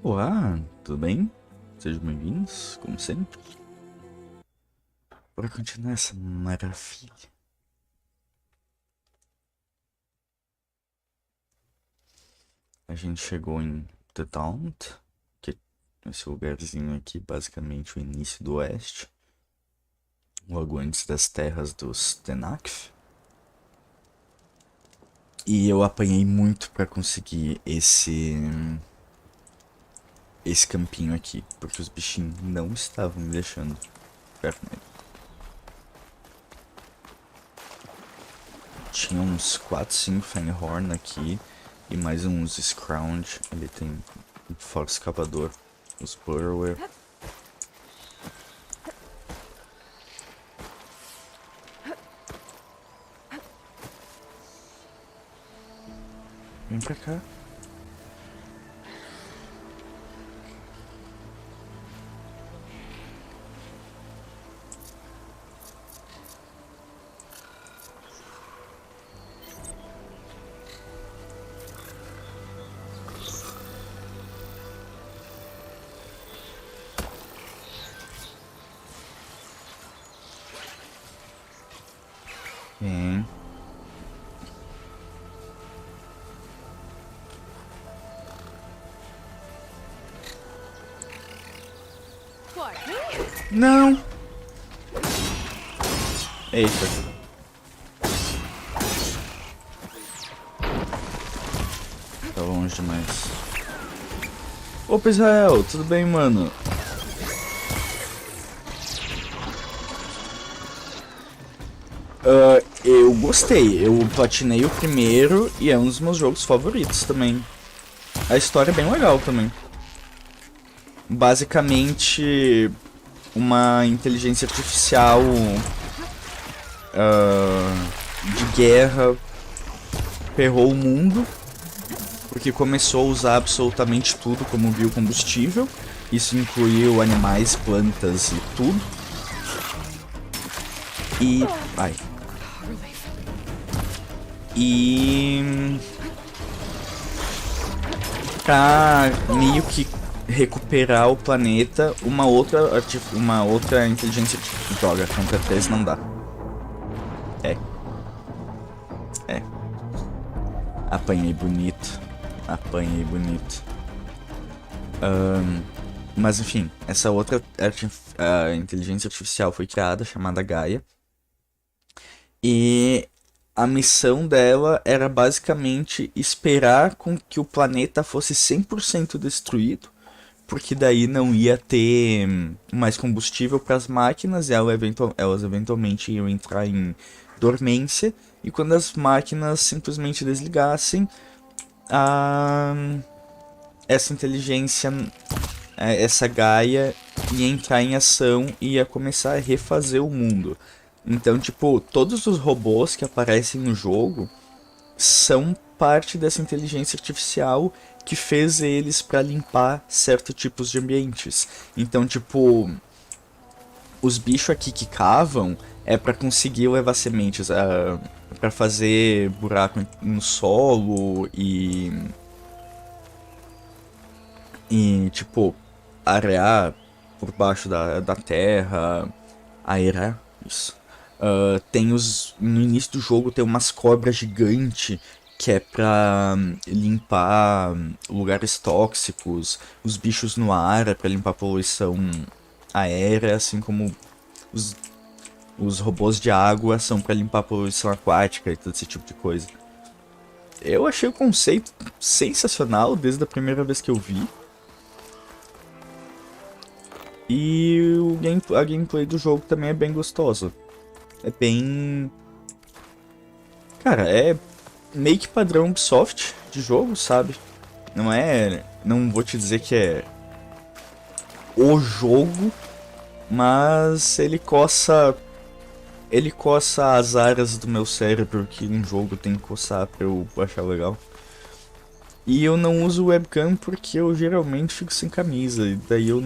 Olá, tudo bem? Sejam bem-vindos, como sempre. Bora continuar essa maravilha. A gente chegou em The Daunt, que é esse lugarzinho aqui, basicamente o início do oeste. Logo antes das terras dos Tenakth. E eu apanhei muito pra conseguir esse campinho aqui, porque os bichinhos não estavam me deixando perto dele. Tinha uns 4, 5 Fanghorn aqui e mais uns Scrounge. Ele tem um fora escavador, os Burrower. Vem pra cá. Vem. Não! Eita. Tá longe demais. Opa, Israel, tudo bem, mano? Eu gostei, eu platinei o primeiro e é um dos meus jogos favoritos também. A história é bem legal também. Basicamente, uma inteligência artificial de guerra ferrou o mundo, porque começou a usar absolutamente tudo como biocombustível. Isso incluiu animais, plantas e tudo. E... ai. E... pra meio que recuperar o planeta, uma outra inteligência... Droga, contra 3 não dá. É. Apanhei bonito. Apanhei bonito. Mas enfim, essa outra inteligência artificial foi criada, chamada Gaia. E a missão dela era basicamente esperar com que o planeta fosse 100% destruído, porque daí não ia ter mais combustível para as máquinas e elas eventualmente iam entrar em dormência. E quando as máquinas simplesmente desligassem, essa inteligência, essa Gaia, ia entrar em ação e ia começar a refazer o mundo. Então, tipo, todos os robôs que aparecem no jogo são parte dessa inteligência artificial que fez eles para limpar certos tipos de ambientes. Então, tipo, os bichos aqui que cavam é para conseguir levar sementes, para fazer buraco no solo e tipo, arear por baixo da terra, aerar, isso. Tem no início do jogo tem umas cobras gigantes que é pra limpar lugares tóxicos, os bichos no ar é pra limpar poluição aérea, assim como os robôs de água são pra limpar poluição aquática e todo esse tipo de coisa. Eu achei o conceito sensacional desde a primeira vez que eu vi. E a gameplay do jogo também é bem gostosa. É bem... cara, é meio que padrão Ubisoft de jogo, sabe? Não é... não vou te dizer que é o jogo, mas ele coça as áreas do meu cérebro que um jogo tem que coçar pra eu achar legal. E eu não uso webcam porque eu geralmente fico sem camisa, e daí eu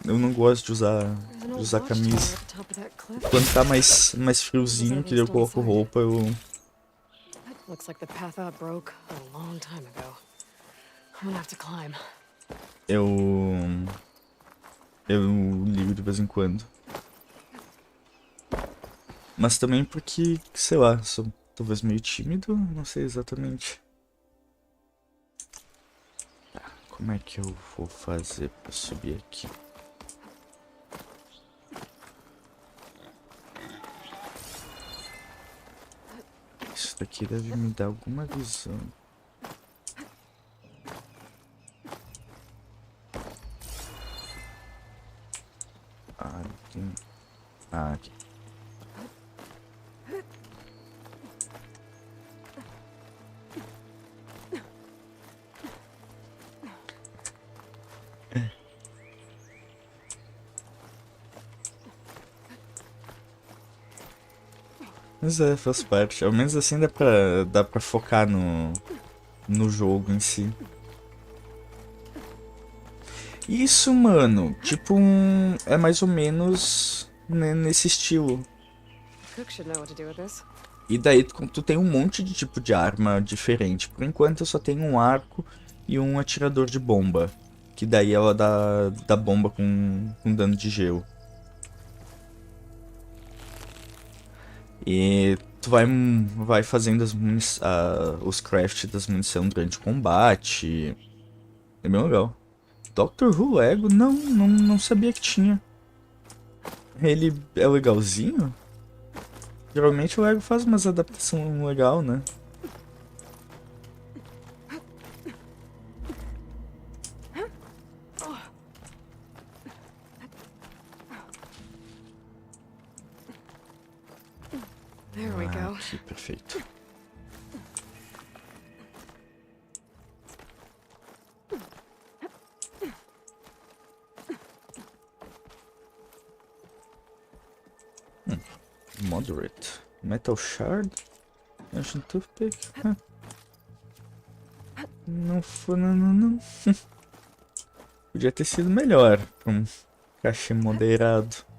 eu não gosto de usar camisa. Quando tá mais friozinho, que eu coloco roupa, eu... Looks like the path up broke a long time ago. Eu ligo de vez em quando. Mas também porque, sei lá, sou talvez meio tímido, não sei exatamente. Tá, como é que eu vou fazer pra subir aqui? Isso daqui deve me dar alguma visão. Ah, tem... Ah, aqui. Mas é, faz parte. Ao menos assim dá pra focar no jogo em si. Isso, mano, tipo é mais ou menos nesse estilo. E daí tu tem um monte de tipo de arma diferente. Por enquanto eu só tenho um arco e um atirador de bomba. Que daí ela dá bomba com dano de gelo. E tu vai fazendo os craft das munição durante o combate. É bem legal. Doctor Who Lego? Não sabia que tinha. Ele é legalzinho? Geralmente o Lego faz umas adaptações legal, né? Aqui, perfeito. Moderate. Metal Shard? Ancient Toothpick? Não foi. Não. Podia ter sido melhor pra um cachê moderado.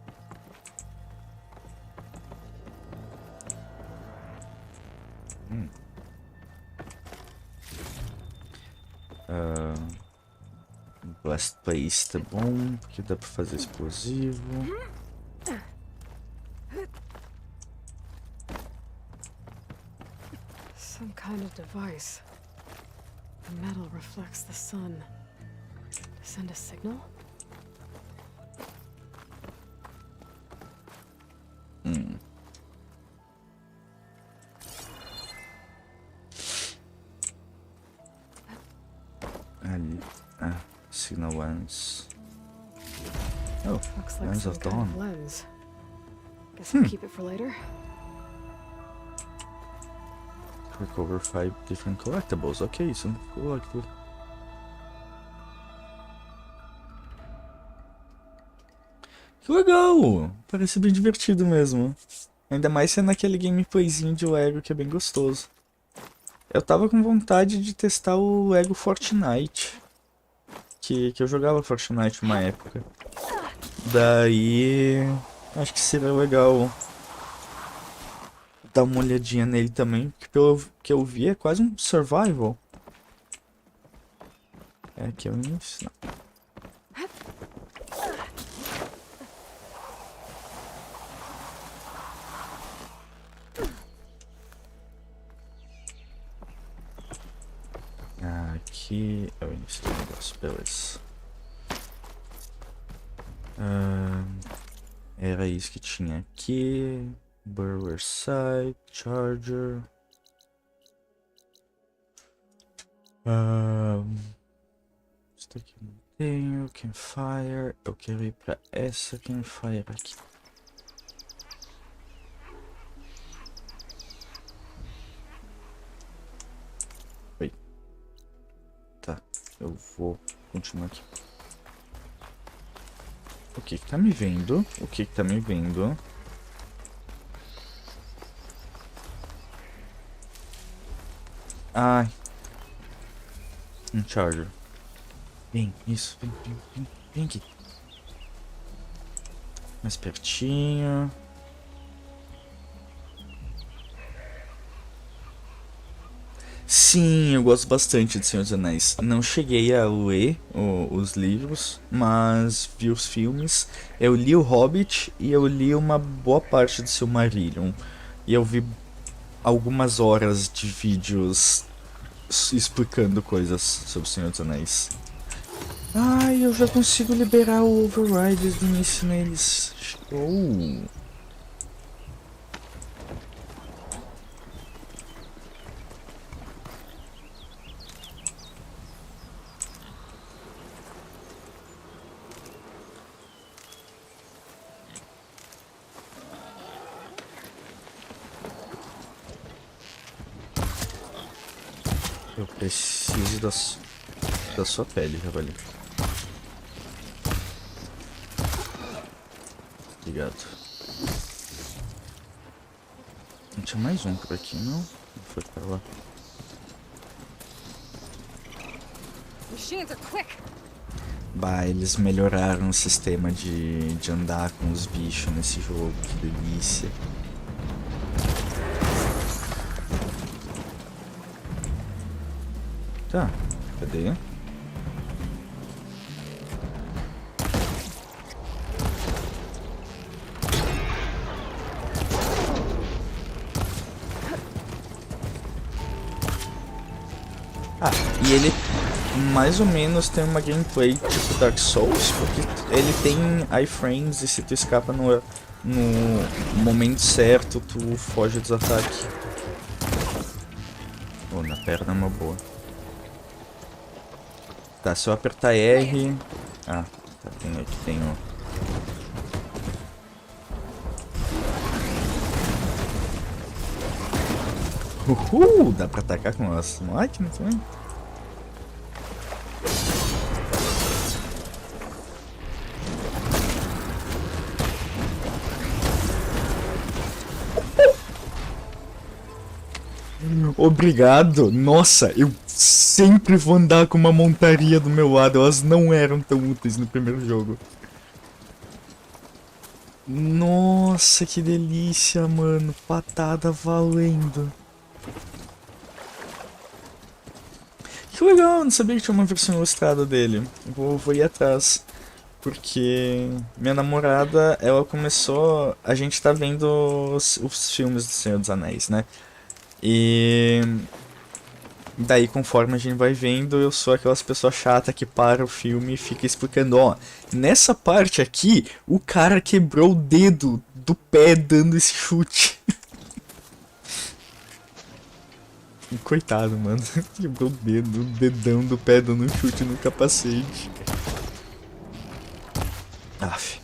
Blast Paste é bom, porque dá pra fazer explosivo. Some kind of device. The metal reflects the sun. To send a signal? Ali. Signal lens. Oh, Looks like lens some of kind dawn. of lens. Guess I'll keep it for later. Recover 5 different collectibles. Ok, isso não ficou aqui. Que legal! Parece bem divertido mesmo. Ainda mais sendo aquele gameplayzinho de Lego que é bem gostoso. Eu tava com vontade de testar o Lego Fortnite. Que eu jogava Fortnite uma época. Daí... acho que seria legal dar uma olhadinha nele também. Porque pelo que eu vi é quase um survival. É, aqui é o início. Não. Aqui é o início do negócio, beleza. Era isso que tinha aqui. Burger Site, Charger. Isso daqui não tenho. Campfire. Eu quero ir pra essa Campfire aqui. Oi. Tá, eu vou continuar aqui. O que tá me vendo? O que tá me vendo? Ai. Um Charger. Vem, isso. Vem aqui. Mais pertinho. Sim, eu gosto bastante de Senhor dos Anéis. Não cheguei a ler os livros, mas vi os filmes. Eu li o Hobbit e eu li uma boa parte do Silmarillion. E eu vi algumas horas de vídeos explicando coisas sobre o Senhor dos Anéis. Ai, eu já consigo liberar o override do início neles. Show! Eu preciso da sua pele, Javali. Obrigado. Não tinha mais um por aqui, não? Não foi pra lá. Bah, eles melhoraram o sistema de andar com os bichos nesse jogo, que delícia. Tá, cadê? Ah, e ele mais ou menos tem uma gameplay tipo Dark Souls, porque ele tem iframes e se tu escapa no momento certo, tu foge dos ataques. Oh, na perna é uma boa. Tá, se eu apertar R... Ah, tá, aqui tem o... Uhul! Dá pra atacar com as máquinas também? Obrigado! Nossa, eu sempre vou andar com uma montaria do meu lado. Elas não eram tão úteis no primeiro jogo. Nossa, que delícia, mano. Patada valendo. Que legal, não sabia que tinha uma versão ilustrada dele. Vou ir atrás. Porque minha namorada, ela começou... A gente tá vendo os filmes do Senhor dos Anéis, né? E daí, conforme a gente vai vendo, eu sou aquelas pessoas chatas que para o filme e fica explicando, ó, nessa parte aqui, o cara quebrou o dedo do pé dando esse chute. Coitado, mano. Quebrou o dedão do pé dando um chute no capacete. Aff.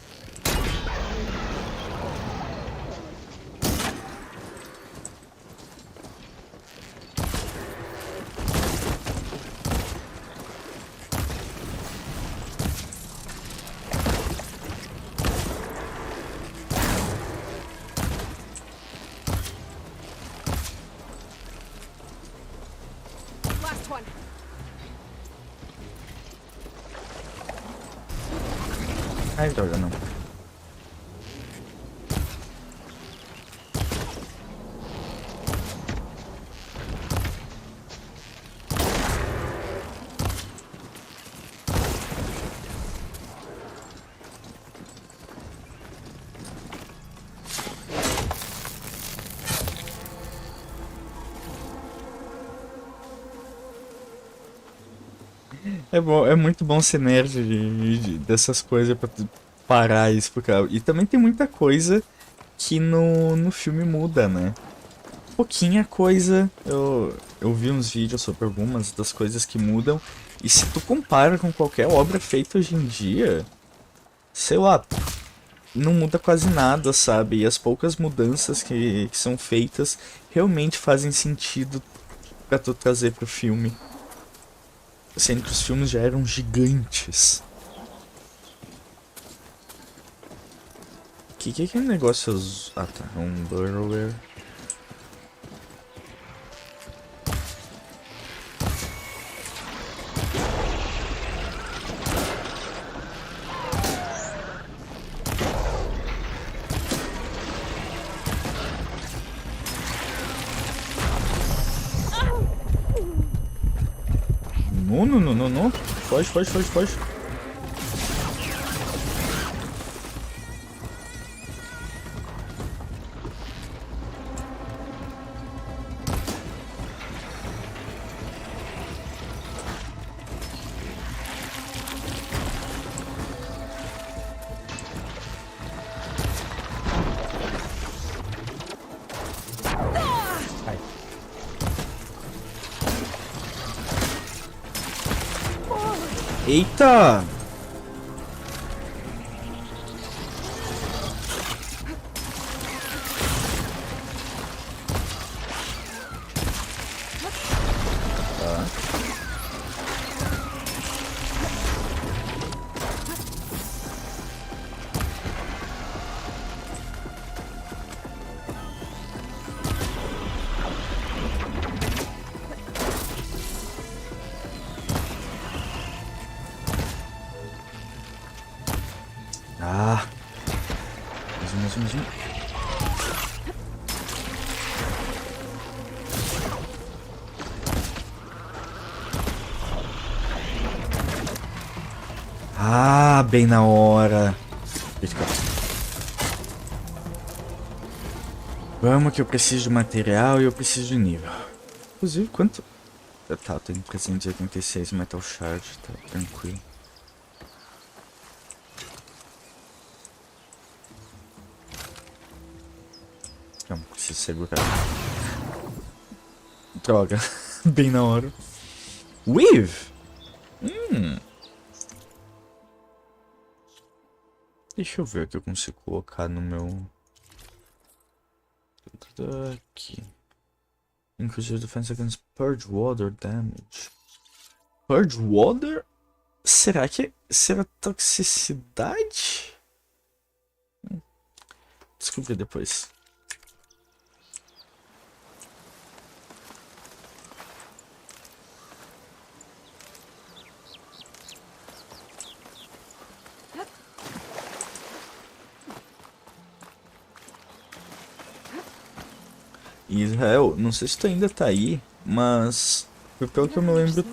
Ai, droga, não. É bom, é muito bom ser nerd dessas coisas pra tu parar e explicar. E também tem muita coisa que no filme muda, né? Pouquinha coisa, eu vi uns vídeos sobre algumas das coisas que mudam. E se tu compara com qualquer obra feita hoje em dia, sei lá, não muda quase nada, sabe? E as poucas mudanças que são feitas realmente fazem sentido pra tu trazer pro filme. Sendo que os filmes já eram gigantes. Que é aquele negócio? Ah tá, um burrower. Não, não, não, não, não. Foge, foge, foge, foge. Ai. Eita! Ah! Mais um. Ah, bem na hora. Vamos que eu preciso de material e eu preciso de nível. Inclusive, quanto... Tá, eu tenho 386 metal shard, tá tranquilo. Não, preciso segurar. Droga, bem na hora. Weave? Deixa eu ver o que eu consigo colocar no meu... Aqui. Increase defense against purge water damage. Purge water? Será que... Será toxicidade? Descobri depois. Israel, não sei se tu ainda tá aí, mas pelo que eu me lembro,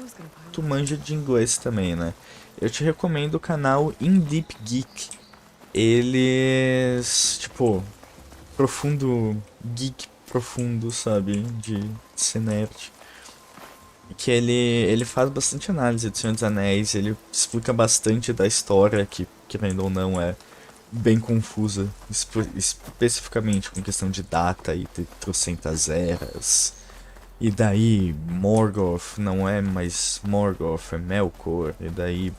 tu manja de inglês também, né? Eu te recomendo o canal In Deep Geek. Eles, tipo, geek profundo, sabe? De ser nerd. Que ele faz bastante análise do Senhor dos Anéis, ele explica bastante da história, que querendo ou não é bem confusa, especificamente com questão de data e de trocentas eras. E daí Morgoth não é mais Morgoth, é Melkor. E daí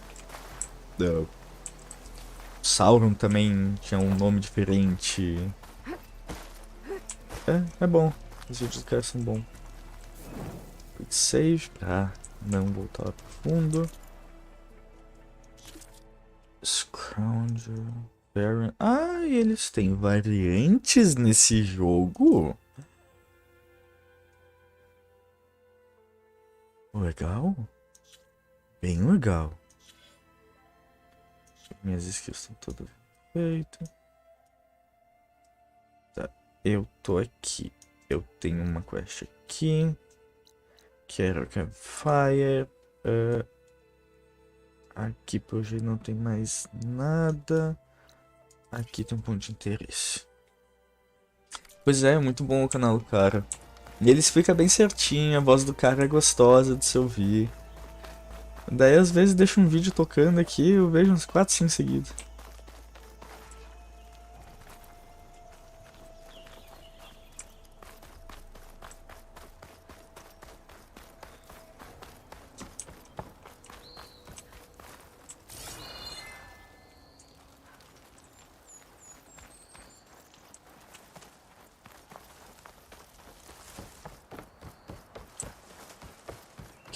Sauron também tinha um nome diferente. É bom, os vídeos do cara são bons. Quick save pra não voltar pro fundo. Scrounger. Ah, eles têm variantes nesse jogo? Legal. Bem legal. Minhas skills estão todas feitas. Tá, eu tô aqui. Eu tenho uma quest aqui. Quero Campfire. Aqui pelo jeito não tem mais nada. Aqui tem um ponto de interesse. Pois é, muito bom o canal do cara. E ele explica bem certinho, a voz do cara é gostosa de se ouvir. Daí às vezes deixa um vídeo tocando aqui, eu vejo uns 4, 5 seguidos.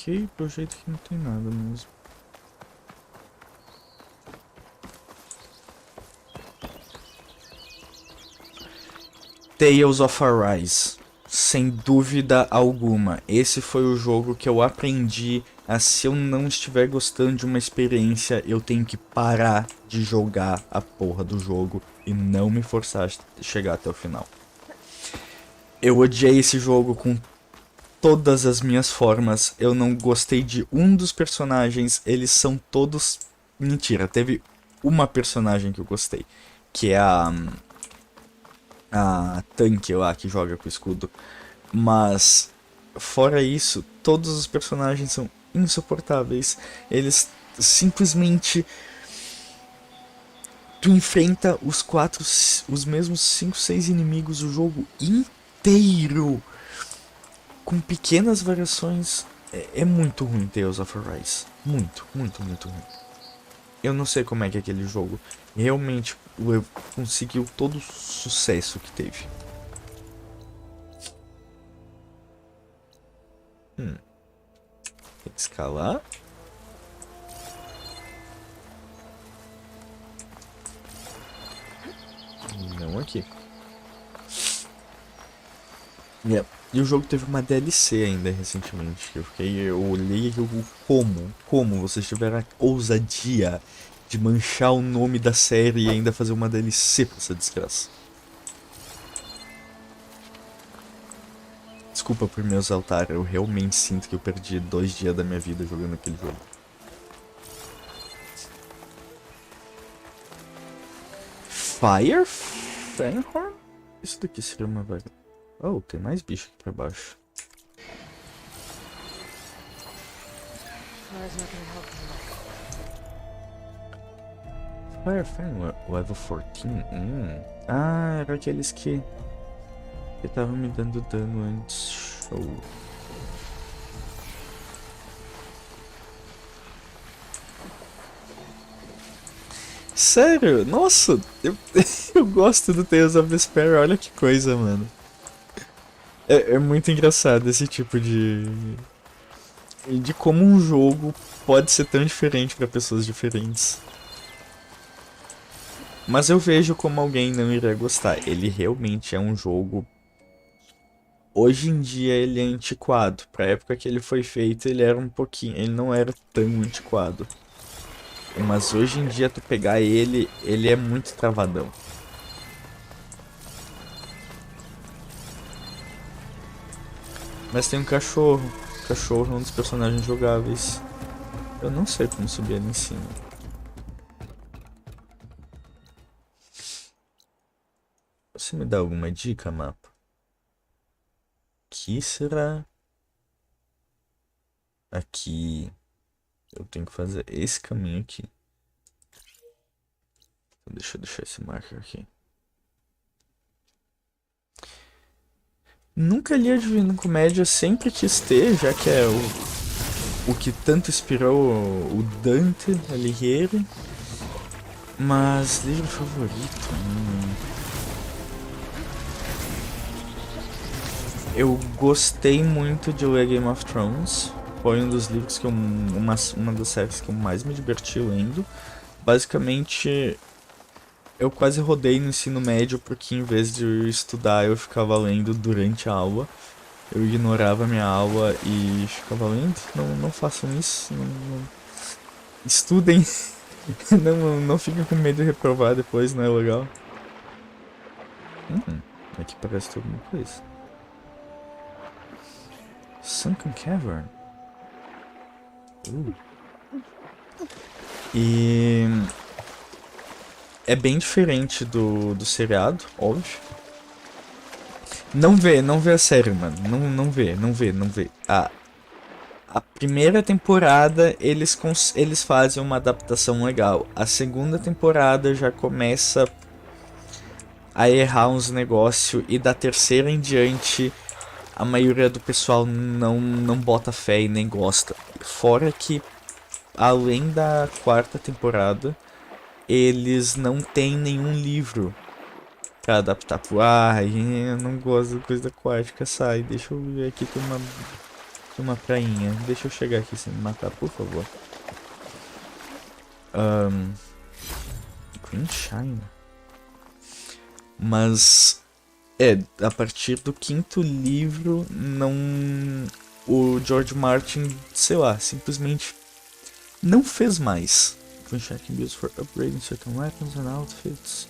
Ok, pelo jeito que não tem nada mesmo. Tales of Arise. Sem dúvida alguma. Esse foi o jogo que eu aprendi a, se eu não estiver gostando de uma experiência, eu tenho que parar de jogar a porra do jogo e não me forçar a chegar até o final. Eu odiei esse jogo com todas as minhas formas. Eu não gostei de um dos personagens. Eles são todos... Mentira, teve uma personagem que eu gostei. Que é a tanque lá que joga com o escudo. Mas, fora isso, todos os personagens são insuportáveis. Eles simplesmente... Tu enfrenta os mesmos 5, 6 inimigos o jogo inteiro. Com pequenas variações. É muito ruim Tales of Arise. Muito, muito, muito ruim. Eu não sei como é que aquele jogo realmente conseguiu todo o sucesso que teve. Tem que escalar. Não aqui. Yep. E o jogo teve uma DLC ainda recentemente. Eu olhei e como vocês tiveram a ousadia de manchar o nome da série e ainda fazer uma DLC pra essa desgraça. Desculpa por me exaltar, eu realmente sinto que eu perdi 2 dias da minha vida jogando aquele jogo. Fire Fenhorn? Isso daqui seria uma vaga. Oh, tem mais bicho aqui pra baixo. Fire Fenhorn, level 14? Ah, era aqueles que estavam me dando dano antes. Show. Sério? Nossa, eu gosto do Tales of Despair, olha que coisa, mano. É muito engraçado esse tipo de como um jogo pode ser tão diferente para pessoas diferentes. Mas eu vejo como alguém não iria gostar. Ele realmente é um jogo... Hoje em dia ele é antiquado. Pra época que ele foi feito, ele era um pouquinho... Ele não era tão antiquado. Mas hoje em dia tu pegar ele é muito travadão. Mas tem um cachorro. O cachorro é um dos personagens jogáveis. Eu não sei como subir ali em cima. Você me dá alguma dica, mapa? Que será? Aqui. Eu tenho que fazer esse caminho aqui. Então deixa eu deixar esse marker aqui. Nunca li a Divina Comédia, sempre quis ter, já que é o que tanto inspirou o Dante Alighieri. Mas livro favorito? Eu gostei muito de ler Game of Thrones. Foi um dos livros que uma das séries que eu mais me diverti lendo. Basicamente, eu quase rodei no ensino médio porque em vez de estudar eu ficava lendo durante a aula. Eu ignorava minha aula e ficava lendo. Não façam isso. Estudem. Não fiquem com medo de reprovar depois, não é legal. Aqui parece ter alguma coisa. Sunken Cavern. E é bem diferente do seriado, óbvio. Não vê a série, mano. Não vê. A primeira temporada eles fazem uma adaptação legal. A segunda temporada já começa a errar uns negócios. E da terceira em diante, a maioria do pessoal não bota fé e nem gosta. Fora que, além da quarta temporada, eles não têm nenhum livro pra adaptar pro ar. Eu não gosto de coisa aquática, sai. Deixa eu ver aqui, tem uma prainha. Deixa eu chegar aqui sem me matar, por favor. Green Shine. Mas a partir do quinto livro, o George Martin, sei lá, simplesmente não fez mais. Green Shine can be used for upgrading certain weapons and outfits.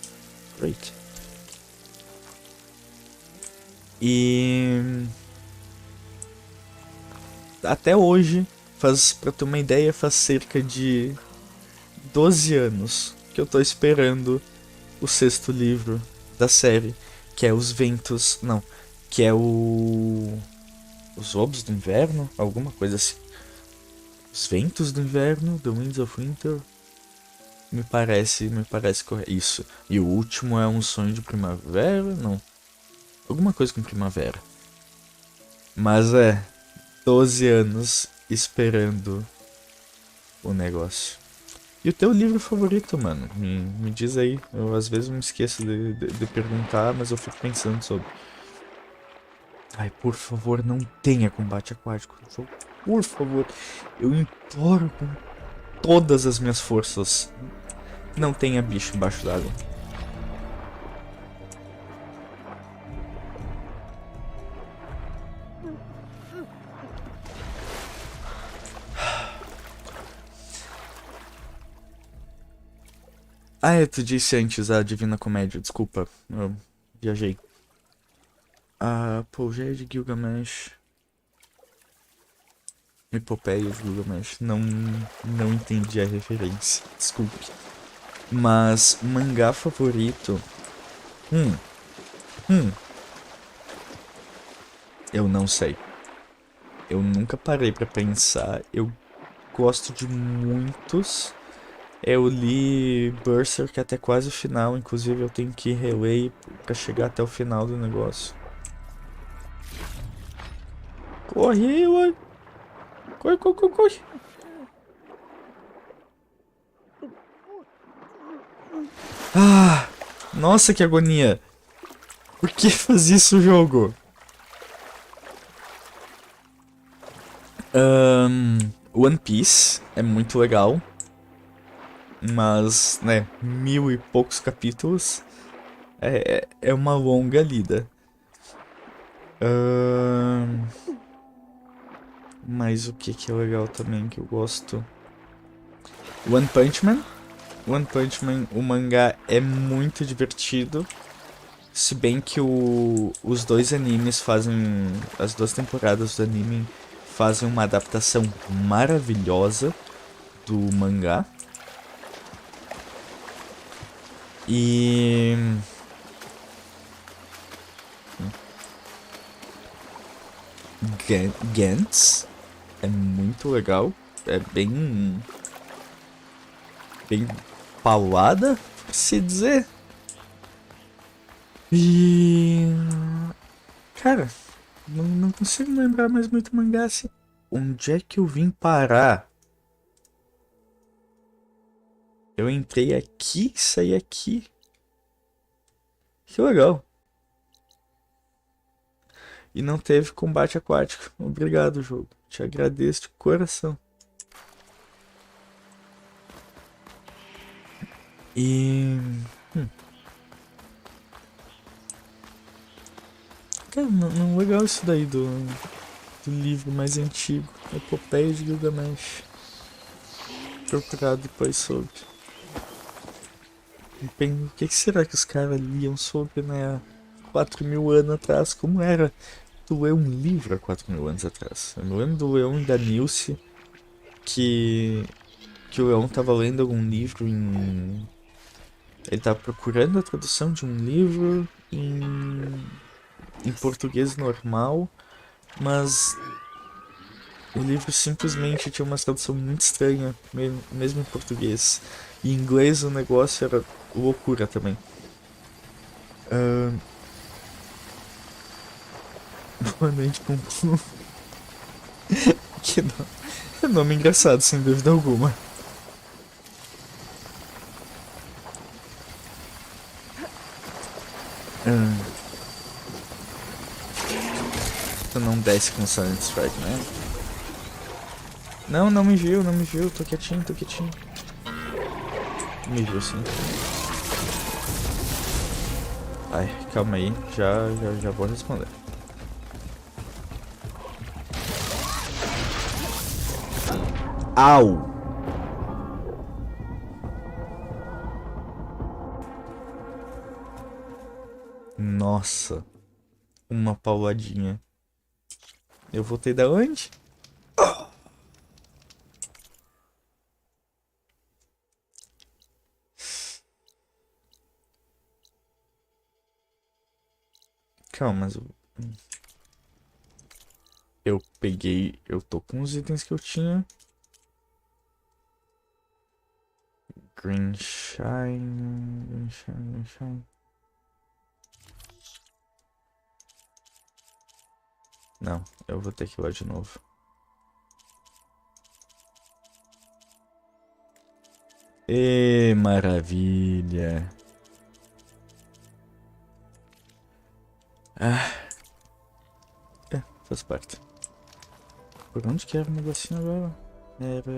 Great. E até hoje, pra ter uma ideia, faz cerca de 12 anos que eu tô esperando o 6º livro da série, que é Os Ventos, não, que é Os Lobos do Inverno, alguma coisa assim. Os Ventos do Inverno, The Winds of Winter, me parece correto. Isso. E o último é Um Sonho de Primavera, não, alguma coisa com primavera. Mas 12 anos esperando o negócio. E o teu livro favorito, mano? Me diz aí. Eu às vezes me esqueço de perguntar, mas eu fico pensando sobre. Ai, por favor, não tenha combate aquático no jogo. Por favor. Eu imploro com todas as minhas forças. Não tenha bicho embaixo d'água. Ah, tu disse antes a Divina Comédia, desculpa, eu viajei. A Apologia de Gilgamesh. Epopeia de Gilgamesh. Não entendi a referência, desculpe. Mas, mangá favorito... Eu não sei. Eu nunca parei pra pensar. Eu gosto de muitos. Eu li Berserk até quase o final, inclusive eu tenho que reler pra chegar até o final do negócio. Corre, ué! Corre, corre, corre, corre! Ah! Nossa, que agonia! Por que faz isso o jogo? One Piece é muito legal. Mas, né, 1000 e poucos capítulos é uma longa lida. Mas o que é legal também que eu gosto? One Punch Man. One Punch Man, o mangá é muito divertido. Se bem que os dois animes fazem. As duas temporadas do anime fazem uma adaptação maravilhosa do mangá. E. Gantz é muito legal. É bem. Bem paulada, por se dizer. E. Cara, não consigo lembrar mais muito mangá assim. Onde é que eu vim parar? Eu entrei aqui e saí aqui. Que legal. E não teve combate aquático. Obrigado, jogo. Te agradeço de coração. E. Cara, não legal isso daí do livro mais antigo. Epopeia de Gilgamesh. Procurar depois sobre. O que será que os caras liam sobre, né? Há 4.000 anos atrás? Como era tu ler um livro há 4.000 anos atrás? Eu me lembro do Leão e da Nilce que o Leão tava lendo algum livro em. Ele tava procurando a tradução de um livro em português normal, mas o livro simplesmente tinha uma tradução muito estranha, mesmo em português. E em inglês o negócio era loucura também. Boa noite, Pum. Que nome engraçado, sem dúvida alguma. Tu não desce com Silent Strike, né? Não me viu, tô quietinho. Me viu sim. Ai, calma aí, já vou responder. Au! Nossa, uma pauladinha. Eu voltei da onde? Calma, mas eu peguei... Eu tô com os itens que eu tinha. Green Shine... Green Shine, Green Shine... Não, eu vou ter que ir lá de novo. Maravilha. Faz parte. Por onde que era o negocinho agora? Era...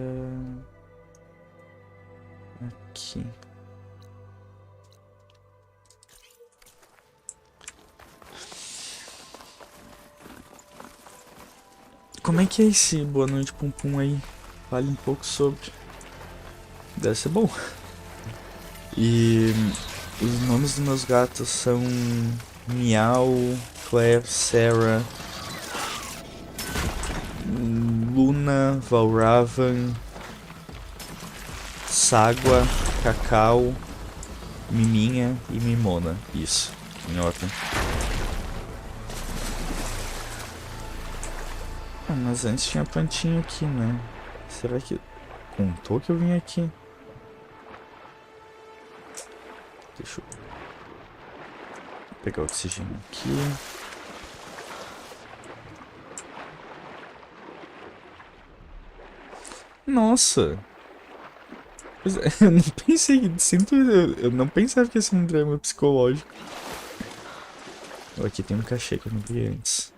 aqui. Como é que é esse Boa Noite Pum Pum aí? Fale um pouco sobre. Deve ser bom. E os nomes dos meus gatos são Miau, Claire, Sarah, Luna, Valravan, Ságua, Cacau, Miminha e Mimona. Isso, em ordem. Ah, mas antes tinha plantinha aqui, né? Será que contou que eu vim aqui? Deixa eu pegar o oxigênio aqui. Nossa! Pois é, eu não pensei, eu não pensava que ia ser um drama psicológico. Aqui tem um cachê que eu não vi antes.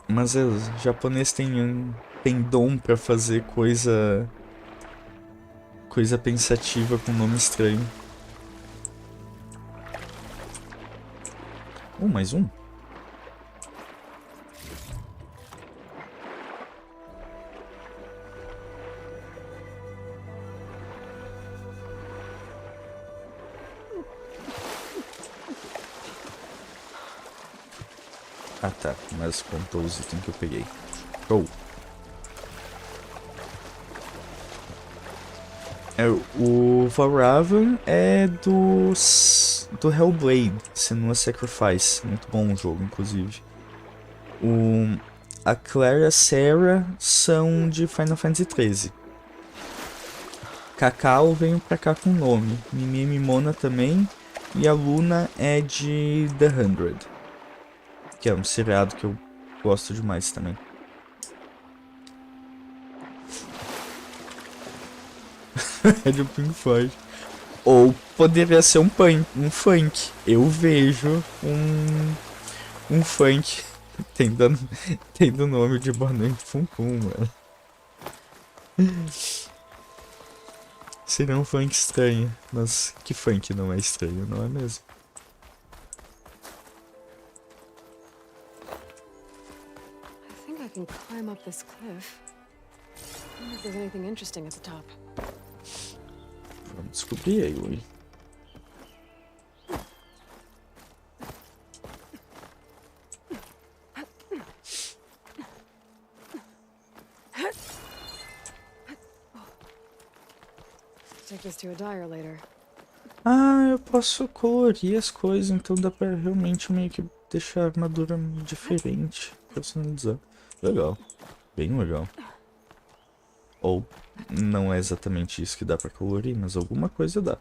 Mas os japoneses têm dom pra fazer coisa pensativa com nome estranho. Mais um? Ah tá, mas contou os itens que eu peguei. Show! O Valravan é do Hellblade, Senua Sacrifice. Muito bom o jogo, inclusive. A Claire e a Sarah são de Final Fantasy XIII. Cacau veio pra cá com nome. Mimi e Mimona também. E a Luna é de The 100. Que é um seriado que eu gosto demais também. É de um Pink Floyd. Ou poderia ser um funk. Eu vejo um funk tendo o nome de Boa Noite Pum Pum, mano. Seria um funk estranho. Mas que funk não é estranho, não é mesmo? I think I can climb up this cliff. I wonder if there's anything interesting at the top. Vamos descobrir aí, ui. Take this to a dyer later. Ah, eu posso colorir as coisas, então dá pra realmente meio que deixar a armadura diferente, personalizar. Legal, bem legal. Ou não é exatamente isso que dá pra colorir, mas alguma coisa dá.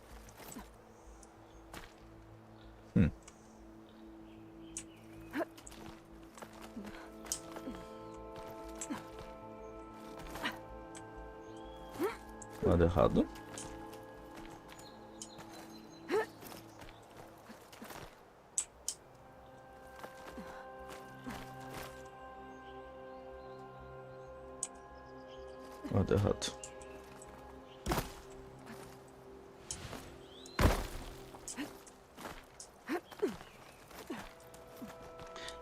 Lado errado. Lado errado.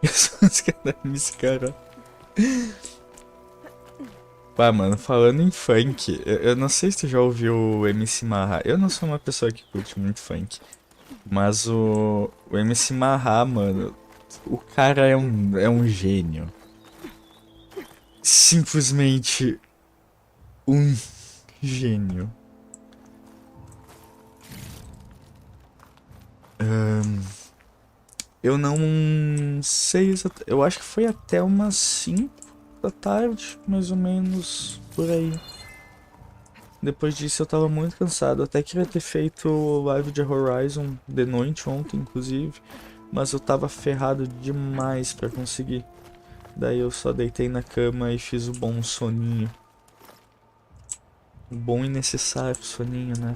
Eu sou os caras nesse cara. Pá, mano, falando em funk, eu não sei se tu já ouviu o MC Marra. Eu não sou uma pessoa que curte muito funk. Mas o MC Marra, mano, o cara é um gênio. Simplesmente um gênio. Eu não sei exatamente. Eu acho que foi até umas 5 da tarde, mais ou menos, por aí. Depois disso eu tava muito cansado. Até queria ter feito o live de Horizon de noite ontem, inclusive. Mas eu tava ferrado demais pra conseguir. Daí eu só deitei na cama e fiz o bom soninho. O bom e necessário soninho, né?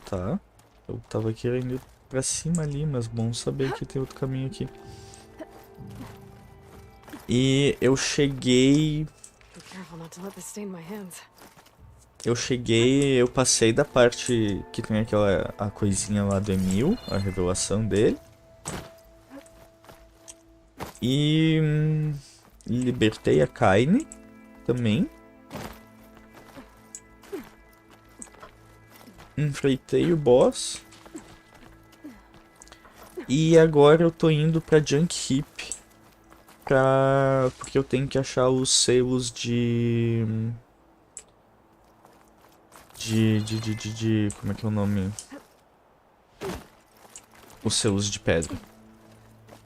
Tá. Eu tava querendo ir pra cima ali, mas bom saber que tem outro caminho aqui. E eu cheguei. Be careful not to let this stain my hands. Eu passei da parte que tem a coisinha lá do Emil, a revelação dele. E libertei a Kaine também. Enfrentei o boss. E agora eu tô indo pra Junk Heap. Porque eu tenho que achar os selos como é que é o nome? Os selos de pedra.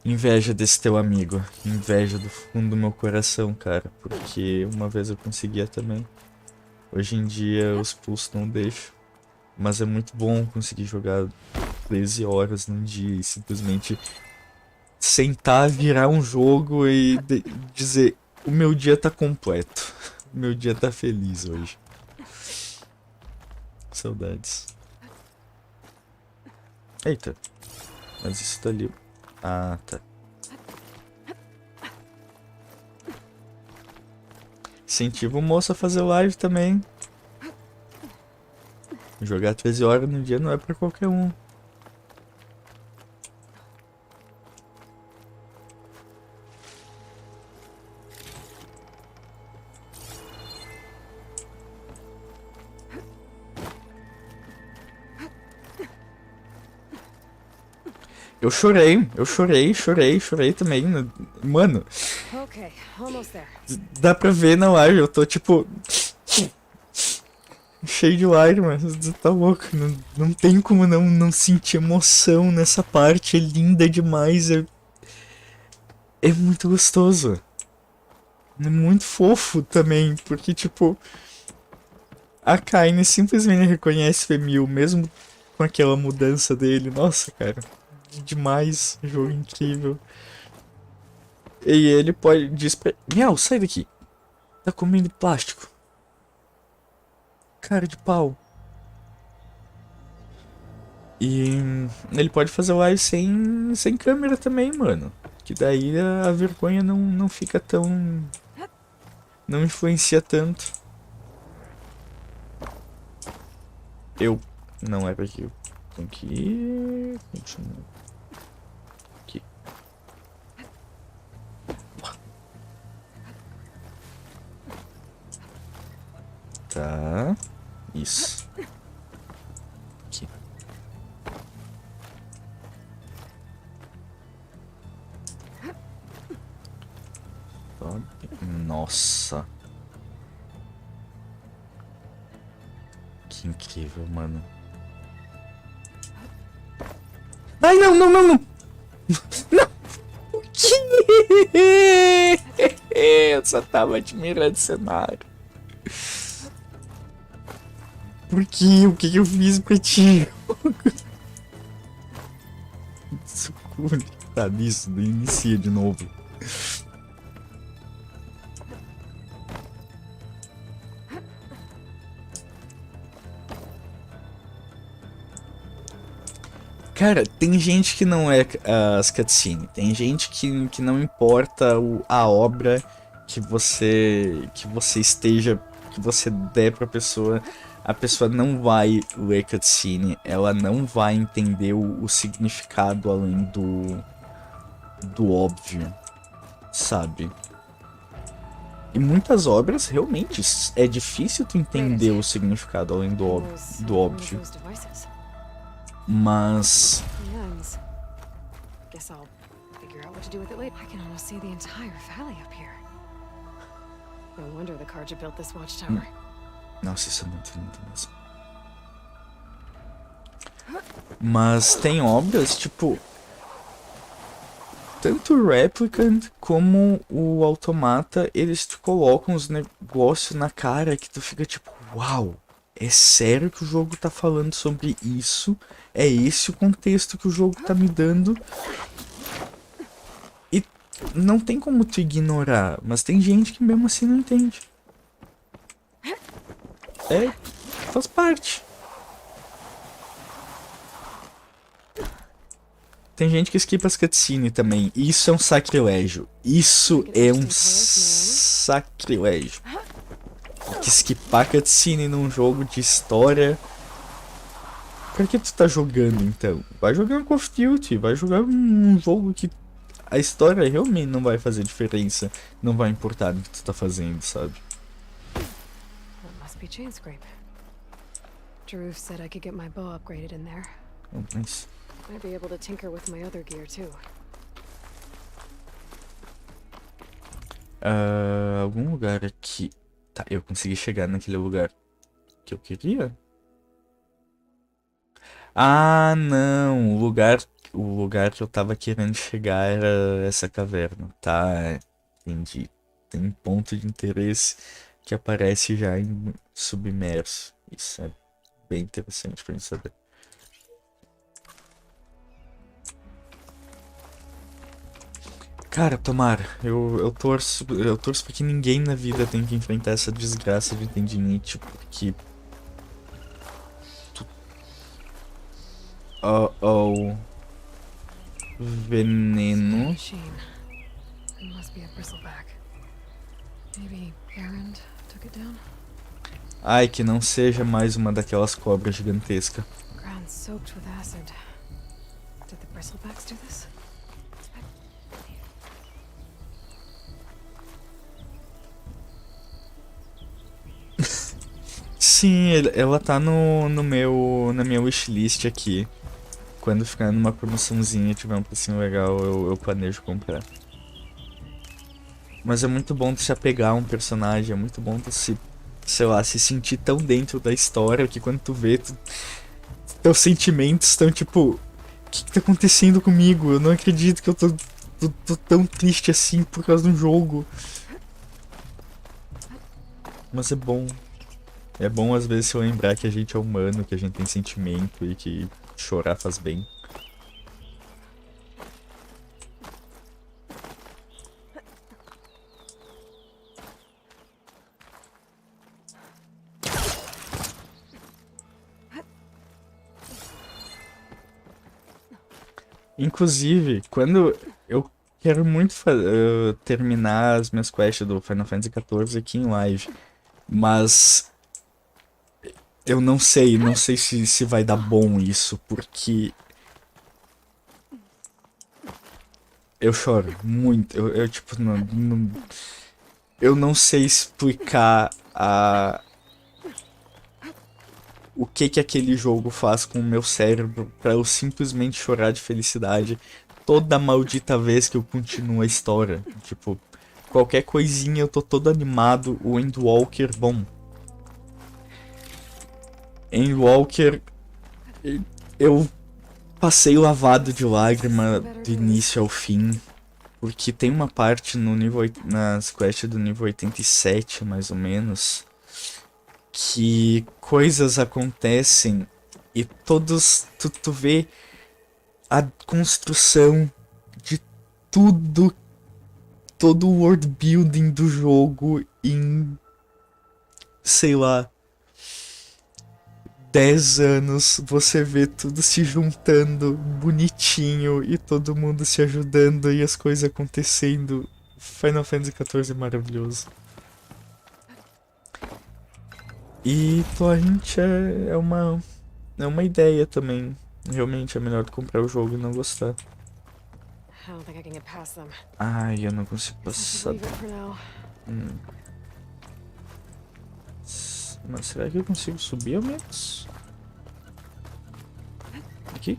Inveja desse teu amigo. Inveja do fundo do meu coração, cara. Porque uma vez eu conseguia também. Hoje em dia os pulsos não deixam. Mas é muito bom conseguir jogar 13 horas num dia e simplesmente sentar, virar um jogo e dizer: o meu dia tá completo. O meu dia tá feliz hoje. Saudades. Eita. Mas isso tá ali. Ah, tá. Incentivo o moço a fazer live também. Jogar 13 horas no dia não é pra qualquer um. Eu chorei também. Mano, Okay, almost there. dá pra ver na live, eu tô tipo. Cheio de lágrimas, você tá louco. Não tem como não sentir emoção nessa parte, é linda demais, é muito gostoso. É muito fofo também, porque tipo. A Kaine simplesmente reconhece o Emil, mesmo com aquela mudança dele. Nossa, cara. Demais. Jogo incrível. E ele pode dizer pra... Miau, sai daqui. Tá comendo plástico. Cara de pau. E ele pode fazer live sem câmera também, mano. Que daí a vergonha não fica tão... Não influencia tanto. Eu... Não é pra aqui. Eu tenho que ir... Continua. Aqui. Tá. Isso. Aqui. Nossa. Que incrível, mano. Ai, não. Não! O quê? Eu só tava admirando o cenário. Por quê? O que eu fiz pra ti? Socorro. Tá nisso, inicia de novo. Cara, tem gente que não é as cutscenes, tem gente que não importa a obra que você esteja, que você der pra pessoa, a pessoa não vai ler cutscene, ela não vai entender o significado além do óbvio, sabe? E muitas obras realmente é difícil tu entender o significado além do óbvio. Mas Guess I'll figure out what to do with it later. I can almost see the entire valley up here. No wonder the Carja built this watchtower. Nossa, isso é muito lindo mesmo. Mas tem obras, tipo, tanto o Replicant como o Automata, eles te colocam os negócios na cara que tu fica tipo, uau, é sério que o jogo tá falando sobre isso? É esse o contexto que o jogo tá me dando? E não tem como tu ignorar, mas tem gente que mesmo assim não entende. É, faz parte. Tem gente que esquipa as cutscenes também. Isso é um sacrilégio. Isso é um sacrilégio. Que esquipar cutscene num jogo de história. Pra que tu tá jogando então? Vai jogar um Call of Duty, vai jogar um jogo que a história realmente não vai fazer diferença. Não vai importar no que tu tá fazendo, sabe? That must be chain scrape. Drew said I could get my bow upgraded in there. Oh, nice. Might be able to tinker with my other gear too. Algum lugar aqui. Tá, eu consegui chegar naquele lugar que eu queria? Ah, não. O lugar que eu tava querendo chegar era essa caverna. Tá, entendi. Tem um ponto de interesse que aparece já em submerso. Isso é bem interessante pra gente saber. Cara, tomara. Eu torço pra que ninguém na vida tenha que enfrentar essa desgraça de tendinite, porque. Oh, oh. Veneno. Machine. It must be a bristleback. Maybe Errand took it down? Ai, que não seja mais uma daquelas cobras gigantescas. Ground soaked with acid. Did the bristlebacks do this? Sim, ela tá na minha wishlist aqui. Quando ficar numa promoçãozinha e tiver um precinho legal, eu planejo comprar. Mas é muito bom tu se apegar a um personagem, é muito bom tu sei lá, se sentir tão dentro da história que quando tu vê, teus sentimentos estão tipo, o que tá acontecendo comigo? Eu não acredito que eu tô tão triste assim por causa de um jogo. Mas é bom. É bom às vezes se lembrar que a gente é humano, que a gente tem sentimento e que chorar faz bem. Inclusive, quando eu quero muito terminar as minhas quests do Final Fantasy XIV aqui em live, mas eu não sei se vai dar bom isso, porque eu choro muito. Eu tipo, eu não sei explicar o que aquele jogo faz com o meu cérebro pra eu simplesmente chorar de felicidade toda maldita vez que eu continuo a história. Tipo, qualquer coisinha eu tô todo animado. O Endwalker, bom. Endwalker, eu passei lavado de lágrima do início ao fim. Porque tem uma parte no nível, nas quests do nível 87, mais ou menos, que coisas acontecem e tu vê a construção de tudo, todo o world building do jogo em, sei lá, 10 anos. Você vê tudo se juntando bonitinho e todo mundo se ajudando e as coisas acontecendo. Final Fantasy XIV é maravilhoso. E Torrent é uma ideia também. Realmente é melhor tu comprar o jogo e não gostar. I don't think I can get past them. Ai, eu não consigo Guess I should passar. leave it for now. Mas será que eu consigo subir ao menos? Aqui?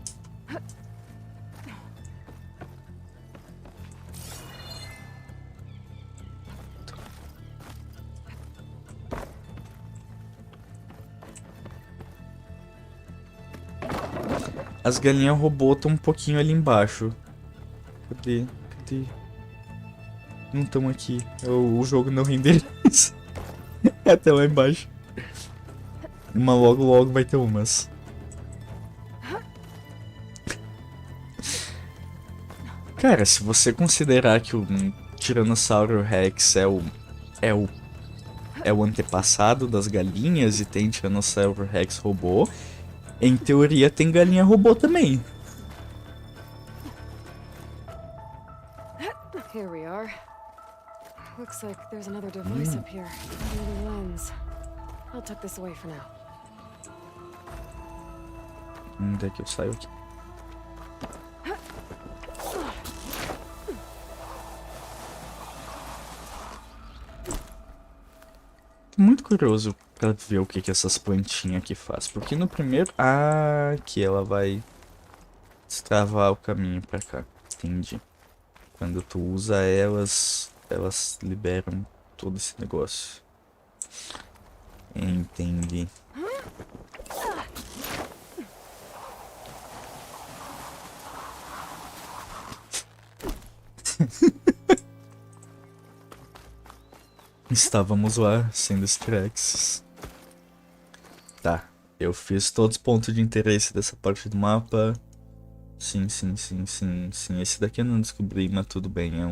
As galinhas robô estão um pouquinho ali embaixo. Cadê? Cadê? Não estão aqui. O jogo não renderiza. É até lá embaixo. Mas logo logo vai ter umas. Cara, se você considerar que o Tiranossauro Rex é o antepassado das galinhas e tem Tiranossauro Rex robô, em teoria tem galinha robô também. Here we are. Looks like there's another device up here. Another lens. I'll tuck this away for now. Onde é que eu saio aqui? Tô muito curioso pra ver o que essas plantinhas aqui faz. Porque no primeiro... Ah, aqui ela vai destravar o caminho pra cá. Entendi. Quando tu usa elas, elas liberam todo esse negócio. Entendi. Estávamos lá, sendo Strax. Tá, eu fiz todos os pontos de interesse dessa parte do mapa. Sim. Esse daqui eu não descobri, mas tudo bem,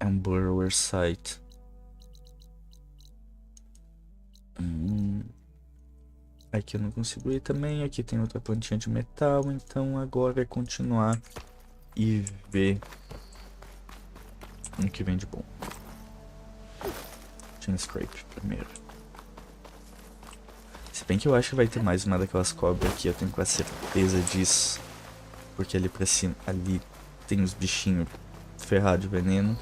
é um borrower site. Aqui eu não consigo ir também, aqui tem outra plantinha de metal, então agora é continuar e ver o que vem de bom. Chain Scrape primeiro. Se bem que eu acho que vai ter mais uma daquelas cobras aqui, eu tenho quase certeza disso. Porque ali pra cima, ali tem os bichinhos ferrados de veneno.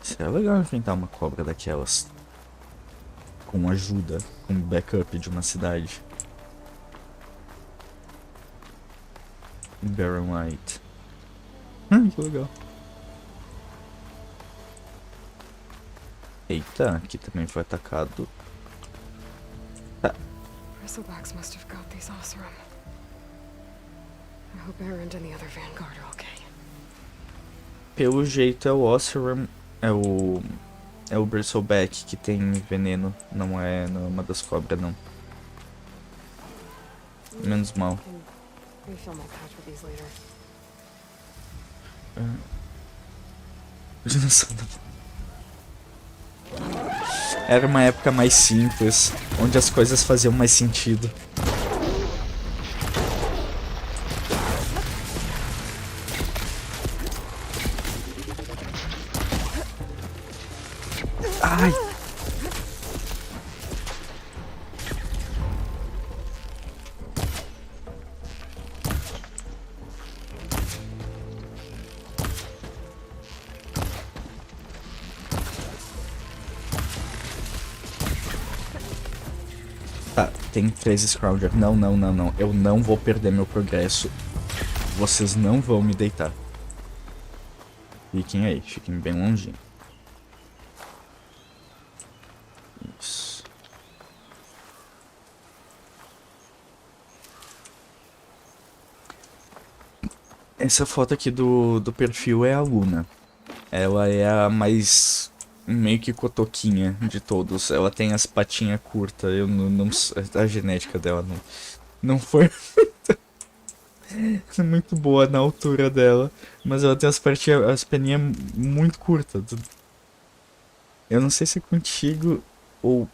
Seria legal enfrentar uma cobra daquelas. Com ajuda, com backup de uma cidade. Baron White. Que legal. Eita, aqui também foi atacado. Tá. Bristlebacks must have got these Osram. I hope Erend and the other Vanguard are okay. Pelo jeito é o Osram, é o Bristleback que tem veneno, não é uma das cobras não. Menos mal. Refill my patch with these later. Era uma época mais simples, onde as coisas faziam mais sentido. Ai! Tá, tem 3 Scrounger. Não. Eu não vou perder meu progresso. Vocês não vão me deitar. Fiquem aí, fiquem bem longinho. Isso. Essa foto aqui do perfil é a Luna. Ela é a mais meio que cotoquinha de todos. Ela tem as patinhas curtas. Eu não a genética dela não foi muito boa na altura dela. Mas ela tem as peninhas muito curtas. Eu não sei se é contigo ou...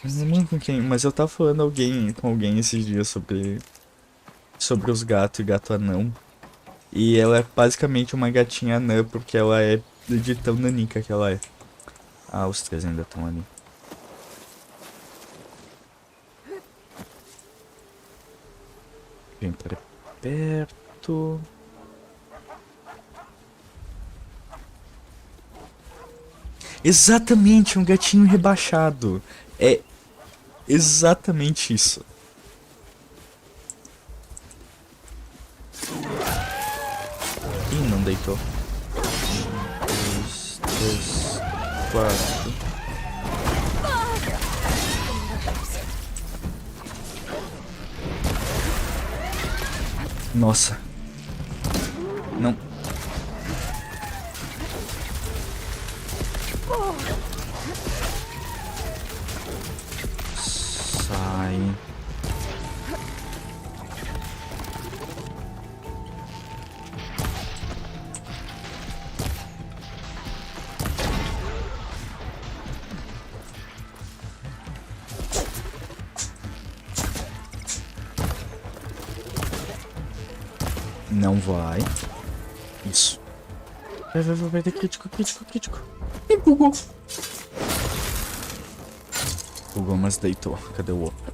Não lembro com quem, mas eu tava falando com alguém esses dias sobre os gatos e gato anão. E ela é basicamente uma gatinha anã, porque ela é de tão nanica que ela é. Ah, os 3 ainda estão ali. Vem pra perto. Exatamente, um gatinho rebaixado. É exatamente isso. Ih, não deitou. 2, 3, 4. Nossa. Não. Sai. Não vai. Isso. Vai ter crítico. Ih, bugou. Bugou, mas deitou. Cadê o outro?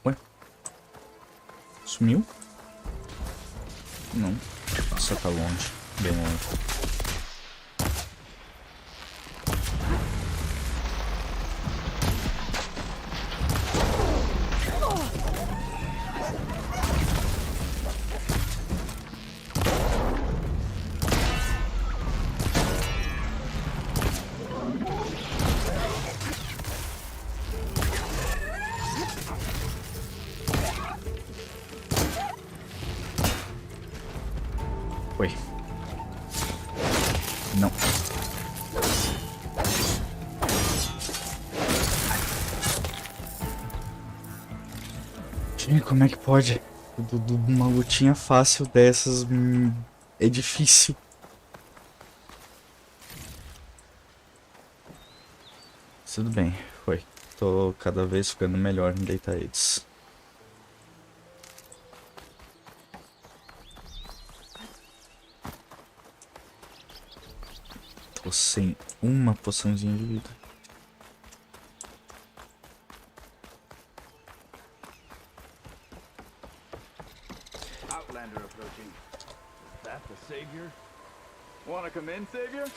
Ué? Sumiu? Não. Nossa, tá longe. Bem longe. Foi. Não. Gente, como é que pode? Uma lutinha fácil dessas é difícil. Tudo bem, foi. Tô cada vez ficando melhor em deitar eles. Tô sem uma poçãozinha de vida. Outlander approaching. That the savior? Wanna come in, savior?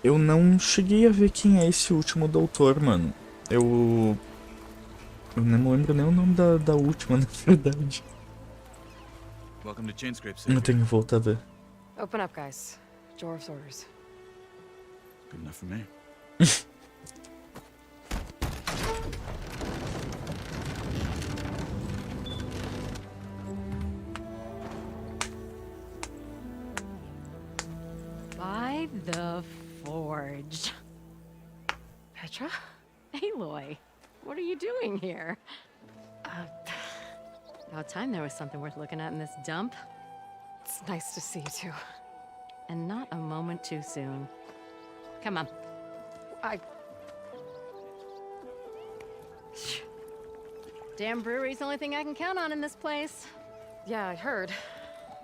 Eu não cheguei a ver quem é esse último doutor, mano. Eu não lembro nem o nome da última, na verdade. Welcome to Chainscrape, Eu savior. tenho que voltar a ver. Open up, guys. Jorv's orders. Good enough for me. By the forge. Petra? Aloy, what are you doing here? About time there was something worth looking at in this dump. It's nice to see you too. And not a moment too soon. Come on. Damn brewery's the only thing I can count on in this place. Yeah, I heard.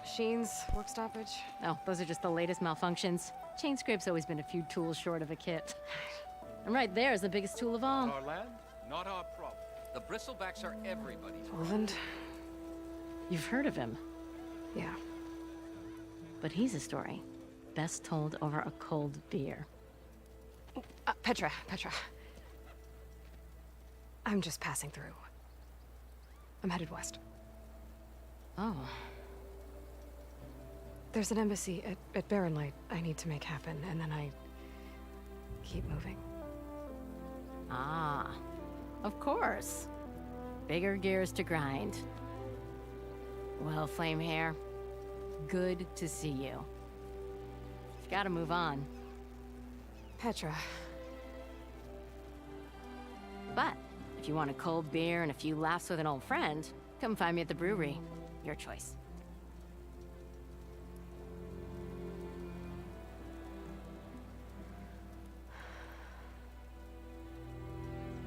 Machines, work stoppage. Oh, those are just the latest malfunctions. Chainscrape's always been a few tools short of a kit. And right there is the biggest tool of all. Our land, not our problem. The bristlebacks are everybody's. Poland? You've heard of him, Yeah. but he's a story best told over a cold beer. Petra. I'm just passing through. I'm headed west. Oh, There's an embassy at Barrenlight I need to make happen, and then I keep moving. ah, of course. Bigger gears to grind. Well, Flamehair, good to see you. You've got to move on. Petra. But if you want a cold beer and a few laughs with an old friend, come find me at the brewery. Your choice.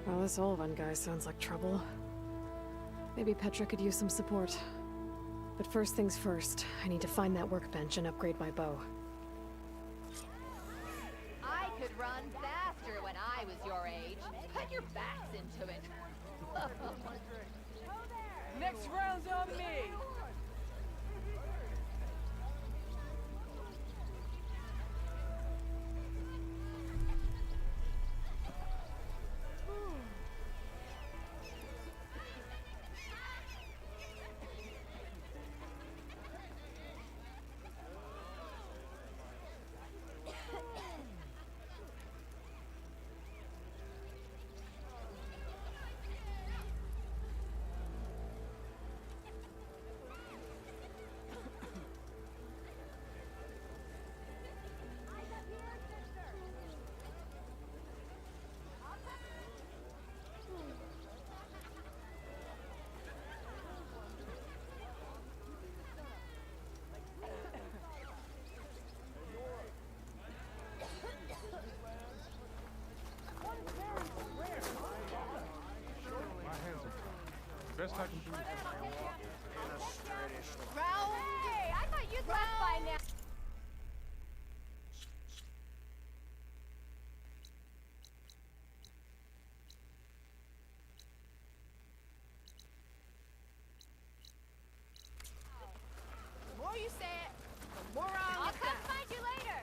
Well, this Olvan guy sounds like trouble. Maybe Petra could use some support. But first things first, I need to find that workbench and upgrade my bow. I could run faster when I was your age. Put your backs into it. Next round's on me! Ralph! Hey, I thought you'd left by now. The more you say it, the more I'll come find you later.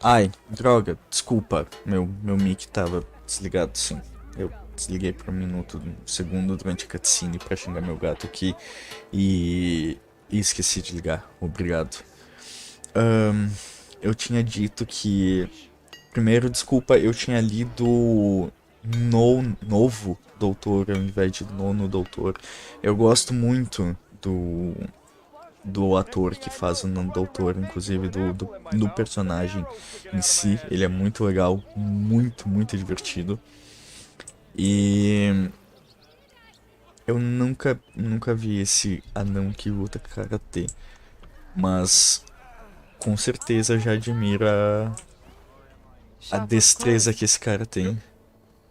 Ai, droga, desculpa, meu mic tava desligado, sim. Eu desliguei por um minuto, um segundo durante a cutscene pra xingar meu gato aqui e esqueci de ligar, obrigado. Eu tinha dito que... Primeiro, desculpa, eu tinha lido novo doutor ao invés de nono doutor. Eu gosto muito do ator que faz o nono doutor, inclusive do personagem em si. Ele é muito legal, muito divertido. E eu nunca vi esse anão que luta karatê, mas com certeza já admira a destreza que esse cara tem.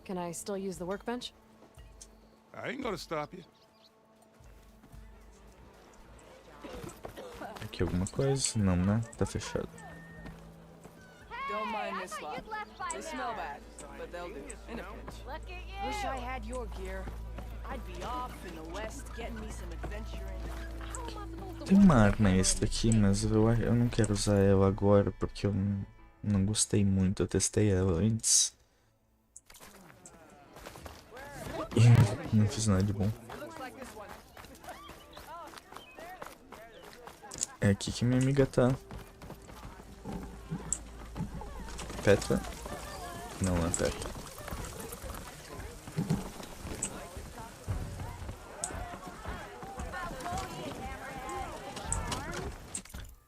Can I still use the workbench? I ain't gonna stop you. Aqui alguma coisa? Não, né? Tá fechado. Don't mind I this thought lot. you'd left by They now. smell bad, but they'll do. In a pinch. Look at you. Wish I had your gear. I'd be off in the west getting me some adventuring. Tem uma arma extra aqui, mas eu não quero usar ela agora porque eu não gostei muito. Eu testei ela antes e não fiz nada de bom. É aqui que minha amiga tá. Petra? Não é Petra.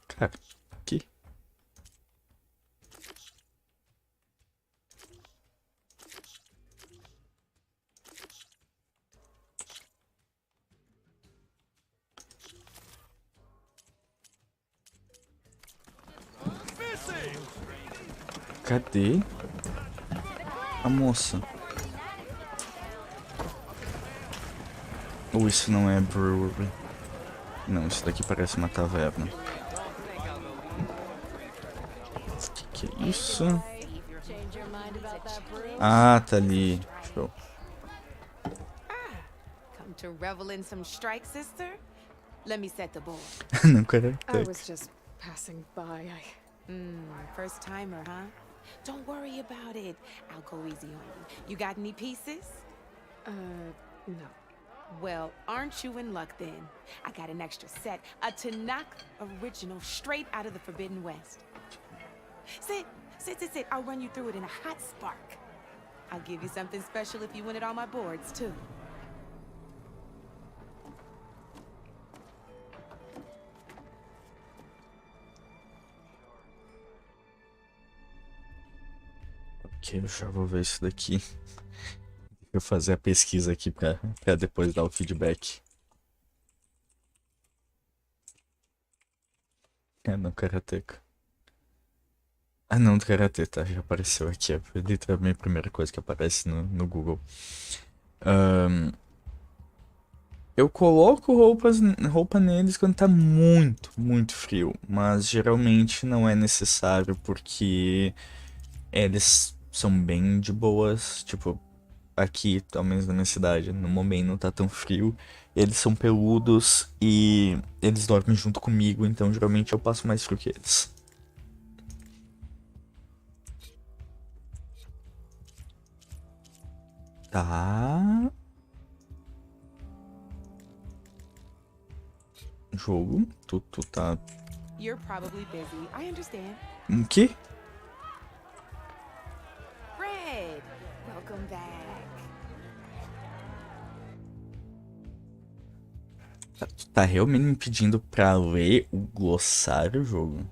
Cara, aqui. Cadê a moça? Ou isso não é brewery? Não, isso daqui parece uma taverna. Que é isso? Change your mind about that brew? Ah, tá ali. Show. Come to revel in some strike, sister? Let me set the board. Não quero. I was just passing by. First timer, huh? Don't worry about it. I'll go easy on you. You got any pieces? No. Well, aren't you in luck then? I got an extra set, a Tanakh original straight out of the Forbidden West. Sit. I'll run you through it in a hot spark. I'll give you something special if you win it on my boards, too. Ok, eu já vou ver isso daqui. Deixa eu fazer a pesquisa aqui pra depois dar o feedback. Não, Karateka. Ah, não, do Karatê, tá? Já apareceu aqui. É literalmente a primeira coisa que aparece no Google. Eu coloco roupa neles quando tá muito, muito frio. Mas geralmente não é necessário porque eles são bem de boas. Tipo, aqui, ao menos na minha cidade, no momento não tá tão frio. Eles são peludos e eles dormem junto comigo, então geralmente eu passo mais frio que eles. Tá. Jogo. Tu tá. You're probably busy. I understand. O quê? Fred, welcome back. Tu tá realmente me pedindo pra ler o glossário, jogo?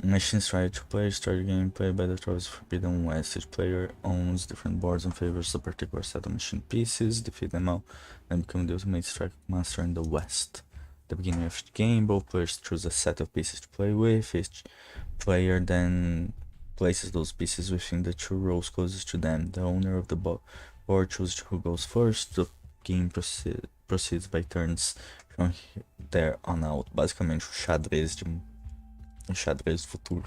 Machines try to play, start gameplay by the Trolls Forbidden West. Each player owns different boards and favors a particular set of machine pieces. Defeat them all, then become the ultimate strike master in the West. At the beginning of each game, both players choose a set of pieces to play with. Each player then places those pieces within the two rows closest to them. The owner of the board chooses who goes first. The game proceeds by turns from there on out. Basicamente, o xadrez do futuro.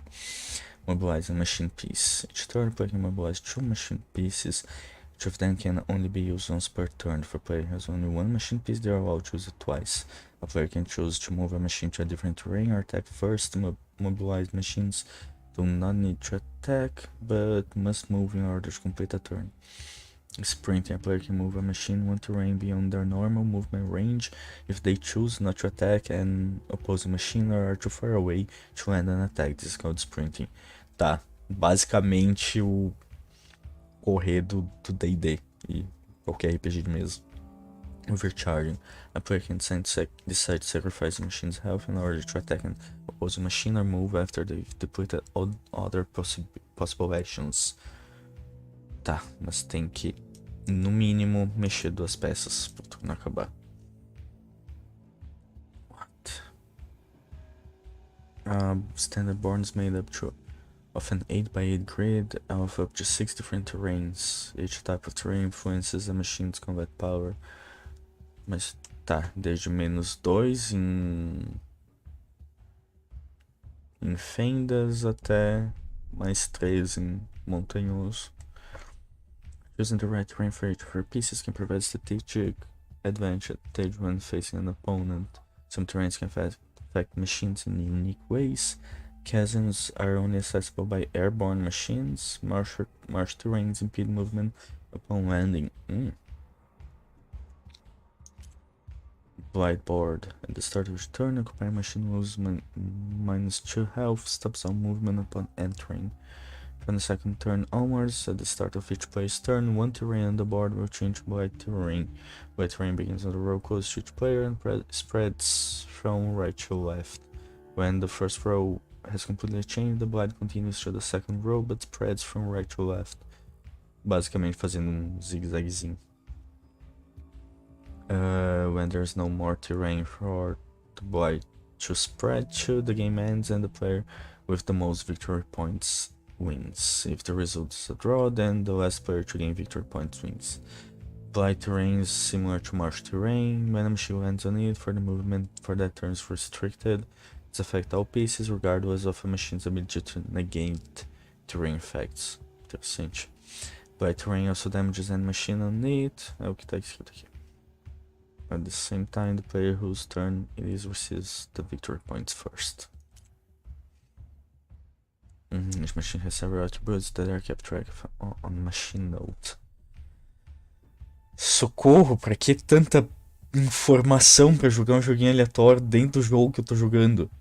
Mobilize a machine piece. Each turn, player can mobilize 2 machine pieces. Each of them can only be used once per turn. If a player has only 1 machine piece, they are allowed to choose it twice. A player can choose to move a machine to a different terrain or attack first. Mobilized machines do not need to attack, but must move in order to complete a turn. Sprinting, a player can move a machine 1 terrain beyond their normal movement range if they choose not to attack an opposing machine or are too far away to land an attack. This is called sprinting. Tá, basicamente o correr do D&D e qualquer RPG de mesa. Overcharging, a player can decide to sacrifice the machine's health in order to attack an opposing machine or move after they've depleted all other possible actions. Tá, mas tem que, no mínimo, mexer 2 peças pro turno acabar. What? Standard boards made up of an 8x8 grid of up to 6 different terrains. Each type of terrain influences the machine's combat power. Mas tá, desde -2 em fendas até +3 em montanhoso. Choosing the right terrain for each of her pieces can provide strategic advantage when facing an opponent. Some terrains can affect machines in unique ways. Chasms are only accessible by airborne machines. Marsh terrains impede movement upon landing. Blindboard. At the start of each turn, occupying machine loses -2 health, stops all movement upon entering. From the second turn onwards, at the start of each player's turn, 1 terrain on the board will change to white terrain. White terrain begins on the row close to each player and spreads from right to left. When the first row has completely changed, the blind continues to the second row but spreads from right to left. Basicamente fazendo zigue-zaguezinho. When there's no more terrain for the blind to spread to, the game ends and the player with the most victory points wins. If the result is a draw, then the last player to gain victory points wins. Blind terrain is similar to marsh terrain. When a machine lands on it, for the movement for that turn is restricted. It affects all pieces regardless of a machine's ability to negate terrain effects. Interessante. Blind terrain also damages any machine on it. É o que tá escrito aqui. At the same time, the player whose turn it is receives the victory points first. Each machine has several attributes that are kept track of on machine note. Socorro, pra que tanta informação pra jogar um joguinho aleatório dentro do jogo que eu tô jogando?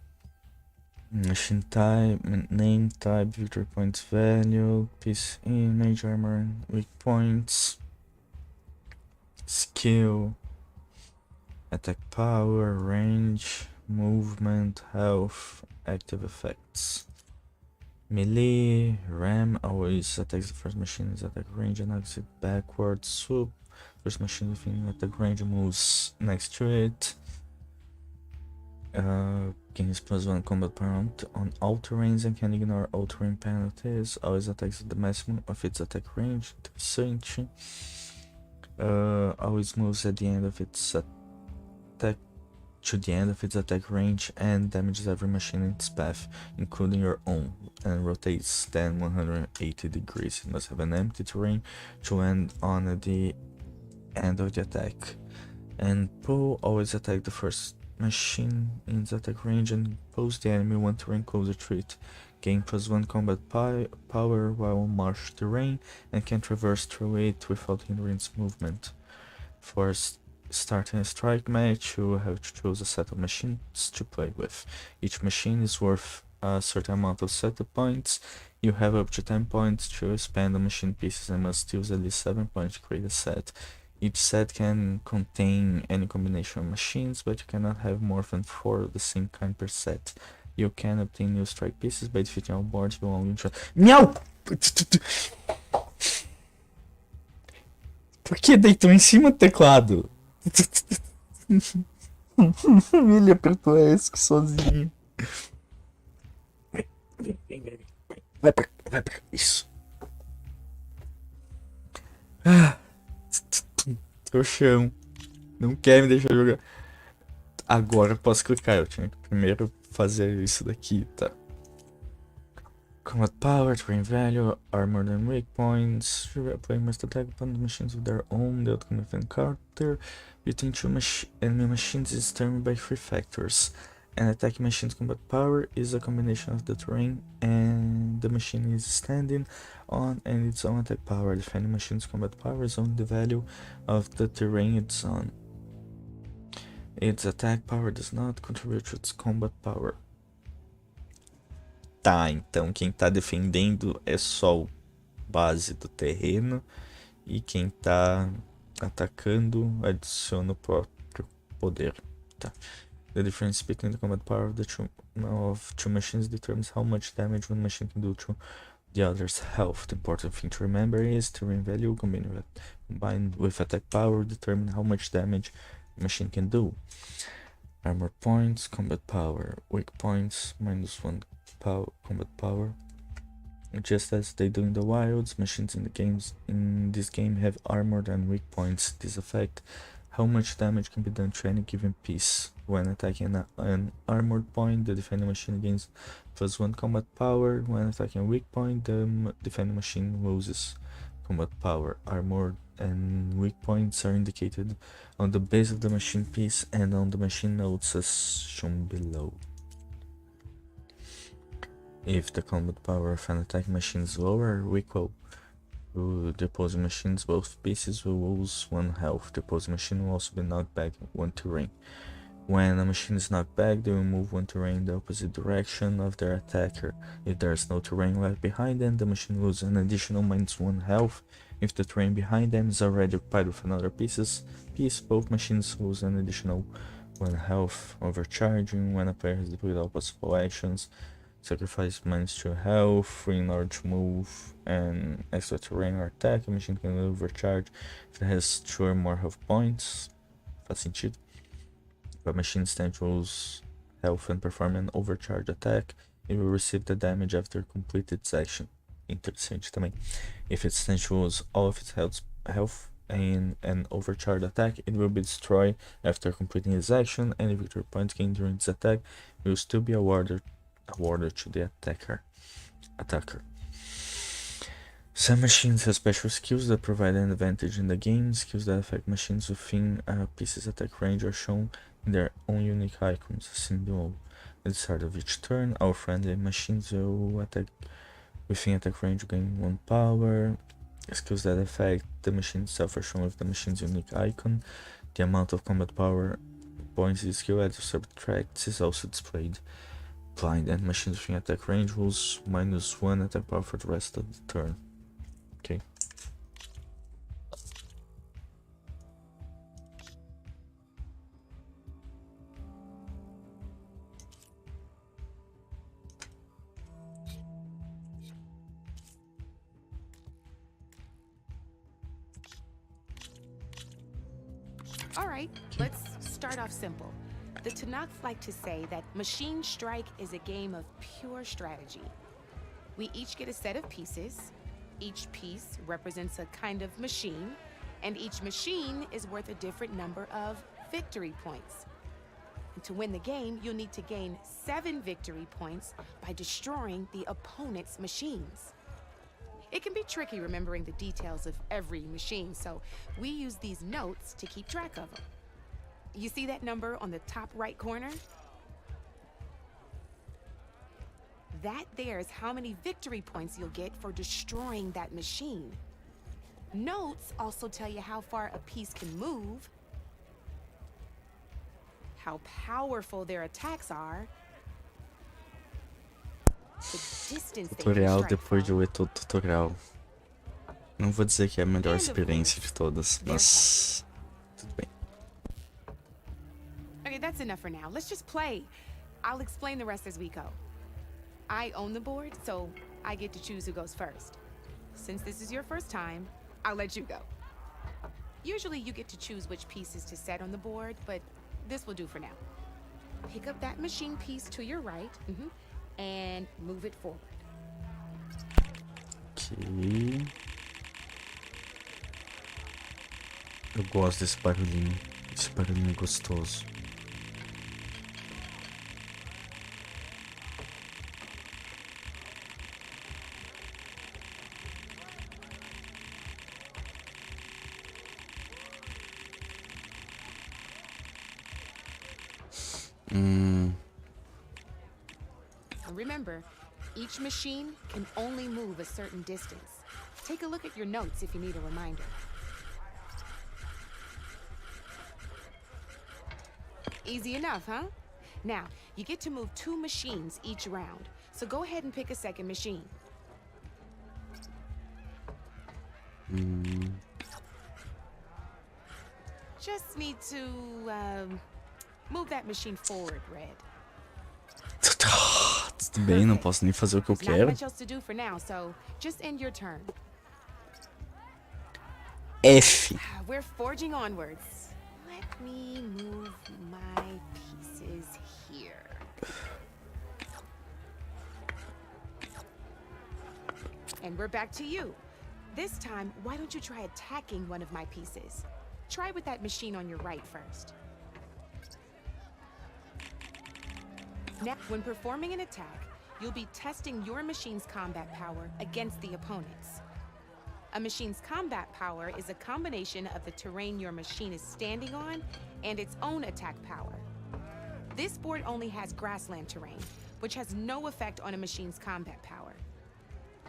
Machine type, name type, victory points value, piece image, armor, and weak points, skill, attack power, range, movement, health, active effects. Melee, ram, always attacks the first machine is attack range and exit backwards. Swoop, first machine within attack range moves next to it. Gains +1 combat power on all terrains and can ignore all terrain penalties. Always attacks at the maximum of its attack range. Interessante. Always moves at the end of its attack to the end of its attack range and damages every machine in its path, including your own, and rotates then 180 degrees. It must have an empty terrain to end on the end of the attack. And pull, always attack the first machine in its attack range and pulls the enemy one terrain closer to it. Gain +1 combat power while on marsh terrain and can traverse through it without hindering its movement. For starting a strike match, you have to choose a set of machines to play with. Each machine is worth a certain amount of setup points. You have up to 10 points to spend on machine pieces and must use at least 7 points to create a set. Each set can contain any combination of machines, but you cannot have more than 4 of the same kind per set. You can obtain new strike pieces by defeating all boards belonging to... Miau! Por que deitou em cima do teclado? Ele apertou ESC sozinho. Vai pra cá. Isso. Trouxão. Não quer me deixar jogar. Agora eu posso clicar. Eu tinha que primeiro fazer isso daqui, tá? Combat power, terrain value, armor and weak points. Playing must attack upon the machines with their own outcome encounter. Between two enemy machines is determined by 3 factors. An attacking machine's combat power is a combination of the terrain and the machine is standing on and its own attack power. Defending machine's combat power is only the value of the terrain it's on. Its attack power does not contribute to its combat power. Tá, então quem tá defendendo é só o base do terreno e quem tá atacando adiciona o próprio poder, tá? The difference between the combat power of two machines determines how much damage one machine can do to the other's health. The important thing to remember is terrain value combined with attack power determine how much damage the machine can do. Armor points, combat power, weak points, -1 combat power. Just as they do in the wilds, machines in this game have armored and weak points. This affect how much damage can be done to any given piece. When attacking an armored point, the defending machine gains +1 combat power. When attacking a weak point, the defending machine loses combat power. Armored and weak points are indicated on the base of the machine piece and on the machine notes as shown below. If the combat power of an attacking machine is lower or equal to the opposing machine's, both pieces will lose 1 health. The opposing machine will also be knocked back 1 terrain. When a machine is knocked back, they will move 1 terrain in the opposite direction of their attacker. If there is no terrain left behind them, the machine loses an additional -1 health. If the terrain behind them is already occupied with another piece, both machines lose an additional 1 health. Overcharging, when a player has deployed all possible actions, sacrifice -2 health in order to move an extra terrain or attack, a machine can overcharge if it has 2 or more health points. Faz sentido? If a machine stands to lose health and perform an overcharge attack, it will receive the damage after completed its action. Interessante também. If it stands to lose all of its health in an overcharge attack, it will be destroyed after completing its action. Any victory points gained during its attack will still be awarded to the attacker. Some machines have special skills that provide an advantage in the game. Skills that affect machines within a piece's attack range are shown in their own unique icons, seen below. At the start of each turn, all friendly machines will attack within attack range gain 1 power. Skills that affect the machine itself are shown with the machine's unique icon. The amount of combat power points this skill adds subtracts is also displayed. Blind and machines with attack range rules -1 attack power for the rest of the turn. Okay. All right, let's start off simple. The Tanakhs like to say that Machine Strike is a game of pure strategy. We each get a set of pieces. Each piece represents a kind of machine, and each machine is worth a different number of victory points. And to win the game, you'll need to gain 7 victory points by destroying the opponent's machines. It can be tricky remembering the details of every machine, so we use these notes to keep track of them. You see that number on the top right corner? That there is how many victory points you'll get for destroying that machine. Notes also tell you how far a piece can move, how powerful their attacks are, the distance they can Tutorial strike depois de from. ler todo o tutorial. Não vou dizer que é a melhor experiência de todas, mas tudo bem. Okay, that's enough for now. Let's just play. I'll explain the rest as we go. I own the board, so I get to choose who goes first. Since this is your first time, I'll let you go. Usually you get to choose which pieces to set on the board, but this will do for now. Pick up that machine piece to your right, and move it forward. Ok. Eu gosto desse barulhinho. Esse barulhinho gostoso. Remember, each machine can only move a certain distance. Take a look at your notes if you need a reminder. Easy enough, huh? Now, you get to move 2 machines each round, so go ahead and pick a second machine. Just need to, move that machine forward, Red. Tudo bem, não posso nem fazer o que eu There's not quero. much else to do for now, so just end your turn. F. We're forging onwards. Let me move my pieces here. And we're back to you. This time, why don't you try attacking one of my pieces? Try with that machine on your right first. Now, when performing an attack, you'll be testing your machine's combat power against the opponent's. A machine's combat power is a combination of the terrain your machine is standing on and its own attack power. This board only has grassland terrain, which has no effect on a machine's combat power.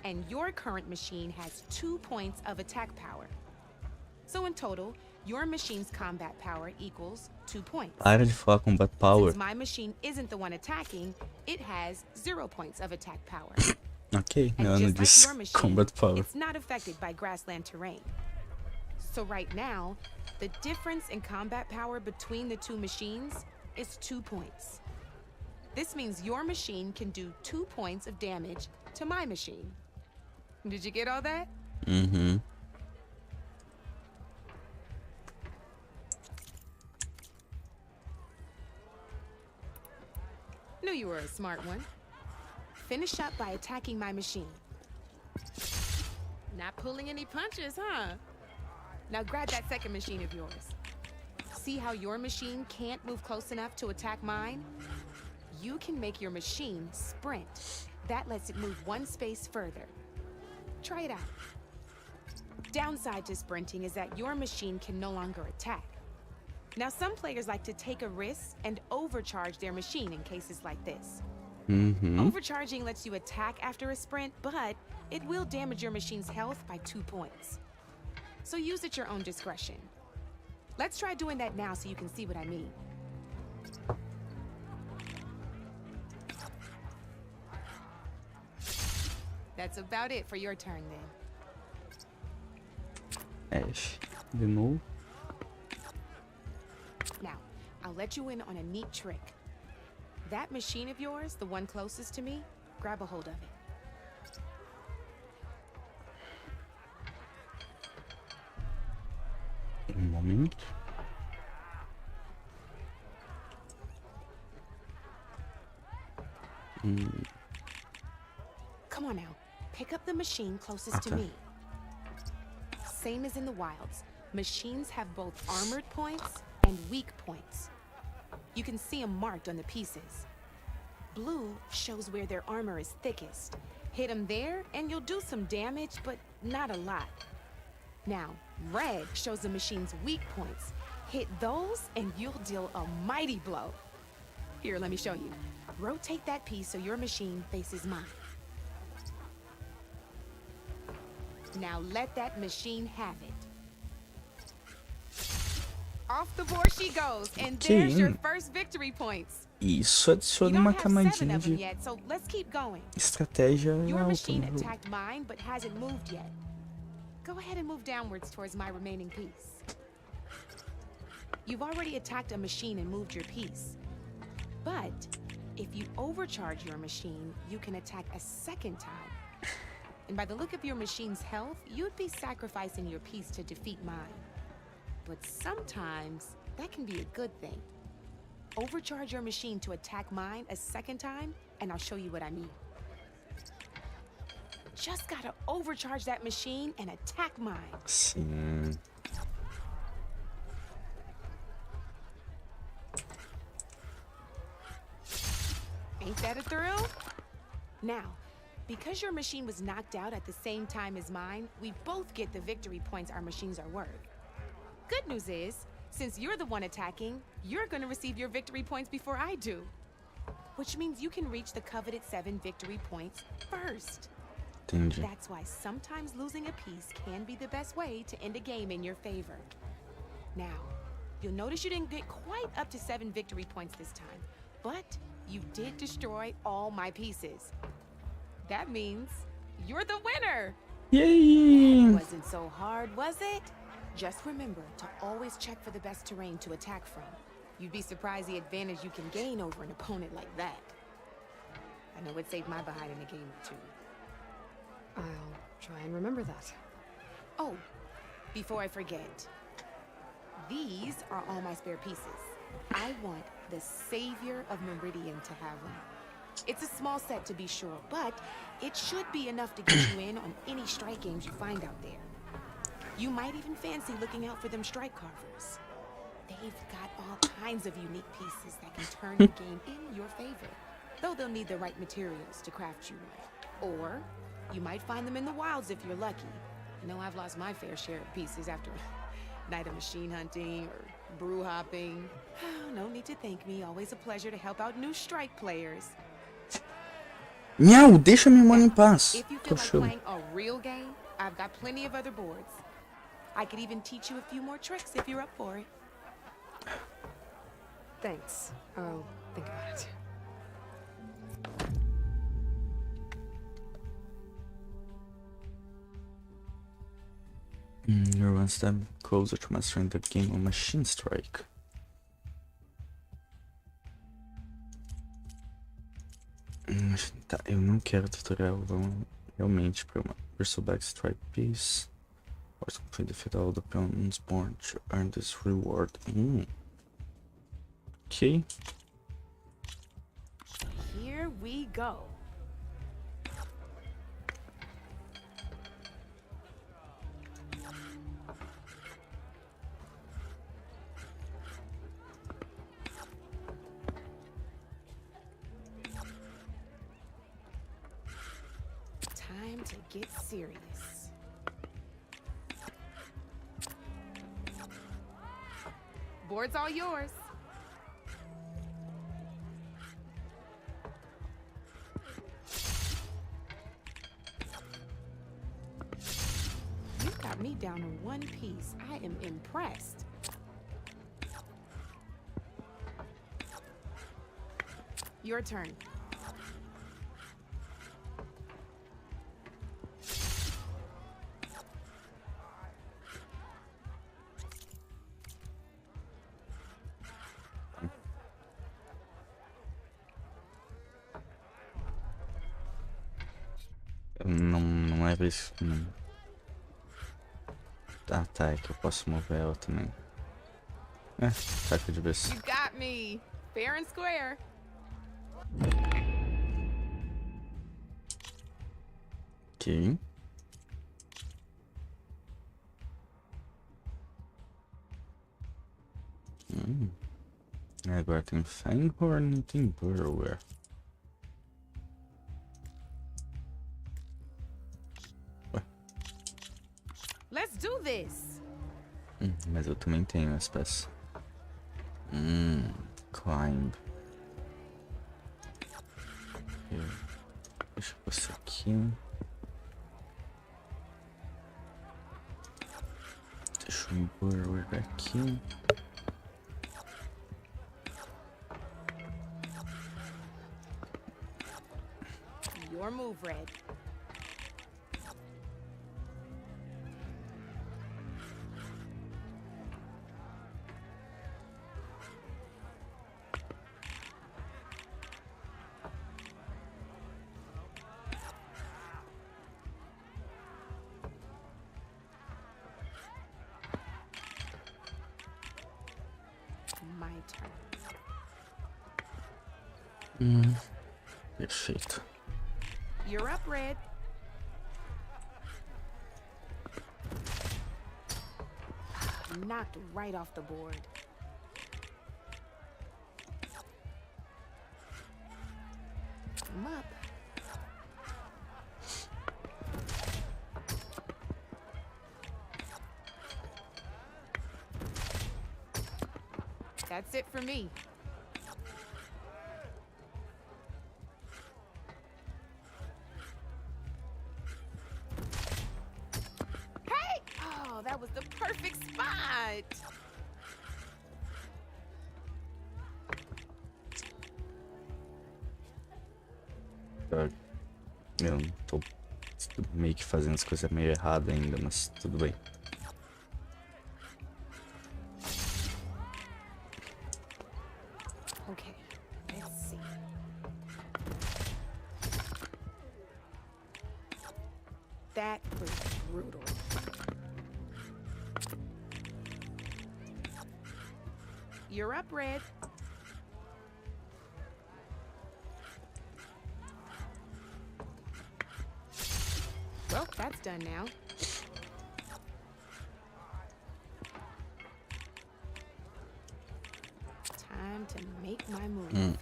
And your current machine has 2 points of attack power. So in total, your machine's combat power equals 2 points. Para de falar combat power. Since my machine isn't the one attacking, it has 0 points of attack power. Ok, And não, não just like disse your machine, combat power. it's not affected by grassland terrain. So right now, the difference in combat power between the 2 machines is 2 points. This means your machine can do 2 points of damage to my machine. Did you get all that? Uhum. Knew you were a smart one. Finish up by attacking my machine. Not pulling any punches, huh? Now grab that second machine of yours. See how your machine can't move close enough to attack mine? You can make your machine sprint. That lets it move 1 space further. Try it out. Downside to sprinting is that your machine can no longer attack. Now, some players like to take a risk and overcharge their machine in cases like this. Overcharging lets you attack after a sprint, but it will damage your machine's health by 2 points. So use at your own discretion. Let's try doing that now so you can see what I mean. That's about it for your turn then. Ash. De novo. Now, I'll let you in on a neat trick. That machine of yours, the one closest to me, grab a hold of it. Momento. Come on now, pick up the machine closest to Okay. me. Same as in the wilds, machines have both armored points and weak points. You can see them marked on the pieces. Blue shows where their armor is thickest. Hit them there and you'll do some damage, but not a lot. Now, red shows the machine's weak points. Hit those and you'll deal a mighty blow. Here, let me show you. Rotate that piece so your machine faces mine. Now let that machine have it. Off the board she goes, and there's your first victory points. Isso You adiciona don't uma have 7 camadinha of them de yet, so let's keep going. estratégia Your alta machine no jogo. attacked mine, but hasn't moved yet. Go ahead and move downwards towards my remaining piece. You've already attacked a machine and moved your piece. But if you overcharge your machine, you can attack a second time. And by the look of your machine's health, you'd be sacrificing your piece to defeat mine. But sometimes, that can be a good thing. Overcharge your machine to attack mine a second time, and I'll show you what I mean. Just gotta overcharge that machine and attack mine. Sim. Ain't that a thrill? Now, because your machine was knocked out at the same time as mine, we both get the victory points our machines are worth. Good news is, since you're the one attacking, you're gonna receive your victory points before I do. Which means you can reach the coveted 7 victory points first. Entendi. That's why sometimes losing a piece can be the best way to end a game in your favor. Now, you'll notice you didn't get quite up to 7 victory points this time, but you did destroy all my pieces. That means you're the winner! Yay! Wasn't so hard, was it? Just remember to always check for the best terrain to attack from. You'd be surprised the advantage you can gain over an opponent like that. I know it saved my behind in a game or two. I'll try and remember that. Oh, before I forget, these are all my spare pieces. I want the Savior of Meridian to have them. It's a small set to be sure, but it should be enough to get you in on any strike games you find out there. You might even fancy looking out for them strike carvers. They've got all kinds of unique pieces that can turn the game in your favor, though they'll need the right materials to craft you one. Or you might find them in the wilds if you're lucky. I know I've lost my fair share of pieces after a night of machine hunting or brew hopping. No need to thank me. Always a pleasure to help out new strike players. Miau, deixa minha mãe em paz. If you Tô feel like chorando. playing a real game, I've got plenty of other boards. I could even teach you a few more tricks if you're up for it. Thanks. I'll think about it. You're one step closer to mastering the game of Machine Strike. Tá, eu não quero tutorial, vamos realmente para uma Bristleback Strike Piece. Or to complete defeat all the opponents born to earn this reward. Okay. Here we go. Time to get serious. Board's all yours. You got me down to one piece. I am impressed. Your turn. Não é pra isso. Não. Ah, tá, é que eu posso mover ela também. É, saca de vez. You got me. Fair and square. Ok. Agora tem Fanghorn e tem Burrower. Let's do this. Mas eu também tenho as peças. Climb. Deixa você aqui. Deixa o Burrower aqui. Your move, Red. My turn. Perfeito. You're up, Red. Knocked right off the board. I'm up. That's it for me. Hey! Oh, that was the perfect spot. Eu não tô meio que fazendo as coisas meio erradas ainda, mas tudo bem. Okay, let's see. That was brutal. You're up, Red. Well, that's done now. Time to make my move.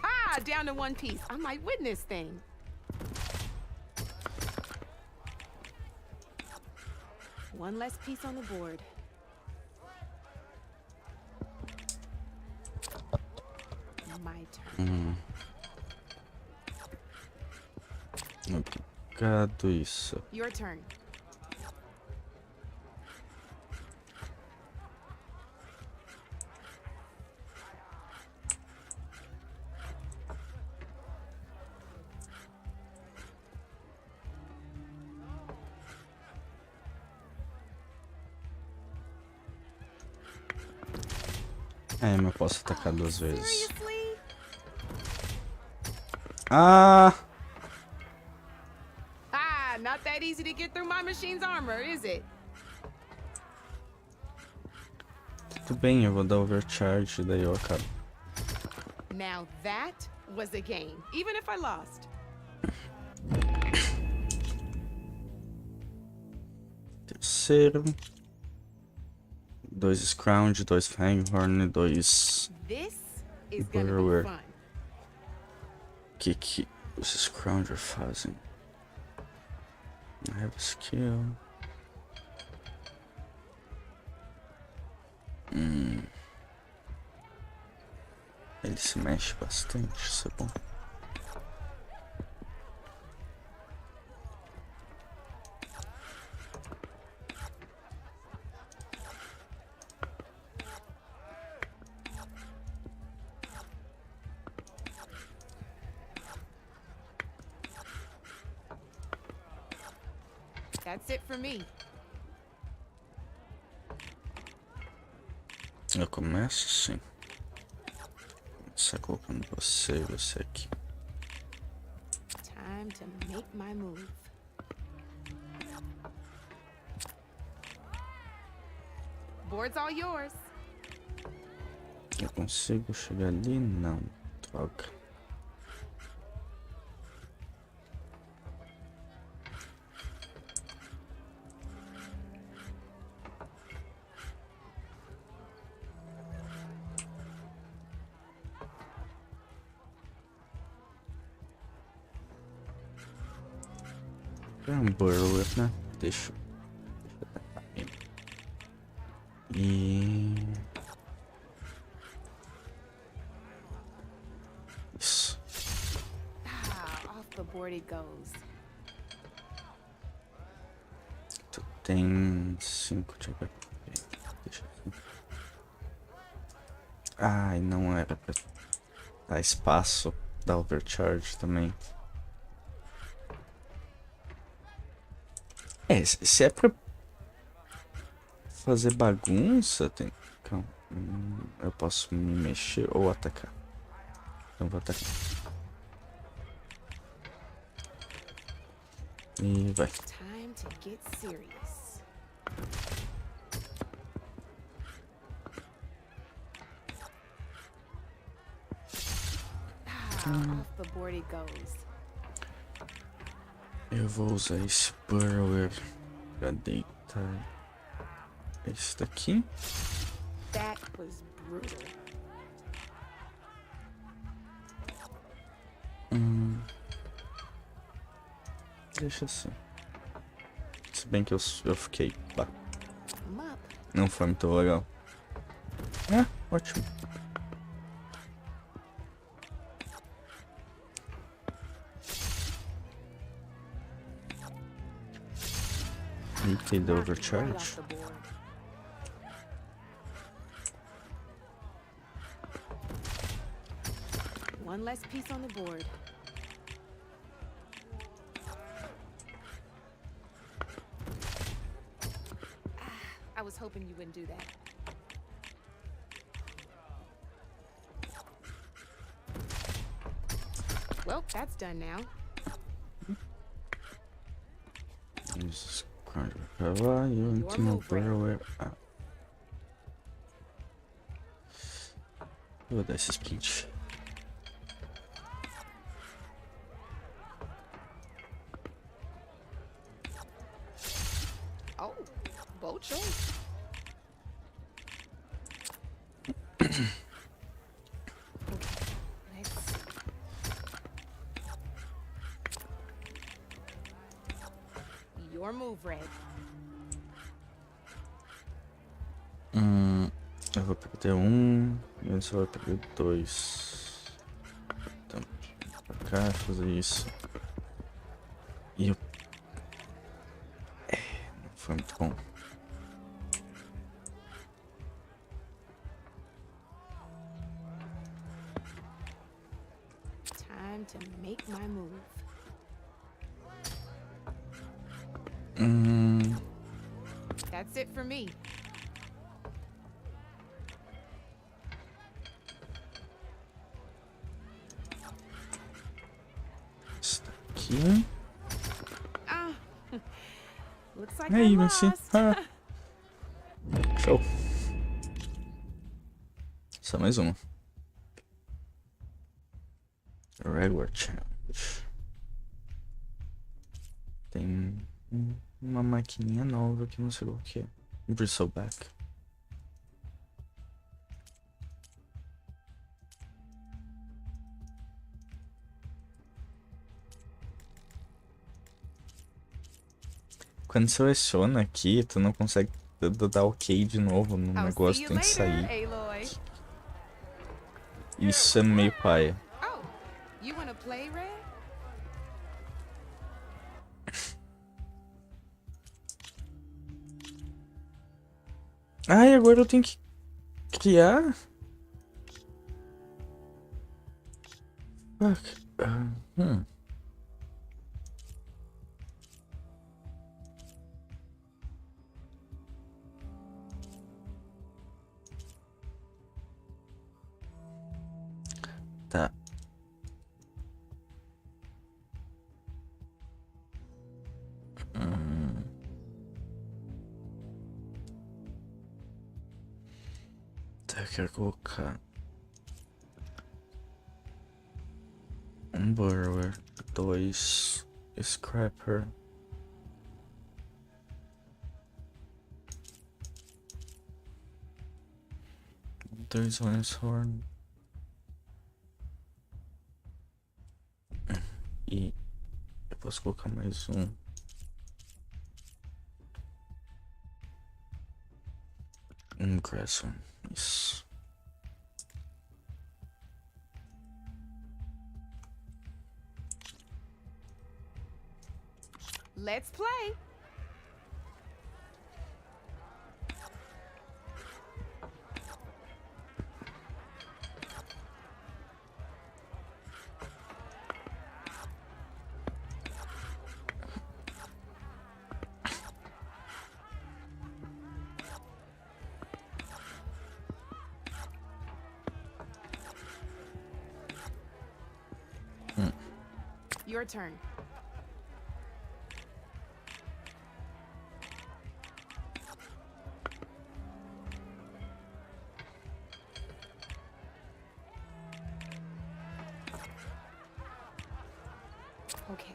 Ah, down to one piece. I might win this thing. One less piece on the board. My turn. Obrigado, isso. Your turn. É, mas eu posso atacar duas vezes. Seriously? Ah! Ah, not that easy to get through my machine's armor, is it? Tudo bem, eu vou dar overcharge, daí eu acabo. Now that was a game, even if I lost. Terceiro. 2 Scrounge, 2 Fanghorn, 2 This is gonna Burrower. be fun. Que os Scrounger fazem? I have a skill. Ele se mexe bastante, isso é bom. That's it for me. Eu começo sim. Só colocando você e você aqui. Time to make my move. Board's all yours. Eu consigo chegar ali? Não. Droga. É um burrower, né? Deixa eu tentar ele. E... isso. Off the board it goes. Tu tem 5 de HP. Deixa aqui. Ai, não era pra dar espaço. Dar overcharge também. É, se é pra fazer bagunça, tem... Calma. Eu posso me mexer ou atacar. Então vou atacar. E vai. Time to get serious. Off the board it goes. Eu vou usar esse burrower pra deitar esse daqui. That was brutal. Deixa assim. Se bem que eu fiquei... Bah, I'm up. não foi muito legal. Ah, ótimo. Eita, deu Right overcharge. off the board. One less piece on the board. I was hoping you wouldn't do that. Well, that's done now. Isso, pra lá e eu entro no burrower. Ah. Eu vou dar esse speed. Oh, bold choice. Let's see. Your move, Red. Eu vou perder um e ele só vai perder 2. Então, pra cá, fazer isso. E eu... não foi muito bom. Time to make my move. That's it for me. Esse daqui. Ah, looks like E I aí, Messi? lost. Ah. Show. Só mais uma. Regular Challenge. Tem uma maquininha nova que não sei o que é. Bristleback. Quando seleciona aqui, tu não consegue dar ok de novo no I'll negócio, see you tem que sair. later, Aloy. Isso é meio paia. Oh, you wanna play, Red? Ai, agora eu tenho que criar? Fuck. Tá. Tá, eu quero colocar um borrower, 2 scrapper, 2 horn e eu posso colocar mais um grass one. Isso. Let's play. Your turn. Okay,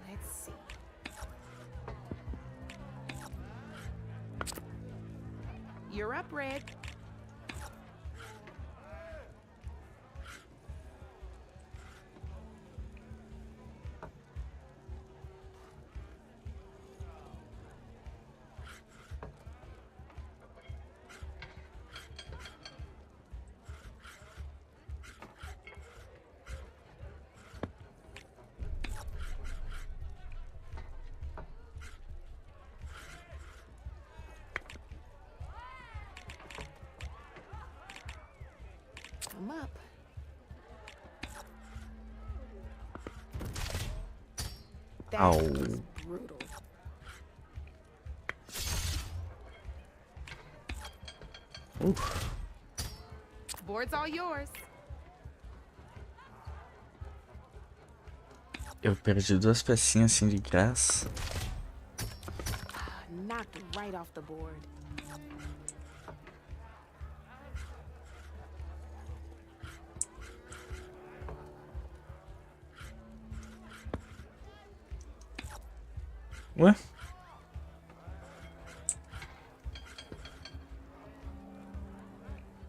let's see. You're up, Red. I'm up. That Ow. was brutal. Board's all yours. Eu perdi 2 pecinhas assim de graça. Knocked right off the board. Ué?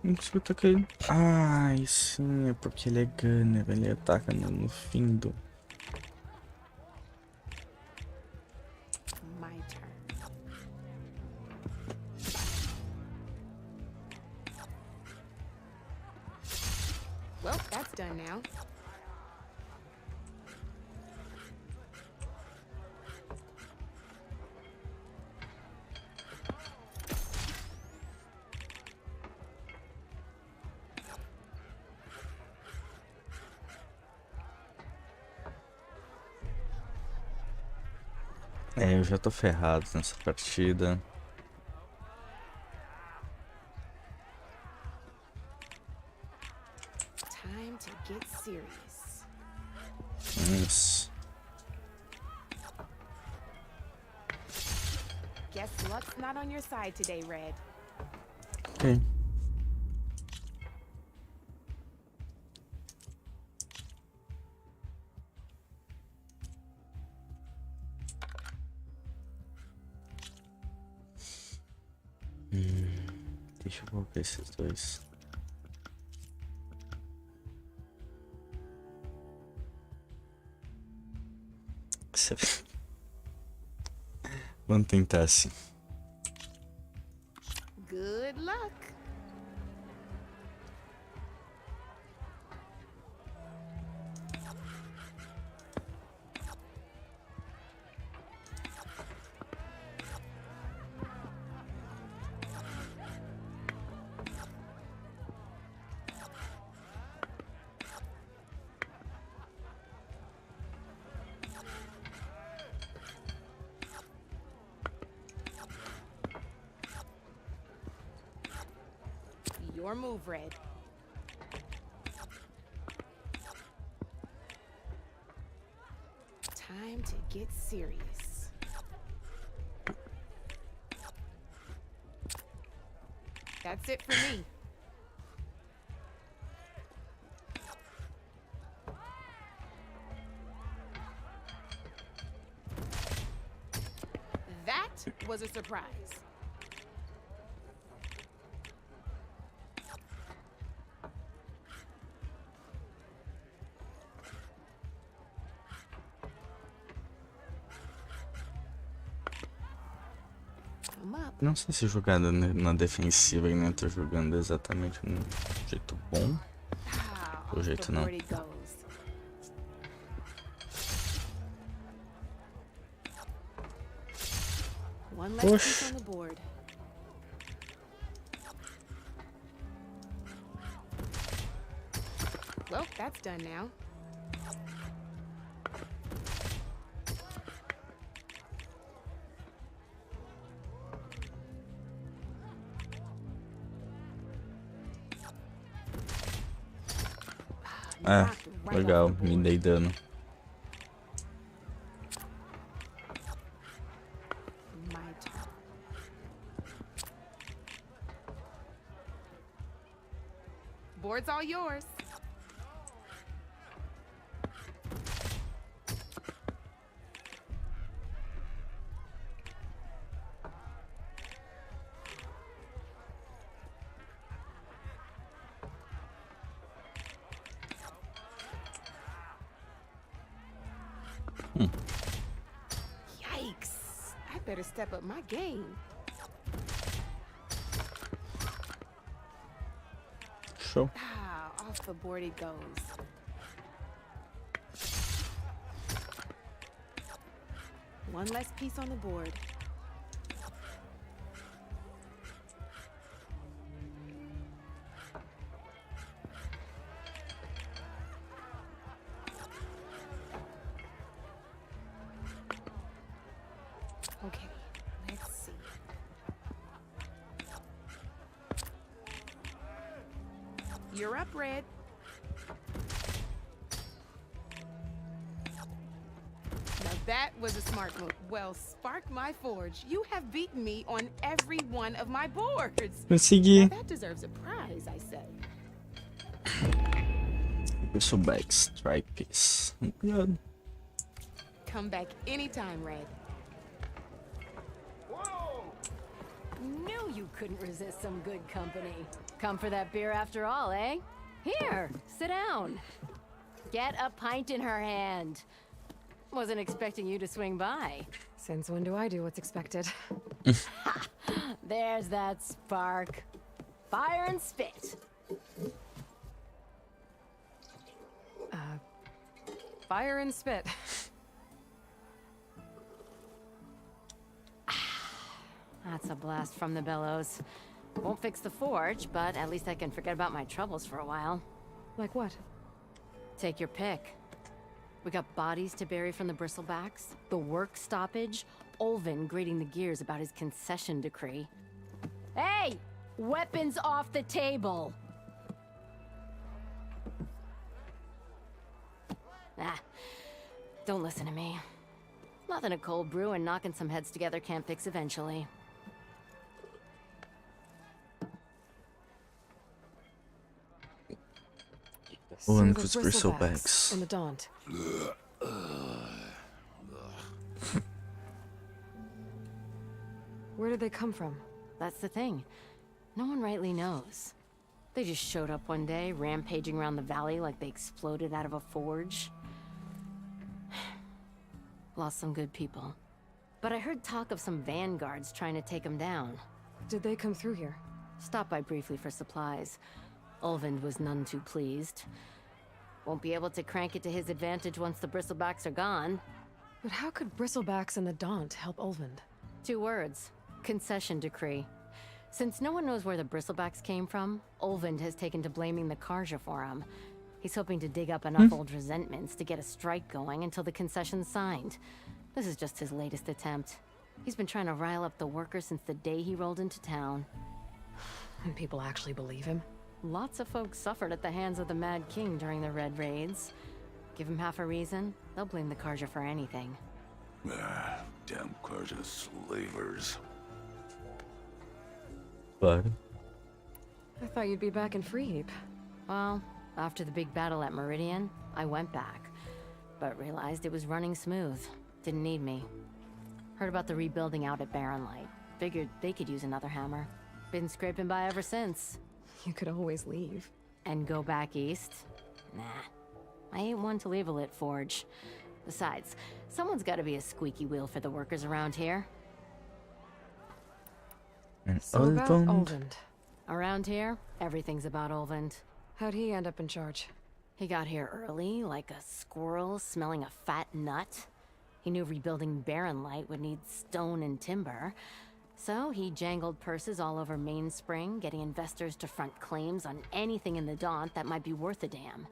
Não consigo atacar ele. Ai, sim, é porque ele é gunner, ele ataca no fim do... My turn. Well, that's done now. É, eu já tô ferrado nessa partida. Time to get serious. Isso. Guess luck's not on your side today, Red. Ok. Deixa eu colocar esses 2. Vamos tentar assim. Good luck. Your move, Red. time to get serious. That's it for me. That was a surprise. Come up. Não sei se jogar na defensiva e nem tô jogando exatamente no jeito bom. Ah, O jeito não. where he goes. One less piece on the board. Well, that's done now. É, Knocked right legal, off the me board. dei dano. My turn. Board's all yours. Yikes! I better step up my game. Show. Ah, off the board he goes. One less piece on the board. Okay, let's see. You're up, Red. Now that was a smart move. Well, spark my forge. You have beaten me on every one of my boards. Consegui. Now that deserves a prize, I say. Bristleback strike piece. Good. Come back anytime, Red. Knew you couldn't resist some good company. Come for that beer after all, eh? Here, sit down. Get a pint in her hand. Wasn't expecting you to swing by. Since when do I do what's expected? There's that spark. Fire and spit. Fire and spit. That's a blast from the bellows. Won't fix the forge, but at least I can forget about my troubles for a while. Like what? Take your pick. We got bodies to bury from the bristlebacks, the work stoppage, Olvin grating the gears about his concession decree. Hey! Weapons off the table! Ah, don't listen to me. Nothing a cold brew and knocking some heads together can't fix eventually. One So with the bristlebacks. and the Daunt. Where did they come from? That's the thing. No one rightly knows. They just showed up one day, rampaging around the valley like they exploded out of a forge. Lost some good people. But I heard talk of some vanguards trying to take them down. Did they come through here? Stopped by briefly for supplies. Olvind was none too pleased. Won't be able to crank it to his advantage once the bristlebacks are gone. But how could Bristlebacks and the Daunt help Olvind? 2 words. Concession decree. Since no one knows where the bristlebacks came from, Olvind has taken to blaming the Karja for him. He's hoping to dig up enough old resentments to get a strike going until the concession's signed. This is just his latest attempt. He's been trying to rile up the workers since the day he rolled into town. And people actually believe him? Lots of folks suffered at the hands of the Mad King during the Red Raids. Give him half a reason, they'll blame the Karja for anything. Damn Karja slavers. Claro. I thought you'd be back in Freeheap. Well, after the big battle at Meridian, I went back, but realized it was running smooth. Didn't need me. Heard about the rebuilding out at Barren Light. Figured they could use another hammer. Been scraping by ever since. You could always leave. And go back east? Nah. I ain't one to leave a lit forge. Besides, someone's gotta be a squeaky wheel for the workers around here. And So about Olvund. Olvund. Around here, everything's about Olvund. How'd he end up in charge? He got here early, like a squirrel smelling a fat nut. He knew rebuilding Barren Light would need stone and timber. So he jangled purses all over Mainspring, getting investors to front claims on anything in the Daunt that might be worth a damn.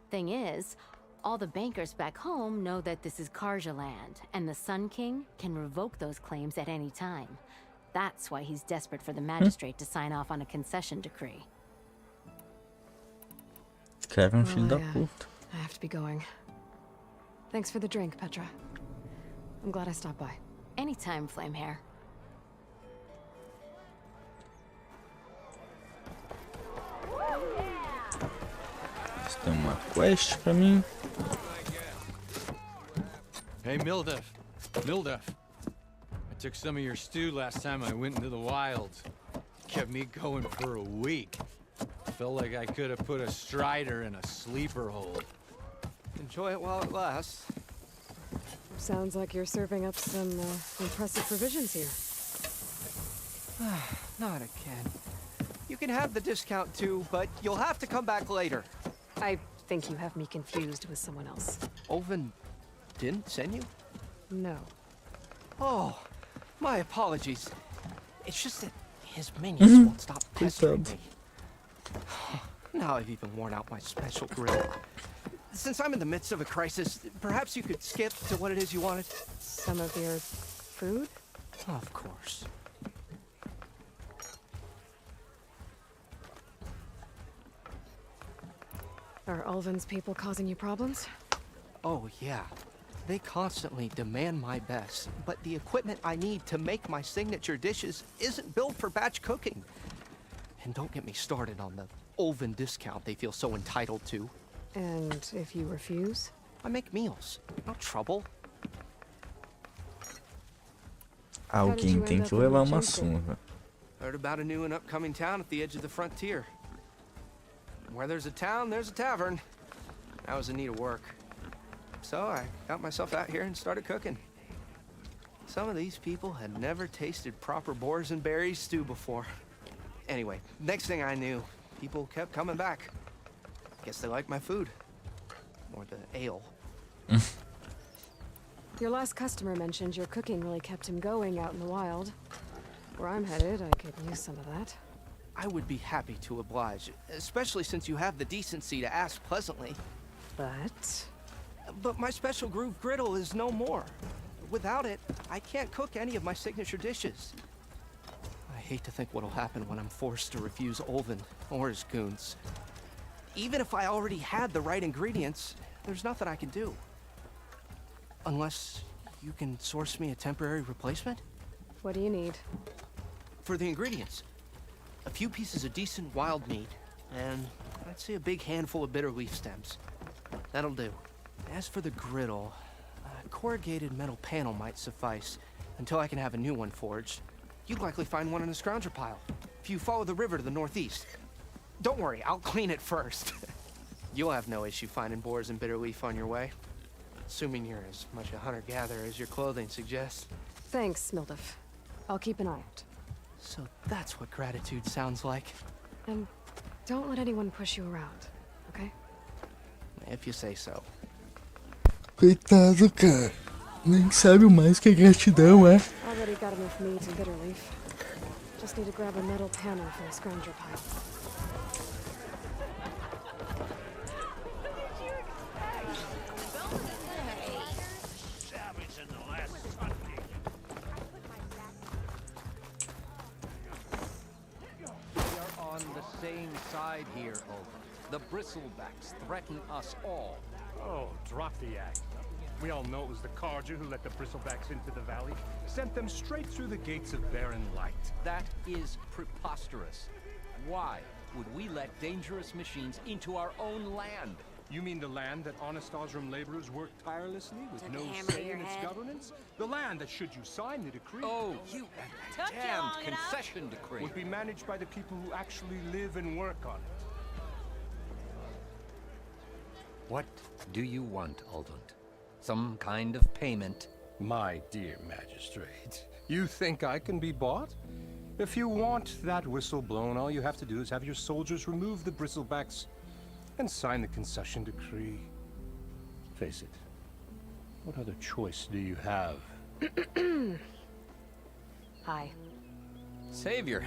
Thing is, all the bankers back home know that this is Karja land, and the Sun King can revoke those claims at any time. That's why he's desperate for the magistrate to sign off on a concession decree. Esse cara é um filho da yeah. puta. I have to be going. Thanks for the drink, Petra. I'm glad I stopped by. Anytime, Flamehair. Você tem uma quest pra mim? Hey, Mildef. Mildef. I took some of your stew last time I went into the wilds. Kept me going for a week. Felt like I could have put a strider in a sleeper hold. Enjoy it while it lasts. Sounds like you're serving up some impressive provisions here. Not again. You can have the discount too, but you'll have to come back later. I think you have me confused with someone else. Olvin didn't send you? No. Oh, my apologies. It's just that his minions won't stop pestering me. Now I've even worn out my special grill. Since I'm in the midst of a crisis, perhaps you could skip to what it is you wanted? Some of your food? Of course. Are Ulvin's people causing you problems? Oh, yeah. They constantly demand my best, but the equipment I need to make my signature dishes isn't built for batch cooking. And don't get me started on the Ulvin discount they feel so entitled to. And if you refuse? I make meals, no trouble. Alguém tem que levar uma surra. Heard about a new and upcoming town at the edge of the frontier. Where there's a town, there's a tavern. I was in need of work. So I got myself out here and started cooking. Some of these people had never tasted proper boars and berries stew before. Anyway, next thing I knew, people kept coming back. Guess they like my food. Or the ale. Your last customer mentioned your cooking really kept him going out in the wild. Where I'm headed, I could use some of that. I would be happy to oblige, especially since you have the decency to ask pleasantly. But my special groove griddle is no more. Without it, I can't cook any of my signature dishes. I hate to think what'll happen when I'm forced to refuse Olvin or his goons. Even if I already had the right ingredients, there's nothing I can do. Unless you can source me a temporary replacement? What do you need? For the ingredients, a few pieces of decent wild meat, and I'd say a big handful of bitter leaf stems. That'll do. As for the griddle, a corrugated metal panel might suffice until I can have a new one forged. You'd likely find one in a scrounger pile if you follow the river to the northeast. Don't worry, I'll clean it first. You'll have no issue finding boars and bitter leaf on your way. Assuming you're as much a hunter-gatherer as your clothing suggests. Thanks, Mildef. I'll keep an eye out. So that's what gratitude sounds like. And don't let anyone push you around, okay? If you say so. Coitado, cara. Nem sabe o mais que é gratidão, é? Already got enough meat and bitter leaf. Just need to grab a metal panel for a scrounger pile. Same side here, Olvin. The bristlebacks threaten us all. Oh, drop the act. We all know it was the Carja who let the bristlebacks into the valley, sent them straight through the gates of barren light. That is preposterous. Why would we let dangerous machines into our own land? You mean the land that honest Osram laborers work tirelessly with Took no a hammer to say your in its head. governance? The land that, should you sign the decree, Oh, you Took you damned long enough? concession decree. would be managed by the people who actually live and work on it. What do you want, Aldant? Some kind of payment? My dear magistrate, you think I can be bought? If you want that whistle blown, all you have to do is have your soldiers remove the bristlebacks and sign the concession decree. Face it, what other choice do you have? Hi. Savior,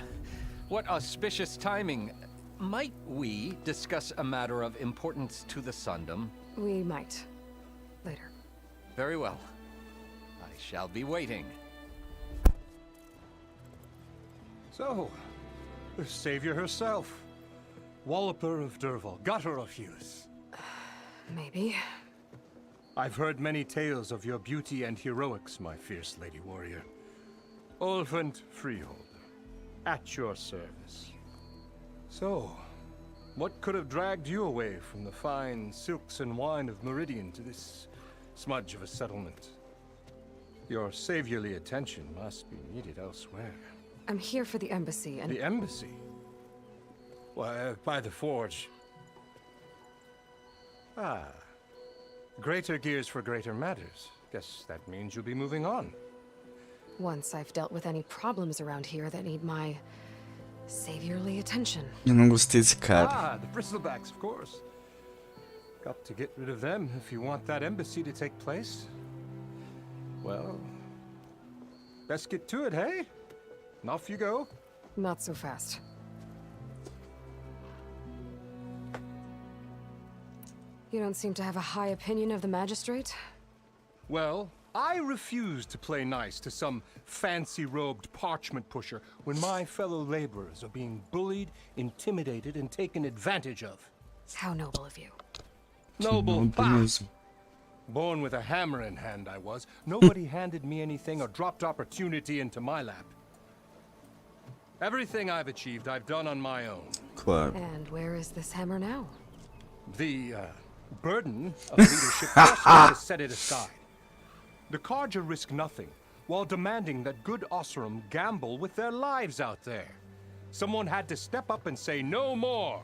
what auspicious timing. Might we discuss a matter of importance to the Sundom? We might. Later. Very well. I shall be waiting. So, the savior herself. Walloper of Derval, gutter of youth. Maybe. I've heard many tales of your beauty and heroics, my fierce lady warrior. Olfant Freeholder, at your service. So, what could have dragged you away from the fine silks and wine of Meridian to this smudge of a settlement? Your saviorly attention must be needed elsewhere. I'm here for the embassy and... The embassy? Why, by the forge. Ah. Greater gears for greater matters. Guess that means you'll be moving on. Once I've dealt with any problems around here that need my saviorly attention. Eu não gostei desse cara. Ah, the bristlebacks, of course. Got to get rid of them if you want that embassy to take place. Well, best get to it, hey? And off you go. Not so fast. You don't seem to have a high opinion of the magistrate? Well, I refuse to play nice to some fancy-robed parchment pusher when my fellow laborers are being bullied, intimidated, and taken advantage of. How noble of you. Noble, Noble bah! mesmo. Born with a hammer in hand, I was. Nobody handed me anything or dropped opportunity into my lap. Everything I've achieved, I've done on my own. Claro. And where is this hammer now? The burden of leadership forced me to set it aside. The Carja risk nothing, while demanding that good Osram gamble with their lives out there. Someone had to step up and say no more.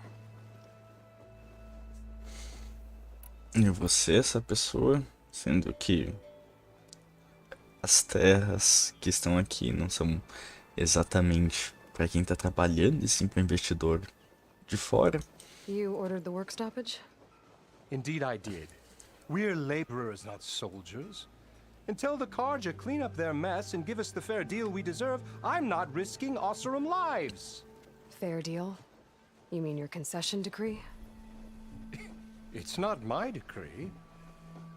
E você, essa pessoa, sendo que as terras que estão aqui não são exatamente para quem está trabalhando, e sim para investidor de fora. You ordered the work stoppage? Indeed I did. We're laborers, not soldiers. Until the Carja clean up their mess and give us the fair deal we deserve, I'm not risking Osram lives. Fair deal? You mean your concession decree? It's not my decree.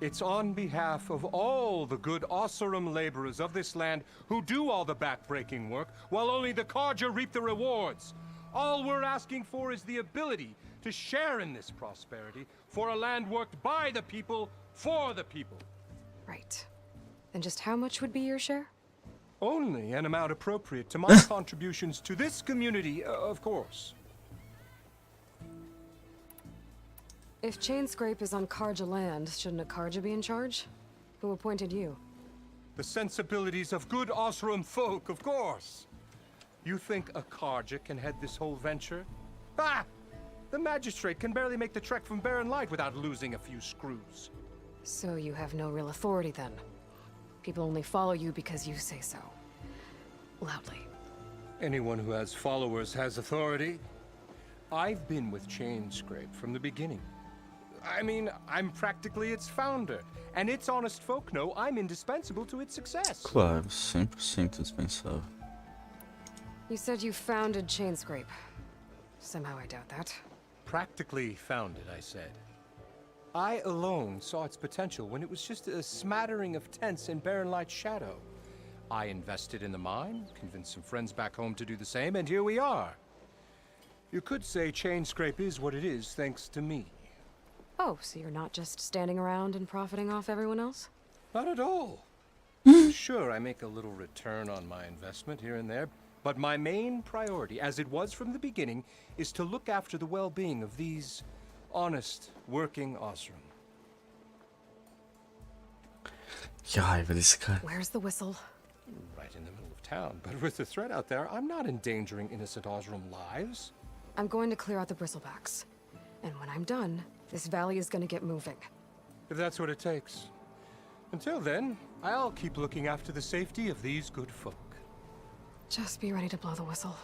It's on behalf of all the good Osram laborers of this land who do all the back-breaking work, while only the Carja reap the rewards. All we're asking for is the ability to share in this prosperity for a land worked by the people, for the people. Right. And just how much would be your share? Only an amount appropriate to my contributions to this community, of course. If Chainscrape is on Carja land, shouldn't a Carja be in charge? Who appointed you? The sensibilities of good Osram folk, of course. You think a Carja can head this whole venture? Ah! The magistrate can barely make the trek from Barren Light without losing a few screws. So you have no real authority then? People only follow you because you say so. Loudly. Anyone who has followers has authority. I've been with Chainscrape from the beginning. I mean, I'm practically its founder, and its honest folk know I'm indispensable to its success. Claro, 100% dispensável. You said you founded Chainscrape. Somehow I doubt that. Practically founded, I said. I alone saw its potential when it was just a smattering of tents in Barren Light's shadow. I invested in the mine, convinced some friends back home to do the same, and here we are. You could say Chainscrape is what it is thanks to me. Oh, so you're not just standing around and profiting off everyone else? Not at all. Sure, I make a little return on my investment here and there, but my main priority, as it was from the beginning, is to look after the well-being of these honest, working Osram. Que raiva desse cara. Where's the whistle? Right in the middle of town, but with the threat out there, I'm not endangering innocent Osram lives. I'm going to clear out the bristlebacks. And when I'm done, this valley is going to get moving. If that's what it takes. Until then, I'll keep looking after the safety of these good folk. Just be ready to blow the whistle.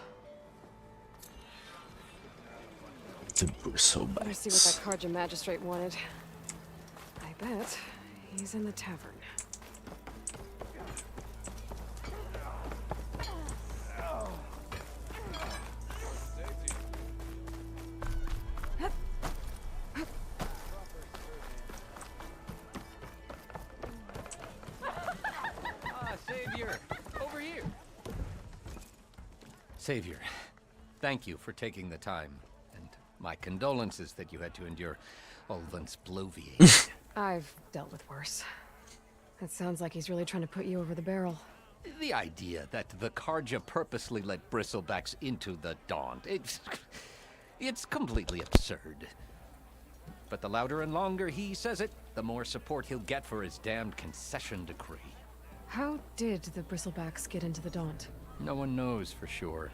The bristlebacks. Let's see what that Karja magistrate wanted. I bet he's in the tavern. Savior, over here. Savior, thank you for taking the time, and my condolences that you had to endure Ulvin's bloviate. I've dealt with worse. It sounds like he's really trying to put you over the barrel. The idea that the Karja purposely let bristlebacks into the Daunt, it's completely absurd. But the louder and longer he says it, the more support he'll get for his damned concession decree. How did the bristlebacks get into the Daunt? No one knows for sure.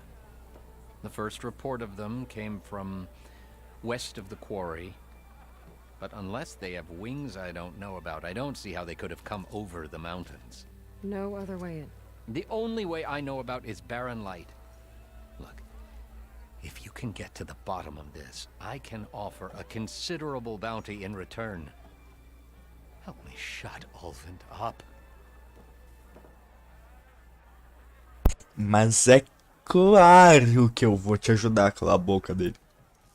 The first report of them came from west of the quarry. But unless they have wings I don't know about, I don't see how they could have come over the mountains. No other way in. The only way I know about is barren light. Look, if you can get to the bottom of this, I can offer a considerable bounty in return. Help me shut Ulvin up. Mas é claro que eu vou te ajudar a calar a boca dele.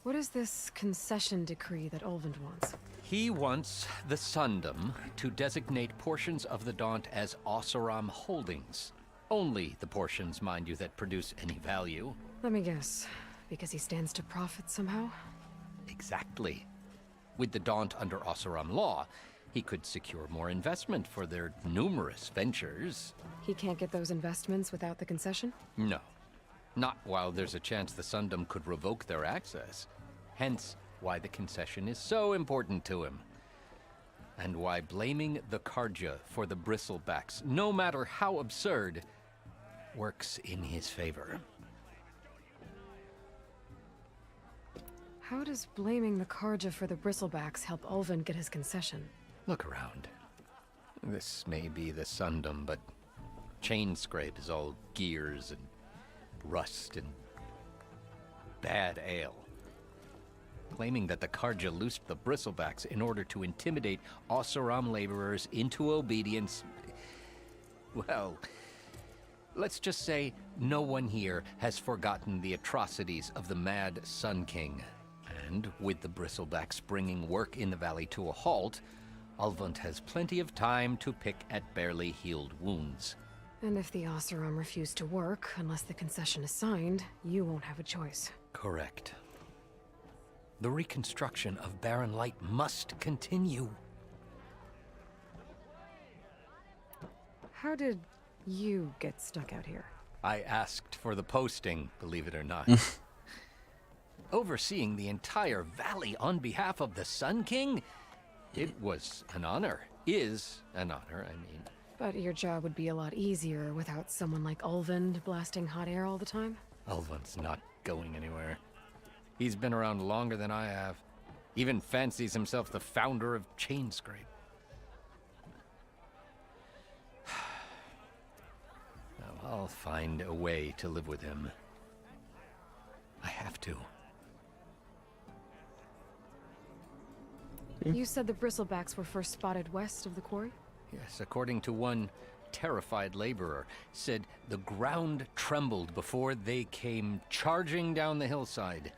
What is this concession decree that Ulvund wants? He wants the Sundom to designate portions of the Daunt as Oseram holdings. Only the portions, mind you, that produce any value. Let me guess. Because he stands to profit somehow? Exactly. With the Daunt under Oseram law, he could secure more investment for their numerous ventures. He can't get those investments without the concession? No. Not while there's a chance the Sundom could revoke their access. Hence, why the concession is so important to him. And why blaming the Karja for the bristlebacks, no matter how absurd, works in his favor. How does blaming the Karja for the bristlebacks help Ulvund get his concession? Look around. This may be the Sundom, but Chainscrape is all gears and rust and bad ale. Claiming that the Karja loosed the bristlebacks in order to intimidate Oseram laborers into obedience. Well, let's just say no one here has forgotten the atrocities of the Mad Sun King. And with the bristlebacks bringing work in the valley to a halt, Ulvund has plenty of time to pick at barely healed wounds. And if the Oseram refuse to work, unless the concession is signed, you won't have a choice. Correct. The reconstruction of Barren Light must continue. How did you get stuck out here? I asked for the posting, believe it or not. Overseeing the entire valley on behalf of the Sun King? It was an honor. Is an honor, I mean. But your job would be a lot easier without someone like Ulvund blasting hot air all the time? Ulvund's not going anywhere. He's been around longer than I have. Even fancies himself the founder of Chainscrape. Now, I'll find a way to live with him. I have to. You said the bristlebacks were first spotted west of the quarry? Yes, according to one terrified laborer, said the ground trembled before they came charging down the hillside.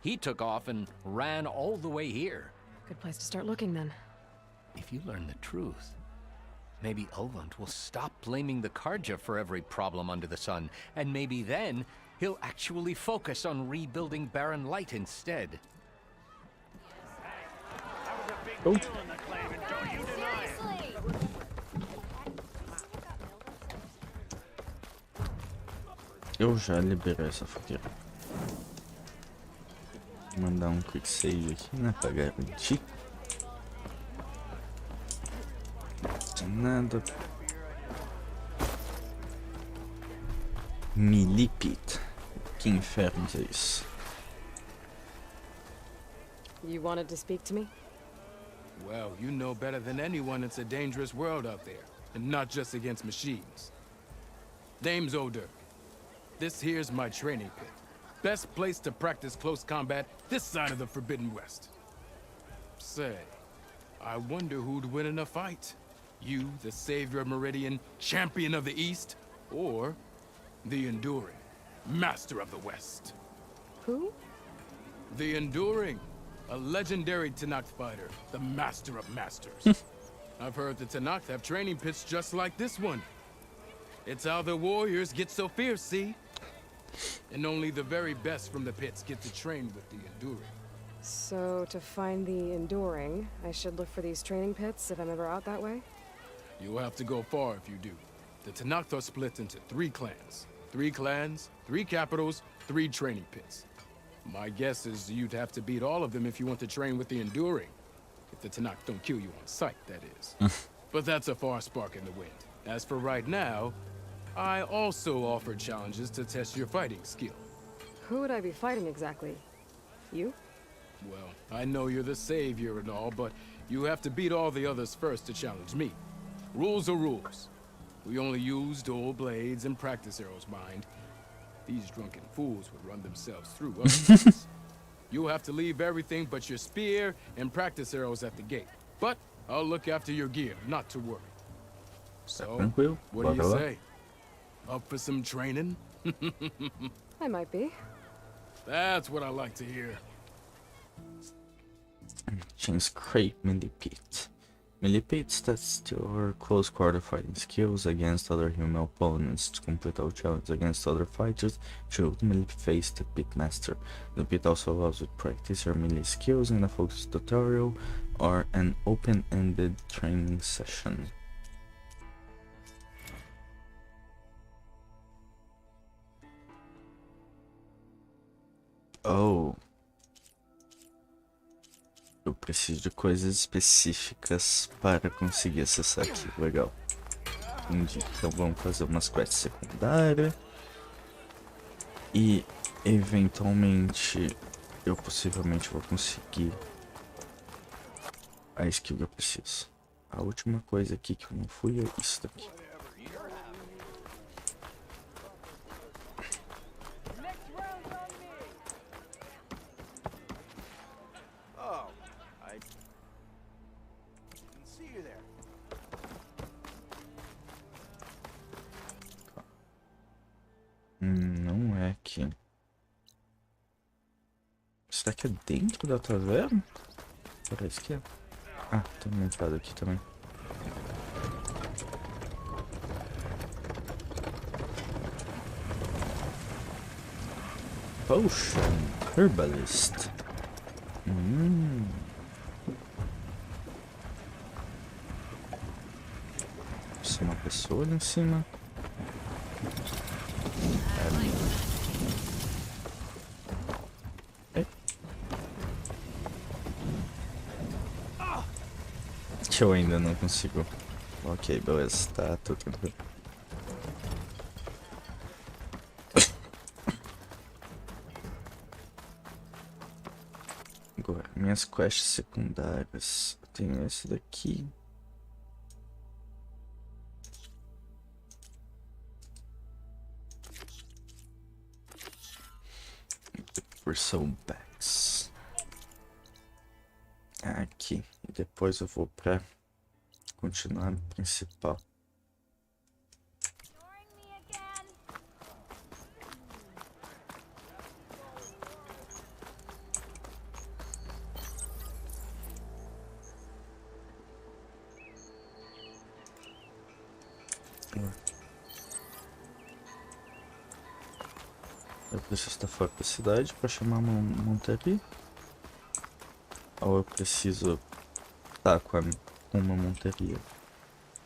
He took off and ran all the way here. Good place to start looking, then. If you learn the truth, maybe Ulvund will stop blaming the Karja for every problem under the sun, and maybe then he'll actually focus on rebuilding Barren Light instead. Eu já liberei essa fogueira. Vou mandar um quick save aqui, né? Pra garantir. Nada. Millipede. Que inferno é isso? You wanted to speak to me? Well, you know better than anyone it's a dangerous world out there, and not just against machines. Name's O'Dirk. This here's my training pit. Best place to practice close combat this side of the Forbidden West. Say, I wonder who'd win in a fight. You, the savior of Meridian, champion of the East, or the Enduring, master of the West. Who? The Enduring, a legendary Tenakth fighter, the master of masters. I've heard the Tenakth have training pits just like this one. It's how the warriors get so fierce, see? And only the very best from the pits get to train with the Enduring. So, to find the Enduring, I should look for these training pits if I'm ever out that way? You'll have to go far if you do. The Tenakth are split into 3 clans. 3 clans, 3 capitals, 3 training pits. My guess is you'd have to beat all of them if you want to train with the Enduring. If the Tenakth don't kill you on sight, that is. But that's a far spark in the wind. As for right now, I also offer challenges to test your fighting skill. Who would I be fighting exactly? You? Well, I know you're the savior and all, but you have to beat all the others first to challenge me. Rules are rules. We only use dual blades and practice arrows, mind. These drunken fools would run themselves through otherwise. You'll have to leave everything but your spear and practice arrows at the gate. But I'll look after your gear, not to worry. So, what do you say? Up for some training? I might be. That's what I like to hear. Chainscrape Millipede. Millipedes test your close quarter fighting skills against other human opponents. To complete all challenges against other fighters, you ultimately face the pitmaster. The pit also allows you to practice your melee skills in a focused tutorial or an open-ended training session. Oh. Eu preciso de coisas específicas para conseguir acessar aqui. Legal. Entendi. Então vamos fazer umas quests secundárias. E eventualmente eu possivelmente vou conseguir a skill que eu preciso. A última coisa aqui que eu não fui é isso daqui. Não é aqui. Será que é dentro da taverna? Parece que é. Ah, tem uma entrada aqui também. Potion Herbalist. Tem uma pessoa ali em cima. Que eu ainda não consigo. Ok, beleza, tá tudo tranquilo. Agora, minhas quests secundárias. Eu tenho esse daqui. Versão Packs. Aqui. E depois eu vou pra continuar no principal. Eu preciso estar fora da cidade para chamar uma montaria. Ou eu preciso estar com uma montaria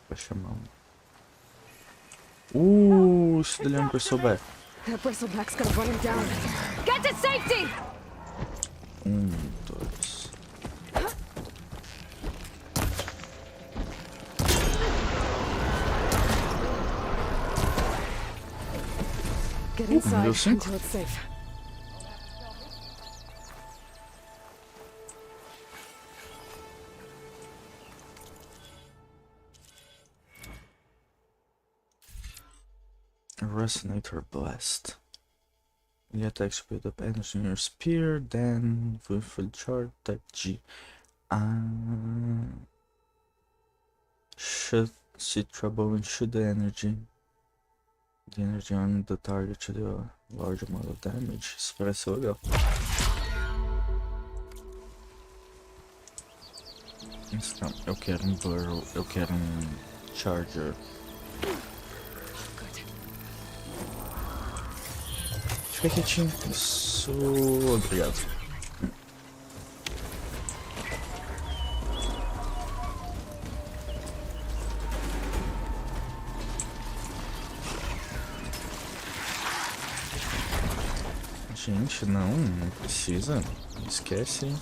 para chamar uma. Isso dele é um persoabar. That bristleback's gonna run him down. Get to safety! 1, 2. Get inside deu 5. until it's safe. Resonator Blast. Ele attacks with up energy in your spear, then with full charge, type G. Should see trouble and shoot the energy. The energy on the target to do a large amount of damage. Isso parece legal. Então, eu quero um burrow, eu quero um charger. Fica quietinho. Isso. Obrigado. Gente, não precisa. Esquece.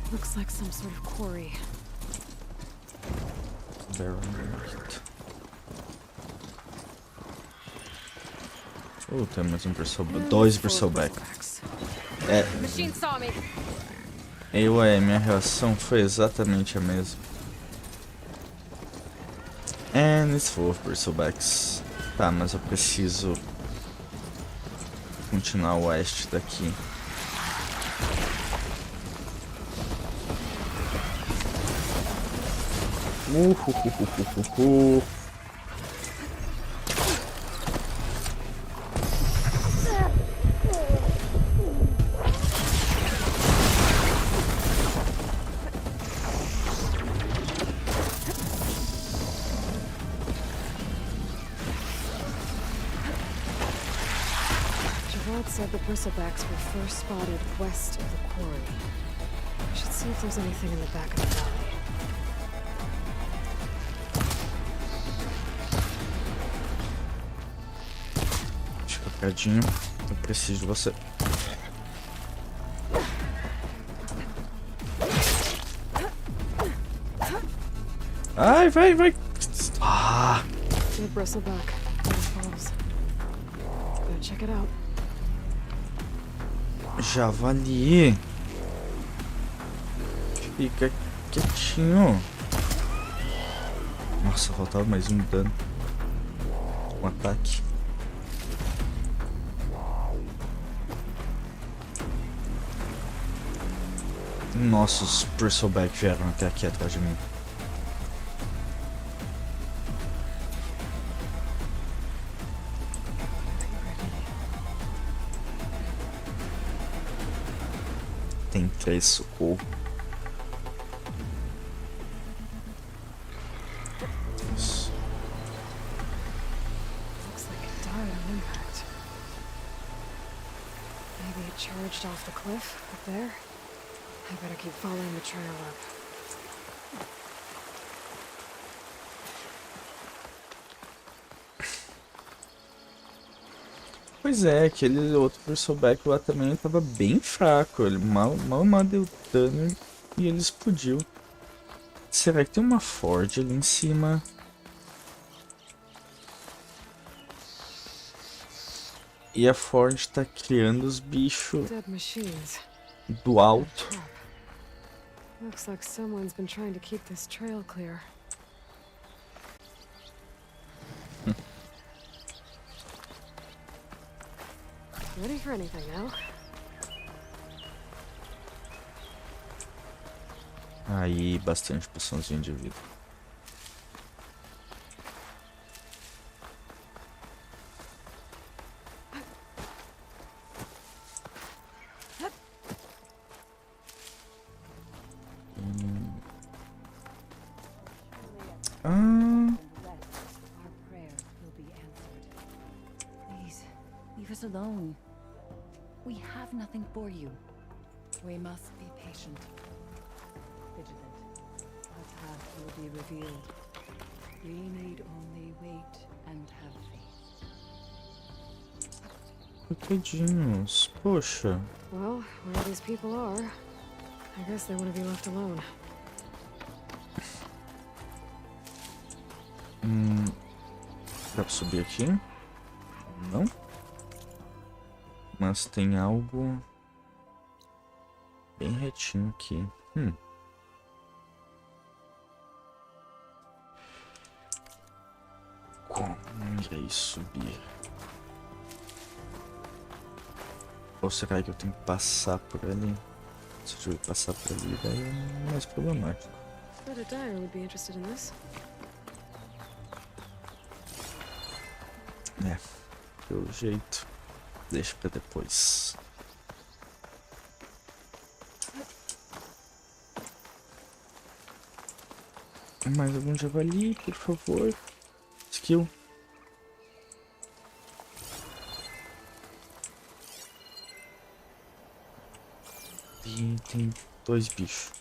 Looks like some sort of quarry. Barrel marked. Tem mais um bristleback. 2 bristlebacks. Machine saw me. Minha reação foi exatamente a mesma. And it's full of bristlebacks. Tá, mas eu preciso continuar o oeste daqui. Said the bristlebacks were first spotted west of the quarry. I should see if there's anything in the back of the valley. Fica paradinho, eu preciso de você. Ai, vai. The bristleback. Falls. Go check it out. Javali. Fica quietinho. Nossa, faltava mais um dano. Um ataque. Nossa, os bristleback vieram até aqui atrás de mim. Tem 3 socorro. Isso. Looks like it died on impact. Maybe it charged off the cliff up there. I better keep following the trail up. Pois é, aquele outro bristleback lá também estava bem fraco. Ele mal deu dano e ele explodiu. Será que tem uma Ford ali em cima? E a Ford está criando os bichos do alto. Looks like someone's been trying to keep this trail clear. Ready for anything now? Aí, bastante poçãozinha de vida. Leave us alone. We have nothing for you. We must be patient. Vigilant. Our path will be revealed. We need only wait and have faith. Coitadinhos, poxa. Well, where these people are, I guess they want to be left alone. Dá pra subir aqui? Não. Mas tem algo bem retinho aqui. Como irei subir? Ou será que eu tenho que passar por ali? Se eu tiver que passar por ali, daí é mais problemático. Bet a dyer would be interested in this. É, pelo jeito, deixa pra depois. Mais algum javali, por favor. Skill. E tem 2 bichos.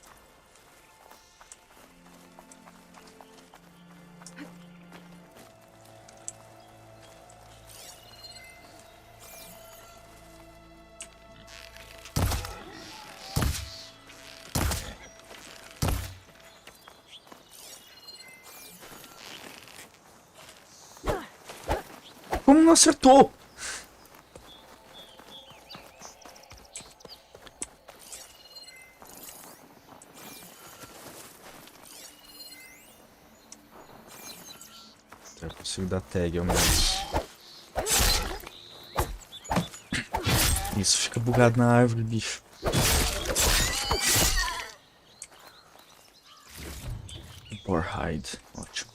Como não acertou? Eu consigo dar tag ao menos. Isso, fica bugado na árvore, bicho. Borhide, ótimo.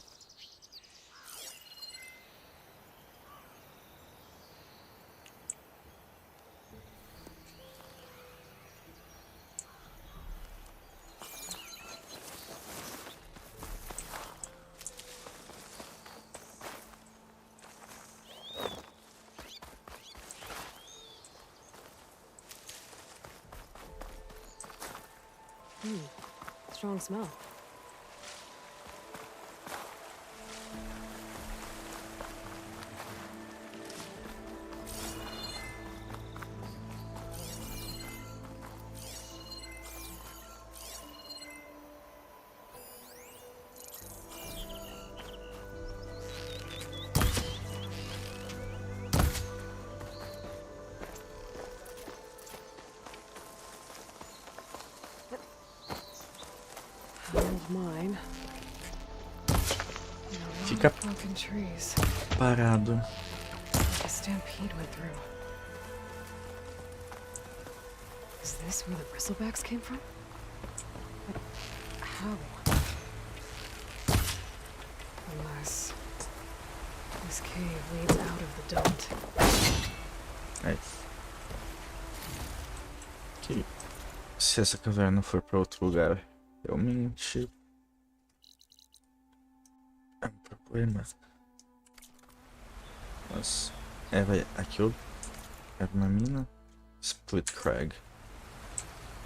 Strong smell. Mine. Fica parado. A stampede went through. Is this where the bristlebacks came from? But how? Unless this cave leads out of the dump. Aí. Ok. Se essa caverna for para outro lugar, realmente é um problema. Mas vai. Aqui eu era uma mina. Split Crag.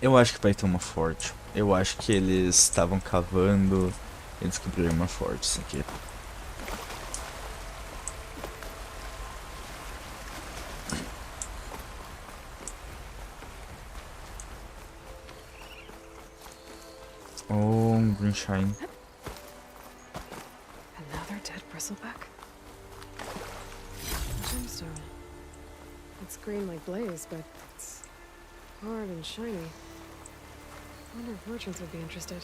Eu acho que vai ter uma forte. Eu acho que eles estavam cavando e descobriram uma forte. Isso aqui. Oh, green shine. Another dead bristleback? Gemstone. It's green like blaze, but it's hard and shiny. I wonder if merchants would be interested.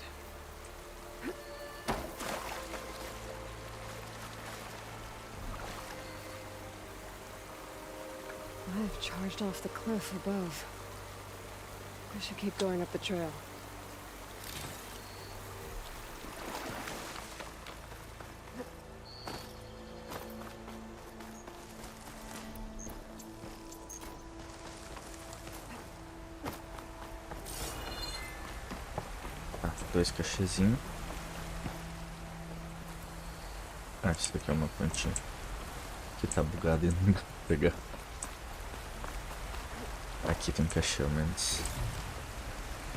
I've charged off the cliff above. I should keep going up the trail. Dois cachezinhos. Ah, isso daqui é uma plantinha que tá bugada e não vou pegar. Aqui tem um cachê ao menos.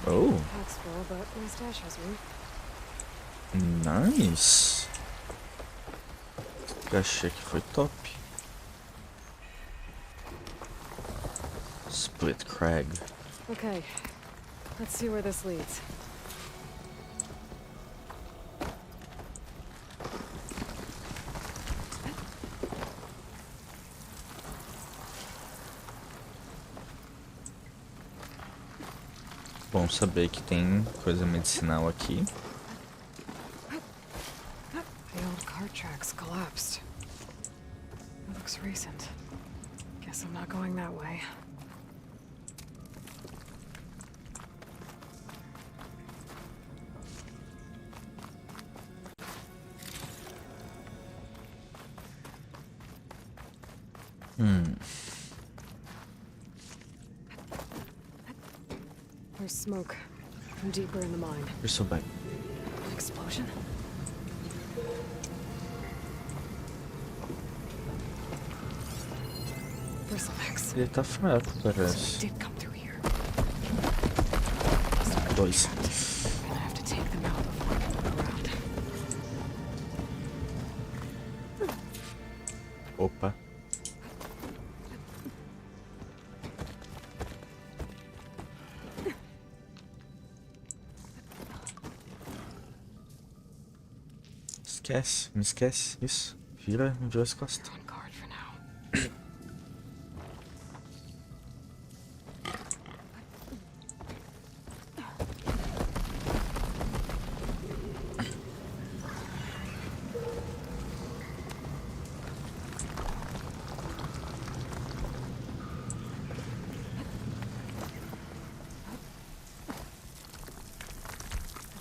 Oh. Pack's full, but my stash has room. Nice. Achei que foi top. Split Crag. Okay, let's see where this leads. Bom saber que tem coisa medicinal aqui. The old cart tracks collapsed. It looks recent. Guess I'm not going that way. There's smoke from deeper in the mine. You're so bad. An explosion? Bristlebacks. Ele tá fraco, parece. Did come through here. Dois. I'm gonna have to take them out before I can look around. Opa. Esquece, me esquece. Isso. Vira as costas.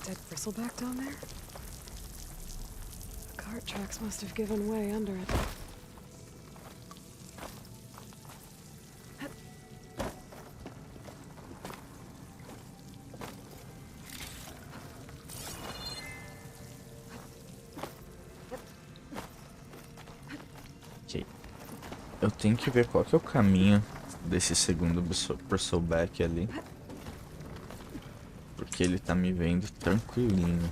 Dead bristleback down there? The cart tracks must have given way under it. Ok. Eu tenho que ver qual que é o caminho desse segundo bristleback ali. Porque ele tá me vendo tranquilinho.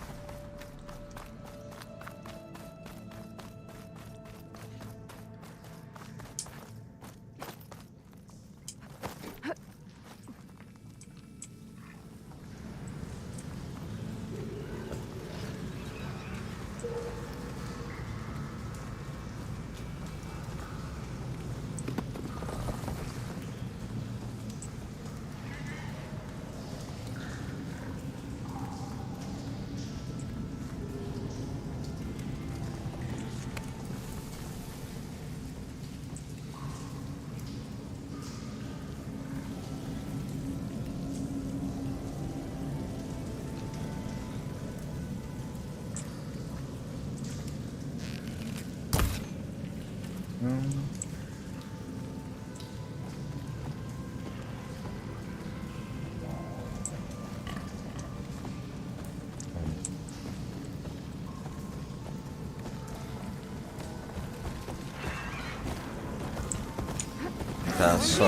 Tá, só.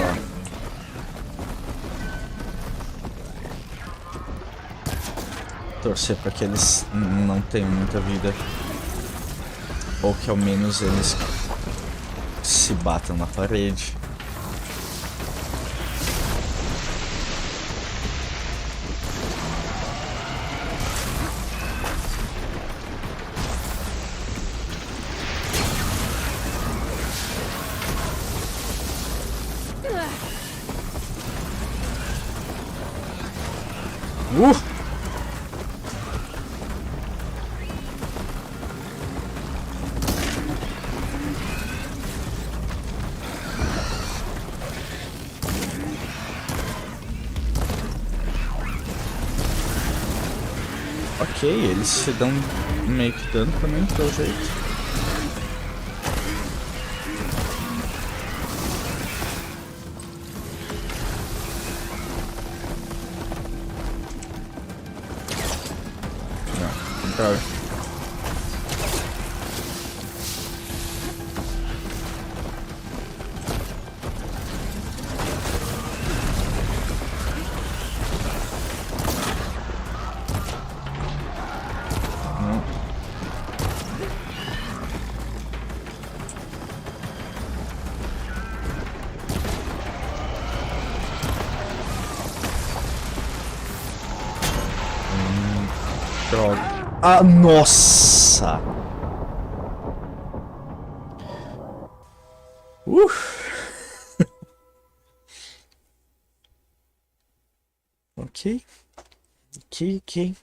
Torcer para que eles não tenham muita vida. Ou que ao menos eles se batam na parede. Ok, eles se dão meio que dano também, pelo jeito. Não, contrário. Não. Droga. Ah, nossa! Ok. Ok.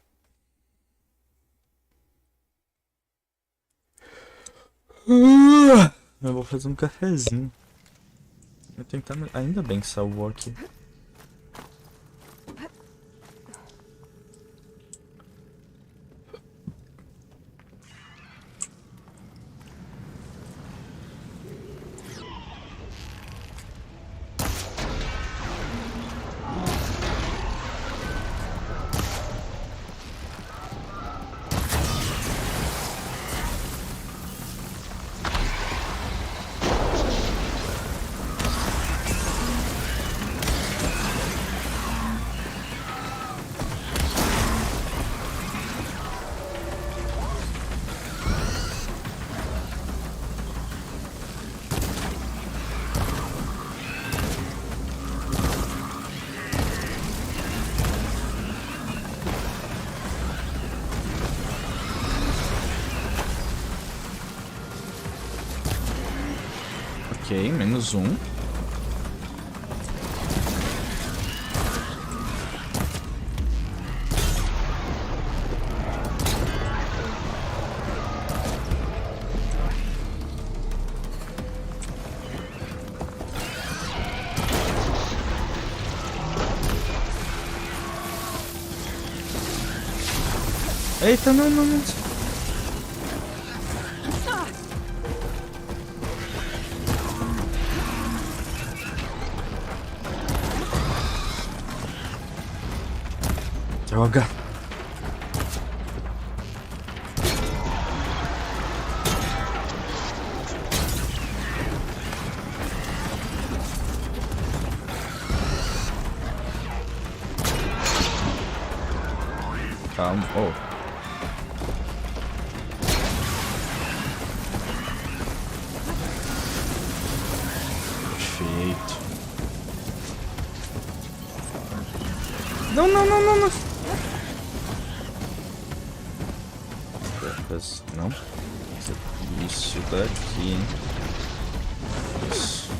Eu vou fazer um cafezinho. Eu tentar... Ainda bem que salvou aqui. Ok, menos um. Eita, não. Droga. Calma. Oh. Perfeito. Não. Não. Isso daqui, hein? Isso.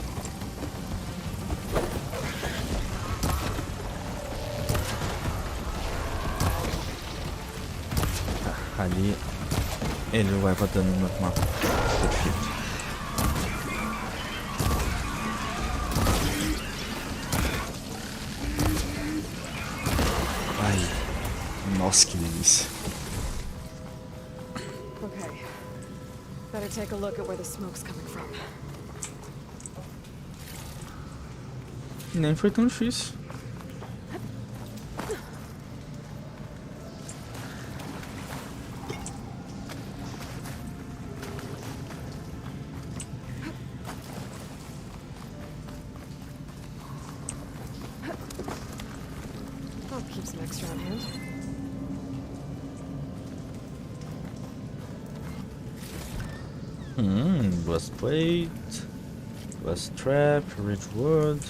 Ali ele vai botando no mapa. Perfeito. Ai, nossa, que delícia. Okay. Better take a look at where the smoke's coming from. Nem foi tão difícil. I'll keep some extra on hand. Glass plate, glass trap, rich wood,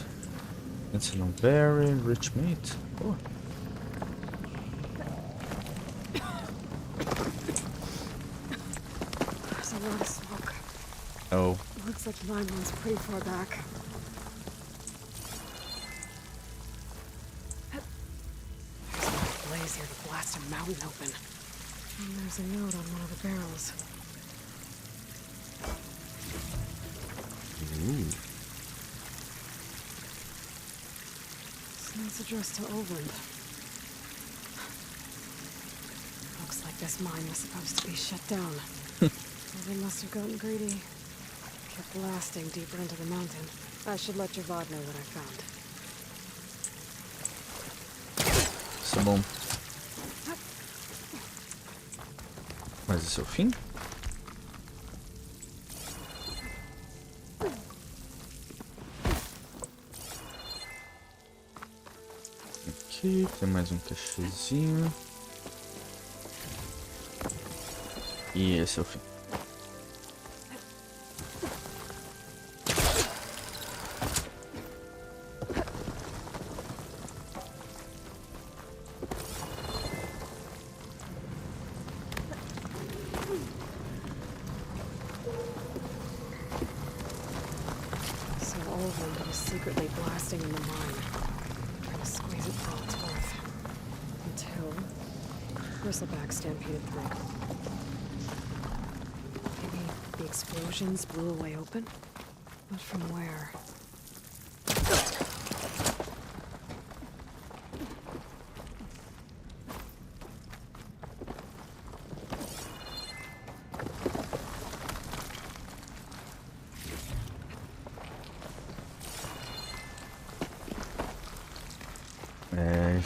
insulin berry, rich meat. Oh. There's a lot of smoke. Oh. Looks like mine one's pretty far back. There's enough blaze here to blast a mountain open. And there's a note on one of the barrels. So it's addressed to Oland. Looks like this mine was supposed to be shut down. Well, they must have gotten greedy. Kept blasting deeper into the mountain. I should let Javad know what I found. Isso é bom. Mas esse é o fim? Aqui tem mais um cachezinho. E esse é o fim. So Olvin was secretly blasting in the mine, trying to squeeze it for all it's worth. Until Bristleback stampeded through. Maybe the explosions blew a way open? But from where?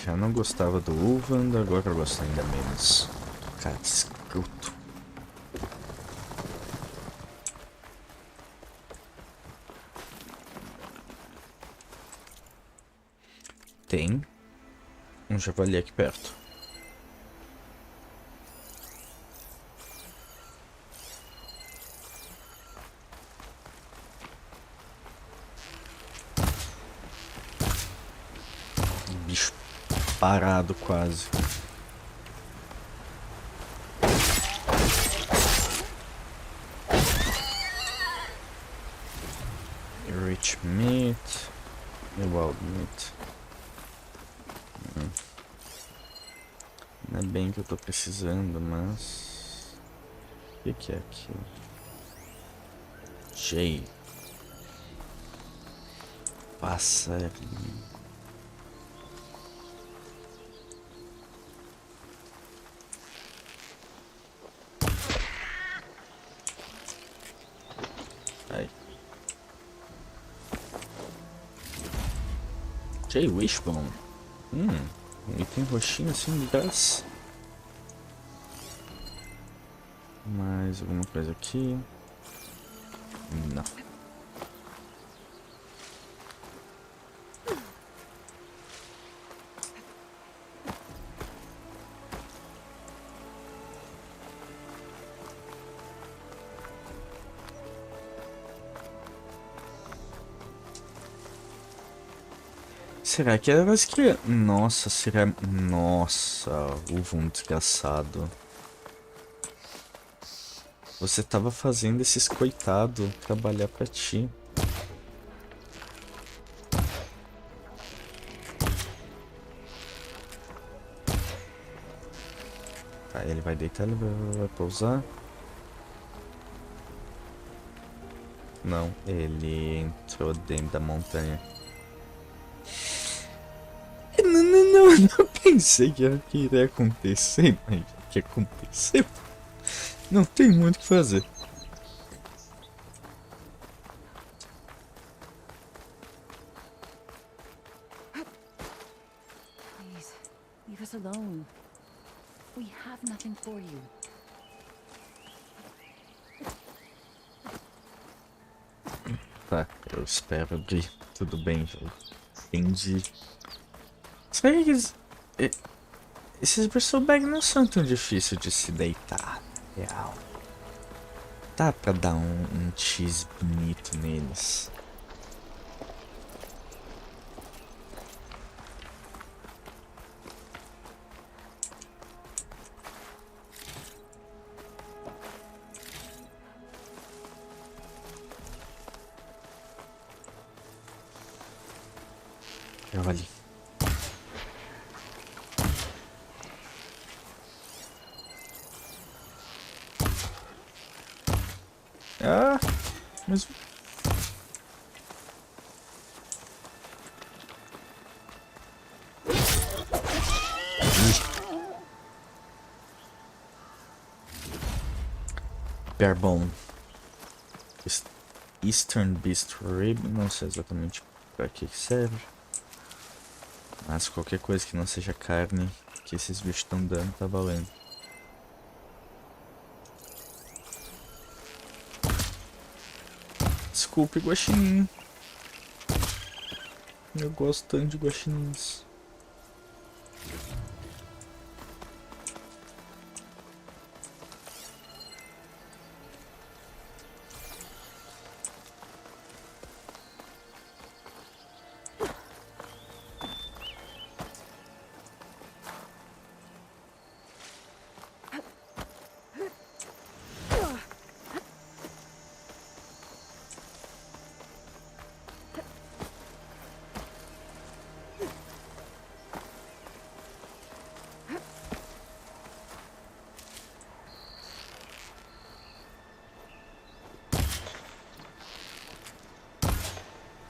Já não gostava do Ulvand, agora eu gosto ainda menos. Cara, que escroto. Tem um javali aqui perto. Bicho parado quase. Rich meat e wild meat. Não é bem que eu tô precisando, mas o que é aquilo? Jay. Passarinho. Aí. Jay Wishbone. Um item roxinho assim de graça. Mais alguma coisa aqui? Não. Será que era as crianças? Nossa, será... Nossa, um desgraçado. Você tava fazendo esses coitados trabalhar pra ti. Tá, ele vai deitar, ele vai pousar. Não, ele entrou dentro da montanha. Não pensei que iria acontecer, mas já que aconteceu, não tem muito o que fazer. Please, leave us alone. We have nothing for you. Tá, eu espero abrir. Tudo bem, já entendi. Será que esses bristlebags não são tão difíceis de se deitar, real? Dá pra dar um cheese bonito neles. Olha. Ah, mas... Barbon. Eastern Beast Rib, não sei exatamente para que serve. Mas qualquer coisa que não seja carne que esses bichos estão dando tá valendo. Desculpe, guaxinim. Eu gosto tanto de guaxinins.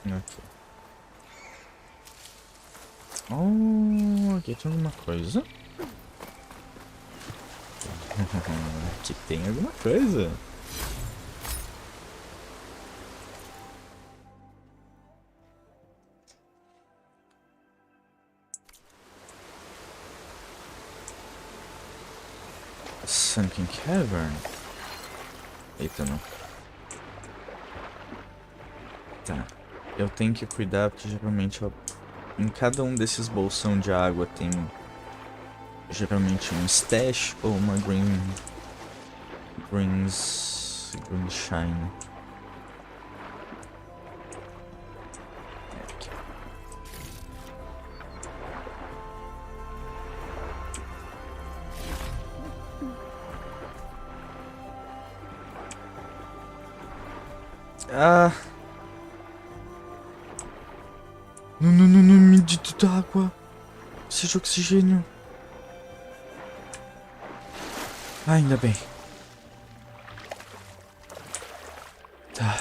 Aqui. Oh, aqui tem alguma coisa. Aqui tem alguma coisa. Sunken Cavern. Eita, não. Tá. Eu tenho que cuidar porque geralmente em cada um desses bolsão de água tem geralmente um stash ou uma green shine. Aqui. Ah. Não, medito água. Seja oxigênio. Ah, ainda bem. Tá.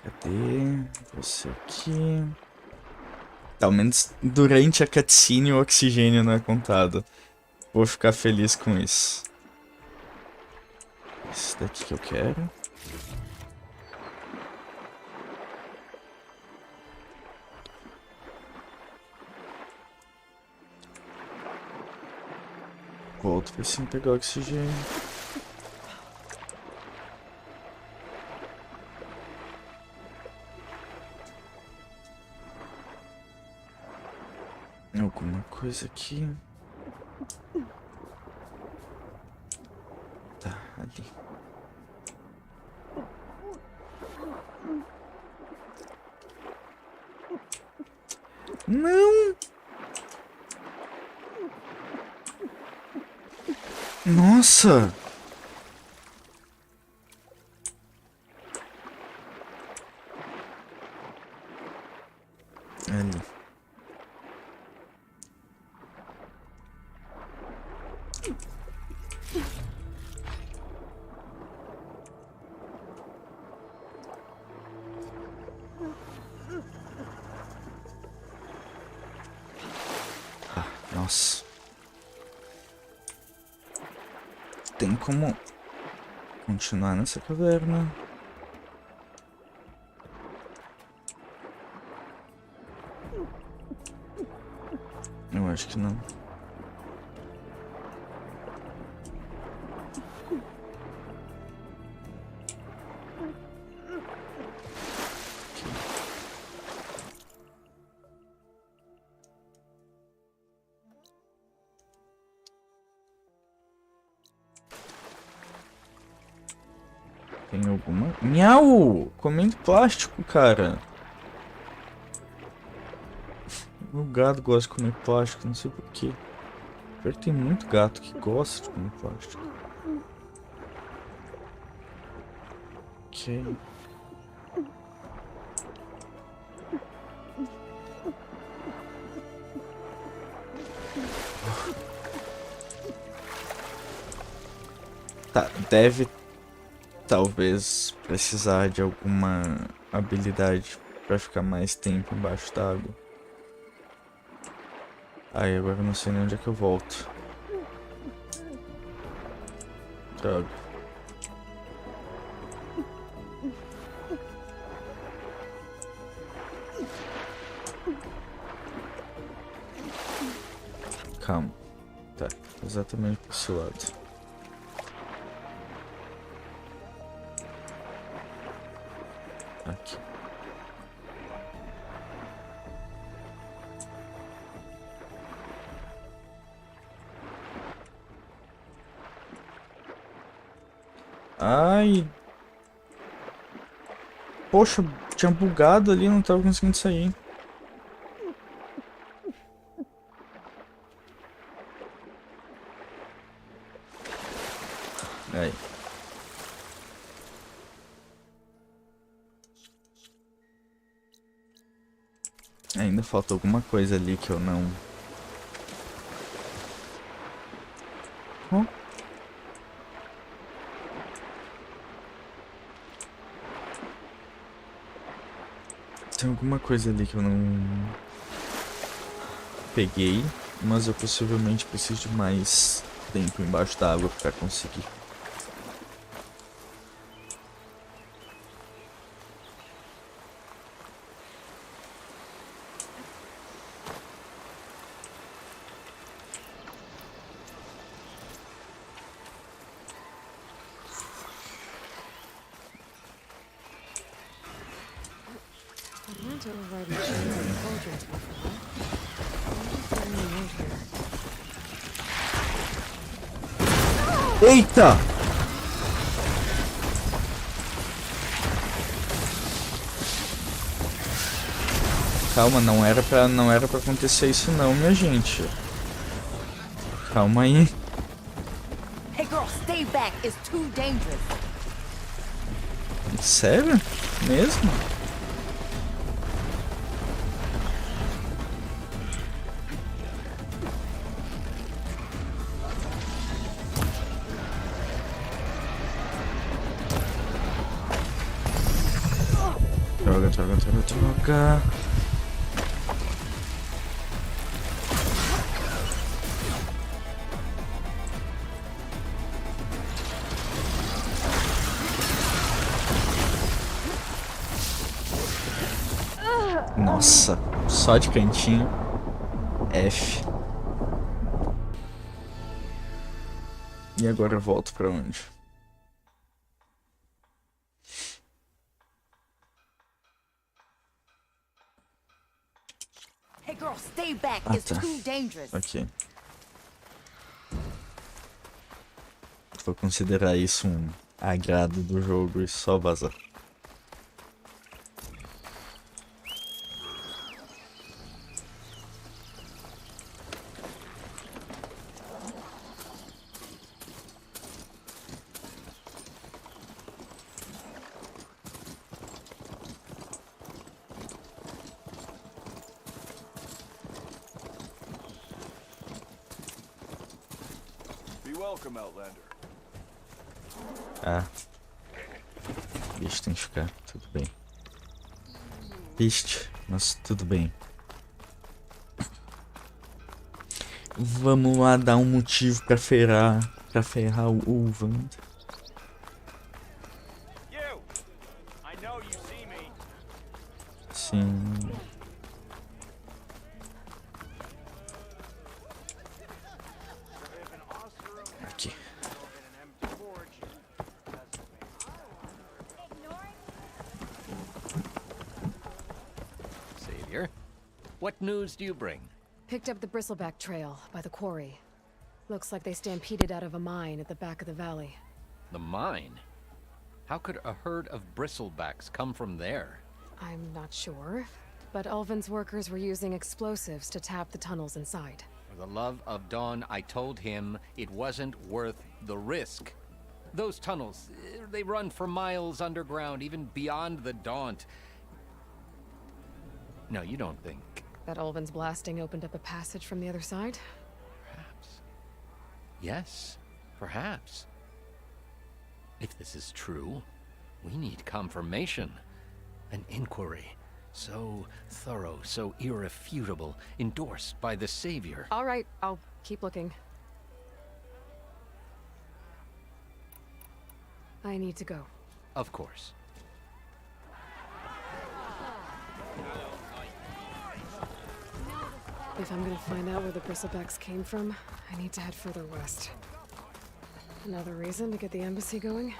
Cadê você aqui? Tá, ao menos durante a cutscene o oxigênio não é contado. Vou ficar feliz com isso. Esse daqui que eu quero. Volto pra cima pegar o oxigênio. Alguma coisa aqui. Tá, ali. Não! Nossa! Ali. Ah, nossa. Tem como continuar nessa caverna? Eu acho que não. Tem alguma... Miau! Comendo plástico, cara. O gato gosta de comer plástico, não sei porquê. Pior que tem muito gato que gosta de comer plástico. Ok. Tá, deve talvez precisar de alguma habilidade pra ficar mais tempo embaixo d'água. Aí agora eu não sei nem onde é que eu volto. Droga. Calma. Tá, exatamente pro seu lado. Aqui. Ai. Poxa, tinha bugado ali, não tava conseguindo sair. Aí. Ainda falta alguma coisa ali que eu não... Oh. tem alguma coisa ali que eu não peguei, mas eu possivelmente preciso de mais tempo embaixo da água para conseguir. Eita! Calma, não era pra acontecer isso não, minha gente. Calma aí. Hey girl, stay back. It's too dangerous. Sério? Mesmo? Droga. Nossa, só de cantinho. F. E agora eu volto pra onde? Hey girl, stay back. Ah, It's tá. too dangerous. Ok. Vou considerar isso um agrado do jogo e só vazar. Welcome, Outlander. Ah. Bicho, tem que ficar. Tudo bem. Triste, mas tudo bem. Vamos lá dar um motivo pra ferrar o Ulvand. Sim. Aqui. Savior, what news do you bring? Picked up the bristleback trail by the quarry. Looks like they stampeded out of a mine at the back of the valley. The mine? How could a herd of bristlebacks come from there? I'm not sure, but Ulvin's workers were using explosives to tap the tunnels inside. For the love of Dawn, I told him it wasn't worth the risk. Those tunnels, they run for miles underground, even beyond the Daunt. No, you don't think... That Ulvin's blasting opened up a passage from the other side? Perhaps. Yes, perhaps. If this is true, we need confirmation. An inquiry. So thorough, so irrefutable, endorsed by the Savior. All right, I'll keep looking. I need to go. Of course. If I'm gonna find out where the bristlebacks came from, I need to head further west. Another reason to get the embassy going?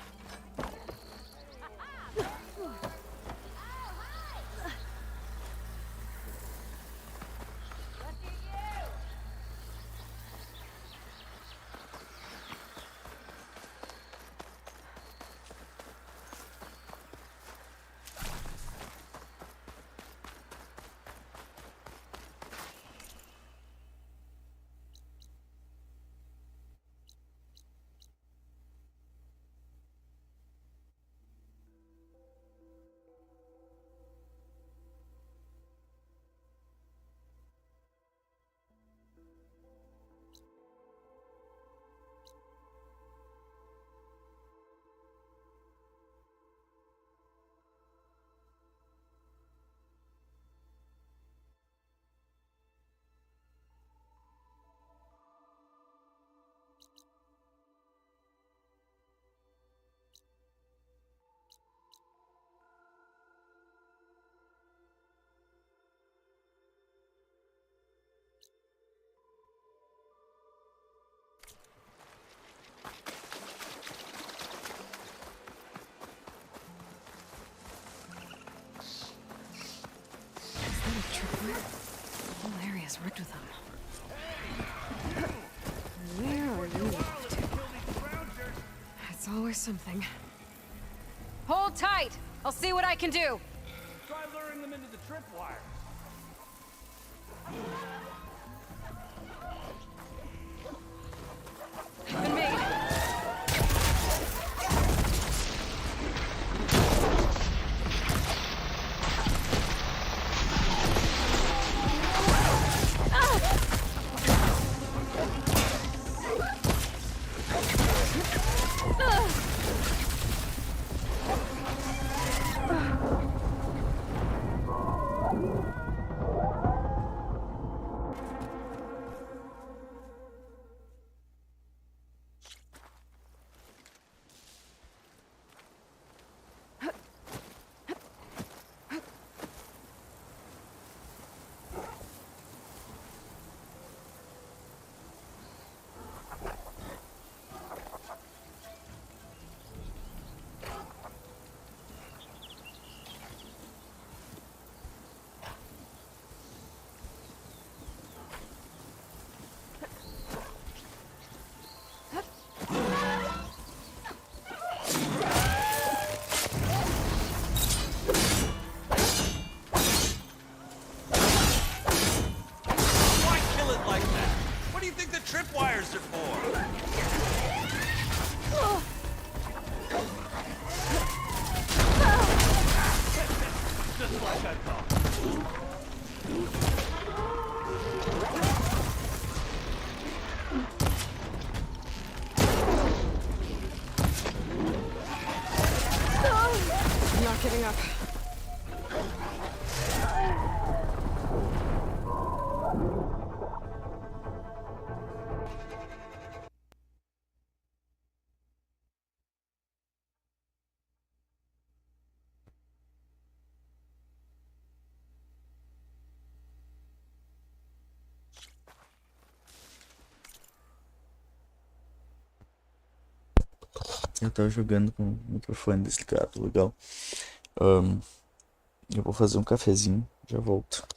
rigged with them. Where are you off to? It's always something. Hold tight! I'll see what I can do! Try luring them into the tripwires. Been made! Tripwires are for. Just like I thought. I'm not giving up. Eu tava jogando com o microfone desligado, legal. Eu vou fazer um cafezinho, já volto.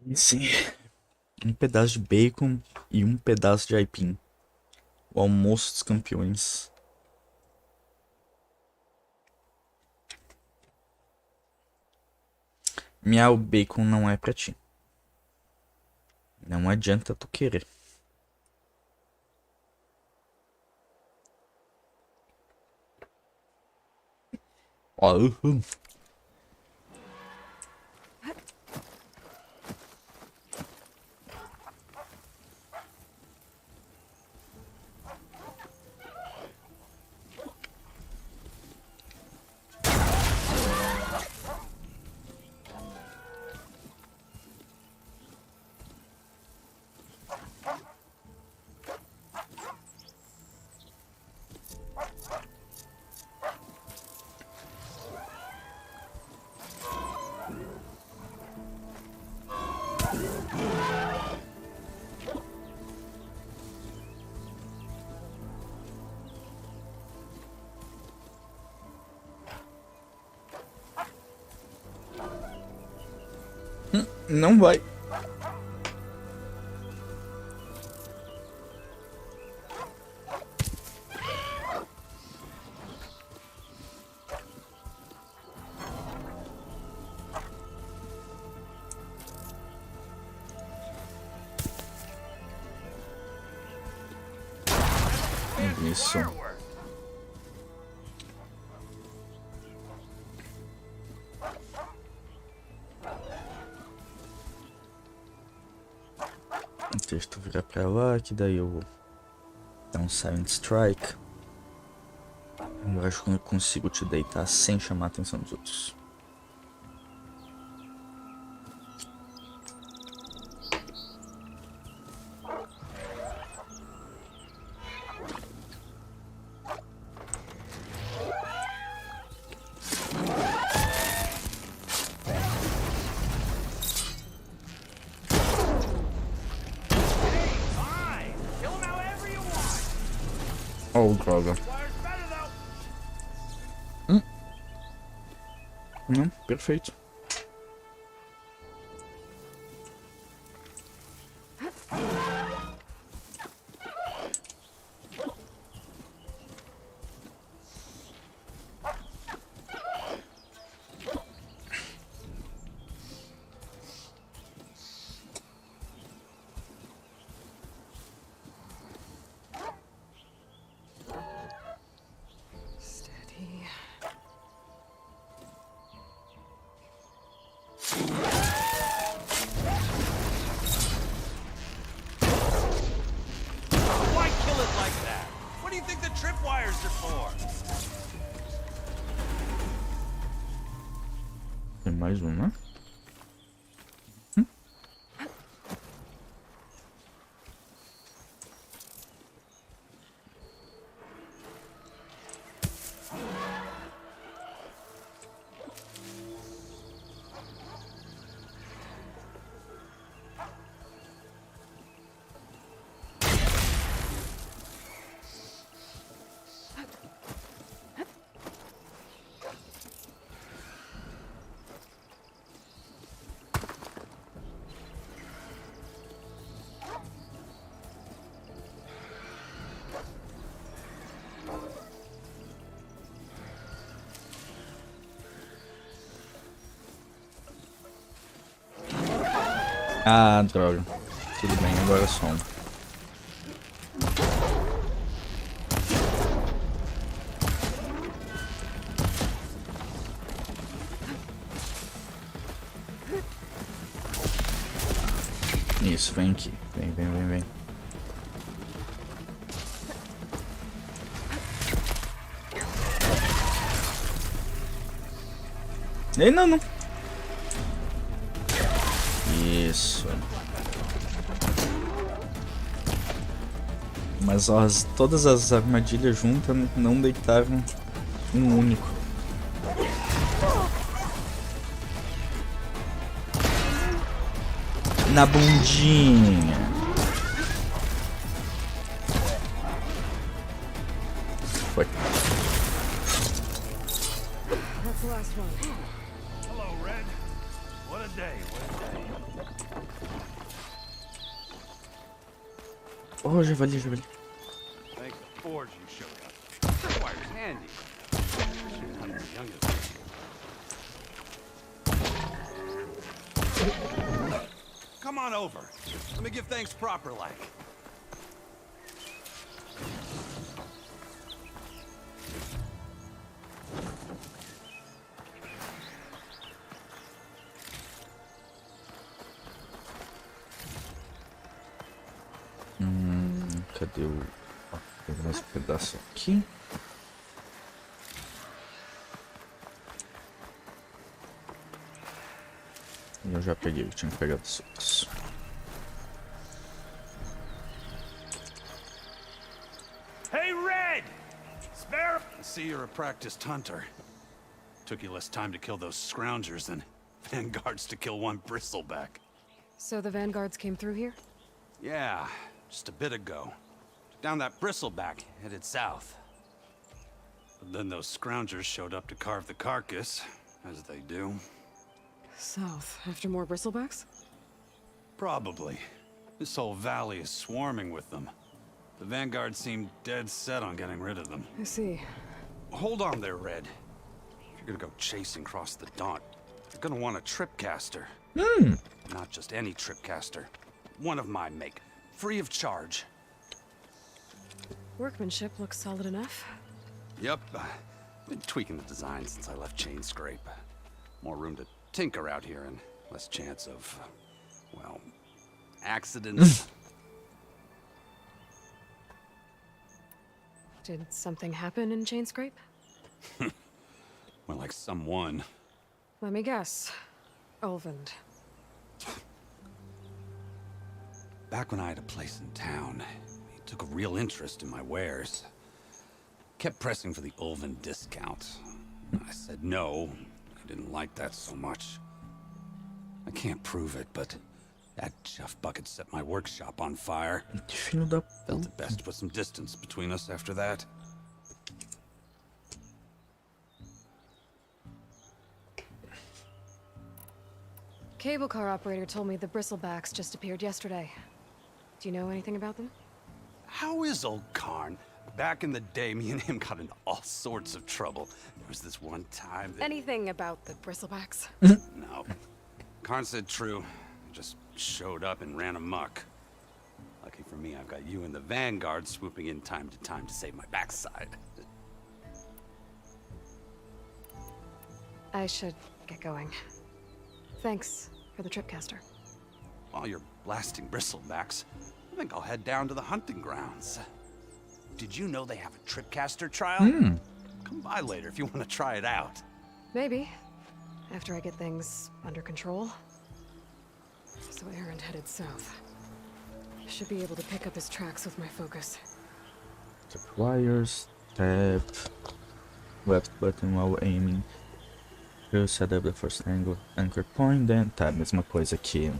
E sim, um pedaço de bacon e um pedaço de aipim. O almoço dos campeões. Miau, bacon não é pra ti. Não adianta tu querer. Ó, não vai. Isso. Deixa tu virar pra lá, que daí eu vou dar um Silent Strike. Eu acho que eu consigo te deitar sem chamar a atenção dos outros. Oh, droga. Não, perfeito. Tem mais uma. Ah, droga. Tudo bem, agora só um. Isso, vem aqui. Vem. Ei, não. Isso. Mas ó, todas as armadilhas juntas não deitaram um único. Na bundinha. Foi. Hello, Red. What a day, what a day. Oh, javali, javali. Thanks to Forge you showed up. Tripwire's handy. Shouldn't hunt the youngest. Come on over. Let me give thanks proper like. Cadê o... Ó, tem mais um pedaço aqui. E eu já peguei, eu tinha pegado os outros. Hey, Red! Spare... I see you're a practiced hunter. Took you less time to kill those scroungers than vanguards to kill one bristleback. So the vanguards came through here? Yeah, just a bit ago. Down that bristleback, headed south. But then those scroungers showed up to carve the carcass, as they do. South, after more bristlebacks? Probably. This whole valley is swarming with them. The vanguard seemed dead set on getting rid of them. I see. Hold on there, Red. If you're gonna go chasing across the Daunt, you're gonna want a tripcaster. Not just any tripcaster. One of my make. Free of charge. Workmanship looks solid enough. Yep. Been tweaking the design since I left Chain Scrape. More room to tinker out here and less chance of, well, accidents. Did something happen in Chain Scrape? Well, like someone. Let me guess. Ulvund. Back when I had a place in town, he took a real interest in my wares. Kept pressing for the Ulvund discount. I said no. I didn't like that so much. I can't prove it, but that chuff bucket set my workshop on fire. Felt it best to put some distance between us after that. Cable car operator told me the bristlebacks just appeared yesterday. Do you know anything about them? How is old Karn? Back in the day, me and him got into all sorts of trouble. There was this one time that... Anything about the bristlebacks? No. Karn said true. Just showed up and ran amok. Lucky for me, I've got you and the Vanguard swooping in time to save my backside. I should get going. Thanks for the tripcaster. While you're blasting bristlebacks, I think I'll head down to the hunting grounds. Did you know they have a tripcaster trial? Come by later if you want to try it out. Maybe. After I get things under control. So Aaron headed south. Should be able to pick up his tracks with my focus. Tap wires, tap left button while aiming. Eu set up the first angle, anchor point, then tá, mesma coisa que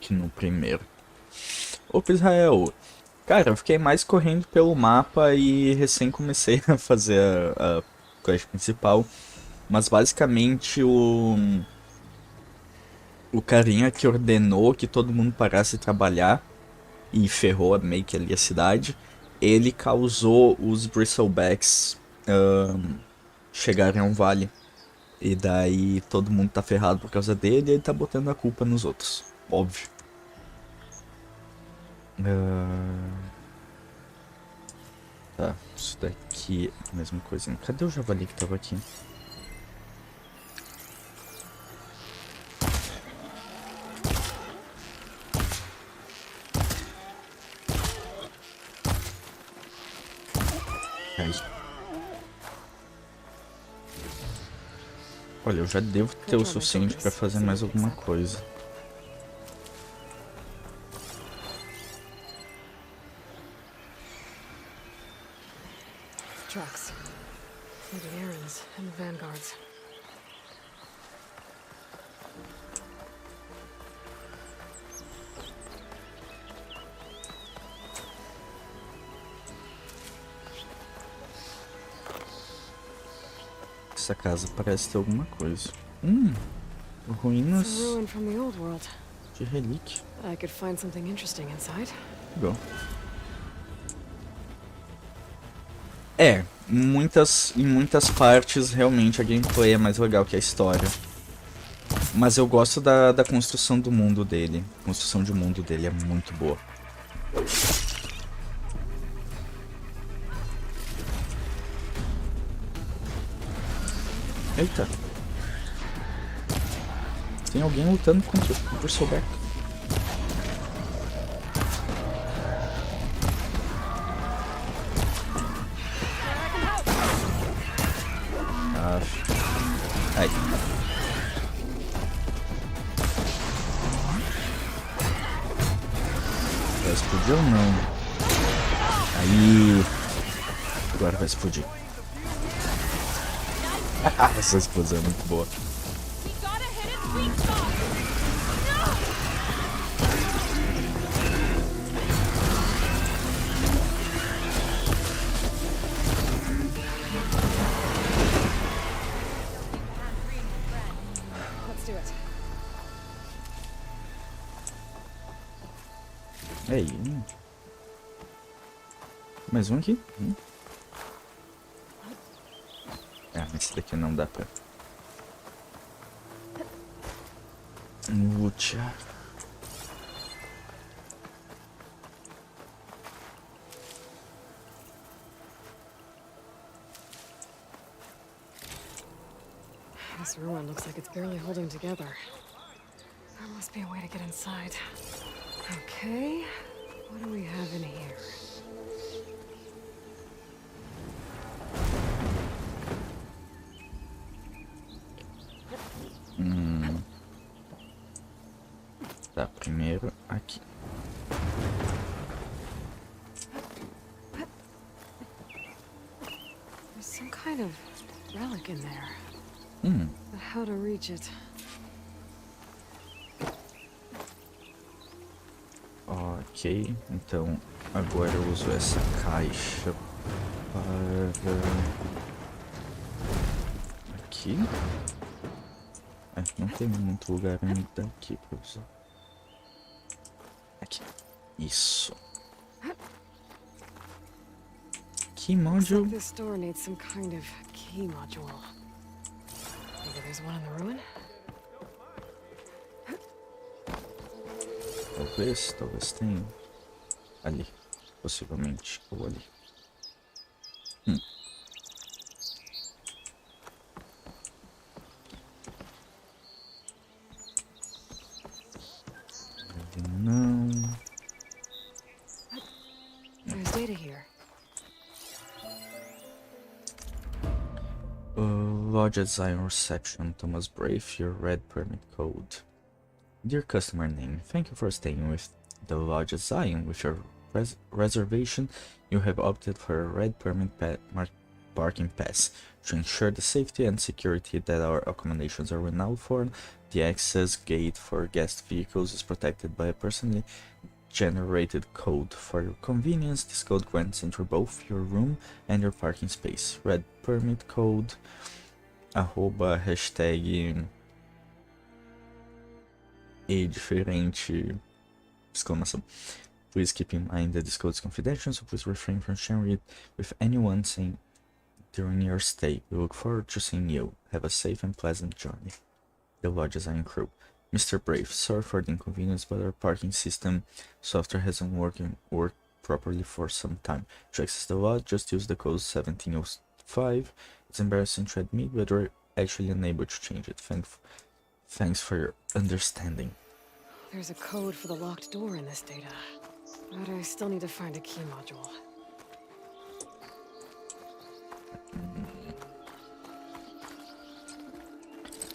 no primeiro. Opa, Israel! Cara, eu fiquei mais correndo pelo mapa e recém comecei a fazer a quest principal. Mas basicamente o carinha que ordenou que todo mundo parasse de trabalhar e ferrou meio que ali a cidade, ele causou os bristlebacks chegarem a um vale. E daí todo mundo tá ferrado por causa dele e ele tá botando a culpa nos outros. Óbvio. Tá, isso daqui é a mesma coisa. Cadê o javali que tava aqui? Olha, eu já devo ter o suficiente pra fazer mais alguma coisa. Trucks. Maybe Aaron's and the Vanguards. Essa casa parece ter alguma coisa. Ruínas It's a ruin from the old world. de relíquia. I could find something interesting inside. Legal. Em muitas partes realmente a gameplay é mais legal que a história. Mas eu gosto da construção do mundo dele. A construção de mundo dele é muito boa. Eita. Tem alguém lutando contra o Bristleback. Ai. Vai explodir ou não? Aí. Agora vai explodir. Essa explosão é muito boa. Aí. Mais um aqui. Ah, esse daqui não dá pra lutear. This ruin looks like it's barely holding together. There must be a way to get inside. Okay, what do we have in here? Tá, primeiro aqui. There's some kind of relic in there. But how to reach it? Ok, então agora eu uso essa caixa para aqui. Não tem muito lugar ainda aqui para usar. Aqui, isso. Key module. This door needs some kind of key module. Maybe there's one in the ruin. Talvez tenha ali, possivelmente, ou ali. Não. There's data here. Lodge Design Reception, Thomas Brave, your red permit code. Dear customer name, thank you for staying with the Lodge Design. With your reservation, you have opted for a red permit parking pass. To ensure the safety and security that our accommodations are renowned for, the access gate for guest vehicles is protected by a personally generated code. For your convenience, this code grants entry both your room and your parking space. Red permit code #hashtag e diferente exclamação. Please keep in mind that this code is confidential, so please refrain from sharing it with anyone during your stay. We look forward to seeing you. Have a safe and pleasant journey. The Lodge Design Crew. Mr. Brave, sorry for the inconvenience, but our parking system software hasn't worked properly for some time. To access the lodge, just use the code 1705. It's embarrassing to admit, but we're actually unable to change it. Thanks for your understanding. There's a code for the locked door in this data, but I still need to find a key module.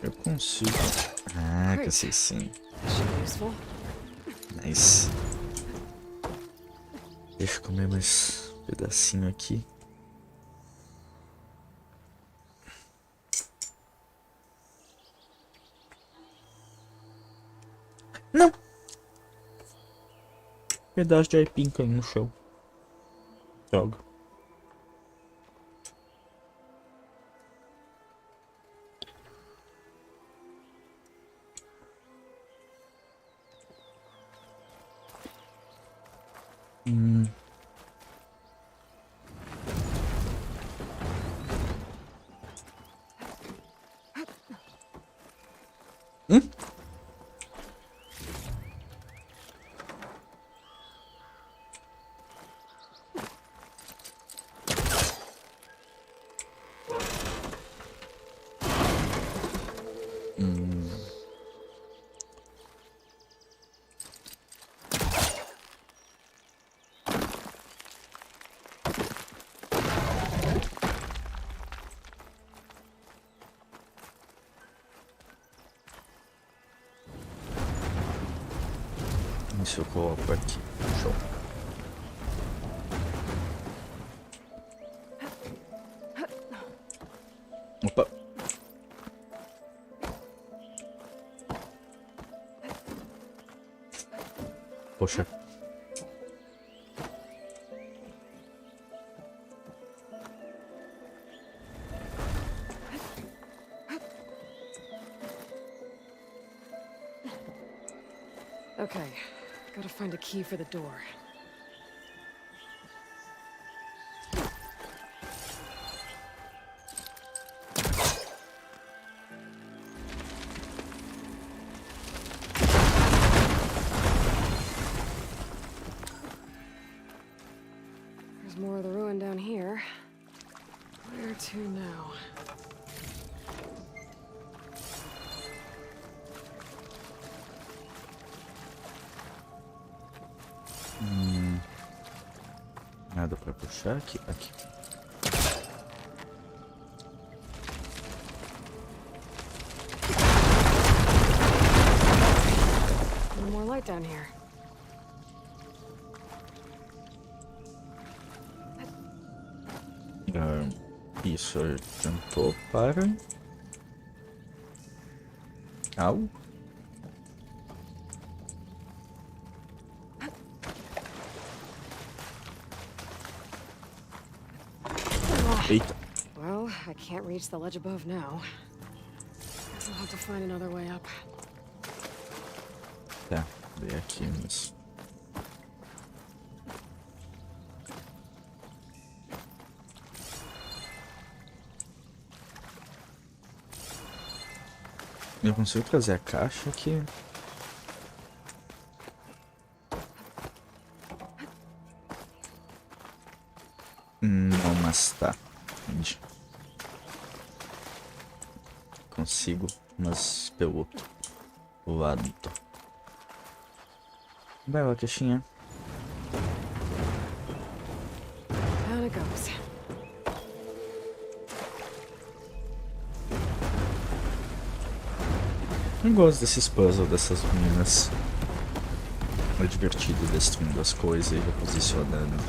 Eu consigo. Consegui sim. Nice. Deixa eu comer mais um pedacinho aqui. Não! Pedaço de aipim caindo no chão. Droga. Isso eu coloco aqui. Show. Opa. Poxa. Okay, gotta find a key for the door. There's more of the ruin down here. Where to now? Nada pra puxar aqui. No more light down here. Isso adiantou para... Au. Eita. Well, I can't reach the ledge above now. Guess I'll have to find another way up. Tá, veio aqui mesmo. Eu consigo trazer a caixa aqui? Não, mas tá. Entendi. Consigo, mas pelo outro lado. Vai lá, caixinha. Down it goes. Eu gosto desses puzzles, dessas minas. É divertido destruindo as coisas e reposicionando.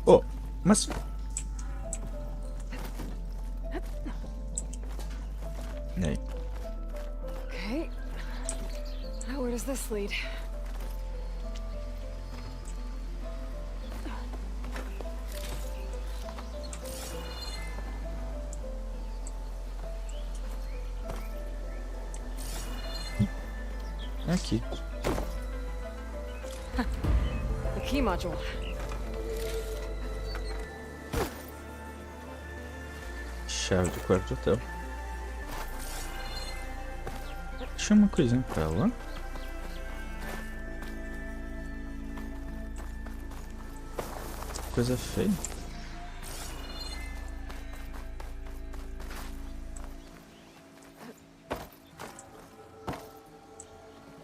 Oh, mas... E aí? Okay. Now where does this lead? Aqui. The key module. Chave de quarto de hotel. Deixa uma coisinha pra ela. Coisa feia.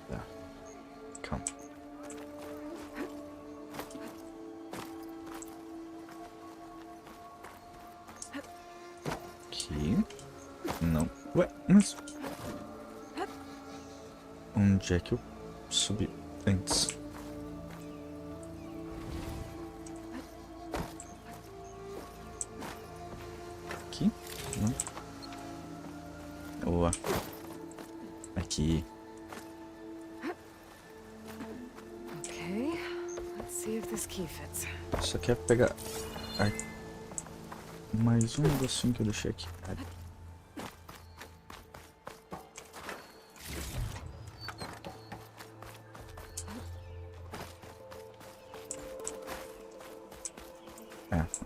Tá. Calma. Aqui. Não. Ué, mas... Onde é que eu subi antes? Aqui? Não. Boa. Aqui. Okay. Let's see if this key fits. Só quero pegar... Ai. Mais um negocinho que eu deixei aqui. Ai.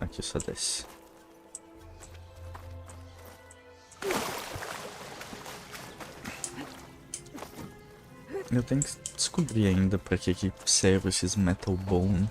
aqui só desce. Eu tenho que descobrir ainda pra que serve esses metal bone.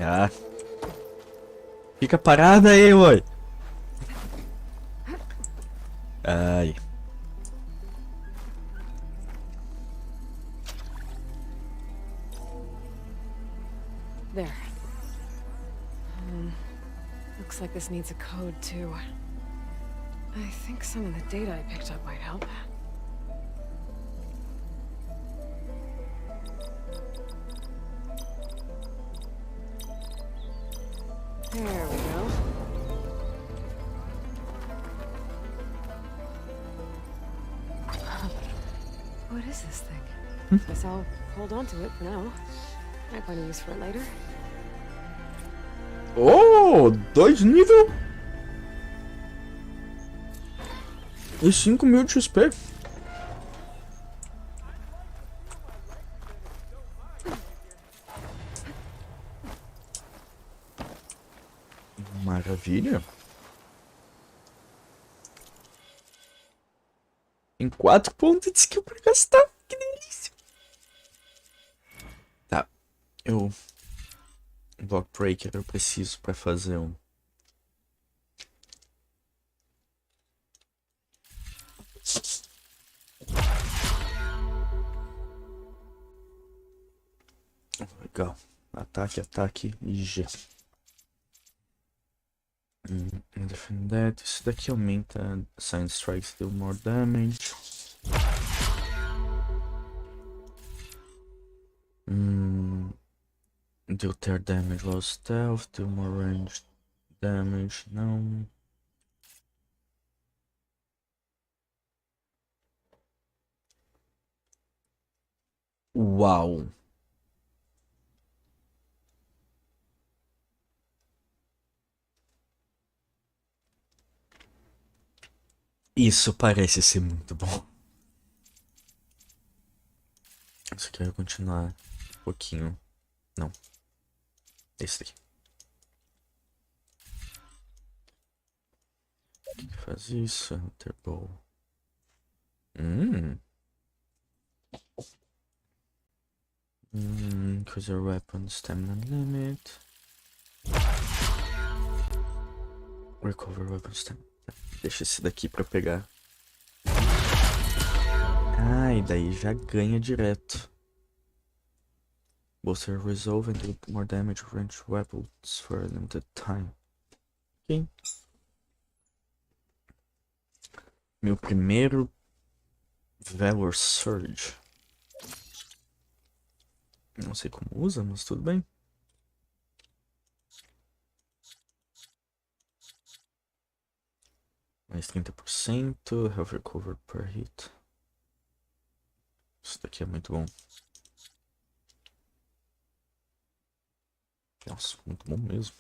Ah. Fica parada aí, ué. Ai. There. Looks like this needs a code too. I think some of the data I picked up might help. There we go. What is this thing? Guess I'll hold on to it for now. Might find a use for it later. Oh, 2 nível e 5.000 de XP. Maravilha. Tem 4 pontos de skill pra gastar. Que delícia. Tá. Block Breaker eu preciso pra fazer um. Legal. Ataque, ataque e G. Defend. Isso daqui aumenta. Sign Strikes deal more damage. Deal tear damage, low stealth, deal more range damage. Não. Uau. Isso parece ser muito bom. Isso aqui vai continuar um pouquinho. Não. Esse daqui. O que faz isso? Turbo. Increase your weapon stamina limit. Recover weapon stamina. Deixa esse daqui pra pegar. E daí já ganha direto. Bolster resolve and do more damage with range weapons for a limited time. Ok. Meu primeiro Valor Surge. Não sei como usa, mas tudo bem. Mais 30%, health recover per hit. Isso daqui é muito bom. Nossa, muito bom mesmo.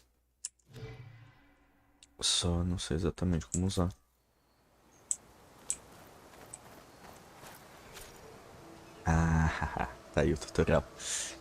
Só não sei exatamente como usar. Tá aí o tutorial.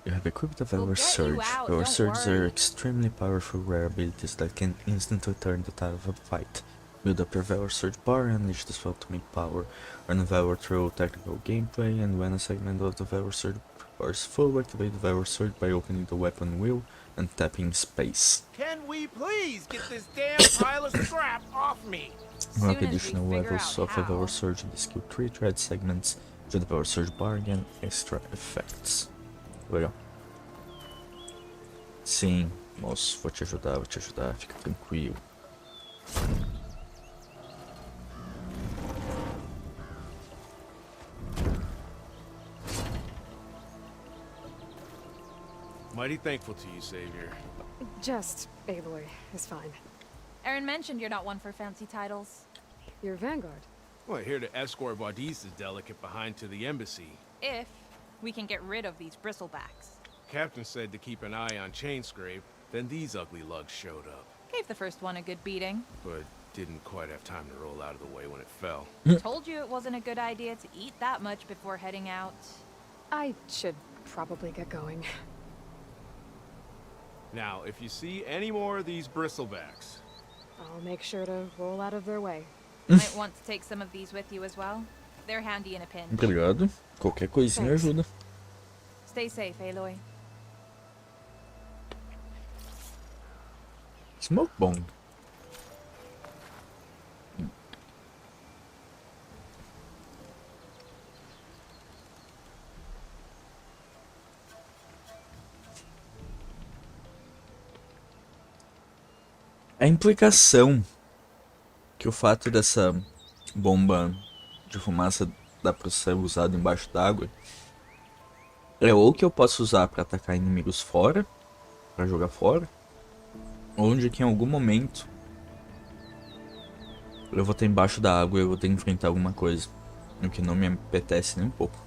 You have equipped the Valor Surge. Valor Surges are extremely powerful rare abilities that can instantly turn the tide of a fight. Build up your Valor Surge bar and unleash the spell to make power. Earn Valor through technical gameplay, and when a segment of the Valor Surge bar is full, activate the Valor Surge by opening the weapon wheel and tapping space. Can we please get this damn pile of scrap off me? Unlock additional levels of the Valor Surge in the skill tree, trade segments to the Valor Surge bar and extra effects. Legal. Sim, moço, vou te ajudar, fica tranquilo. Mighty thankful to you, Savior. Just Aloy is fine. Aaron mentioned you're not one for fancy titles. Your Vanguard. Well, I hear the escort Wadis is delicate behind to the embassy. If we can get rid of these bristlebacks. Captain said to keep an eye on Chainscrape, then these ugly lugs showed up. Gave the first one a good beating. But didn't quite have time to roll out of the way when it fell. Told you it wasn't a good idea to eat that much before heading out. I should probably get going. Now, if you see any more of these bristlebacks... I'll make sure to roll out of their way. Might want to take some of these with you as well. They're handy in a pinch. Obrigado. Qualquer coisinha ajuda. Stay safe, Aloy. Smoke bomb. A implicação que o fato dessa bomba de fumaça dá para ser usado embaixo d'água é ou que eu posso usar para atacar inimigos fora, para jogar fora, ou de que em algum momento eu vou estar embaixo da água e eu vou ter que enfrentar alguma coisa, o que não me apetece nem um pouco.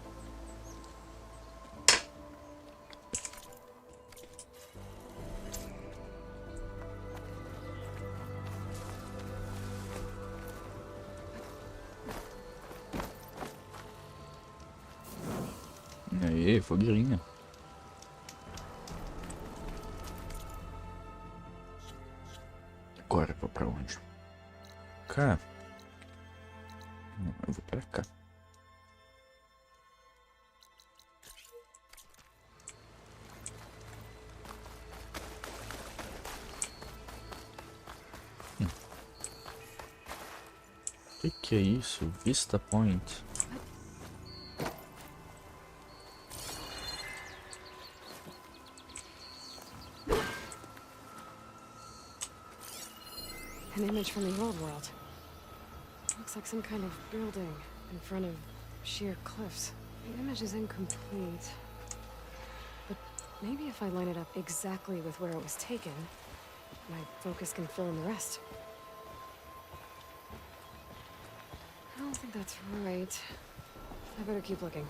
Aê, fogueirinha. Agora eu vou pra onde? Cá? Não, eu vou pra cá. Que é isso? Vista Point. An image from the old world. Looks like some kind of building in front of sheer cliffs. The image is incomplete. But maybe if I line it up exactly with where it was taken, my focus can fill in the rest. I don't think that's right. I better keep looking.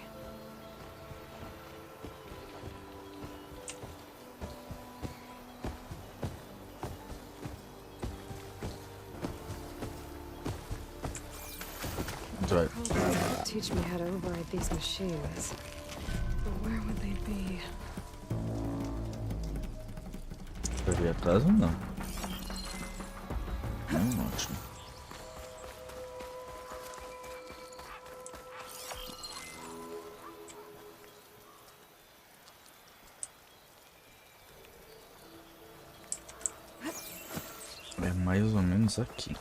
Right. Teach me how to override these machines. But where would they be? Pra vir atrás ou não? Não, ótimo. É mais ou menos aqui.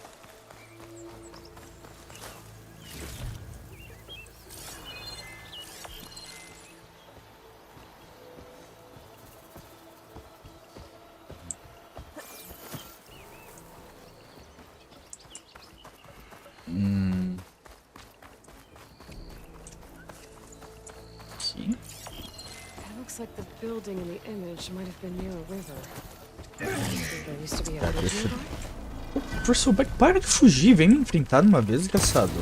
Looks like the building in the image might have been near a river. There used to be a bridge nearby. Bristleback, para de fugir, vem me enfrentar de uma vez, engraçado.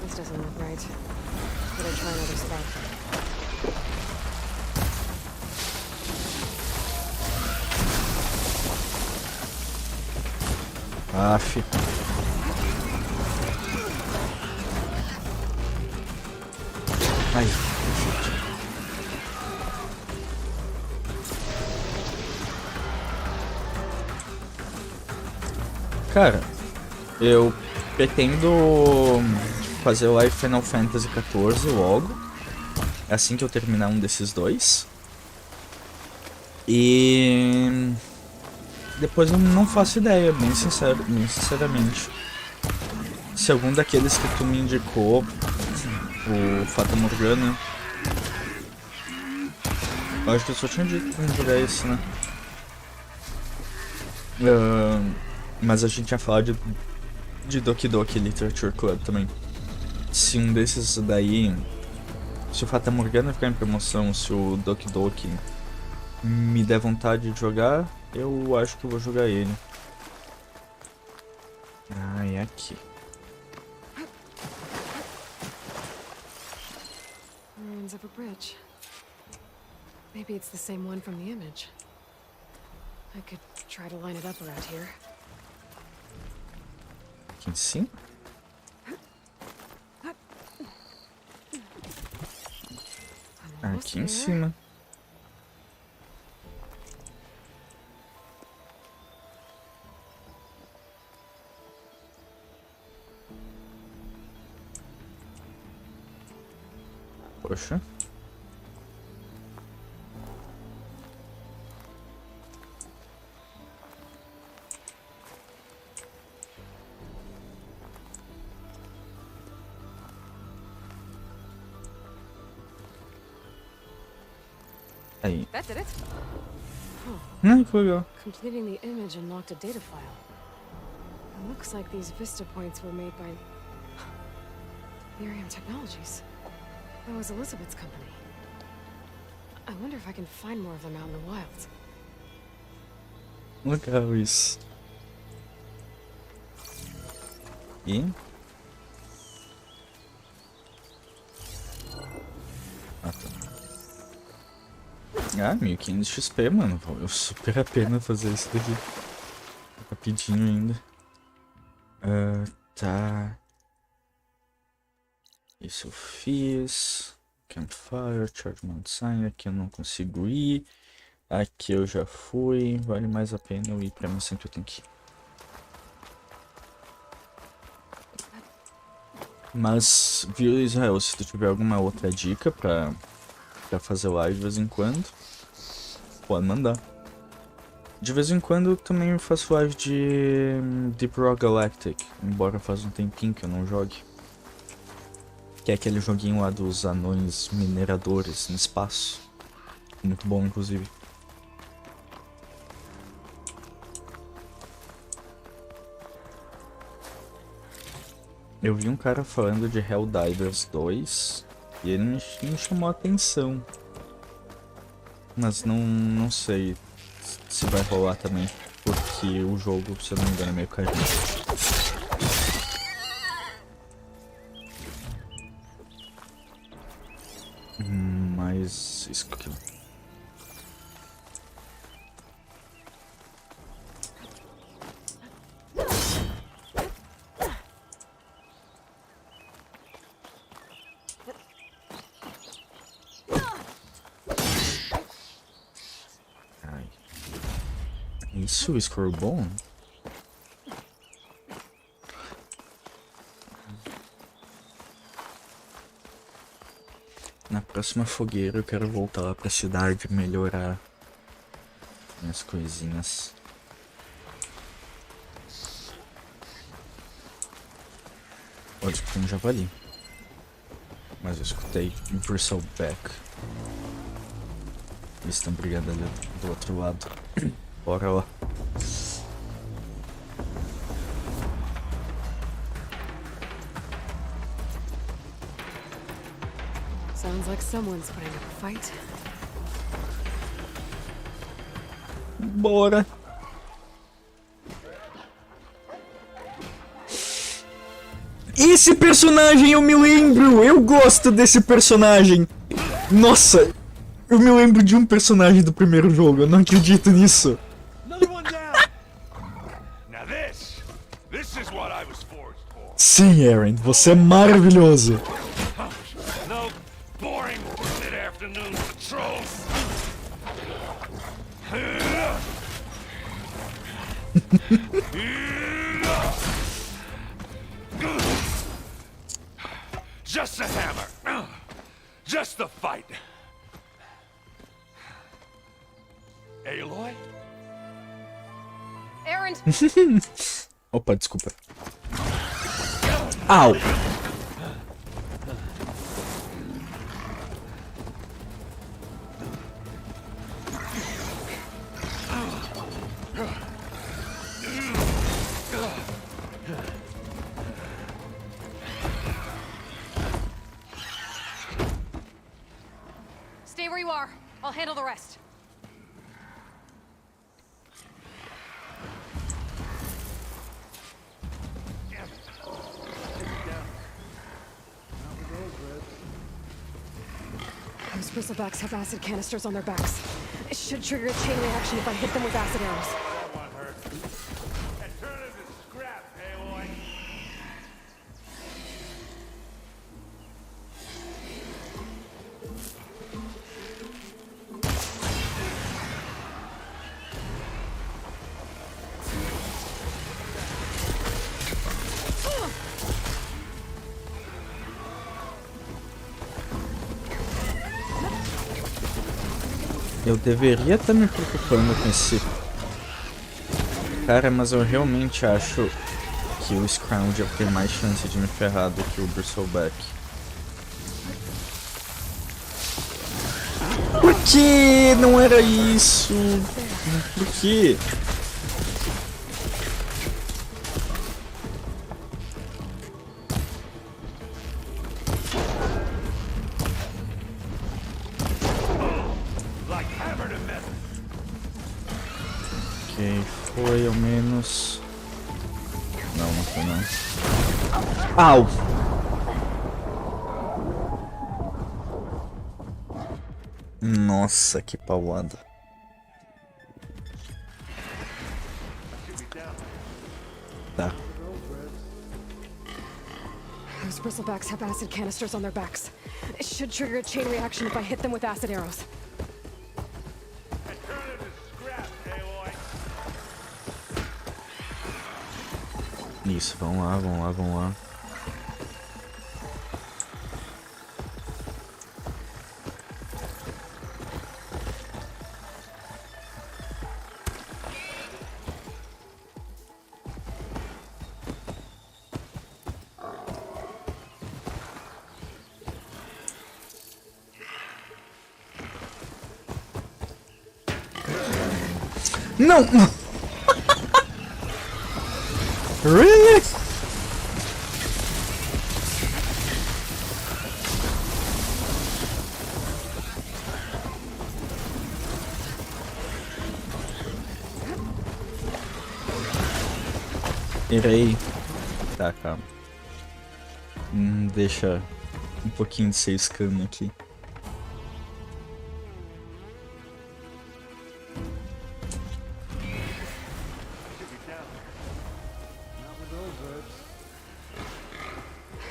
This doesn't look right. Better try another spot. Aff. Ai, cara, eu pretendo fazer o live Final Fantasy XIV logo, assim que eu terminar um desses dois. E depois eu não faço ideia, bem sinceramente. Se algum daqueles que tu me indicou, o Fata Morgana, eu acho que eu só tinha dito pra jogar esse, né? Mas a gente ia falar de Doki Doki Literature Club também. Se um desses daí, se o Fata Morgana ficar em promoção, se o Doki Doki me der vontade de jogar, Eu acho que eu vou jogar ele. Ah, é aqui. Ruins of a bridge. Maybe it's the same one from the image. I could try to line it up around here. Aqui em cima? Aqui em cima. Poxa. Aí. That did it. Foi legal. Completing the image unlocked a data file. It looks like these vista points were made by Miriam Technologies. That was Elizabeth's company. I wonder if I can find more of them out in the wild. Legal isso. E? Ah, tá. Ah, 1500 XP, mano. Valeu super a pena fazer isso daqui. Rapidinho ainda. Tá. Isso eu fiz. Campfire, Charge Mount Sign. Aqui eu não consigo ir. Aqui eu já fui. Vale mais a pena eu ir pra mim, sempre eu tenho que ir. Mas, viu, Israel, se tu tiver alguma outra dica pra fazer live de vez em quando, pode mandar. De vez em quando eu também faço live de Deep Rock Galactic, embora faz um tempinho que eu não jogue. Que é aquele joguinho lá dos anões mineradores no espaço. Muito bom, inclusive. Eu vi um cara falando de Helldivers 2 e ele me chamou a atenção. Mas não sei se vai rolar também, porque o jogo, se eu não me engano, é meio carinho. Mas isso aqui. Ai. Isso, Scroll Bone? Na próxima fogueira eu quero voltar lá pra cidade, melhorar minhas coisinhas. Pode escutar um javali. Mas eu escutei Bristleback. Eles estão brigando ali do outro lado. Bora lá. Sounds like someone's putting up a fight. Bora. Esse personagem eu me lembro! Eu gosto desse personagem! Nossa! Eu me lembro de um personagem do primeiro jogo, eu não acredito nisso! Sim, Aaron, você é maravilhoso! Just a hammer. Just the fight. Aloy? Aaron! Opa, desculpa. Au! Stay where you are. I'll handle the rest. Those bristlebacks have acid canisters on their backs. It should trigger a chain reaction if I hit them with acid arrows. Eu deveria estar me preocupando com esse cara, mas eu realmente acho que o Scrounger tem mais chance de me ferrar do que o Bristleback. Por que? Não era isso! Por quê? Ok, foi ao menos... Não, não foi não. Au! Nossa, que paulada. Tá. Those bristlebacks have acid canisters on their backs. It should trigger a chain reaction if I hit them with acid arrows. Isso, vamos lá, vamos lá, vamos lá. Não! Really? Errei. Tá, calma. Deixa um pouquinho de ser scan aqui.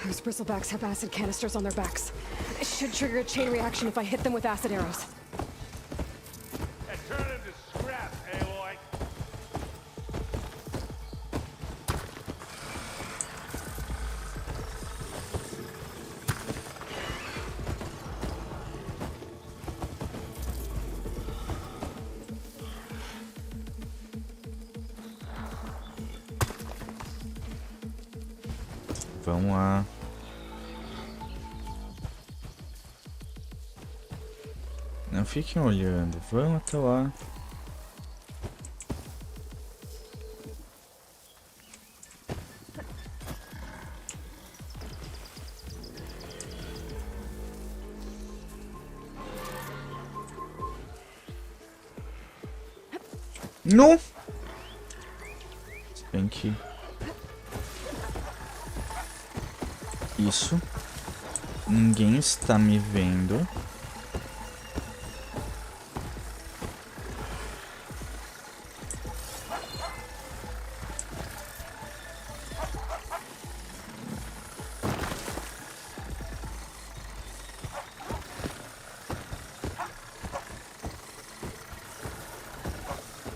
Those bristlebacks have acid canisters on their backs. It should trigger a chain reaction if I hit them with acid arrows. Vamos lá. Não fiquem olhando, vamos até lá. Não! Se bem que... Isso. Ninguém está me vendo.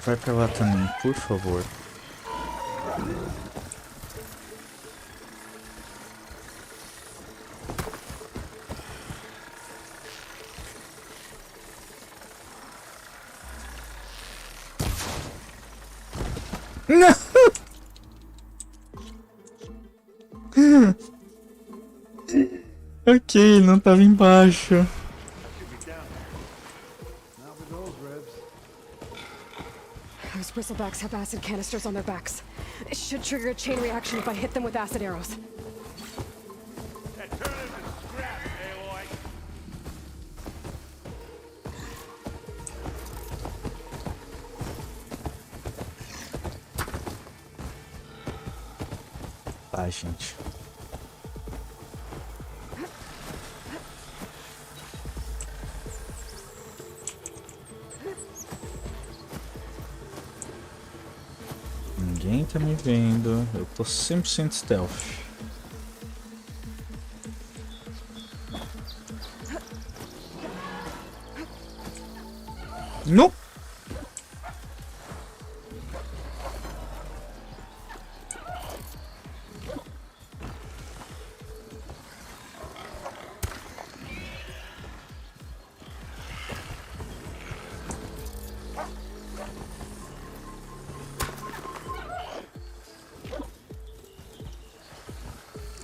Vai pra lá também, por favor. Não! Ok, não tava embaixo. Those bristlebacks have acid canisters on their backs. It should trigger a chain reaction if I hit them with acid arrows. Tá, gente. Ninguém tá me vendo. Eu tô 100% stealth. Não!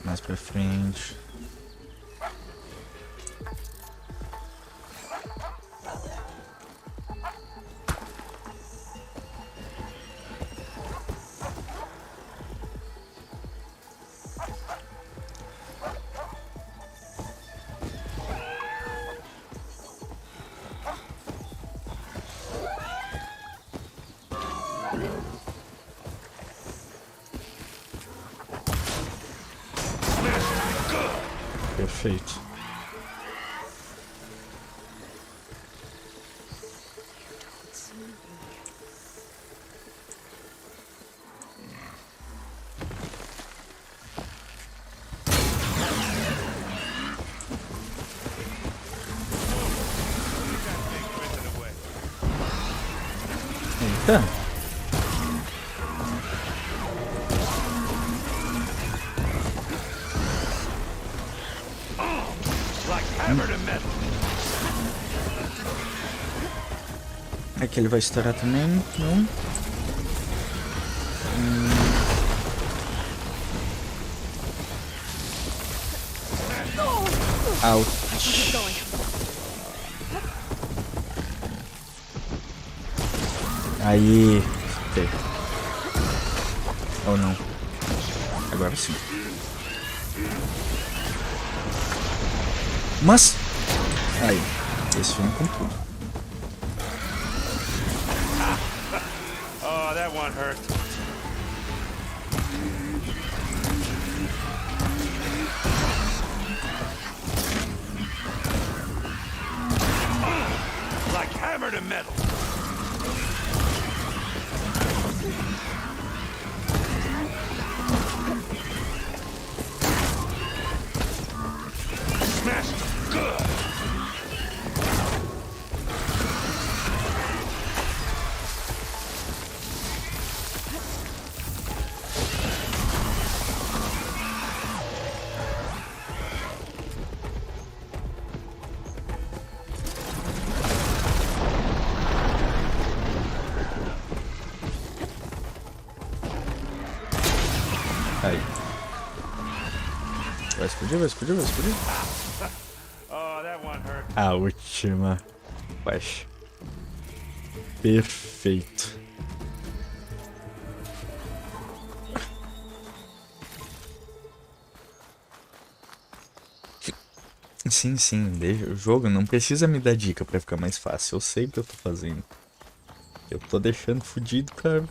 Mais pra frente. Perfeito. Eita. Aqui ele vai estourar também, não? Ouch. Aí. Ou não? Agora sim. Mas. Aí. Esse filme com tudo. Oh, that one hurt. Like hammer to metal. Smashed him good. Aí. Vai explodir, vai explodir, vai explodir. Oh, that one hurt. A última. Vai. Perfeito. Sim, sim, deixa o jogo não precisa me dar dica pra ficar mais fácil. Eu sei o que eu tô fazendo. Eu tô deixando fudido pra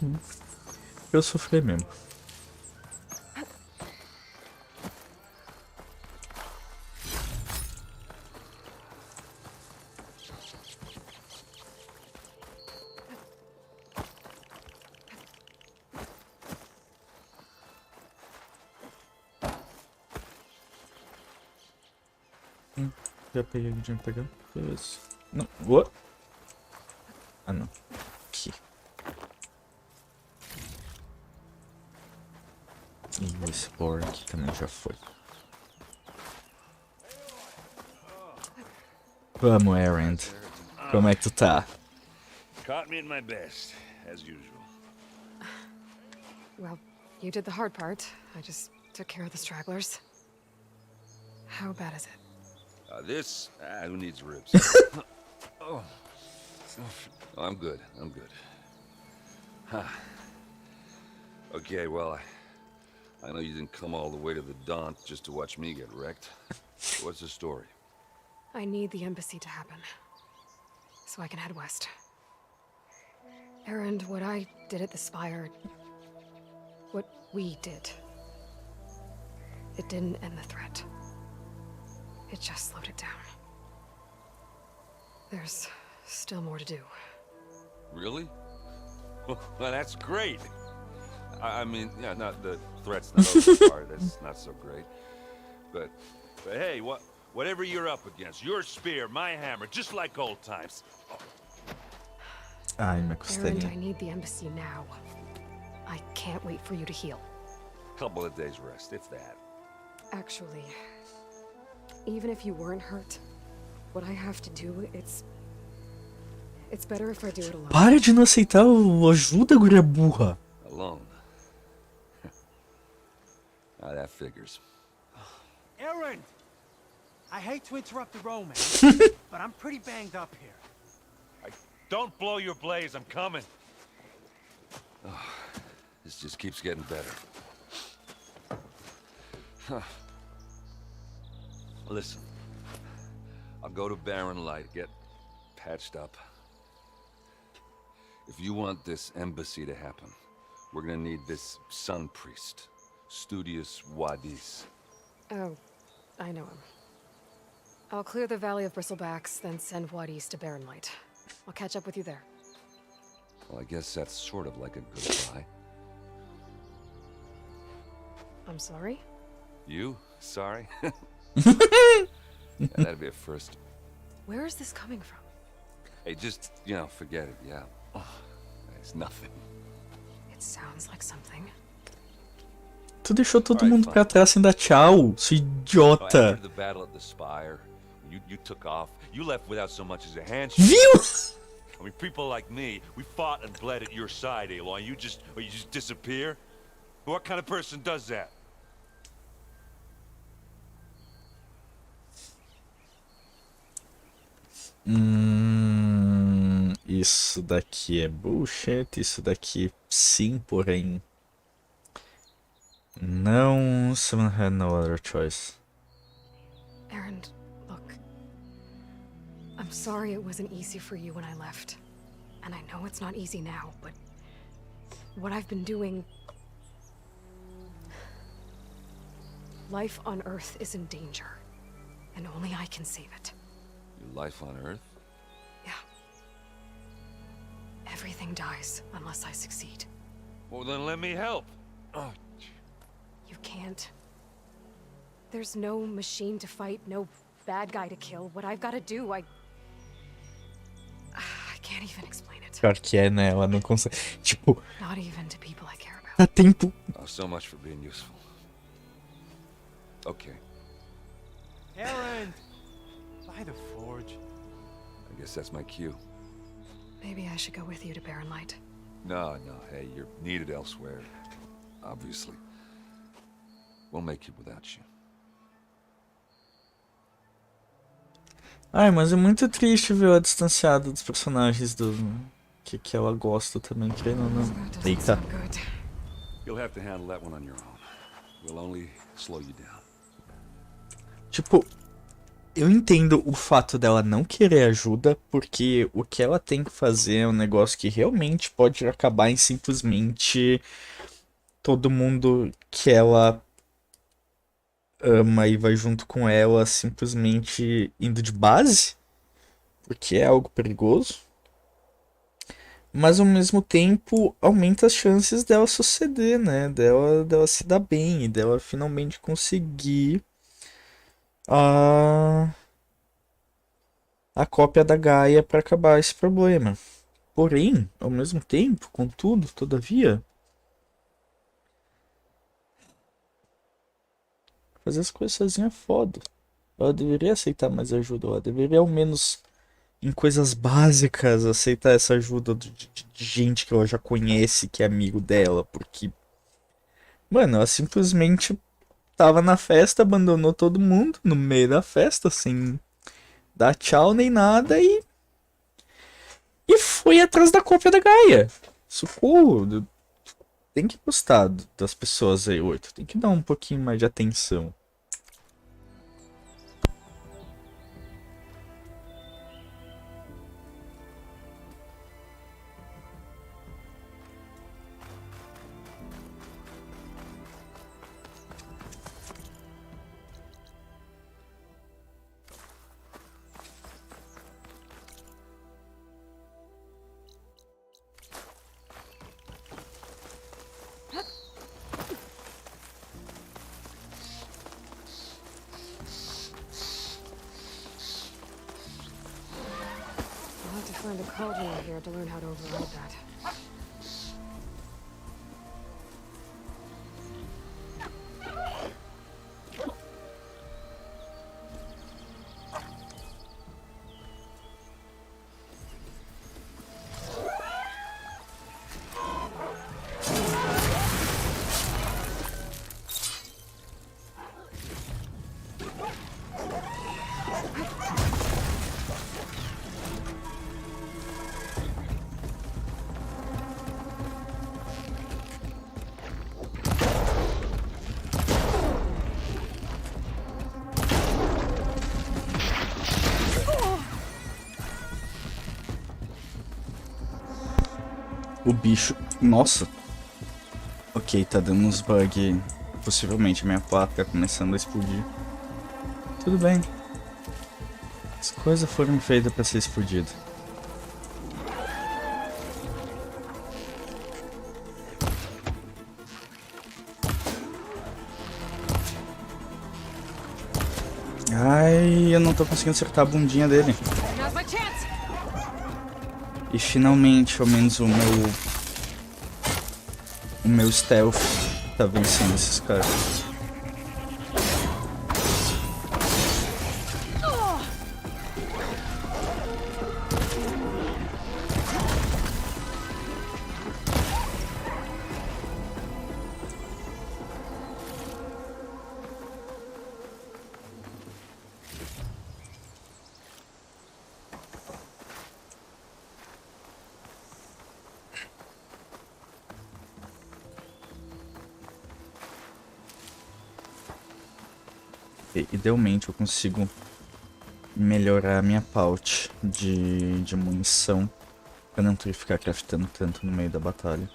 eu sofrer mesmo. Já peguei o que tinha que pegar. Beleza. Não. What? Ah, não. Aqui. E esse board aqui também já foi. Vamos, Erend. Como é que tu tá? Caught me at my best, as usual. Well, you did the hard part. I just took care of the stragglers. How bad is it? Who needs ribs? Oh, I'm good. I'm good. Huh. Okay, well, I know you didn't come all the way to the Daunt just to watch me get wrecked. What's the story? I need the embassy to happen, so I can head west. Erend, what I did at the Spire, what we did, it didn't end the threat. It just slowed it down. There's still more to do. Really? Well, that's great. I mean, yeah, not the threat's not over part. That's not so great. But hey, whatever you're up against, your spear, my hammer, just like old times. Ai, minha Aaron, costelinha. I need the embassy now. I can't wait for you to heal. Couple of days rest, if that. Actually, even if you weren't hurt, what I have to do, it's better if I do it alone. Para de não aceitar ajuda, guria burra. Alone. Now that figures. Aaron! I hate to interrupt the romance, but I'm pretty banged up here. Don't blow your blaze, I'm coming. Oh, this just keeps getting better. Huh. Listen, I'll go to Barren Light, get patched up. If you want this embassy to happen, we're gonna need this sun priest, Studious Wadis. Oh, I know him. I'll clear the Valley of Bristlebacks, then send Wadis to Barren Light. I'll catch up with you there. Well, I guess that's sort of like a goodbye. I'm sorry? You? Sorry? Yeah, that'd be a first. Where is this coming from? Hey, just, you know, forget it, yeah. Oh, it's nothing. It sounds like something. Tu deixou todo mundo pra trás sem dar tchau, seu idiota. After the battle at the Spire, you took off. You left without so much as a handshake. Viu? I mean, people like me, we fought and bled at your side, Aloy. You just disappear? What kind of person does that? Isso daqui é bullshit, isso daqui sim, porém não. Someone had no other choice. Aaron, look. I'm sorry it wasn't easy for you when I left. And I know it's not easy now, but what I've been doing... Life on Earth is in danger, and only I can save it. Your life on Earth? Yeah. Everything dies unless I succeed. Well, then let me help. Oh, You can't. There's no machine to fight, no bad guy to kill. What I've got to do, I can't even explain it. Pior que é, né? Ela não consegue. Tipo, Not even to people I care about. dá tempo. Oh, so much for being useful. Okay, Aaron! By the forge. I guess that's my cue. Maybe I should go with you to Barren Light. No, hey, you're needed elsewhere. Obviously. We'll make it without you. Ai, mas é muito triste ver ela distanciada dos personagens do que ela gosta também, querendo ou não. Eita. You'll have to handle that one on your own. We'll only slow you down. Tipo, eu entendo o fato dela não querer ajuda, porque o que ela tem que fazer é um negócio que realmente pode acabar em simplesmente todo mundo que ela ama e vai junto com ela simplesmente indo de base, porque é algo perigoso. Mas ao mesmo tempo aumenta as chances dela suceder, né? Dela se dar bem e dela finalmente conseguir a cópia da Gaia para acabar esse problema. Porém, ao mesmo tempo, contudo, todavia, fazer as coisas sozinha é foda. Ela deveria aceitar mais ajuda. Ela deveria, ao menos em coisas básicas, aceitar essa ajuda de gente que ela já conhece, que é amigo dela. Porque, mano, ela simplesmente tava na festa, abandonou todo mundo no meio da festa, sem dar tchau nem nada, e foi atrás da cópia da Gaia. Socorro. Tem que gostar das pessoas aí, 8. Tem que dar um pouquinho mais de atenção. cauldron in here to learn how to override that. O bicho... Nossa. Ok, tá dando uns bugs. Possivelmente a minha placa começando a explodir. Tudo bem. As coisas foram feitas pra ser explodidas. Ai, eu não tô conseguindo acertar a bundinha dele. E finalmente, ao menos o meu stealth tá vencendo esses caras. Idealmente eu consigo melhorar a minha pouch de munição pra não ter que ficar craftando tanto no meio da batalha.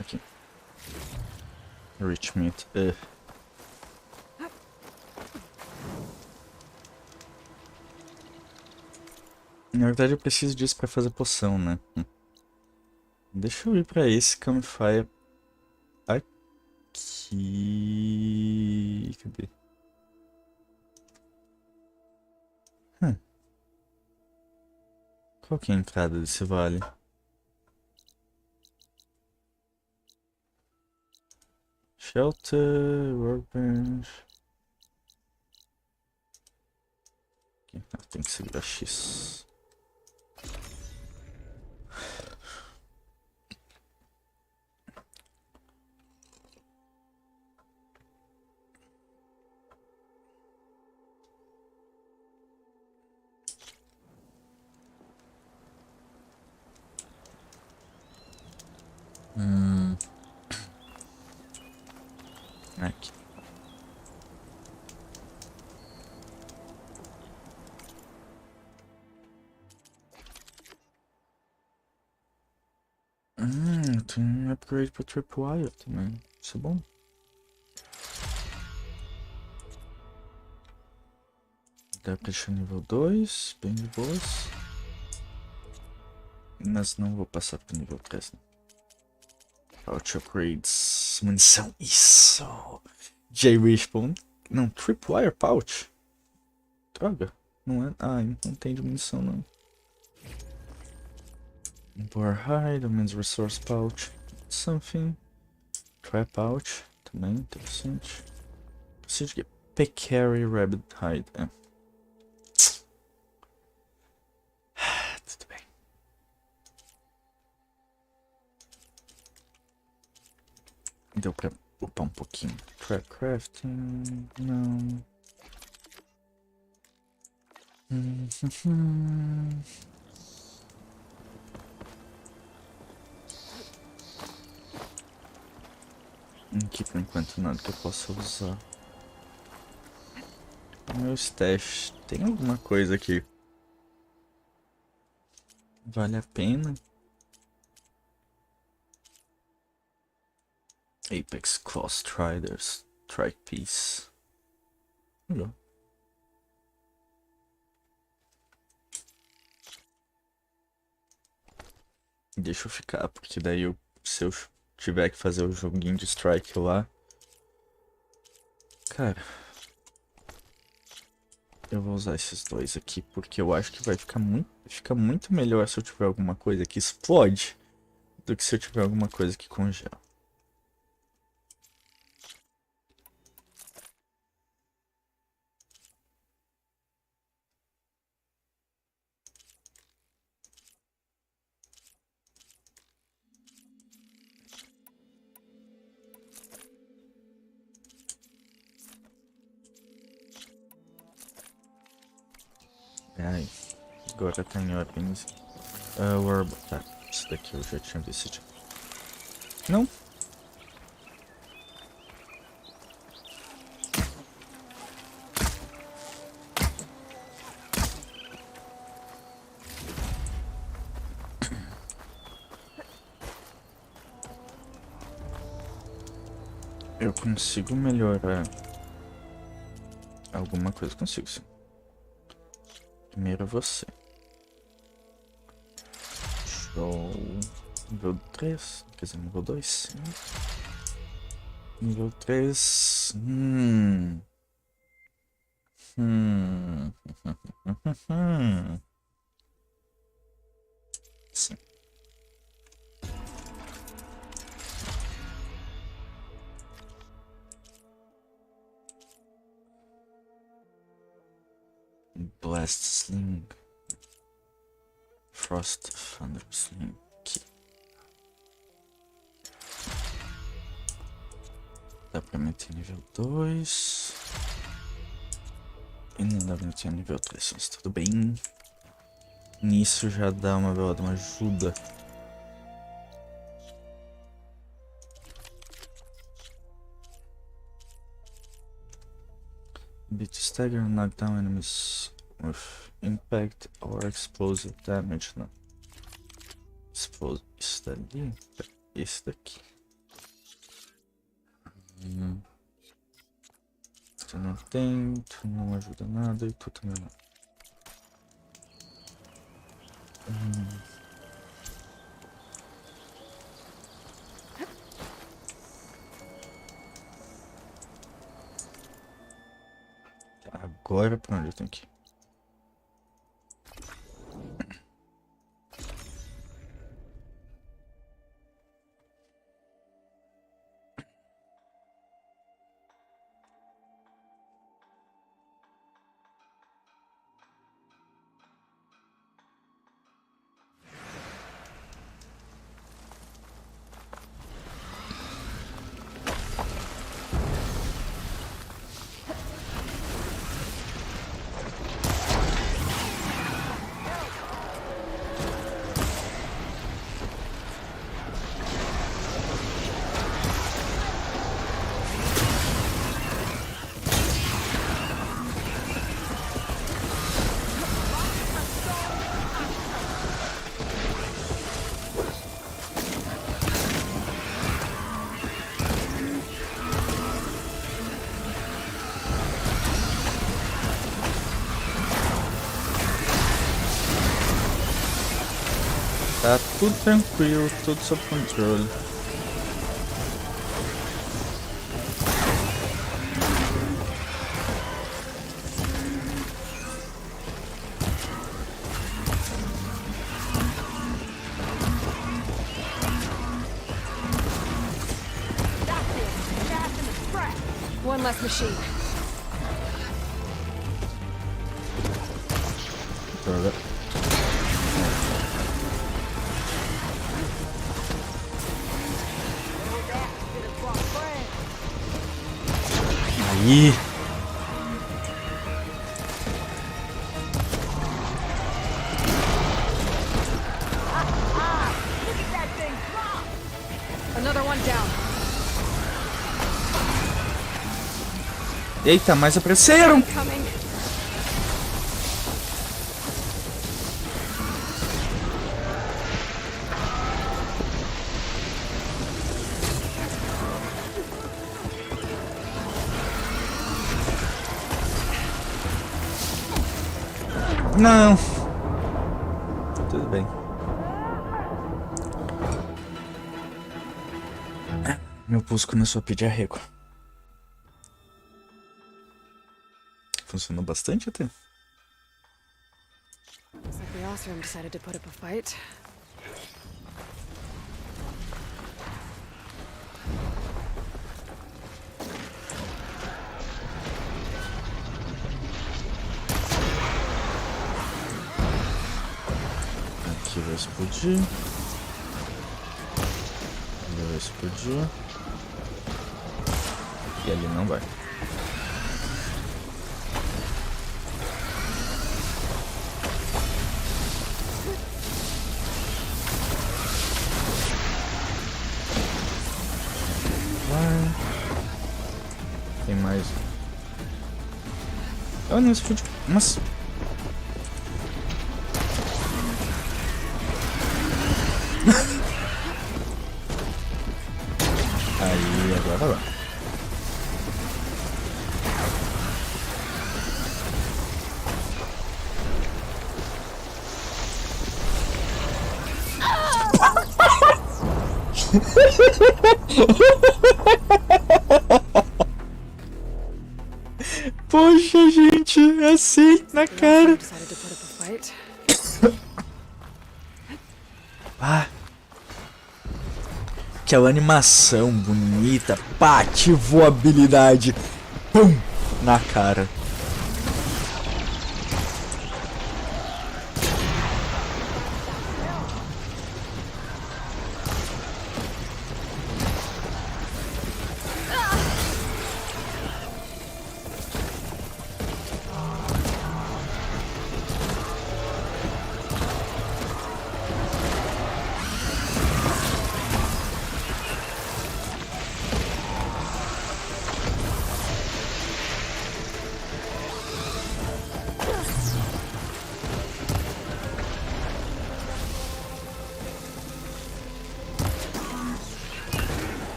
Aqui. Rich meat. Na verdade eu preciso disso pra fazer poção, né? Deixa eu ir pra esse campfire aqui... Cadê? Qual que é a entrada desse vale? Shelter, workbench... Tem que segurar X. Aqui. Tem um upgrade para tripwire também. Isso é bom. Dá pra deixar nível 2, bem de boas. Mas não vou passar pro nível 3, né? Pouch upgrades. Munição. Isso! J-Respawn. Não, tripwire pouch. Droga. Não é. Ah, não tem de munição não. Boar hide, means resource pouch. Something. Trap pouch. Também interessante. Preciso de Pecari rabbit hide. Tudo bem. Deu pra upar um pouquinho. Trap crafting. Não. Aqui por enquanto nada que eu possa usar. Meu stash. Tem alguma coisa aqui? Vale a pena? Apex Claw Striders. Strike Piece. Legal. Deixa eu ficar, porque daí se eu tiver que fazer o joguinho de strike lá... Cara... Eu vou usar esses dois aqui, porque eu acho que vai ficar muito melhor se eu tiver alguma coisa que explode do que se eu tiver alguma coisa que congela. Ai, agora tá em ordens. Tá, isso daqui eu já tinha decidido. Não? Eu consigo melhorar alguma coisa, consigo sim. Primeiro você. Show. Nível 3. Quer dizer, nível 2. Sim. Nível 3. Sim. Blast Sling. Frost Thunder Sling. Aqui. Dá pra meter nível 2. E não dá pra meter nível 3, mas tudo bem. Nisso já dá uma ajuda. Beat stagger, knock down enemies with impact or explosive damage. Não. Isso dali. Esse daqui. Tu não tem, tu não ajuda nada e tu também não. Agora pra onde eu tenho que ir? Tá tudo tranquilo, tudo sob controle. One less machine. Droga. Aí. Another one down. Eita, mais apareceram! Não. Tudo bem. Meu pulso começou a pedir arrego. Funcionou bastante até. Looks like the Osram decided to put up a fight. Aqui vai explodir. Ali vai explodir. E ali não vai. Tem mais. Oh, não, explodiu. Mas... Aí, agora vai. Poxa, gente, é assim, na cara. Ah. Aquela animação bonita, pá, ativou a habilidade. Pum, na cara.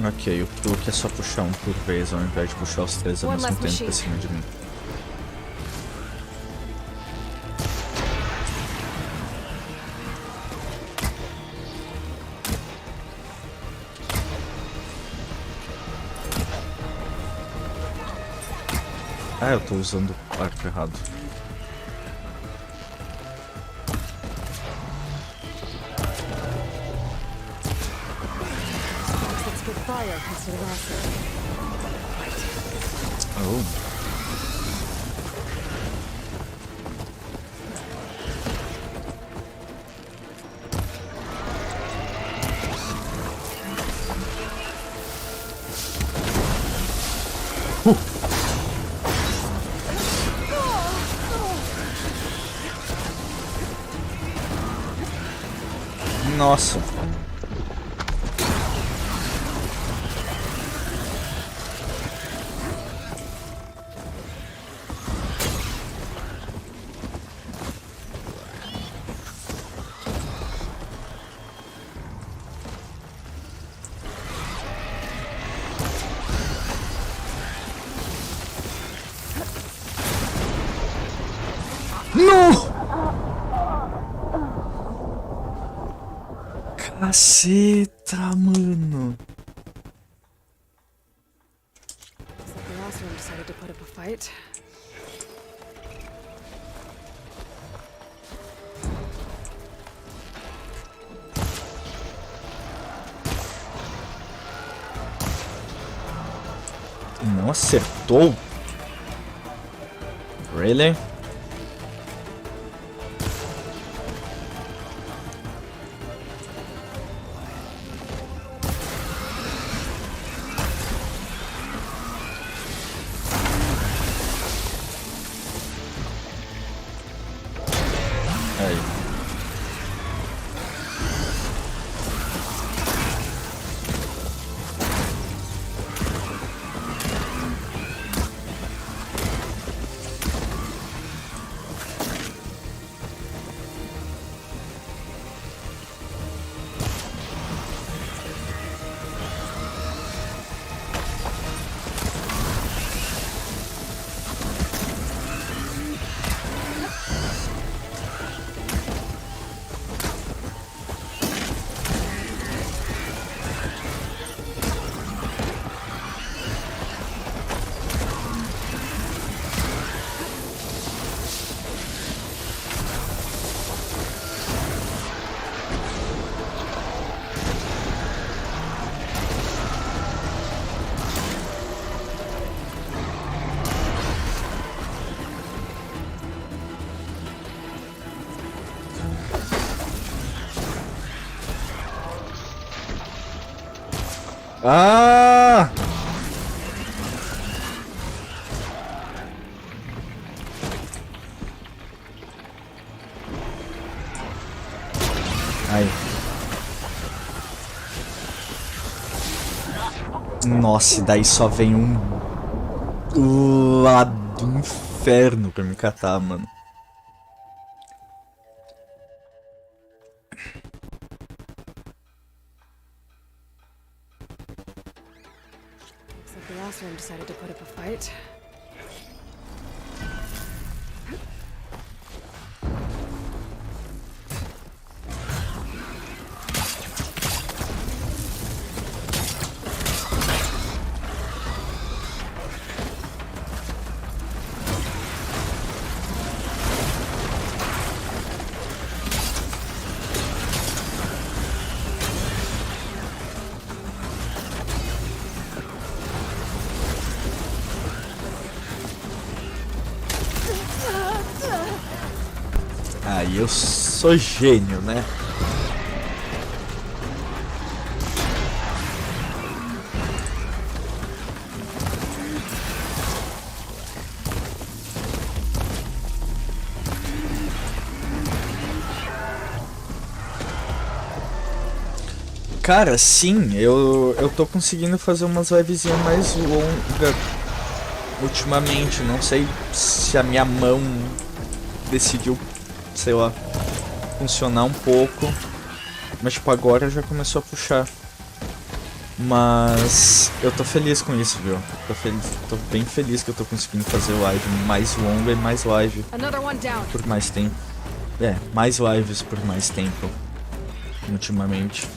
Ok, o truque é só puxar um por vez ao invés de puxar os três ao mesmo tempo pra cima de mim. Ah, eu tô usando o arco errado. Oh. Nossa. Caceta, mano. Não acertou? Really? Ah! Ai. Nossa, e daí só vem um lá do inferno pra me catar, mano. Looks like the last one decided to put up a fight. Aí eu sou gênio, né? Cara, sim, eu tô conseguindo fazer umas livezinhas mais longas ultimamente. Não sei se a minha mão decidiu, sei lá, funcionar um pouco. Mas tipo, agora já começou a puxar. Mas eu tô feliz com isso, viu? Tô bem feliz que eu tô conseguindo fazer live mais longa e mais live por mais tempo. É, mais lives por mais tempo ultimamente.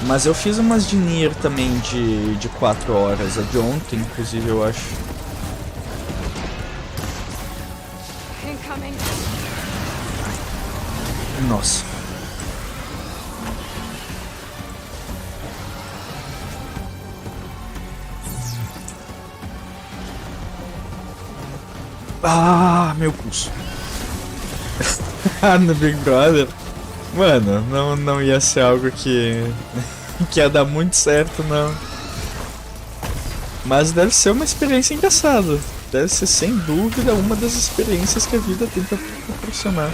Mas eu fiz umas de Nier também de 4 horas, a de ontem, inclusive, eu acho. Nossa. Ah, meu pulso. No Big Brother. Mano, não ia ser algo que ia dar muito certo, não. Mas deve ser uma experiência engraçada. Deve ser, sem dúvida, uma das experiências que a vida tem pra proporcionar.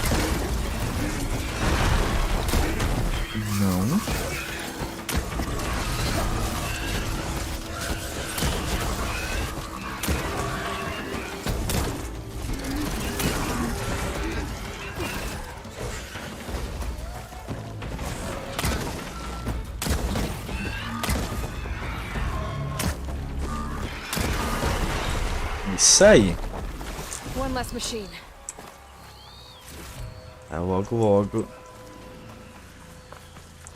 Não. Isso aí. One less machine. Tá, logo.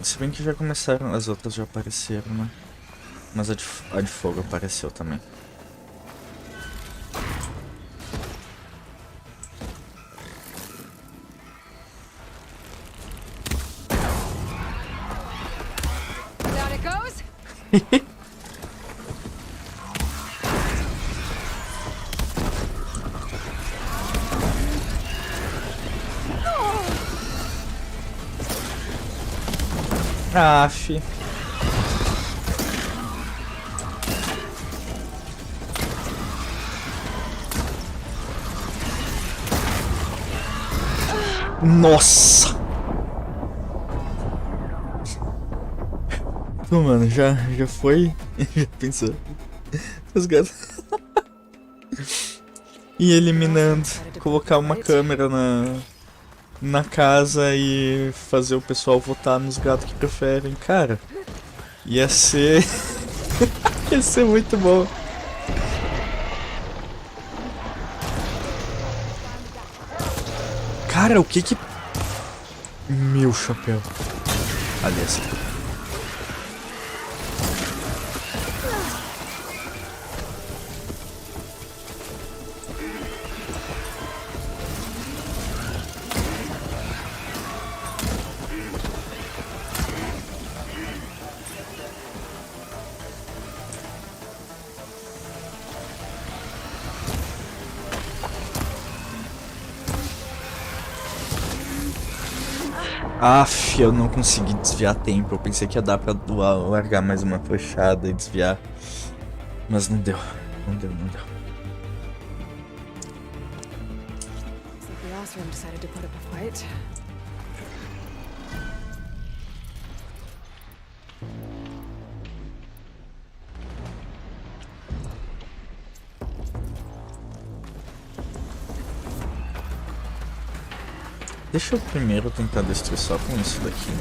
Se bem que já começaram, as outras já apareceram, né? Mas a de fogo apareceu também. Down it goes. Aff. Nossa! Pô, mano, já foi. Já pensou? Os gatos. E eliminando. Colocar uma câmera na casa e fazer o pessoal votar nos gatos que preferem. Cara, ia ser... ia ser muito bom. Cara, o que que... Meu chapéu. Aliás. Aff, eu não consegui desviar a tempo. Eu pensei que ia dar pra largar mais uma flechada e desviar. Mas não deu. Não deu. Looks like the Osram decided to put up a fight. Deixa eu primeiro tentar destruir só com isso daqui.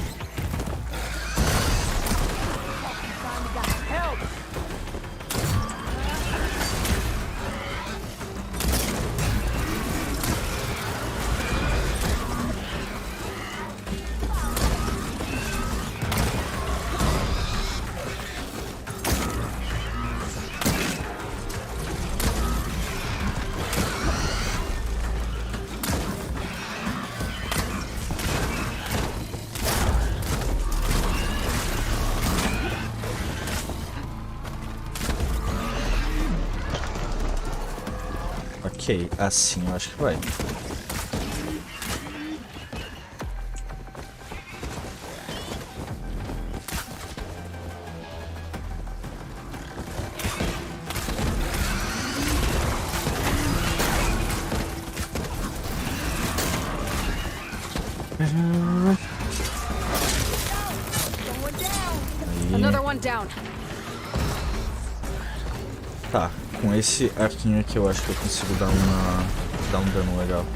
Ok, assim eu acho que vai. Another one down. Tá, com esse arquinho aqui eu acho que eu consigo dar um dano legal.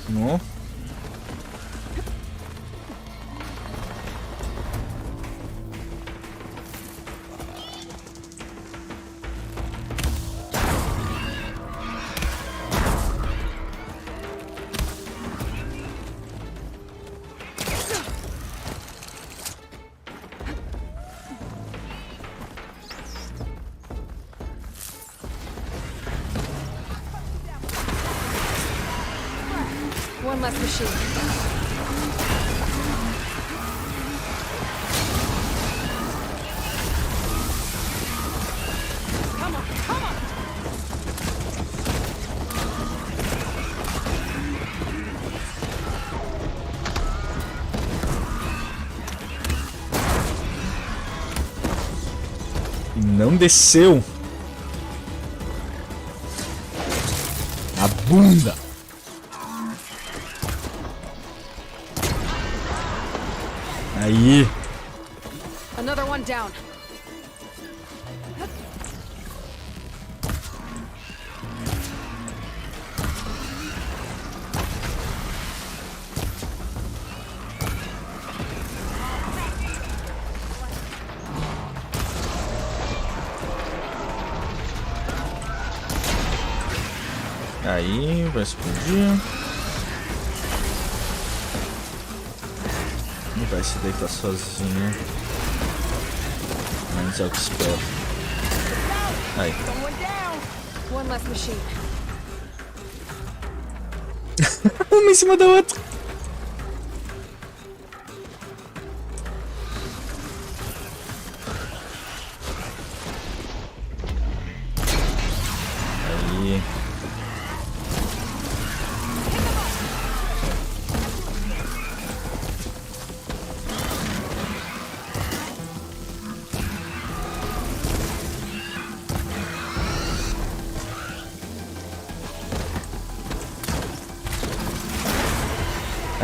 No. One less machine. Come on, come on! Não desceu. A bunda. Aí. Another one down. Aí, vai explodir. E vai se deitar sozinho. Mas é o que espero. Aí. One less machine. Uma em cima da outra. Aí.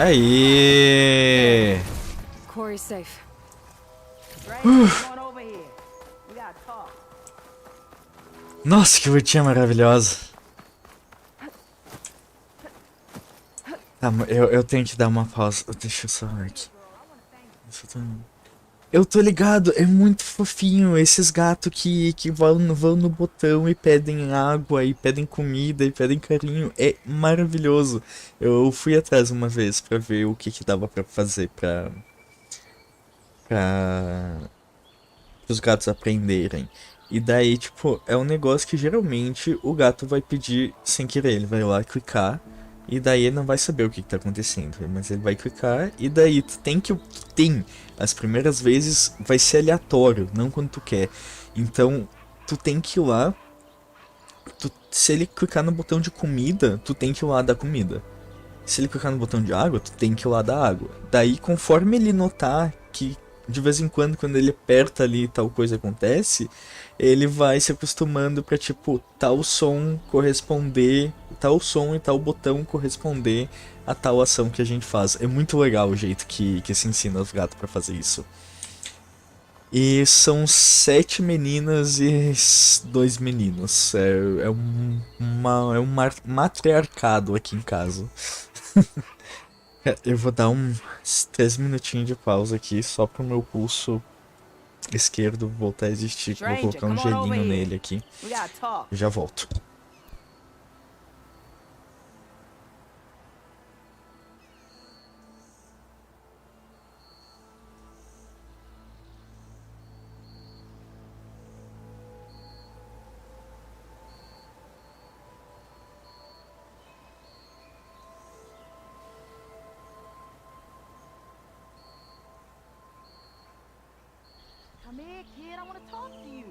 Aí. Quarry's safe. Nossa, que lutinha maravilhosa. Tá, eu tenho que dar uma pausa. Deixa eu só ver aqui. Eu tô ligado, é muito fofinho esses gatos que vão no botão e pedem água, e pedem comida, e pedem carinho. É maravilhoso. Eu fui atrás uma vez pra ver o que dava pra fazer pra os gatos aprenderem. E daí, tipo, é um negócio que geralmente o gato vai pedir sem querer. Ele vai lá clicar. E daí ele não vai saber o que tá acontecendo. Mas ele vai clicar. E daí tu tem que. Tem. As primeiras vezes vai ser aleatório. Não quando tu quer. Então, tu tem que ir lá. Se ele clicar no botão de comida, tu tem que ir lá dar comida. Se ele clicar no botão de água, tu tem que ir lá dar água. Daí, conforme ele notar que de vez em quando ele aperta ali tal coisa acontece, ele vai se acostumando pra, tipo, tal som corresponder, tal som e tal botão corresponder a tal ação que a gente faz. É muito legal o jeito que se ensina os gatos pra fazer isso. E são 7 meninas e 2 meninos. É um matriarcado aqui em casa. Eu vou dar uns 3 minutinhos de pausa aqui, só pro meu pulso esquerdo voltar a existir. Vou colocar um gelinho nele aqui. Já volto. Come here, kid. I want to talk to you.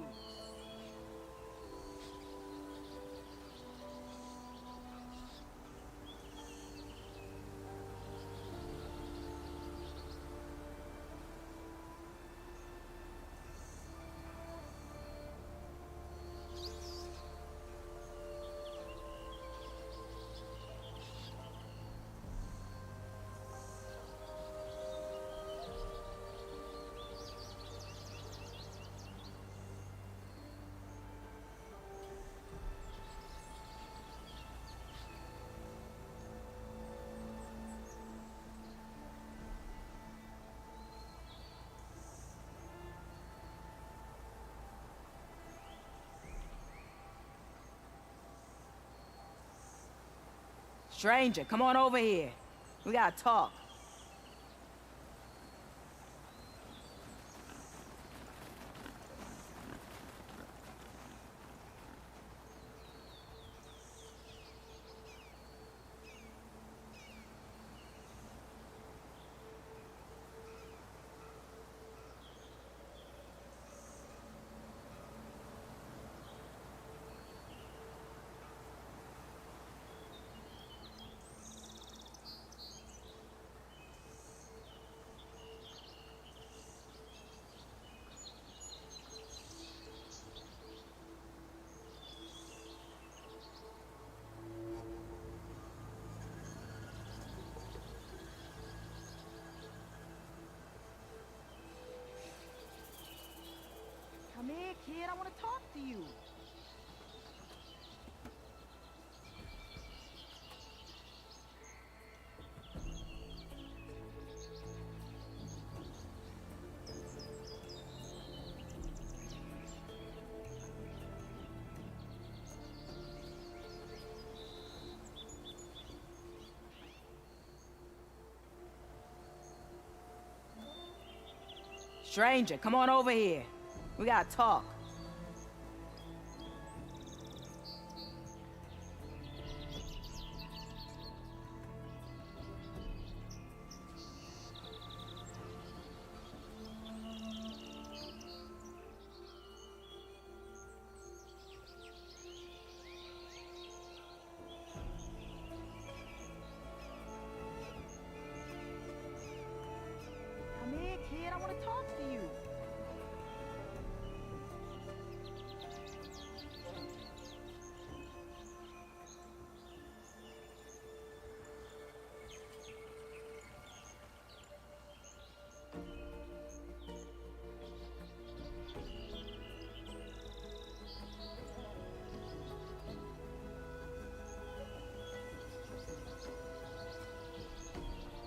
Stranger, come on over here. We gotta talk. Come here, kid. I want to talk to you. Stranger, come on over here. We gotta talk. Come here, kid. I want to talk to you.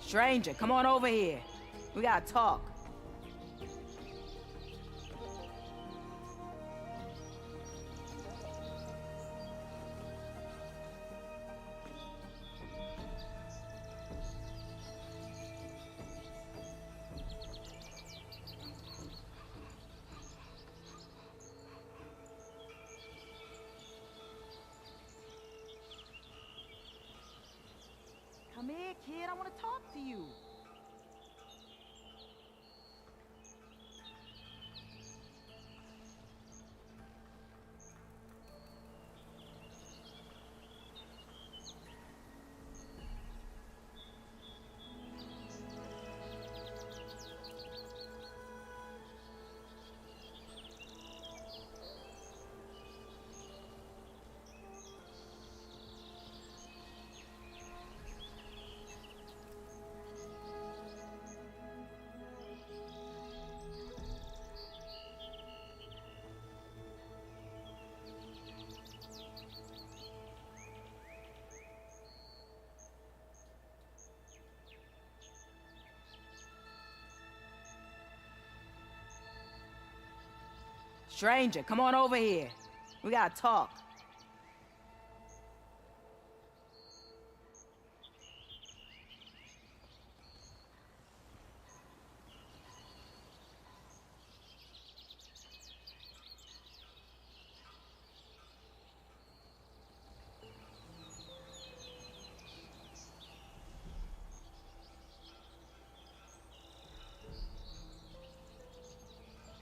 Stranger, come on over here. We gotta talk. Come here, kid. I want to talk to you. Stranger, come on over here. We gotta talk.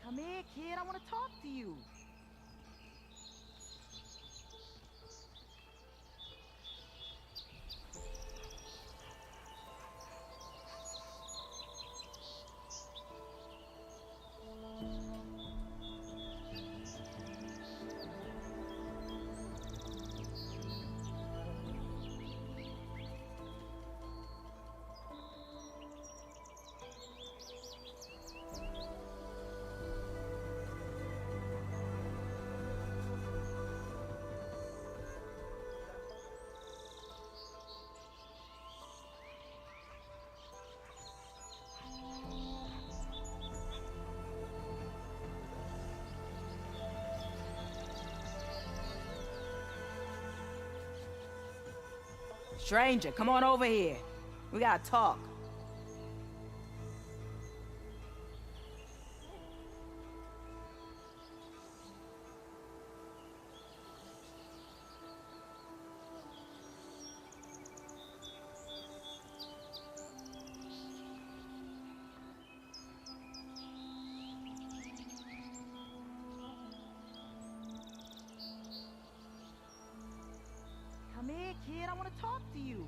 Come here, kid. I want to talk to you. Stranger, come on over here. We gotta talk. Come here, kid. I want to talk to you.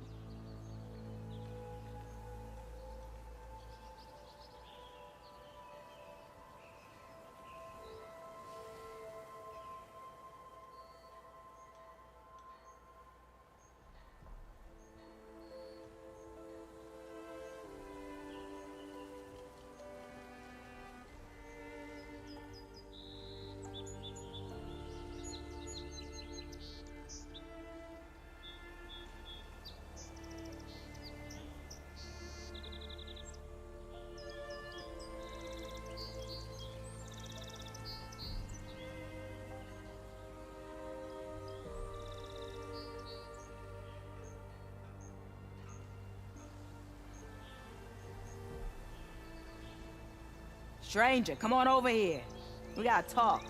Stranger, come on over here. We gotta talk.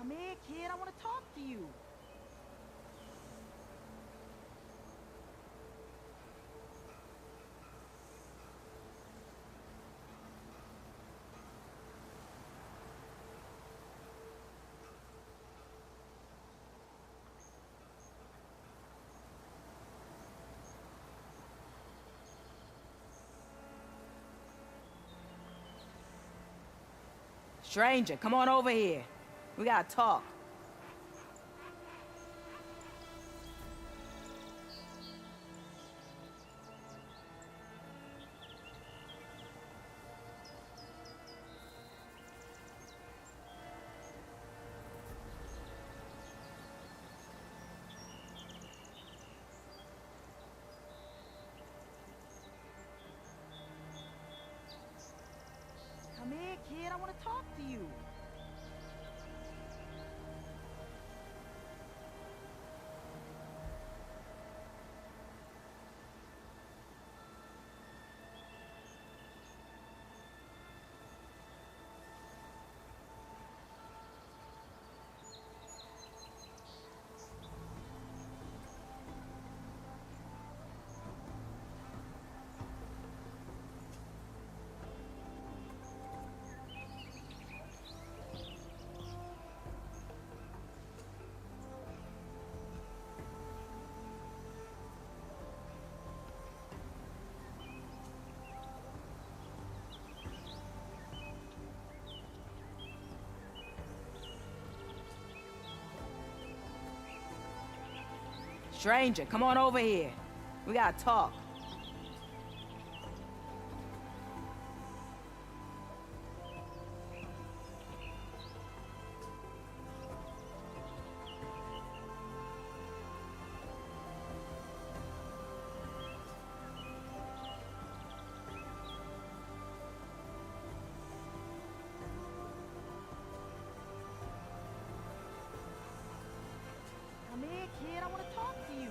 Come here, kid. I want to talk to you. Stranger, come on over here. We gotta talk. kid, I want to talk to you. Stranger, come on over here. We gotta talk. Come here, kid. I want to talk to you.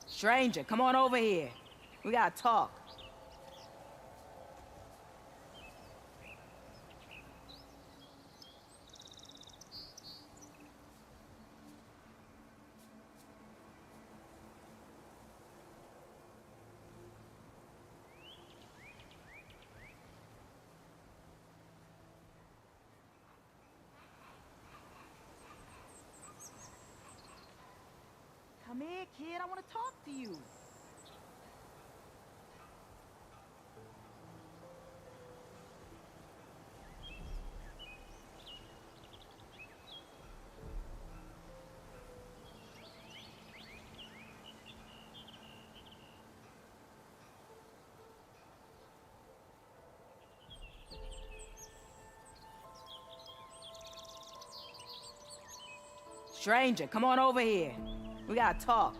Stranger, come on over here. We gotta talk. Come here, kid. I want to talk to you. Stranger, come on over here. We gotta talk.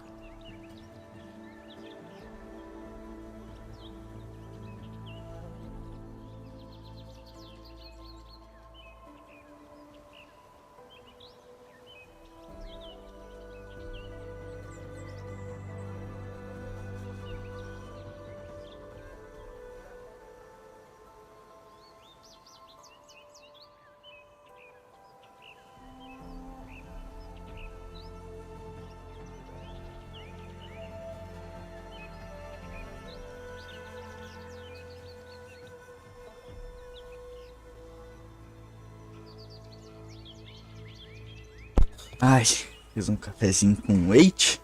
Ai, fiz um cafezinho com leite.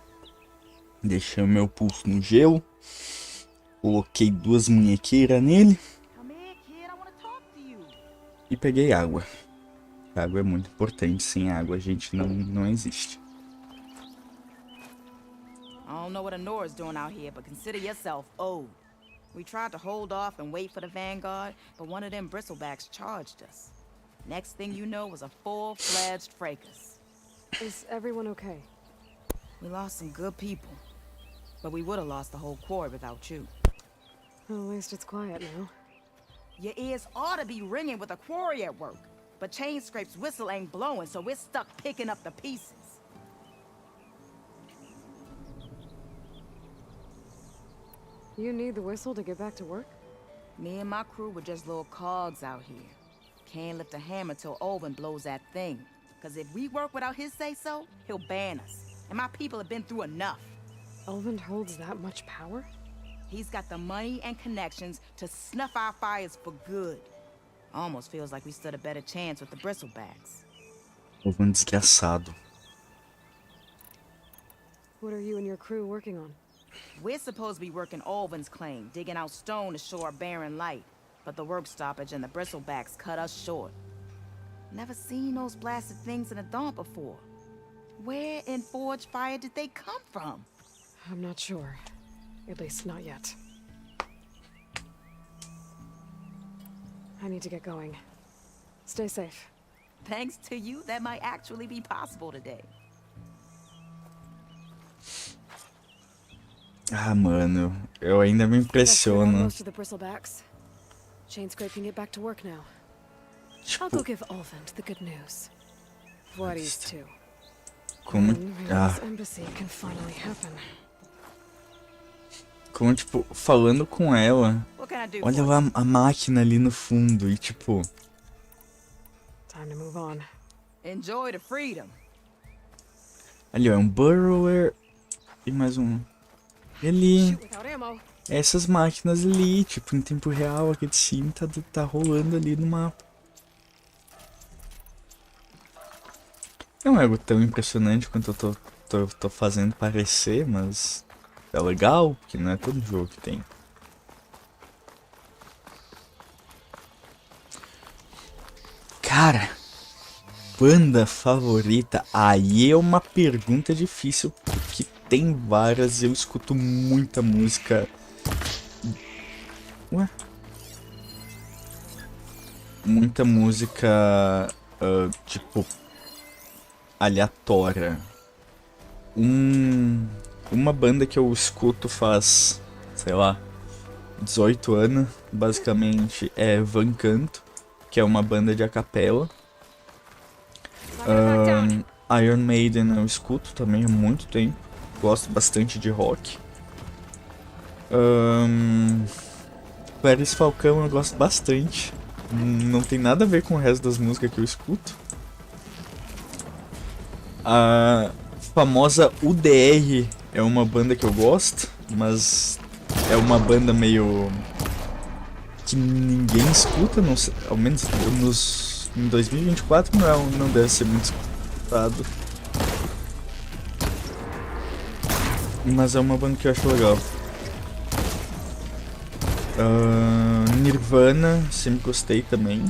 Deixei o meu pulso no gelo. Coloquei 2 munhequeiras nele. E peguei água. A água é muito importante. Sem água a gente não existe. I don't know what Honora's doing out here, but consider yourself owed. We tried to hold off and wait for the vanguard, but one of them bristlebacks charged us. Next thing you know was a full-fledged fracas. Is everyone okay? We lost some good people, but we would have lost the whole quarry without you. Well, at least it's quiet now. Your ears ought to be ringing with a quarry at work, but Chain Scrape's whistle ain't blowing, so we're stuck picking up the pieces. You need the whistle to get back to work? Me and my crew were just little cogs out here. Can't lift a hammer till Olvin blows that thing. Cause if we work without his say-so, he'll ban us. And my people have been through enough. Olvin holds that much power? He's got the money and connections to snuff our fires for good. Almost feels like we stood a better chance with the bristlebacks. Povo desgraçado. What are you and your crew working on? We're supposed to be working Alvin's claim, digging out stone to show our barren light. But the work stoppage and the bristlebacks cut us short. Never seen those blasted things in a dawn before. Where in Forge Fire did they come from? I'm not sure. At least not yet. I need to get going. Stay safe. Thanks to you, that might actually be possible today. Ah, mano, eu ainda me impressiono. Most of the bristlebacks. Chain scrape can get back to work now. I'll go give Olvend the good news. Voorhees too. Como, Embassy can finally happen. Como, tipo, falando com ela, olha lá a máquina ali no fundo e, tipo... Time to move on. Enjoy the freedom. Ali, ó, um burrower e mais um... E ali, essas máquinas ali, tipo, em tempo real, aqui de cima, tá rolando ali no mapa. Não é algo tão impressionante quanto eu tô fazendo parecer, mas é legal, porque não é todo jogo que tem. Cara, banda favorita? Aí é uma pergunta difícil, porque tem várias, eu escuto muita música. Ué? Muita música, tipo, aleatória. Uma banda que eu escuto faz, sei lá, 18 anos, basicamente, é Enquanto, que é uma banda de a capela. Iron Maiden eu escuto também há muito tempo. Gosto bastante de rock. Paris Falcão eu gosto bastante. Não tem nada a ver com o resto das músicas que eu escuto. A famosa UDR é uma banda que eu gosto, mas é uma banda meio que ninguém escuta, não sei, ao menos em 2024 não deve ser muito escutado. Mas é uma banda que eu acho legal. Nirvana, sempre gostei também.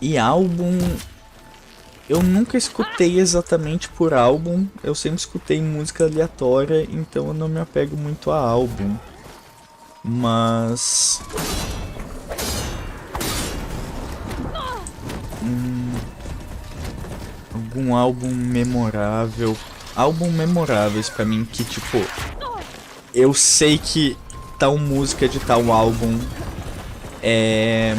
E álbum, eu nunca escutei exatamente por álbum, eu sempre escutei música aleatória, então eu não me apego muito a álbum. Mas... algum álbum memorável. Álbum memoráveis pra mim que, tipo, eu sei que tal música de tal álbum é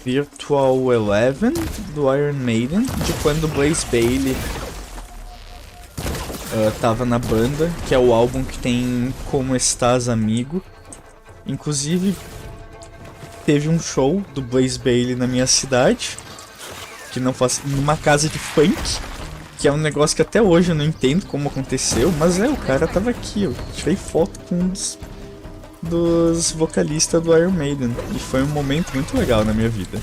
Virtual Eleven do Iron Maiden, de quando o Blaze Bayley tava na banda, que é o álbum que tem Como Estás Amigo. Inclusive teve um show do Blaze Bayley na minha cidade, que não faz, numa casa de funk, que é um negócio que até hoje eu não entendo como aconteceu, mas o cara tava aqui, eu tirei foto com um dos vocalistas do Iron Maiden, e foi um momento muito legal na minha vida.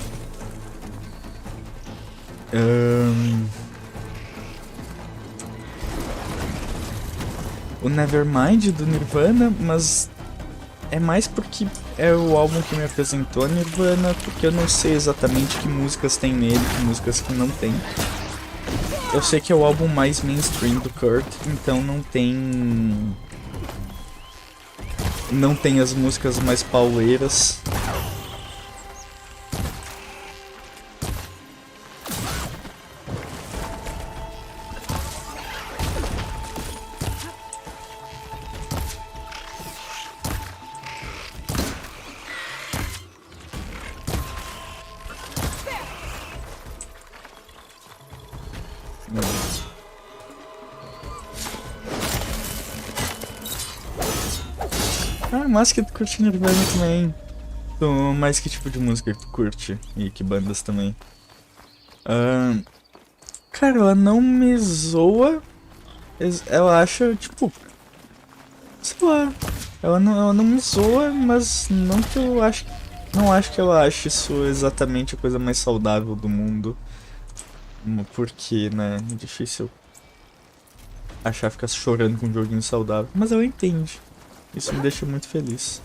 O Nevermind do Nirvana, mas é mais porque é o álbum que me apresentou a Nirvana, porque eu não sei exatamente que músicas tem nele, que músicas que não tem. Eu sei que é o álbum mais mainstream do Kurt, então não tem as músicas mais pauleiras. Mas que tu curte Nirvana também. Mas que tipo de música que tu curte? E que bandas também? Cara, ela não me zoa, Eu acho, tipo... Sei lá. Ela não me zoa, mas não que eu acho... Não acho que eu ache isso exatamente a coisa mais saudável do mundo. Porque, né, é difícil achar ficar chorando com um joguinho saudável. Mas ela entende. Isso me deixa muito feliz.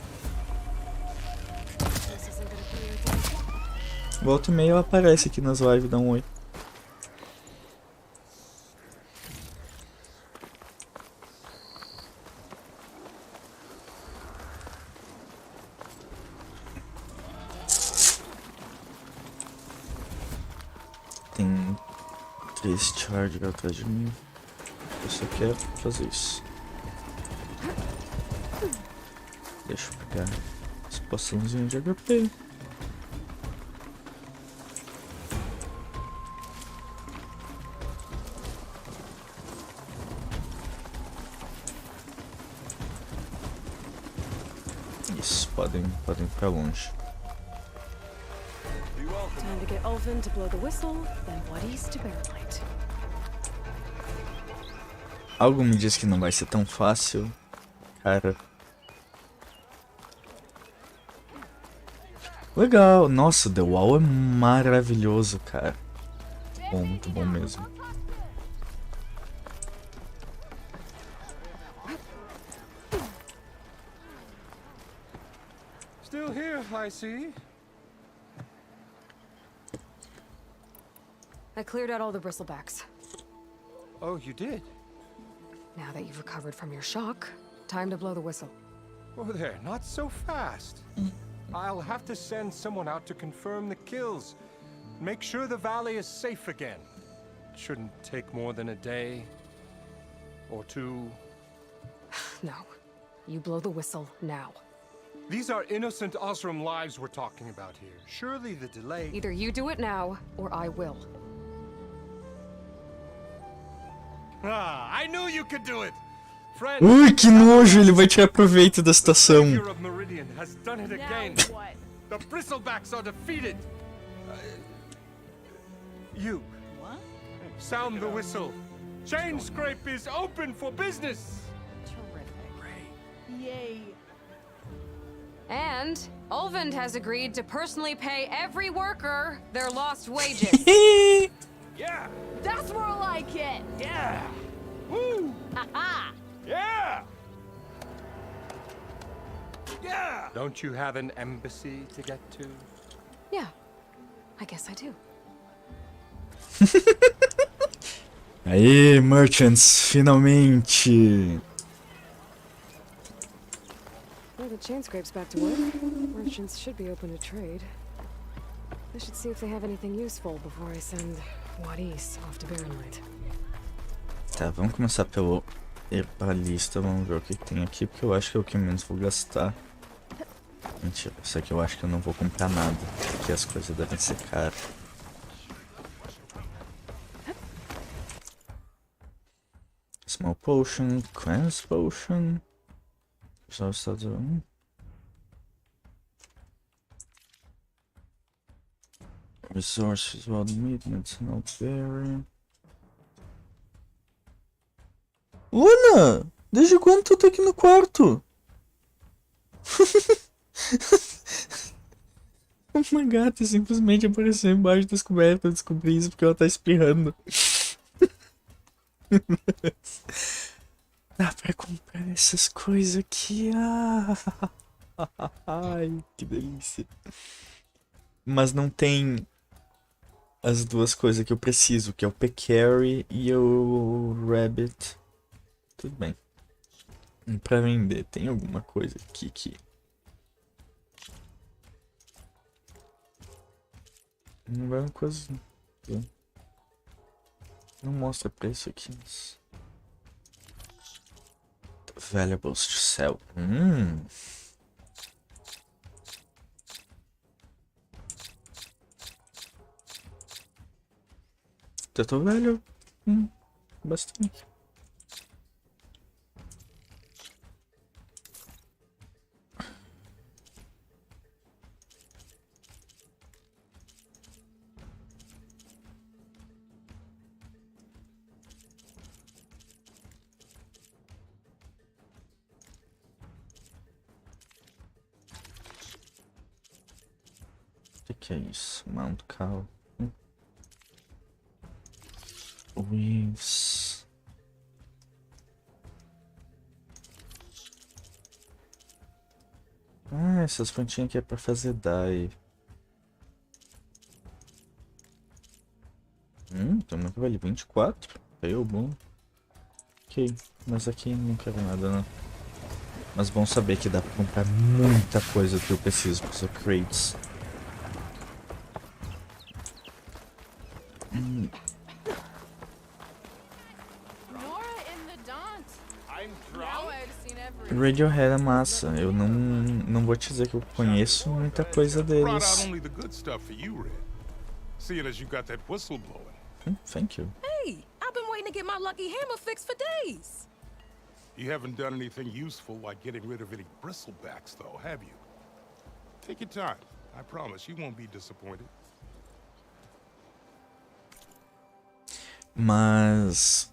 Volta e meia ela aparece aqui nas lives, dá um oi. Tem 3 charger atrás de mim. Eu só quero fazer isso. Deixa eu pegar as poçãozinhas de HP. Isso, podem ir pra longe. Time to get Ulvin to blow the whistle, then Wadis to bear light. Algo me diz que não vai ser tão fácil, cara. Legal, nossa, The Wall é maravilhoso, cara. Bom, muito bom mesmo. Still here, I see. I cleared out all the bristlebacks. Oh, you did? Now that you've recovered from your shock, time to blow the whistle. Oh there, not so fast. I'll have to send someone out to confirm the kills. Make sure the valley is safe again. Shouldn't take more than a day. Or 2. No. You blow the whistle now. These are innocent Osram lives we're talking about here. Surely the delay... Either you do it now, or I will. Ah, I knew you could do it! Friend, Ui, que nojo, ele vai tirar proveito da situação. the of Meridian has done it again. What? The bristlebacks are defeated. You. What? Sound the whistle. Chain Scrape is open for business. Terrific. Yay. And Ulvin has agreed to personally pay every worker their lost wages. Yeah. That's more like it. Yeah. Woo. Ha-ha. Yeah. Yeah. Don't you have an embassy to get to? Yeah, I guess I do. Aê, merchants, finalmente. Well, the chain scrape's back to work. Merchants should be open to trade. I should see if they have anything useful before I send Wadis off to Barrenlight. Tá, vamos começar pelo ir pra lista, vamos ver o que tem aqui, porque eu acho que é o que menos vou gastar. Mentira, isso aqui eu acho que eu não vou comprar nada, porque as coisas devem ser caras. Small potion, cleanse potion. Só está dizendo. Resources, wild meat, medicinal berry. Luna! Desde quando tu tá aqui no quarto? Uma gata simplesmente apareceu embaixo das cobertas. Eu descobri isso porque ela tá espirrando. Dá pra comprar essas coisas aqui. Ai, que delícia. Mas não tem as duas coisas que eu preciso, que é o Pecarry e o Rabbit. Tudo bem. E pra vender, tem alguma coisa aqui que... Não vai uma coisa... Não mostra preço aqui, mas... Valuables to sell. Eu tô velho. Bastante. Que é isso? Mount Cal. Waves. Ah, essas fontinhas aqui é pra fazer dye. Também vale 24. Veio bom. Ok, mas aqui não quero nada, não. Mas bom saber que dá pra comprar muita coisa que eu preciso para os upgrades. Radiohead é massa. Eu não vou te dizer que eu conheço muita coisa deles. Thank you. Hey, I've been waiting to get my lucky hammer fixed for days. You haven't done anything useful like getting rid of any bristlebacks, though, have you? Take your time. I promise you won't be disappointed. Mas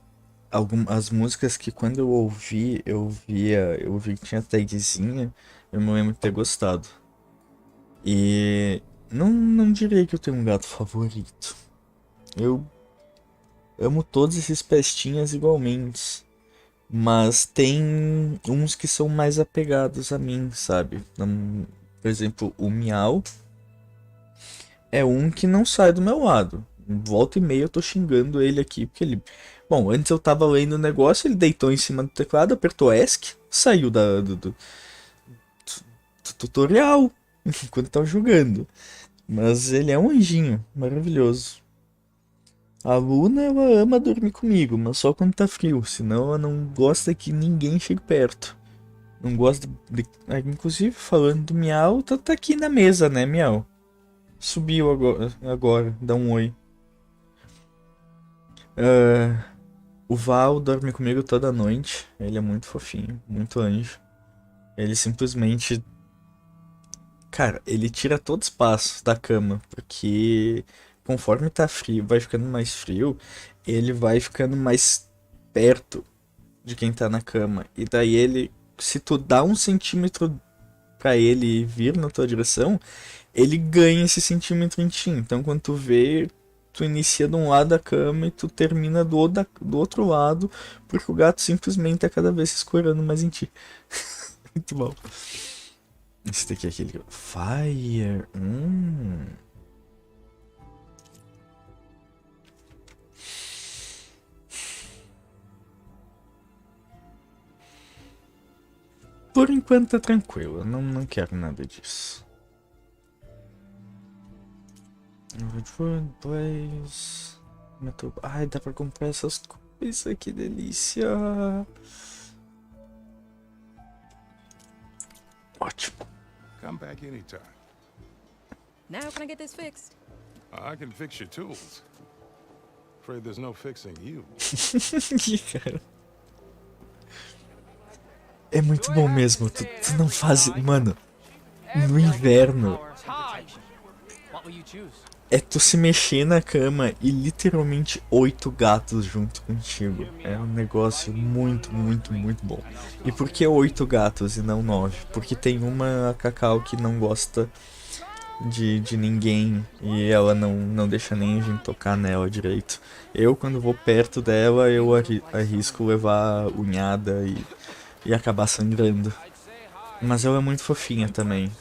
as músicas que quando eu ouvi, eu vi que tinha tagzinha, eu me lembro de ter gostado. E não diria que eu tenho um gato favorito. Eu amo todos esses pestinhas igualmente. Mas tem uns que são mais apegados a mim, sabe? Por exemplo, o Miau é um que não sai do meu lado. Volta e meia eu tô xingando ele aqui, porque ele... Bom, antes eu tava lendo o negócio, ele deitou em cima do teclado, apertou ESC, saiu do tutorial, enquanto tava jogando. Mas ele é um anjinho, maravilhoso. A Luna, ela ama dormir comigo, mas só quando tá frio, senão ela não gosta que ninguém chegue perto. Não gosta de... Inclusive, falando do Miau, tá aqui na mesa, né, Miau? Subiu agora, dá um oi. O Val dorme comigo toda noite. Ele é muito fofinho, muito anjo. Ele simplesmente... Cara, ele tira todo espaço da cama, porque conforme tá frio, vai ficando mais frio, ele vai ficando mais perto de quem tá na cama. E daí ele, se tu dá 1 centímetro pra ele vir na tua direção, ele ganha esse centímetro em ti. Então quando tu vê, tu inicia de um lado da cama e tu termina do outro lado, porque o gato simplesmente tá cada vez se escorando mais em ti. Muito bom. Esse daqui é aquele... Fire. Por enquanto tá tranquilo. Não quero nada disso. Ai, dá pra comprar essas coisas. Que delícia. Ótimo. Come back anytime. Now can I get this fixed? I can fix your tools. Afraid there's no fixing you. Cara. É muito bom mesmo. Tu não faz... Mano, no inverno... É tu se mexer na cama e literalmente 8 gatos junto contigo. É um negócio muito, muito, muito bom. E por que 8 gatos e não 9? Porque tem uma Cacau que não gosta de ninguém e ela não deixa nem a gente tocar nela direito. Eu, quando vou perto dela, eu arrisco levar unhada e acabar sangrando. Mas ela é muito fofinha também.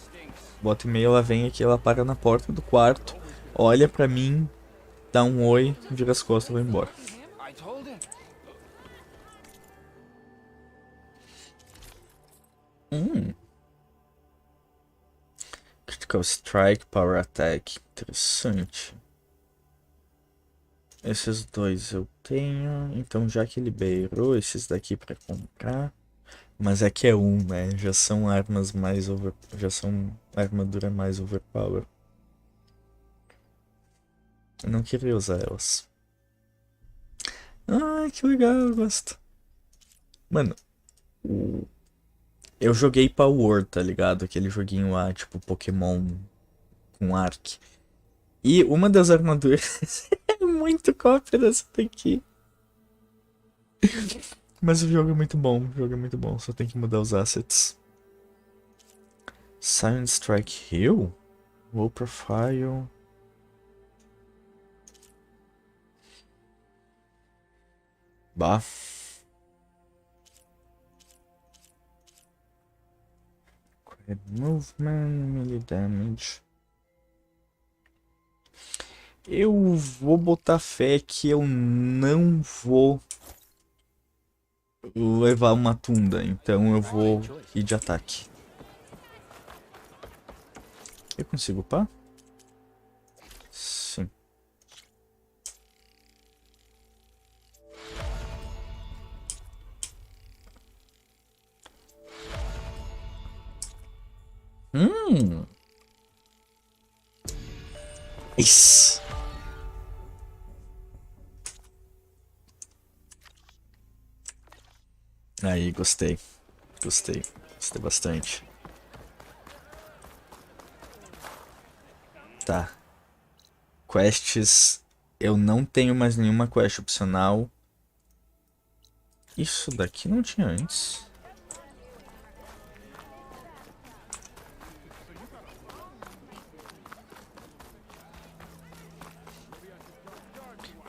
Volta e meia ela vem aqui, ela para na porta do quarto, olha pra mim, dá um oi, vira as costas e vai embora. Critical Strike, Power Attack, interessante. Esses dois eu tenho, então já que liberou esses daqui pra comprar. Mas é que é né? Já são armas mais já são armadura mais overpower. Eu não queria usar elas. Ai, que legal, eu gosto. Mano, eu joguei Power Word, tá ligado? Aquele joguinho lá, tipo Pokémon com Ark. E uma das armaduras é muito cópia dessa daqui. Mas o jogo é muito bom, só tem que mudar os assets. Silent Strike Hill? Low profile. Bah. Quick movement, melee damage. Eu vou botar fé que eu não vou levar uma tunda, então eu vou ir de ataque. Eu consigo upar? Sim. Isso. Aí, gostei. Gostei. Gostei bastante. Tá. Quests. Eu não tenho mais nenhuma quest opcional. Isso daqui não tinha antes.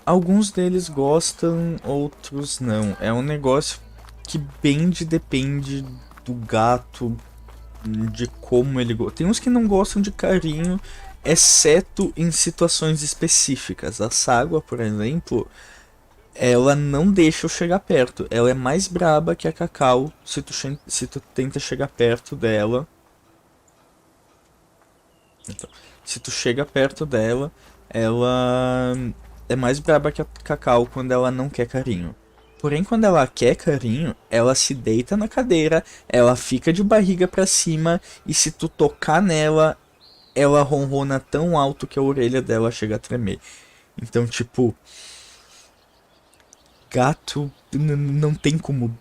Alguns deles gostam, outros não. É um negócio que bem depende do gato, de como ele gosta. Tem uns que não gostam de carinho, exceto em situações específicas. A Ságua, por exemplo, ela não deixa eu chegar perto. Ela é mais braba que a Cacau se tu tenta chegar perto dela. Então, se tu chega perto dela, ela é mais braba que a Cacau quando ela não quer carinho. Porém, quando ela quer carinho, ela se deita na cadeira, ela fica de barriga pra cima, e se tu tocar nela, ela ronrona tão alto que a orelha dela chega a tremer. Então, tipo, gato não tem como...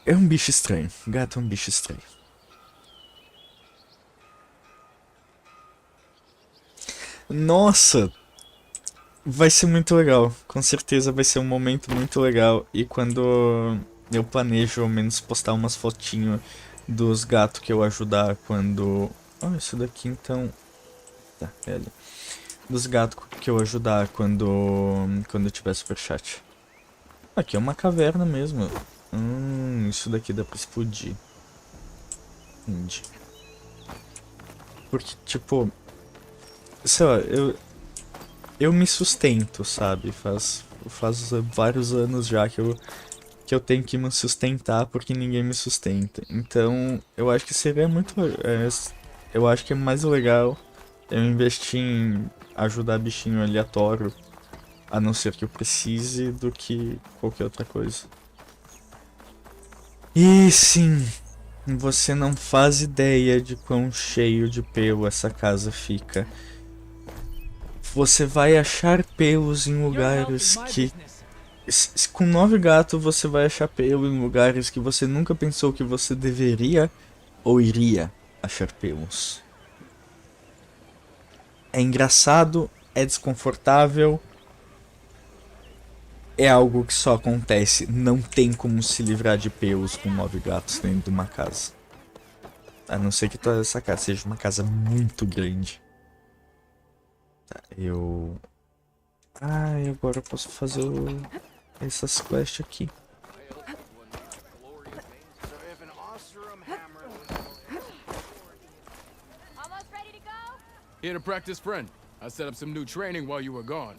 É um bicho estranho. Gato é um bicho estranho. Nossa! Vai ser muito legal. Com certeza vai ser um momento muito legal. E quando eu planejo ao menos postar umas fotinhas dos gatos que eu ajudar quando... Oh, isso daqui então... Tá, é ali. Dos gatos que eu ajudar quando eu tiver superchat. Aqui é uma caverna mesmo. Isso daqui dá pra explodir. Entendi. Porque, tipo... Sei lá, eu me sustento, sabe? Faz vários anos já que eu tenho que me sustentar porque ninguém me sustenta. Então, eu acho que seria muito... eu acho que é mais legal eu investir em ajudar bichinho aleatório, a não ser que eu precise, do que qualquer outra coisa. E sim, você não faz ideia de quão cheio de pelo essa casa fica. Você vai achar pelos em lugares que... Com 9 gatos você vai achar pelo em lugares que você nunca pensou que você deveria ou iria achar pelos. É engraçado, é desconfortável, é algo que só acontece. Não tem como se livrar de pelos com 9 gatos dentro de uma casa. A não ser que toda essa casa seja uma casa muito grande. Tá, eu... Ah, e agora eu posso fazer essas quests aqui. Here to practice, friend. I set up some new training while you were gone.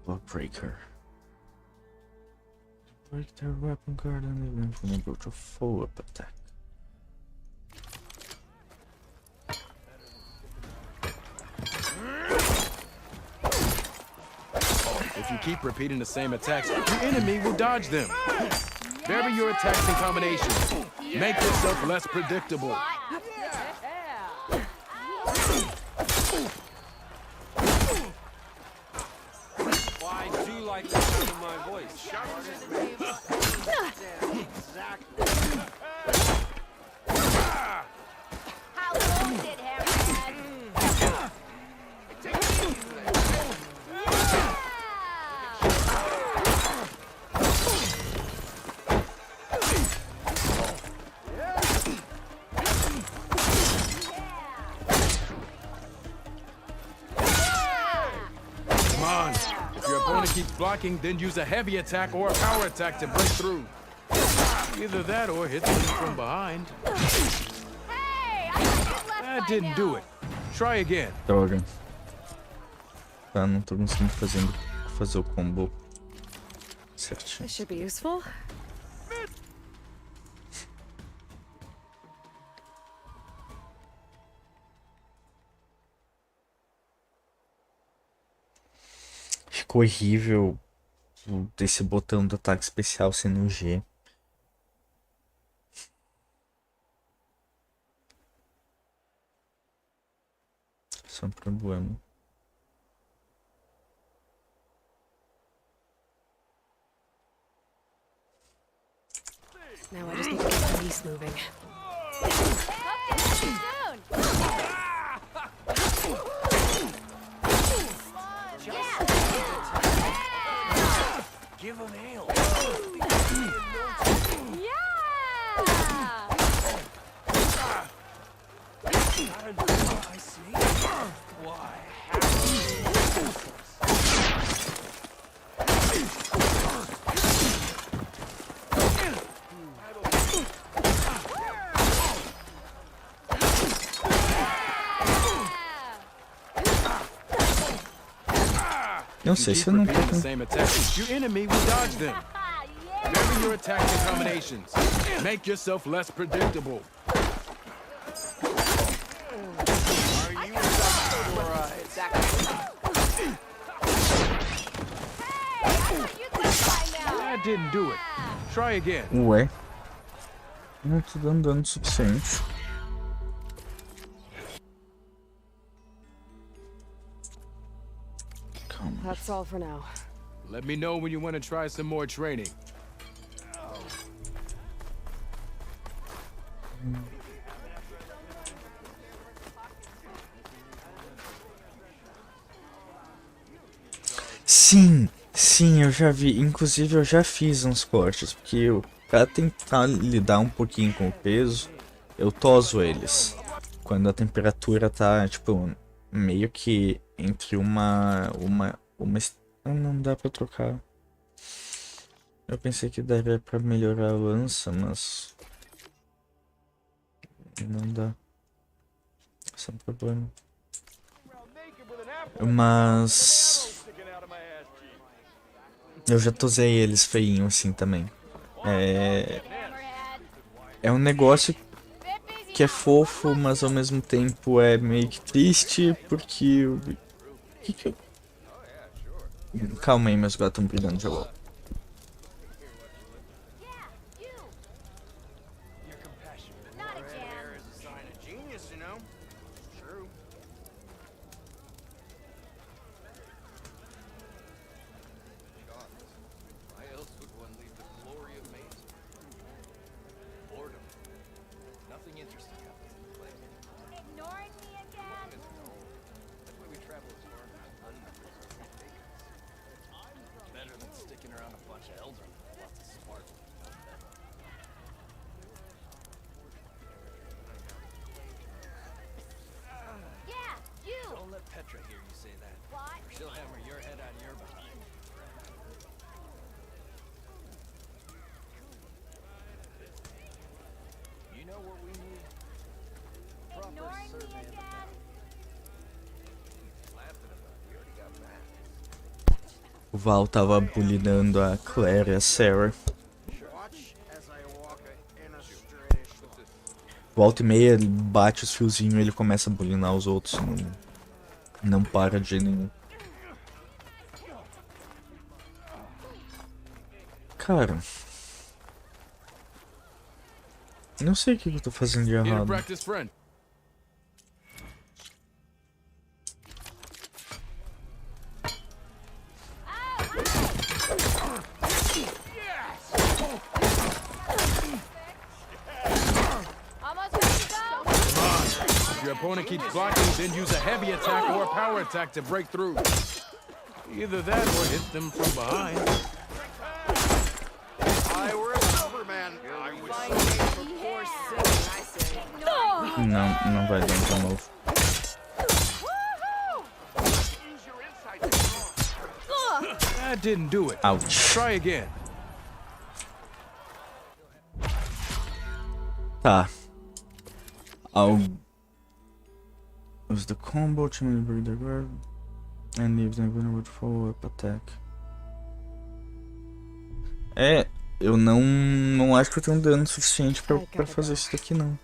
Lockbreaker. Break their weapon guard and then go to follow-up attack. If you keep repeating the same attacks, your enemy will dodge them. Vary your attacks and combinations. Make yourself less predictable. Why do you like the sound of my voice? Exactly. How was it, Hammerhead? on. If your opponent keeps blocking, then use a heavy attack or a power attack to break through. Either that or hit them from behind. That didn't do it. Try again. Droga. Tá, não tô conseguindo fazer o combo certinho. This should be useful. Ficou horrível esse botão do ataque especial sendo um G. Isso é um problema. Now I just need to get the police moving. Give him hail. I see. Why? Não sei se eu não tô com... Your enemy will dodge them. Remember your attacks and combinations. Make yourself less predictable. That didn't do it. Try again. Ué. Não tô dando dano suficiente. That's all for now. Let me know when you want to try some more training. Sim, eu já vi. Inclusive eu já fiz uns cortes, porque pra tentar lidar um pouquinho com o peso, eu toso eles. Quando a temperatura tá, tipo, meio que entre uma... Não dá pra trocar. Eu pensei que daria pra melhorar a lança, mas... Não dá. Esse é um problema. Mas... Eu já tosei eles feinho assim também. É um negócio que é fofo, mas ao mesmo tempo é meio que triste, porque... Calma aí, meus gatos estão brigando de volta. O Val tava bulinando a Claire e a Sarah. Volta e meia, ele bate os fiozinhos e ele começa a bulinar os outros. Não para de jeito nenhum. Cara... Não sei o que eu tô fazendo de errado. Your opponent keeps blocking, then use a heavy attack or a power attack to break through. Either that or hit them from behind. I were a Superman. I was Não vai dar de novo. That didn't do it. Ouch. Try again. Tá. Use the combo to maneuver the guard and leaves them vulnerable to follow-up attack. Eu não acho que eu tenho dano suficiente pra fazer isso daqui, não.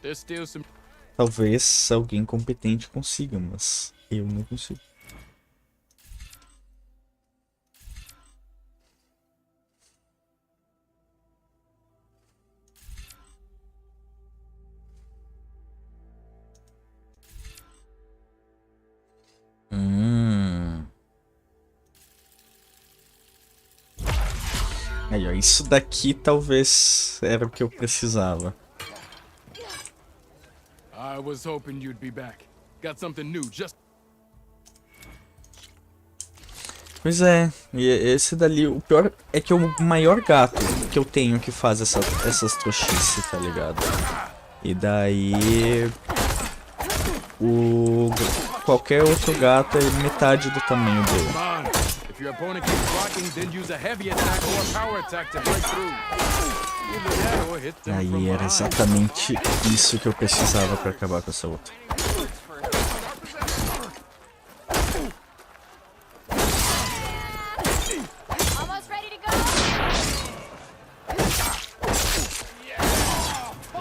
Talvez alguém competente consiga, mas eu não consigo. Aí, ó, isso daqui talvez era o que eu precisava. I was hoping you'd be back. Got something new, just... Pois é, e esse dali, o pior é que é o maior gato que eu tenho que faz essas trouxices, tá ligado? E daí... qualquer outro gato é metade do tamanho dele. If your opponent keeps blocking, then use a heavy attack or a power attack to break through. Either that or hit them from Aí era behind. exatamente isso que eu precisava pra acabar com essa outra. Almost ready to go.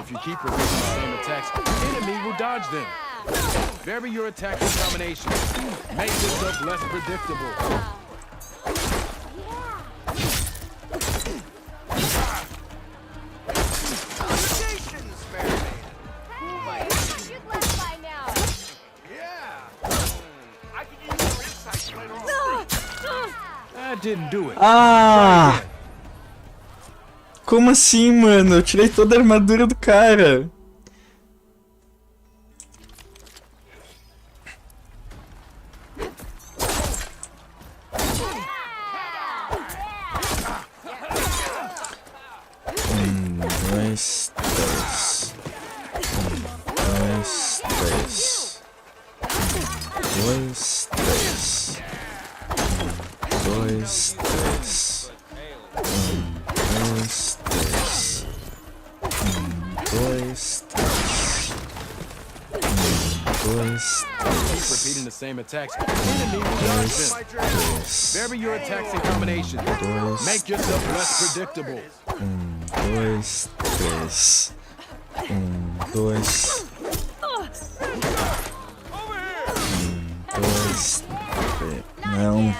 If you keep repeating the same attacks, the enemy will dodge them. Vary your attacking combinations. Make yourself less predictable. That didn't do it. Ah! Como assim, mano? Eu tirei toda a armadura do cara. Dois, três. Dois, três. Dois, três. Dois, três. Dois, três. Dois, três. Dois, Keep repeating the same attacks. The enemy will dodge them. Vary your attacks and combinations. Make yourself less predictable. Dois, três. Dois. Dois, três. Não.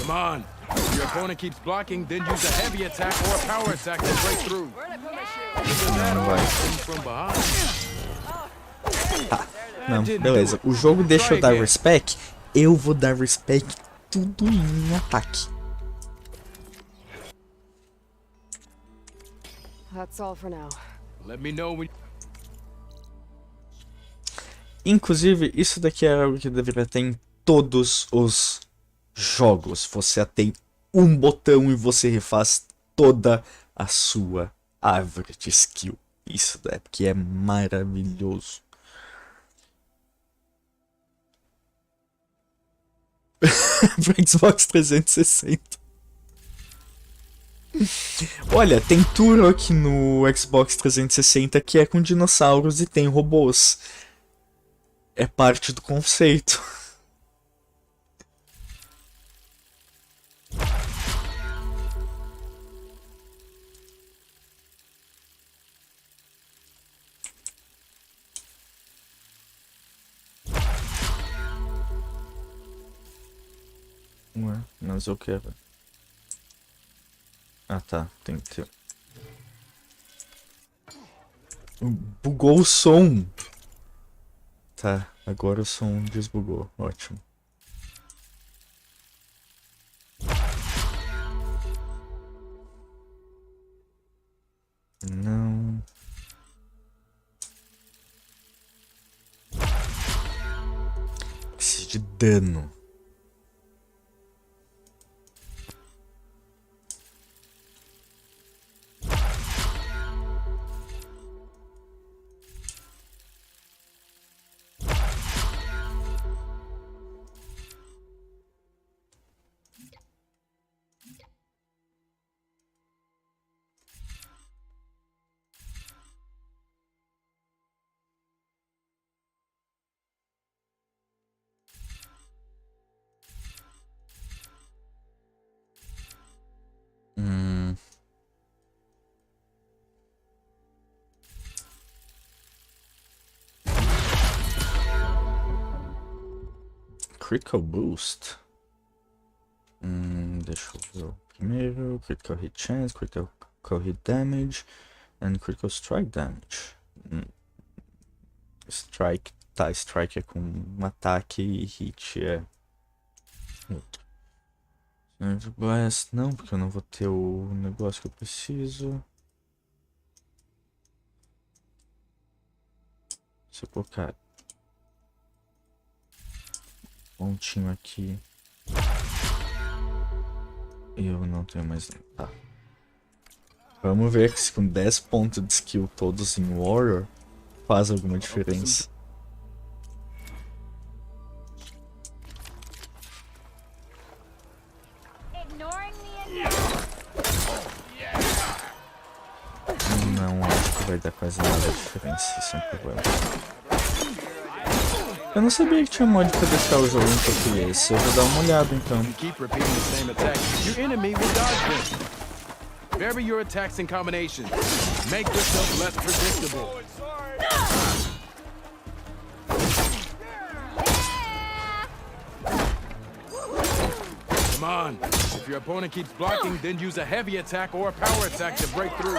Come on. If your opponent keeps blocking, then use a heavy attack or a power attack to break through. Either that or hit them from behind. Tá. Não, beleza. O jogo deixa eu dar respec. Eu vou dar respec tudo em ataque. That's all for now. Let me know when... Inclusive, isso daqui é algo que deveria ter em todos os jogos. Você tem um botão e você refaz toda a sua árvore de skill. Isso daqui é maravilhoso. Pro Xbox 360. Olha, tem Turok no Xbox 360 que é com dinossauros e tem robôs. É parte do conceito. Ué, mas eu quero. Ah tá, tem que ter. Bugou o som. Tá, agora o som desbugou, ótimo. Não. Preciso de dano. Critical Boost. Deixa eu ver o primeiro. Critical Hit Chance, Critical Hit Damage and Critical Strike Damage. Strike, tá, Strike é com um ataque e Hit é outro. Blast não, porque eu não vou ter o negócio que eu preciso. Se eu colocar pontinho aqui, eu não tenho mais. Tá. Vamos ver se com 10 pontos de skill todos em Warrior faz alguma diferença. Não acho que vai dar quase nada de diferença, isso é um problema. Eu não sabia que tinha mod pra deixar o jogo em português. Eu vou dar uma olhada então. Vary your attacks and combinations. Make yourself less predictable. Come on. If your opponent keeps blocking, then use a heavy attack or a power attack to break through.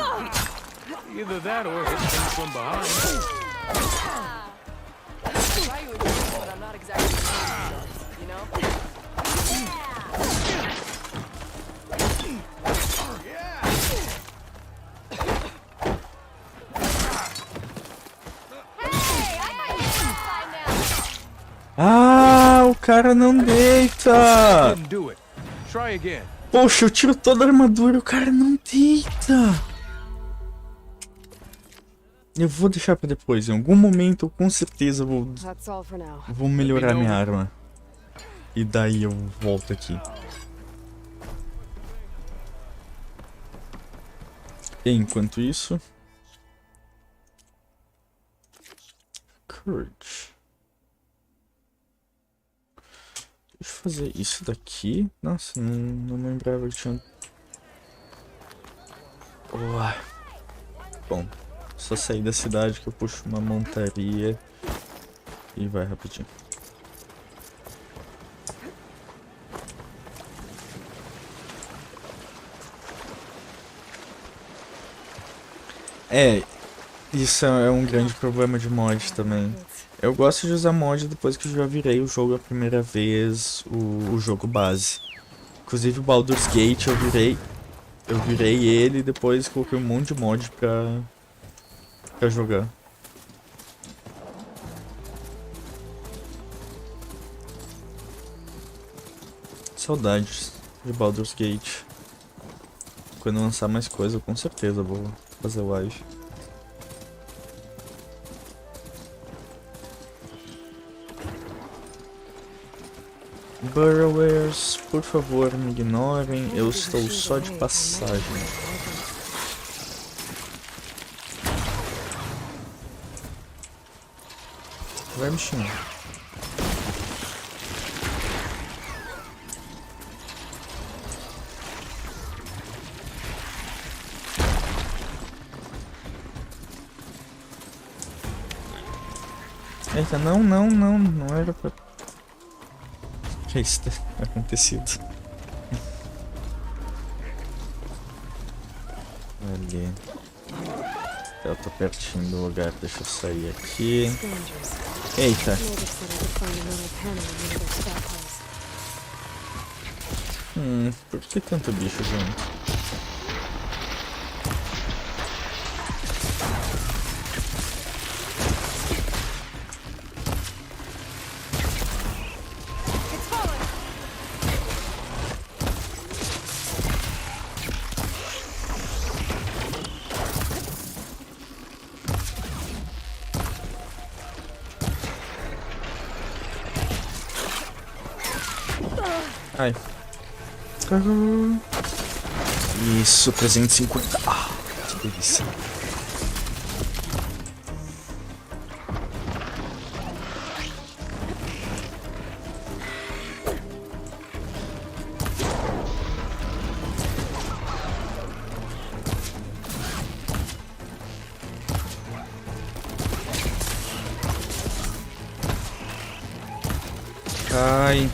Either that or hit them from behind. But I'm not exactly you know? Ah, o cara não deita! Poxa, eu tiro toda a armadura e o cara não deita! Eu vou deixar pra depois, em algum momento eu com certeza vou melhorar minha arma. E daí eu volto aqui. E enquanto isso... Courage. Deixa eu fazer isso daqui. Nossa, não lembrava que tinha... Uau. Bom, só sair da cidade que eu puxo uma montaria e vai rapidinho. Isso é um grande problema de mod também. Eu gosto de usar mod depois que eu já virei o jogo a primeira vez, o jogo base. Inclusive o Baldur's Gate eu virei ele e depois coloquei um monte de mod pra jogar. Saudades de Baldur's Gate. Quando lançar mais coisa, eu com certeza vou fazer live. Burrowers, por favor, me ignorem, eu estou só de passagem. Vai me xingar. Eita, não era pra... Que isso ter acontecido? Ali. Eu tô pertinho do lugar, deixa eu sair aqui. Eita. Por que tanto bicho junto? Ai. Isso, 350. Ah, que delícia. Cai.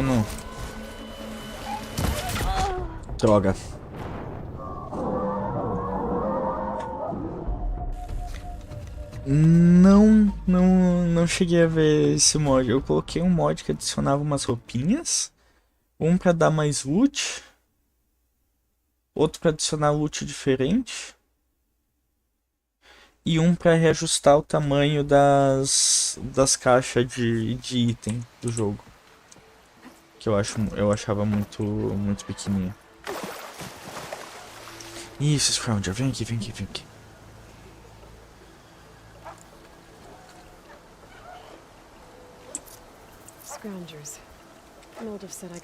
Não. Droga. Não cheguei a ver esse mod. Eu coloquei um mod que adicionava umas roupinhas. Um pra dar mais loot. Outro pra adicionar loot diferente. E um para reajustar o tamanho das caixas de item do jogo. Que eu achava muito pequenininho. Isso, Scrounger, vem aqui.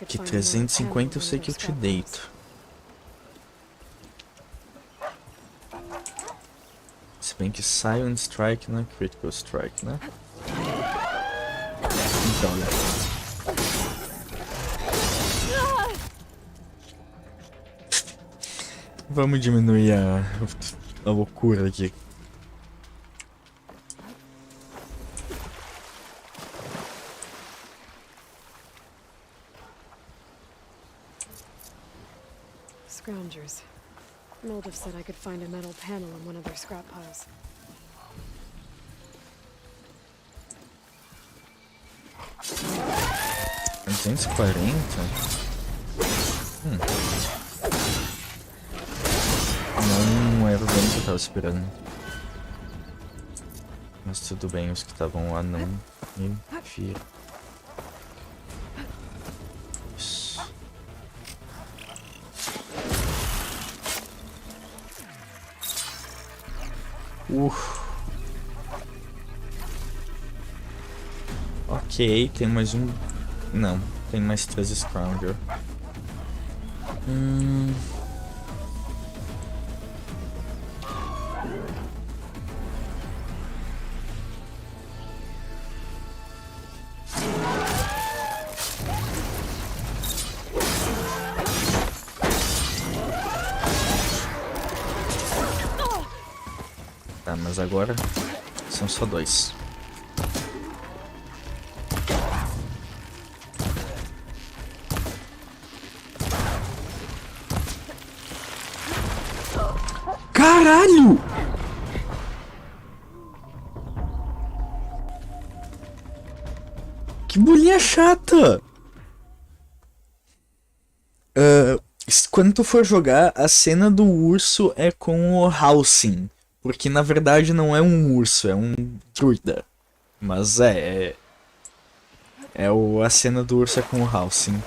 Que 350 eu sei que eu te deito. Se bem que Silent Strike não é Critical Strike, né? Então, vamos diminuir a loucura aqui. Scroungers. Moldov said I could find a metal panel in one of their scrap piles. 240? Não era o dano que eu tava esperando. Mas tudo bem, os que estavam lá não me viram. Isso. Ok, tem mais um... Não, tem mais 3 Scrounger. Tá, mas agora são só 2. Caralho! Que bolinha chata! Quando tu for jogar, a cena do urso é com o Halsin. Porque na verdade não é um urso, é um druida. Mas a cena do urso é com o Halsin.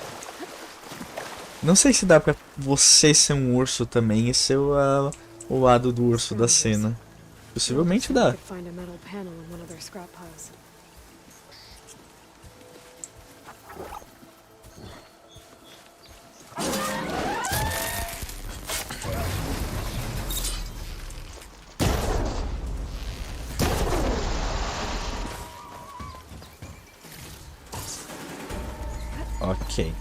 Não sei se dá pra você ser um urso também e ser o lado do urso da cena. Possivelmente dá. Ok.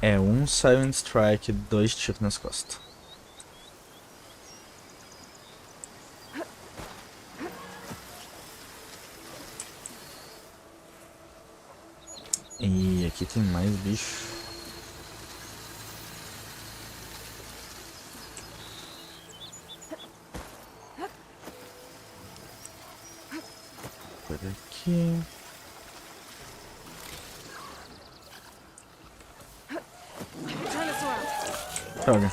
É um Silent Strike, 2 tiros nas costas. E aqui tem mais bicho. Por aqui. Droga.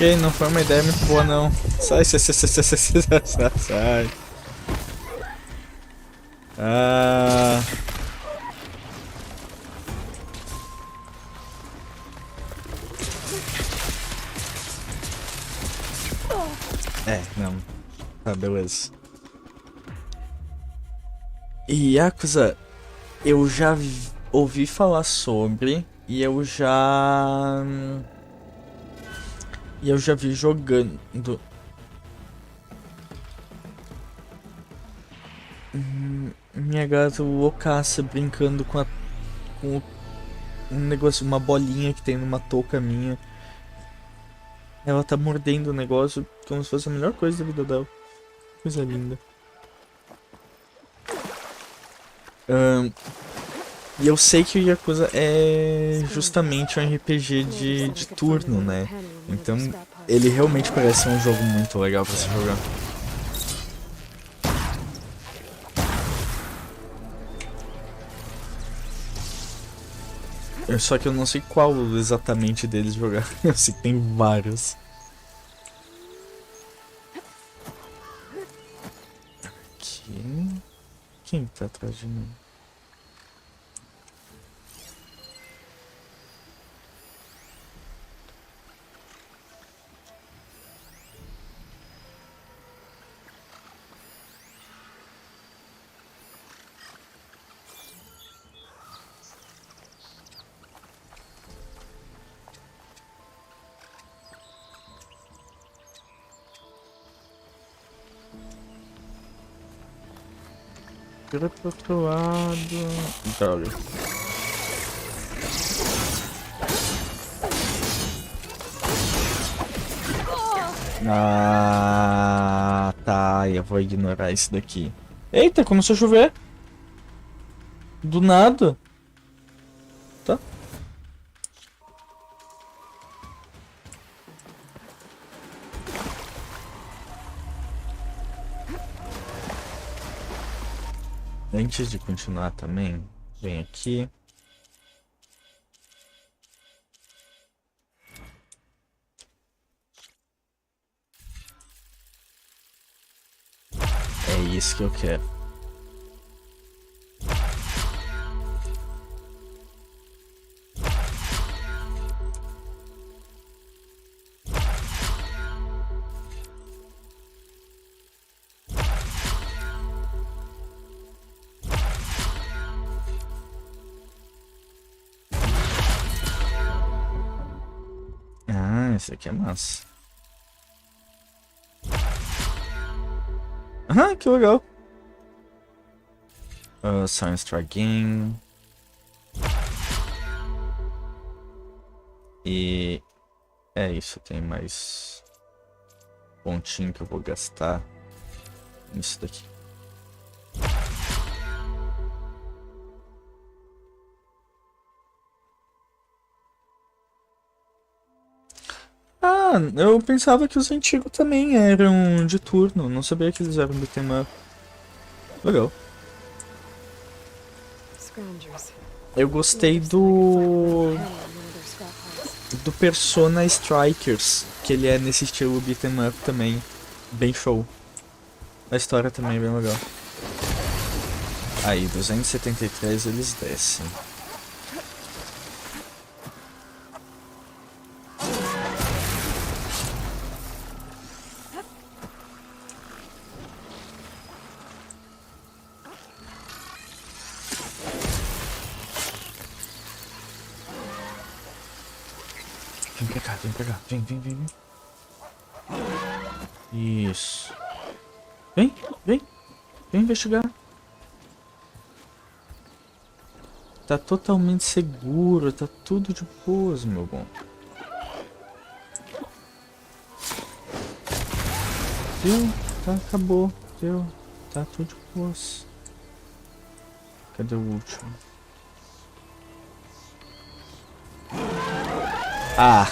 Ok, não foi uma ideia muito boa não. Sai, sai, sai, sai, sai, sai, sai, sai, sai. Ah... não. Tá, beleza. E Yakuza, eu já ouvi falar sobre e eu já vi jogando. Minha gata loucaça brincando com um negócio, uma bolinha que tem numa touca minha. Ela tá mordendo o negócio como se fosse a melhor coisa da vida dela. Coisa linda. E eu sei que o Yakuza é justamente um RPG de turno, né? Então ele realmente parece um jogo muito legal pra se jogar. Só que eu não sei qual exatamente deles jogar. Eu sei que tem vários. Aqui. Quem tá atrás de mim? Vira pro outro lado. Droga. Ah, tá. Eu vou ignorar isso daqui. Eita, começou a chover. Do nada. Tá. Antes de continuar também, vem aqui. É isso que eu quero. Esse aqui é massa. Ah, que legal. Science Try Game. E é isso, tem mais pontinho que eu vou gastar nisso daqui. Ah, eu pensava que os antigos também eram de turno, não sabia que eles eram do tema. Legal. Eu gostei do Persona Strikers, que ele é nesse estilo beat'em up também, bem show. A história também é bem legal. Aí, 273 eles descem. Vem pra cá, vem, vem, vem, vem. Isso. Vem, vem. Vem investigar. Tá totalmente seguro, tá tudo de boas, meu bom. Deu, tá, acabou, deu, tá tudo de boas. Cadê o último? Ah!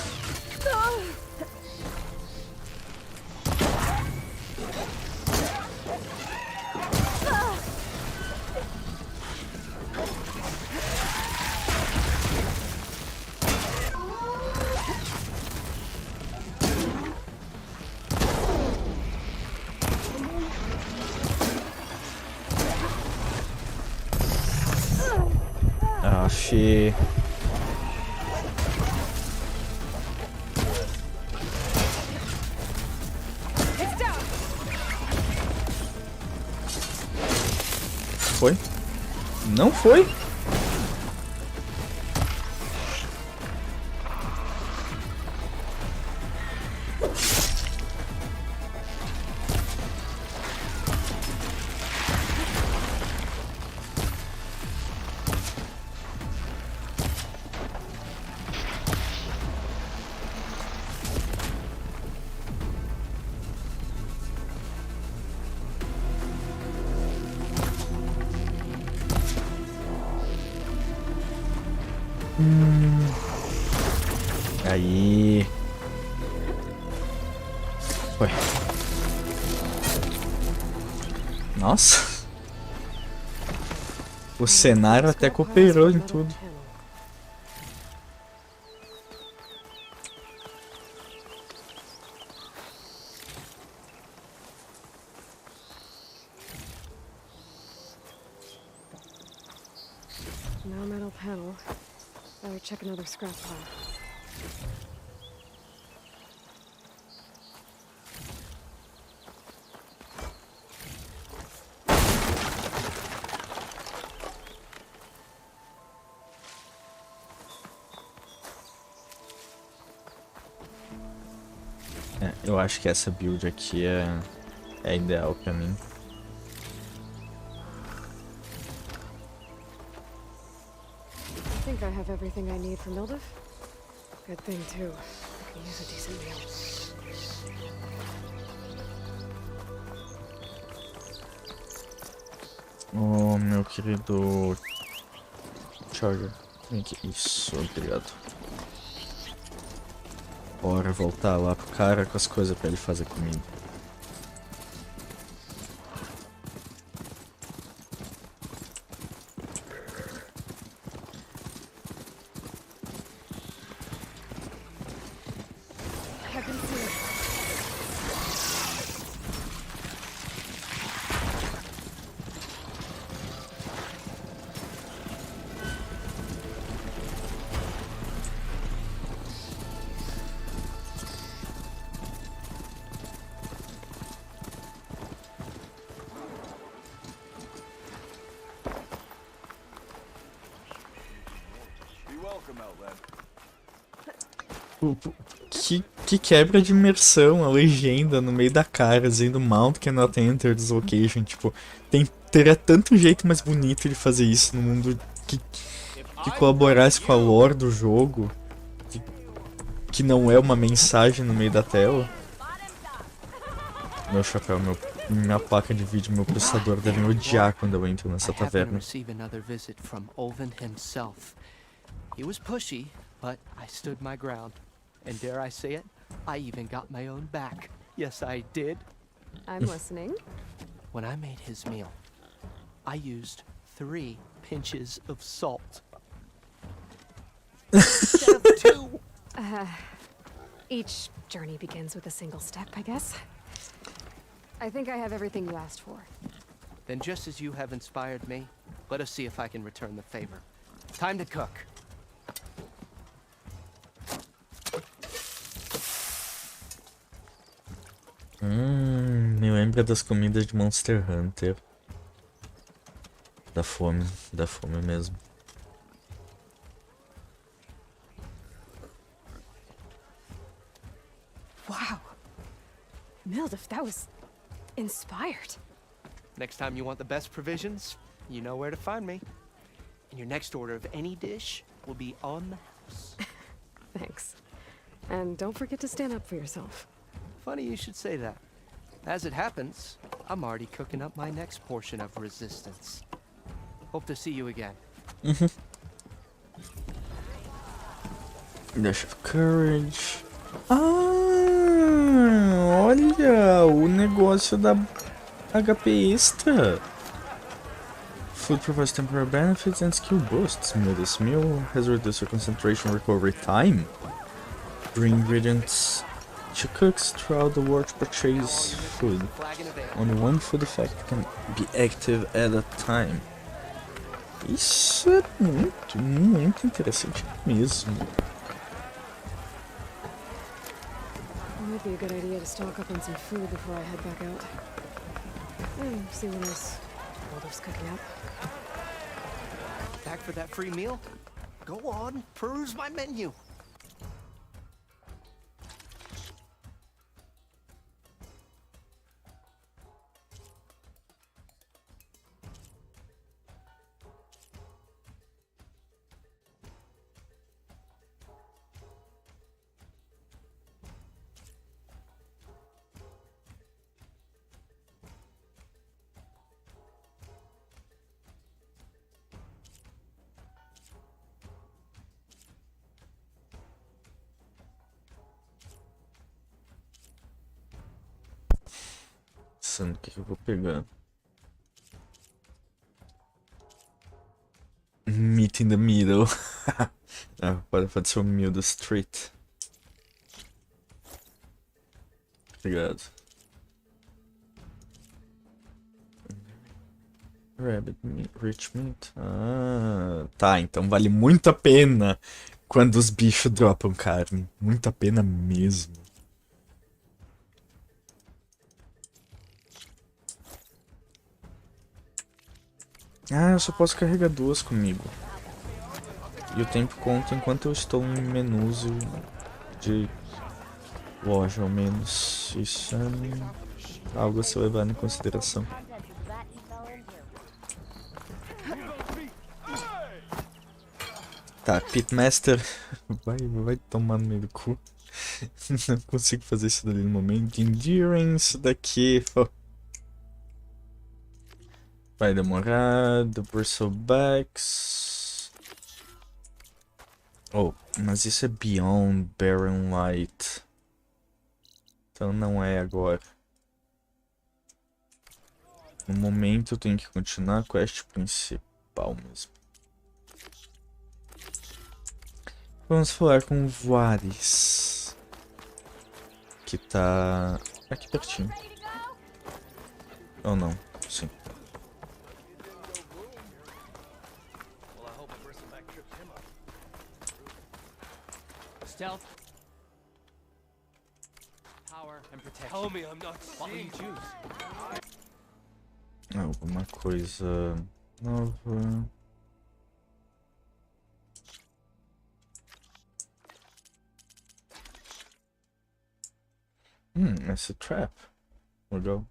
Oxi. Foi? Não foi? Aí. Foi. Nossa. O cenário até cooperou em tudo. No metal panel. Better check another scrap pile. É, eu acho que essa build aqui é ideal pra mim. I think I have everything I need for Mildef. Good thing too. I can use a decent meal. Oh, meu querido Charger. Vem aqui. Isso, obrigado. Bora voltar lá pro cara com as coisas pra ele fazer comida. Que quebra de imersão, a legenda no meio da cara, dizendo Mount cannot enter this location. Tipo, teria tanto jeito mais bonito de fazer isso no mundo que colaborasse com a lore do jogo, que não é uma mensagem no meio da tela. Meu chapéu, minha placa de vídeo, meu processador devem odiar quando eu entro nessa taverna. He was pushy, but I stood my ground. And dare I say it, I even got my own back. Yes, I did. I'm listening. When I made his meal, I used 3 pinches of salt. Instead of 2. Each journey begins with a single step, I guess. I think I have everything you asked for. Then just as you have inspired me, let us see if I can return the favor. Time to cook. Me lembra das comidas de Monster Hunter. Da fome mesmo. Wow. Mildef, that was inspired. Next time you want the best provisions, you know where to find me. And your next order of any dish will be on the house. Thanks. And don't forget to stand up for yourself. Funny you should say that. As it happens, I'm already cooking up my next portion of resistance. Hope to see you again. Dash of Courage. Olha o negócio da HP extra. Food provides temporary benefits and skill boosts. This meal has reduced your concentration recovery time. Bring ingredients to cooks throughout the world to purchase food. Only one food effect can be active at a time. Isso é muito, muito interessante mesmo. Might be a good idea to stock up on some food before I head back out. See what else Walter's cooking up. Back for that free meal? Go on, peruse my menu. Pensando o que eu vou pegar. Meet in the middle. Pode ser o meal da street. Obrigado. Rabbit meat, rich meat. Tá, então vale muito a pena quando os bichos dropam carne. Muito a pena mesmo. Eu só posso carregar duas comigo. E o tempo conta enquanto eu estou em menus de loja, ao menos. Isso é algo a se levar em consideração. Tá, Pitmaster vai tomar no meio do cu. Não consigo fazer isso dali no momento. Endurance daqui. Vai demorar. The Bristlebacks. Mas isso é Beyond Barren Light. Então não é agora. No momento eu tenho que continuar a quest principal mesmo. Vamos falar com o Vares. Que tá aqui pertinho. Ou não? Sim. Stealth. Power and protection. Tell me I'm not seeing. What will you choose? Alguma coisa nova. Essa trap. Legal.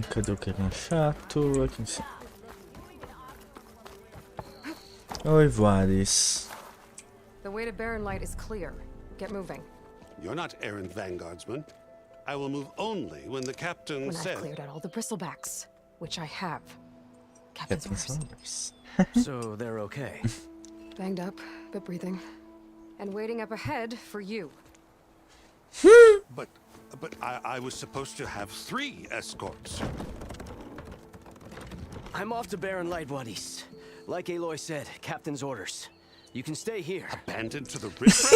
Cadê o carinha chato? Aqui em cima. Oi, Vares. The way to Barren Light is clear. Get moving. You're not errant vanguardsman. I will move only when the captain When says. I've cleared out all the bristlebacks, which I have. Captain's orders. So they're okay. Banged up, but breathing. And waiting up ahead for you. But I was supposed to have 3 escorts. I'm off to Barren Light, buddies. Like Aloy said, captain's orders. You can stay here. Abandoned to the river?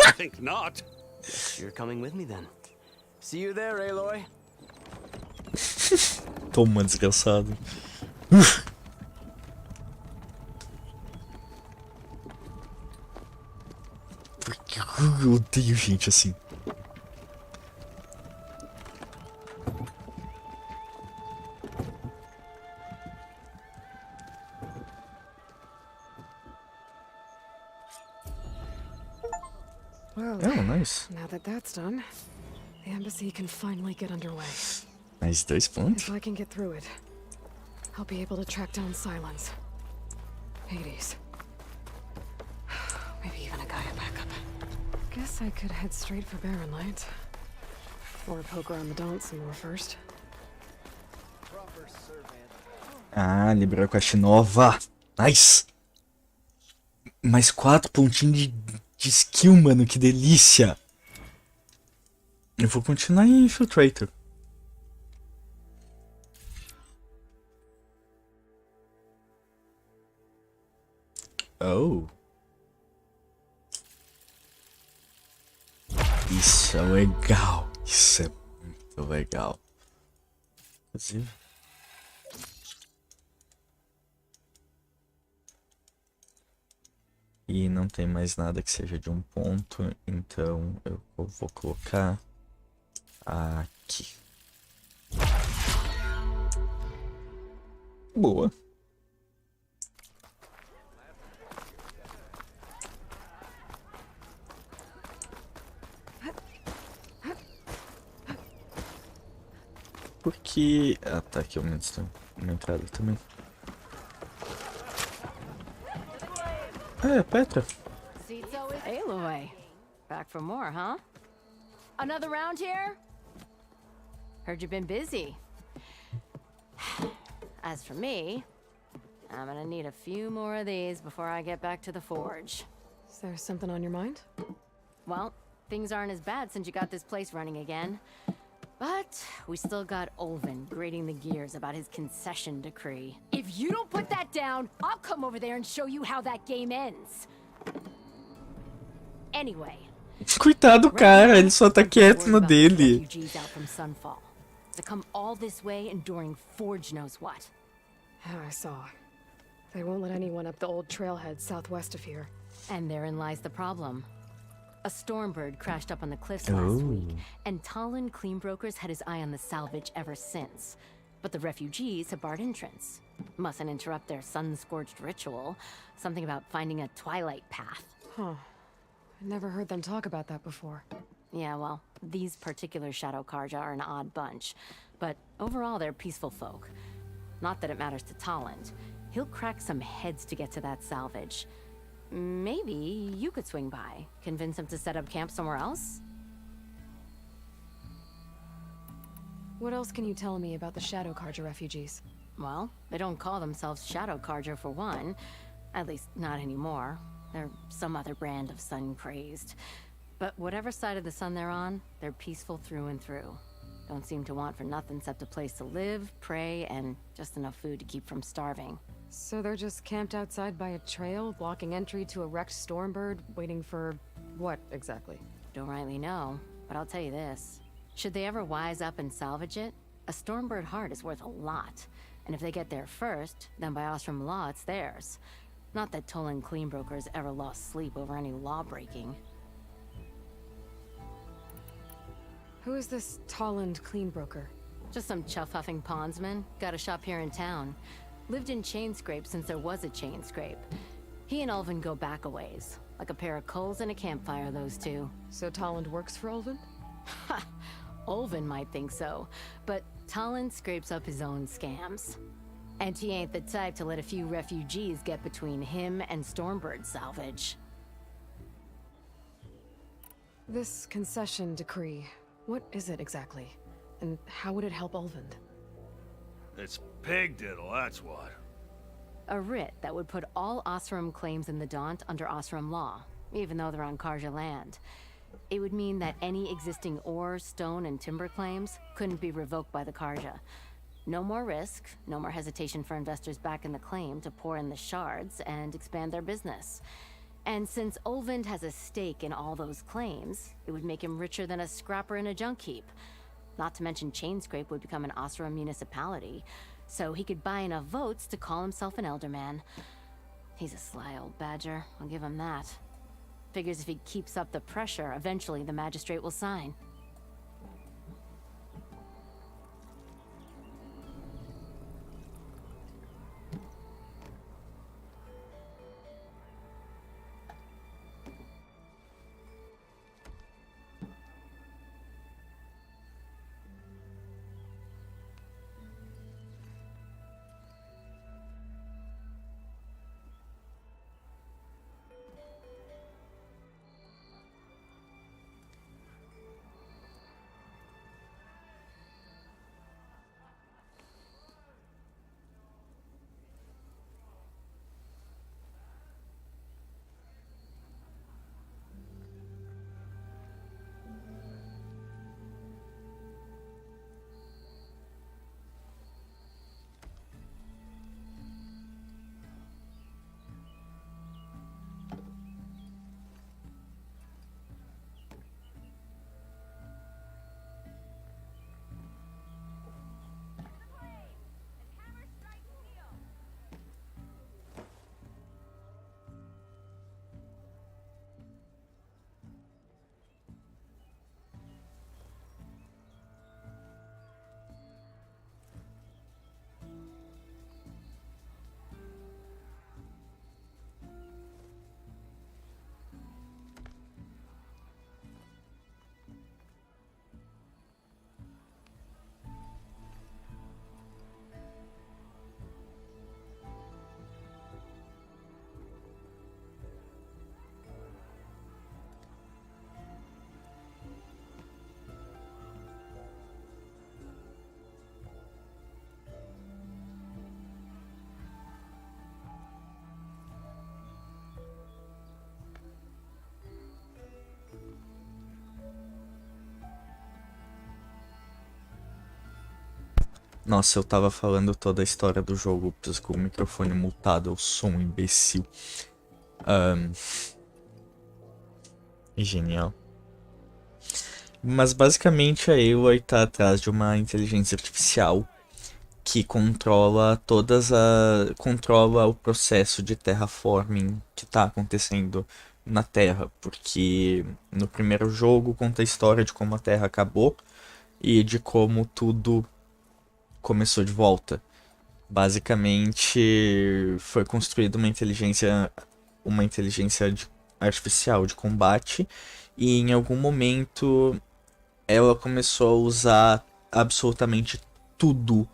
I think not. Guess you're coming with me then. See you there, Aloy. Toma, desgraçado. Porque eu odeio gente assim. Well, nice. Now that that's done, the embassy can finally get underway. Mais 2 pontos. If I can get through it, I'll be able to track down Silence, Hades, maybe even a Gaia backup. Guess I could head straight for Barren Light, or poke around the Daunt some more first. Liberou a quest nova. Nice. Mais 4 pontinhos de skill, mano. Que delícia. Eu vou continuar em Infiltrator. Oh. Isso é legal. Isso é muito legal. Inclusive. E não tem mais nada que seja de um ponto, então eu vou colocar aqui. Boa. Porque... Ah, tá aqui uma entrada também. Ah, é Petra. Aloy. Back for more, huh? Another round here? Heard you've been busy. As for me, I'm gonna need a few more of these before I get back to the forge. Is there something on your mind? Well, things aren't as bad since you got this place running again. But we still got Olvin grating the gears about his concession decree. If you don't put that down, I'll come over there and show you how that game ends. Anyway. Coitado do cara, ele só tá quieto no dele. Refugees out from Sunfall. To come all this way enduring Forge knows what. I saw. They won't let anyone up the old trailhead southwest of here. And therein lies the problem. A stormbird crashed up on the cliffs last week, and Talon Cleanbrokers had his eye on the salvage ever since. But the refugees have barred entrance. Mustn't interrupt their sun-scorched ritual. Something about finding a twilight path. Huh. I never heard them talk about that before. Yeah, well, these particular Shadow Karja are an odd bunch. But overall, they're peaceful folk. Not that it matters to Talon. He'll crack some heads to get to that salvage. Maybe you could swing by, convince him to set up camp somewhere else? What else can you tell me about the Shadow Karja refugees? Well, they don't call themselves Shadow Karja for one. At least, not anymore. They're some other brand of sun-crazed. But whatever side of the sun they're on, they're peaceful through and through. Don't seem to want for nothing except a place to live, pray, and just enough food to keep from starving. So they're just camped outside by a trail, blocking entry to a wrecked Stormbird, waiting for what exactly? Don't rightly know, but I'll tell you this. Should they ever wise up and salvage it, a Stormbird heart is worth a lot. And if they get there first, then by Ostrom law, it's theirs. Not that Tolan Cleanbrokers ever lost sleep over any law-breaking. Who is this Tolland Cleanbroker? Just some chuff-huffing pondsman. Got a shop here in town. Lived in Chainscrape since there was a Chainscrape. He and Ulvin go back a ways. Like a pair of coals and a campfire, those two. So Tolland works for Ulvin? Ha! Ulvin might think so, but Tolland scrapes up his own scams. And he ain't the type to let a few refugees get between him and Stormbird salvage. This concession decree, what is it exactly? And how would it help Ulvin? It's pig diddle, that's what. A writ that would put all Osram claims in the Daunt under Osram law, even though they're on Karja land. It would mean that any existing ore, stone, and timber claims couldn't be revoked by the Karja. No more risk, no more hesitation for investors back in the claim to pour in the shards and expand their business. And since Ulvin has a stake in all those claims, it would make him richer than a scrapper in a junk heap. Not to mention Chainscrape would become an Osram municipality, so he could buy enough votes to call himself an elderman. He's a sly old badger, I'll give him that. Figures if he keeps up the pressure, eventually the magistrate will sign. Nossa, eu tava falando toda a história do jogo, preciso com o microfone multado, eu sou um imbecil. Genial. Mas basicamente a Aloy tá atrás de uma inteligência artificial que controla controla o processo de terraforming que tá acontecendo na Terra, porque no primeiro jogo conta a história de como a Terra acabou e de como tudo começou de volta. Basicamente foi construída uma inteligência artificial de combate e em algum momento ela começou a usar absolutamente tudo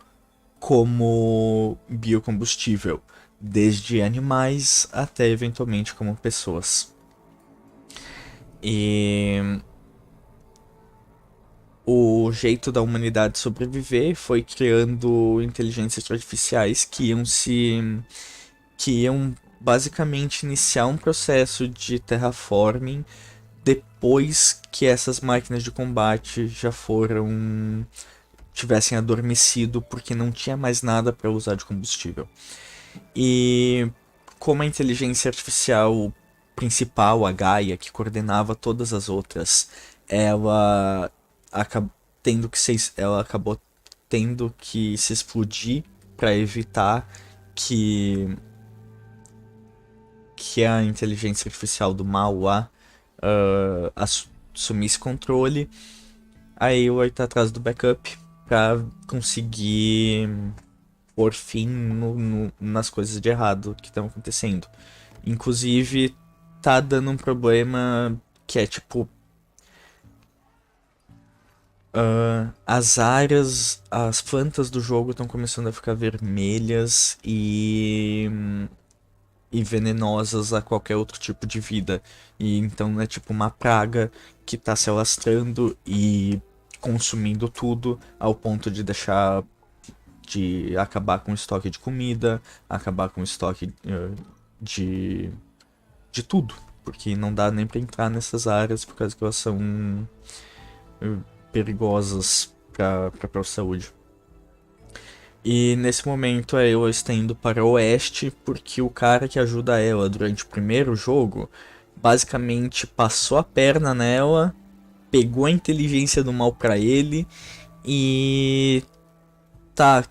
como biocombustível, desde animais até eventualmente como pessoas. E o jeito da humanidade sobreviver foi criando inteligências artificiais que iam basicamente iniciar um processo de terraforming depois que essas máquinas de combate já tivessem adormecido porque não tinha mais nada para usar de combustível. E como a inteligência artificial principal, a Gaia, que coordenava todas as outras, ela acabou tendo que se explodir para evitar que a inteligência artificial do mal lá assumisse controle. Aí o tá atrás do backup pra conseguir pôr fim nas coisas de errado que estão acontecendo. Inclusive, tá dando um problema que é tipo... as plantas do jogo estão começando a ficar vermelhas e venenosas a qualquer outro tipo de vida. E então é tipo uma praga que tá se alastrando e consumindo tudo ao ponto de acabar com o estoque de comida, acabar com o estoque de tudo, porque não dá nem para entrar nessas áreas por causa que elas são perigosas para a saúde. E nesse momento a Aloy está indo para o oeste porque o cara que ajuda ela durante o primeiro jogo basicamente passou a perna nela, pegou a inteligência do mal para ele e tá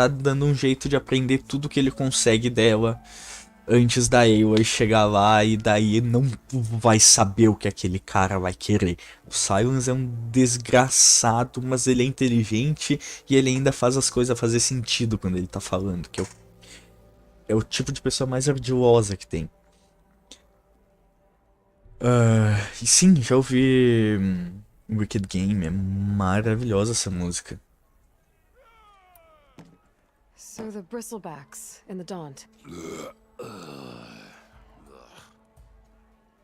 dando um jeito de aprender tudo que ele consegue dela antes da Aloy chegar lá, e daí não vai saber o que aquele cara vai querer. O Silence é um desgraçado, mas ele é inteligente e ele ainda faz as coisas fazer sentido quando ele tá falando, que é o tipo de pessoa mais ardilosa que tem. E sim, já ouvi Wicked Game, é maravilhosa essa música. So the bristlebacks in the Daunt.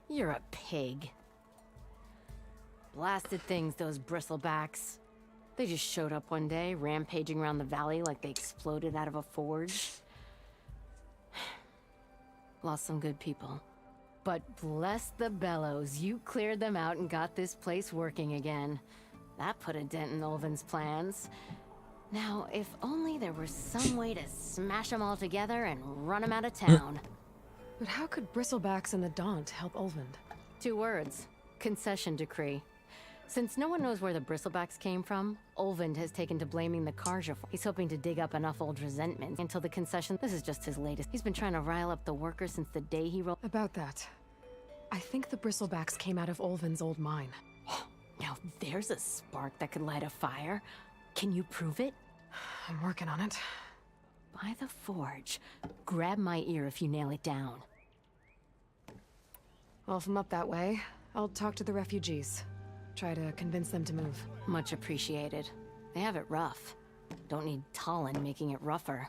You're a pig. Blasted things, those bristlebacks. They just showed up one day, rampaging around the valley like they exploded out of a forge. Lost some good people. But bless the bellows, you cleared them out and got this place working again. That put a dent in Ulvin's plans. Now, if only there were some way to smash them all together and run them out of town. But how could bristlebacks in the Daunt help Ulvin? 2 words. Concession decree. Since no one knows where the bristlebacks came from, Ulvin has taken to blaming the Karja. He's hoping to dig up enough old resentment until the concession... This is just his latest. He's been trying to rile up the workers since the day he rolled... About that, I think the bristlebacks came out of Ulvin's old mine. Now there's a spark that could light a fire. Can you prove it? I'm working on it. By the forge. Grab my ear if you nail it down. Well, if I'm up that way, I'll talk to the refugees. Try to convince them to move. Much appreciated. They have it rough. Don't need Talon making it rougher.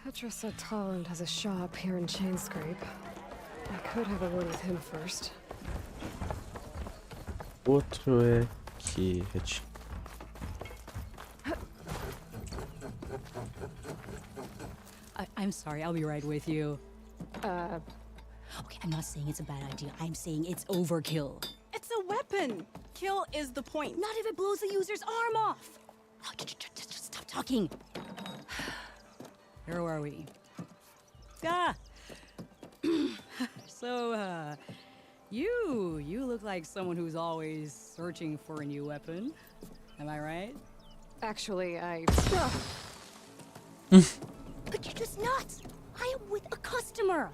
Petra said Talon has a shop here in Chainscrape. I could have a word with him first. Outro é que... I'm sorry, I'll be right with you. Okay, I'm not saying it's a bad idea. I'm saying it's overkill. It's a weapon! kill is the point. Not if it blows the user's arm off. Oh, just stop talking. Where are we? Ah! So, you look like someone who's always searching for a new weapon. Am I right? Actually, But you're just nuts. I am with a customer.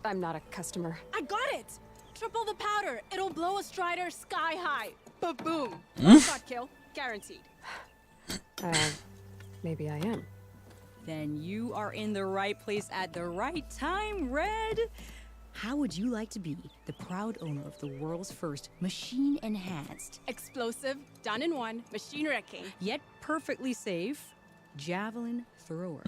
I'm not a customer. I got it. Triple the powder. It'll blow a Strider sky high. Ba-boom. Shot kill. Guaranteed. Maybe I am. Then you are in the right place at the right time, Red. How would you like to be the proud owner of the world's first machine-enhanced, Explosive, done in one, machine wrecking. yet perfectly safe, javelin thrower?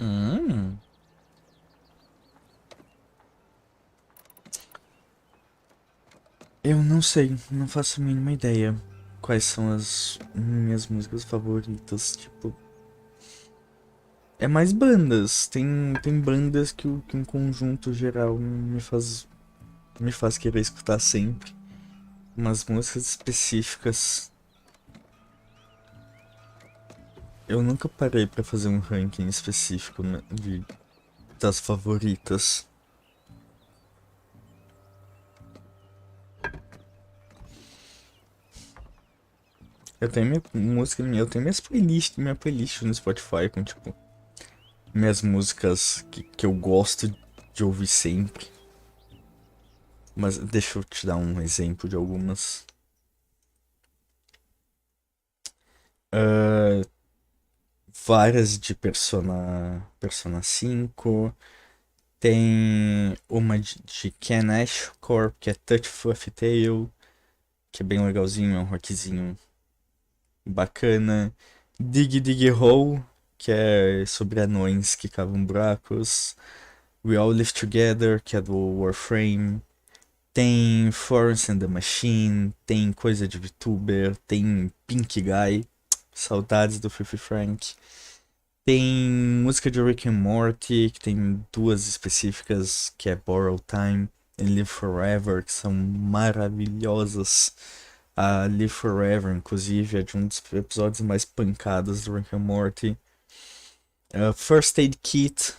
Eu não sei, não faço a mínima ideia quais são as minhas músicas favoritas, tipo... É mais bandas, tem bandas que um conjunto geral me faz querer escutar sempre. Umas músicas específicas... Eu nunca parei pra fazer um ranking específico, né, das favoritas. Eu tenho eu tenho minha playlist no Spotify com, tipo, minhas músicas que eu gosto de ouvir sempre. Mas deixa eu te dar um exemplo de algumas. Várias de Persona 5. Tem uma de Ken Ashcore, que é Touch Fluffy Tail, que é bem legalzinho, é um rockzinho bacana. Dig Dig Hole, que é sobre anões que cavam buracos. We All Live Together, que é do Warframe. Tem Florence and the Machine, tem coisa de VTuber, tem Pink Guy, saudades do Fifi Frank. Tem música de Rick and Morty, que tem duas específicas, que é Borrow Time e Live Forever, que são maravilhosas. A Live Forever, inclusive, é de um dos episódios mais pancadas do Rick and Morty. First Aid Kit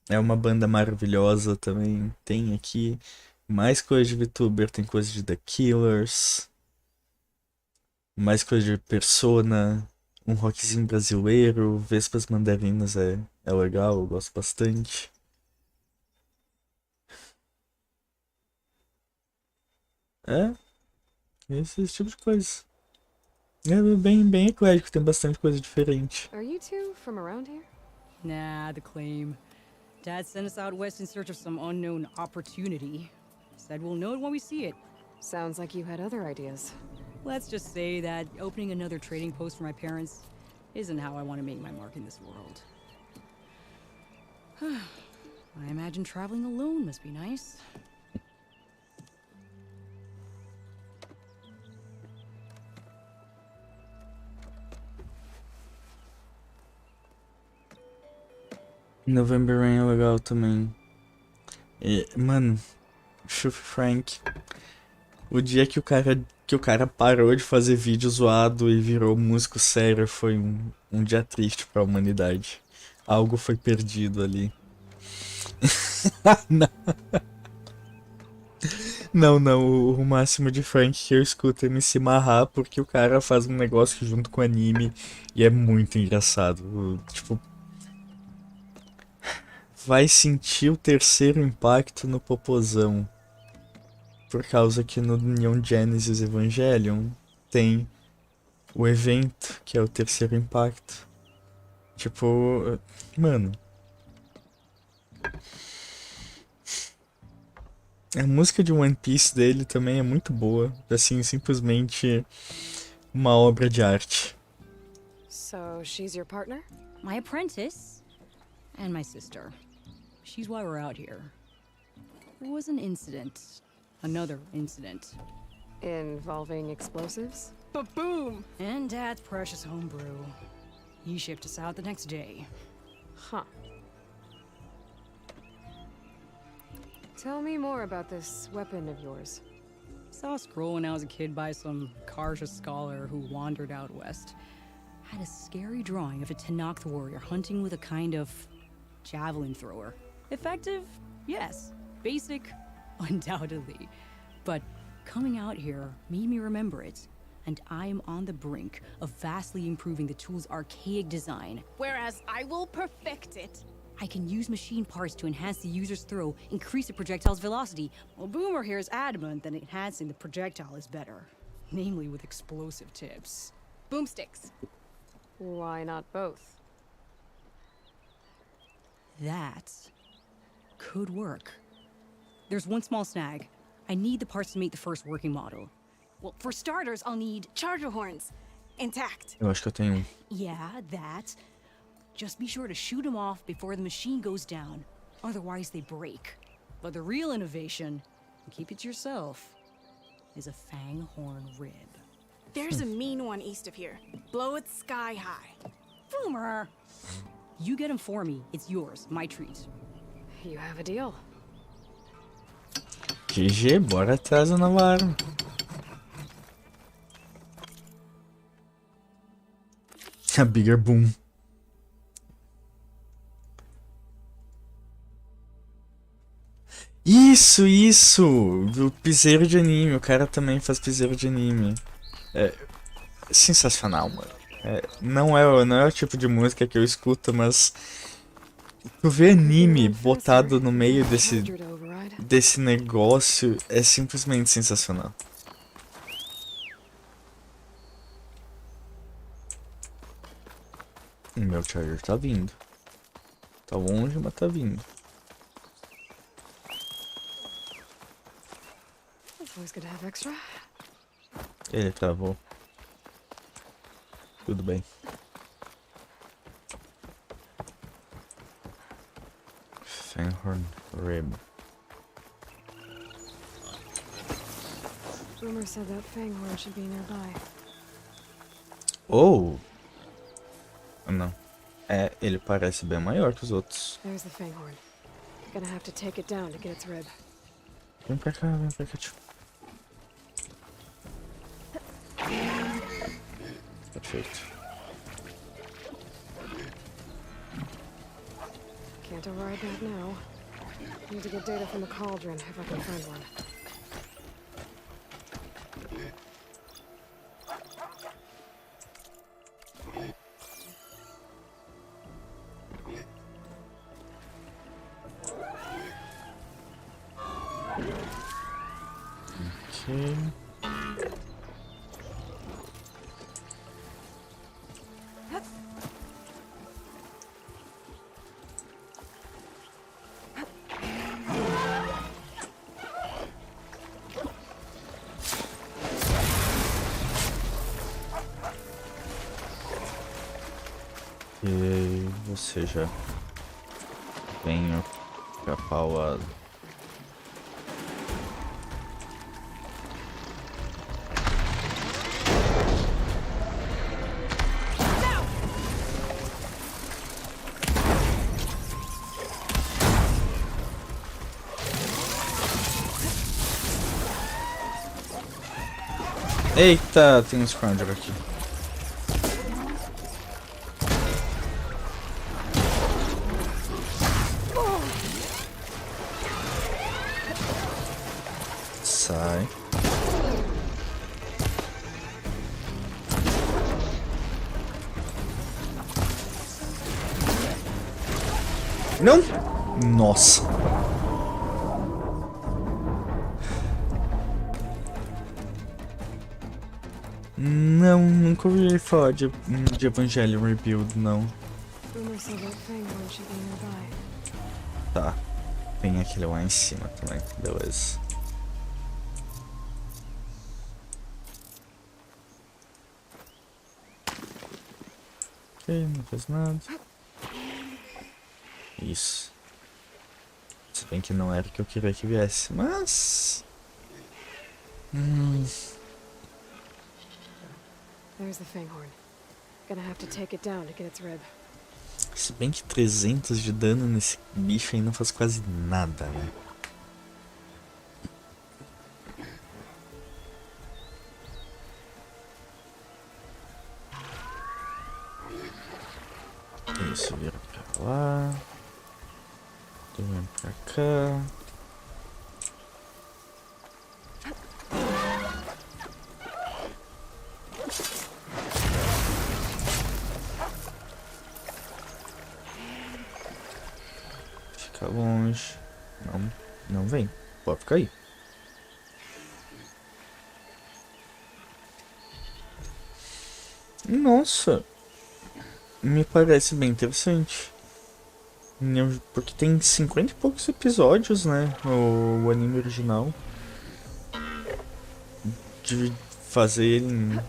é uma banda maravilhosa também, tem aqui. Mais coisa de VTuber, tem coisa de The Killers. Mais coisa de Persona. Um rockzinho brasileiro. Vespas Mandarinas é legal, eu gosto bastante. Esse tipo de coisa. É bem eclético, tem bastante coisa diferente. Are you two from around here? Nah, the claim. Dad sent us out west in search of some unknown opportunity. Said we'll know it when we see it. Sounds like you had other ideas. Let's just say that opening another trading post for my parents isn't how I want to make my mark in this world. I imagine traveling alone must be nice. November Rain é legal também. Mano, Fifi Frank. O dia que o cara parou de fazer vídeo zoado e virou músico sério foi um dia triste pra humanidade. Algo foi perdido ali. Não, o máximo de Frank que eu escuto é MC Marrar, porque o cara faz um negócio junto com anime e é muito engraçado. Tipo, vai sentir o terceiro impacto no popozão. Por causa que no Neon Genesis Evangelion tem o evento, que é o terceiro impacto. Tipo, mano. A música de One Piece dele também é muito boa. Assim, simplesmente uma obra de arte. So, she's your partner? My apprentice and my sister. She's why we're out here. There was an incident. Another incident. Involving explosives? Ba-boom! And Dad's precious homebrew. He shipped us out the next day. Huh. Tell me more about this weapon of yours. saw a scroll when I was a kid by some Karja scholar who wandered out west. Had a scary drawing of a Tenakth warrior hunting with a kind of javelin thrower. Effective? Yes. Basic? Undoubtedly. But coming out here made me remember it. And I am on the brink of vastly improving the tool's archaic design. Whereas I will perfect it. I can use machine parts to enhance the user's throw, increase the projectile's velocity. Well, Boomer here is adamant that enhancing the projectile is better. Namely with explosive tips. Boomsticks. Why not both? That could work. There's one small snag. I need the parts to make the first working model. Well, for starters, I'll need charger horns. Intact. Eu acho que eu tenho. Yeah, that. Just be sure to shoot them off before the machine goes down. Otherwise, they break. But the real innovation, and keep it to yourself, is a fang horn rib. There's a mean one east of here. Blow it sky high. Boomer! You get him for me. It's yours. My treat. You have a deal. GG, bora atrás da nova arma. A bigger boom. Isso! O piseiro de anime. O cara também faz piseiro de anime. É sensacional, mano. Não é o tipo de música que eu escuto, mas tu vê anime botado no meio desse negócio é simplesmente sensacional. O meu charger tá vindo. Tá longe, mas tá vindo. Always good to have extra. Ele travou. Tudo bem. Fanghorn rib. Boomer said that fanghorn should be nearby. Oh! Não. Ele parece bem maior que os outros. There's the fanghorn. Gonna have to take it down to get its rib. Vem pra cá, tio. Perfeito. Can't override that now. Need to get data from the cauldron if I can find one. Okay. E você já venha pra pau. Eita, tem um Scrounger aqui. Sai. Não! Nossa. Não, nunca ouvi falar de Evangelion Rebuild, não. Tá. Tem aquele lá em cima também, beleza. Ok, não fez nada. Isso. Se bem que não era o que eu queria que viesse, mas... There's the fanghorn. Gonna have to take it down to get its rib. Se bem que 300 de dano nesse bicho aí não faz quase nada, né? Isso vira pra lá. Vem pra cá. Fica longe. Não vem. Pode ficar aí. Nossa. Me parece bem interessante. Porque tem 50 e poucos episódios, né? O anime original. De fazer ele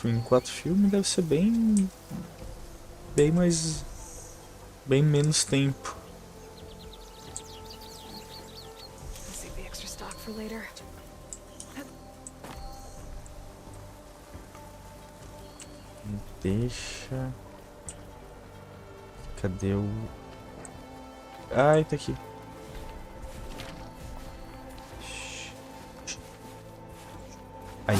em 4 filmes deve ser bem menos tempo. Save the extra stock for later. Deixa. Cadê o... Ai, tá aqui. Aí.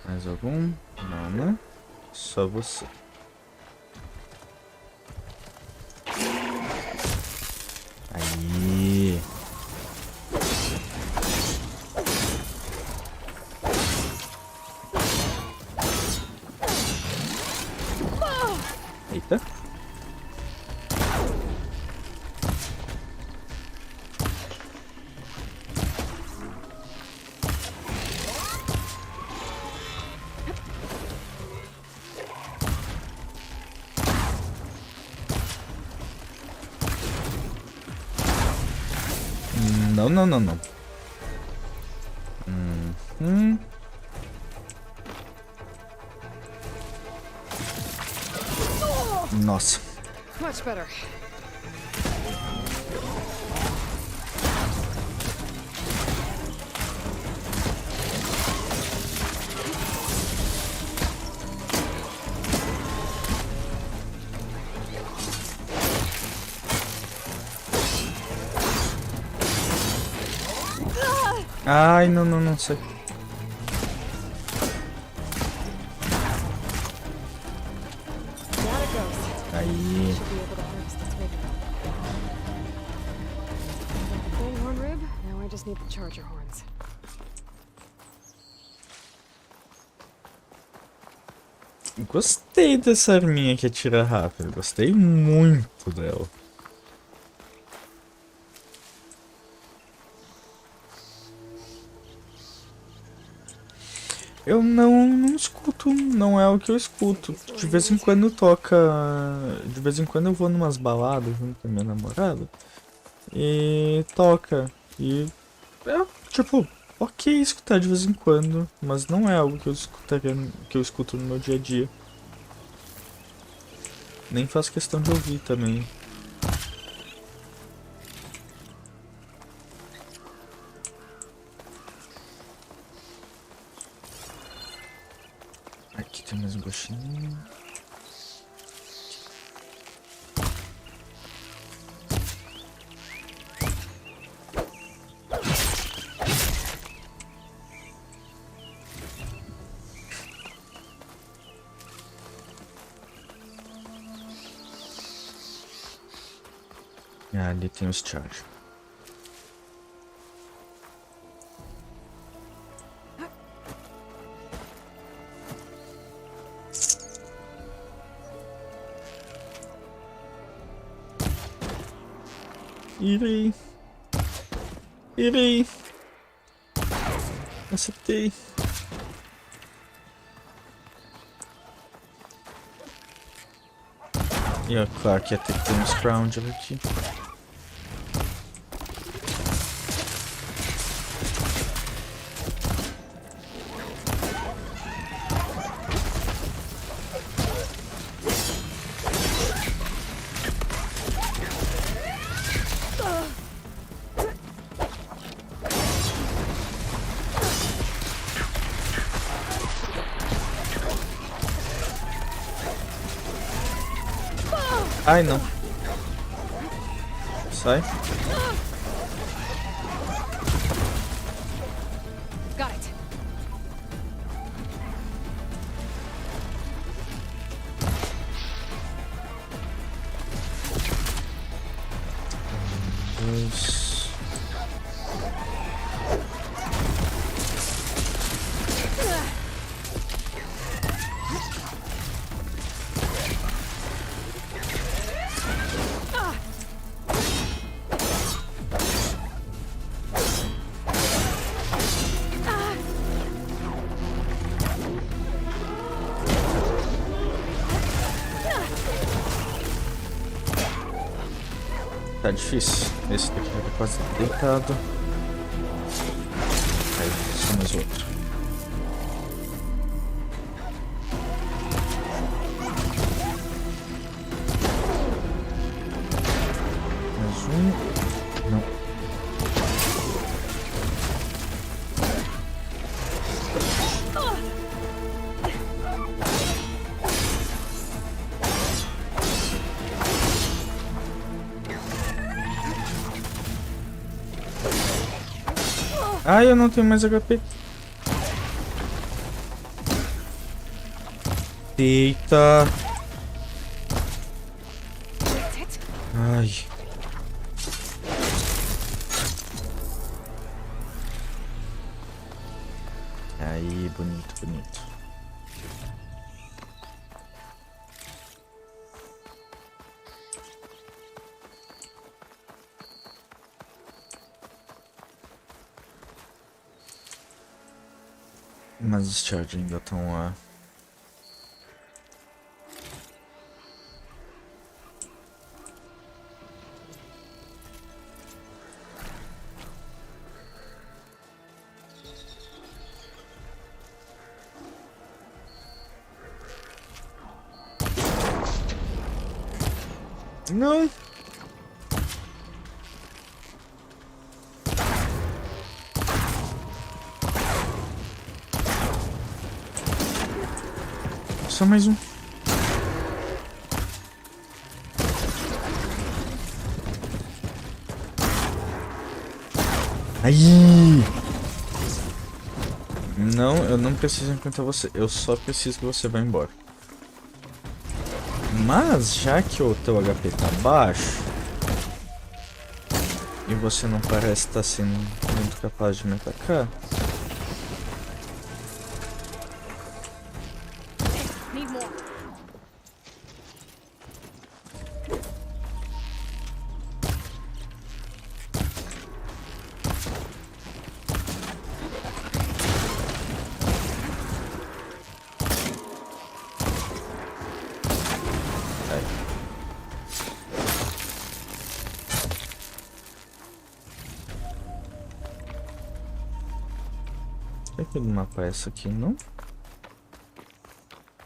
Mais algum? Não, né? Só você. Aí. Eita. Não. Nossa. Much better. Ai, não sei. Aí. Bullhorn rib. Now I just need the charger horns. Gostei dessa arminha que atira rápido. Gostei muito dela. Eu não escuto, não é o que eu escuto. De vez em quando toca. De vez em quando eu vou numas baladas junto com a minha namorada. E toca. E é tipo, ok escutar de vez em quando. Mas não é algo que eu escutaria, que eu escuto no meu dia a dia. Nem faço questão de ouvir também. Aqui tem mais um gostinho. Ah, ali tem os charge. Irei. Acertei. E é claro que ia ter que ter um scrounger aqui. Ai, não. Sai. Got it. Dois. Tá difícil. Esse daqui já tá quase deitado. Aí, só mais outro. Mais um. Não. Ai, eu não tenho mais HP. Eita. Ai. Aí, bonito, bonito. Mas os charges ainda estão lá. Não. Só mais um. Aí. Não, eu não preciso encontrar você. Eu só preciso que você vá embora. Mas já que o teu HP tá baixo e você não parece estar sendo muito capaz de me atacar. Aquele mapa é essa aqui, não?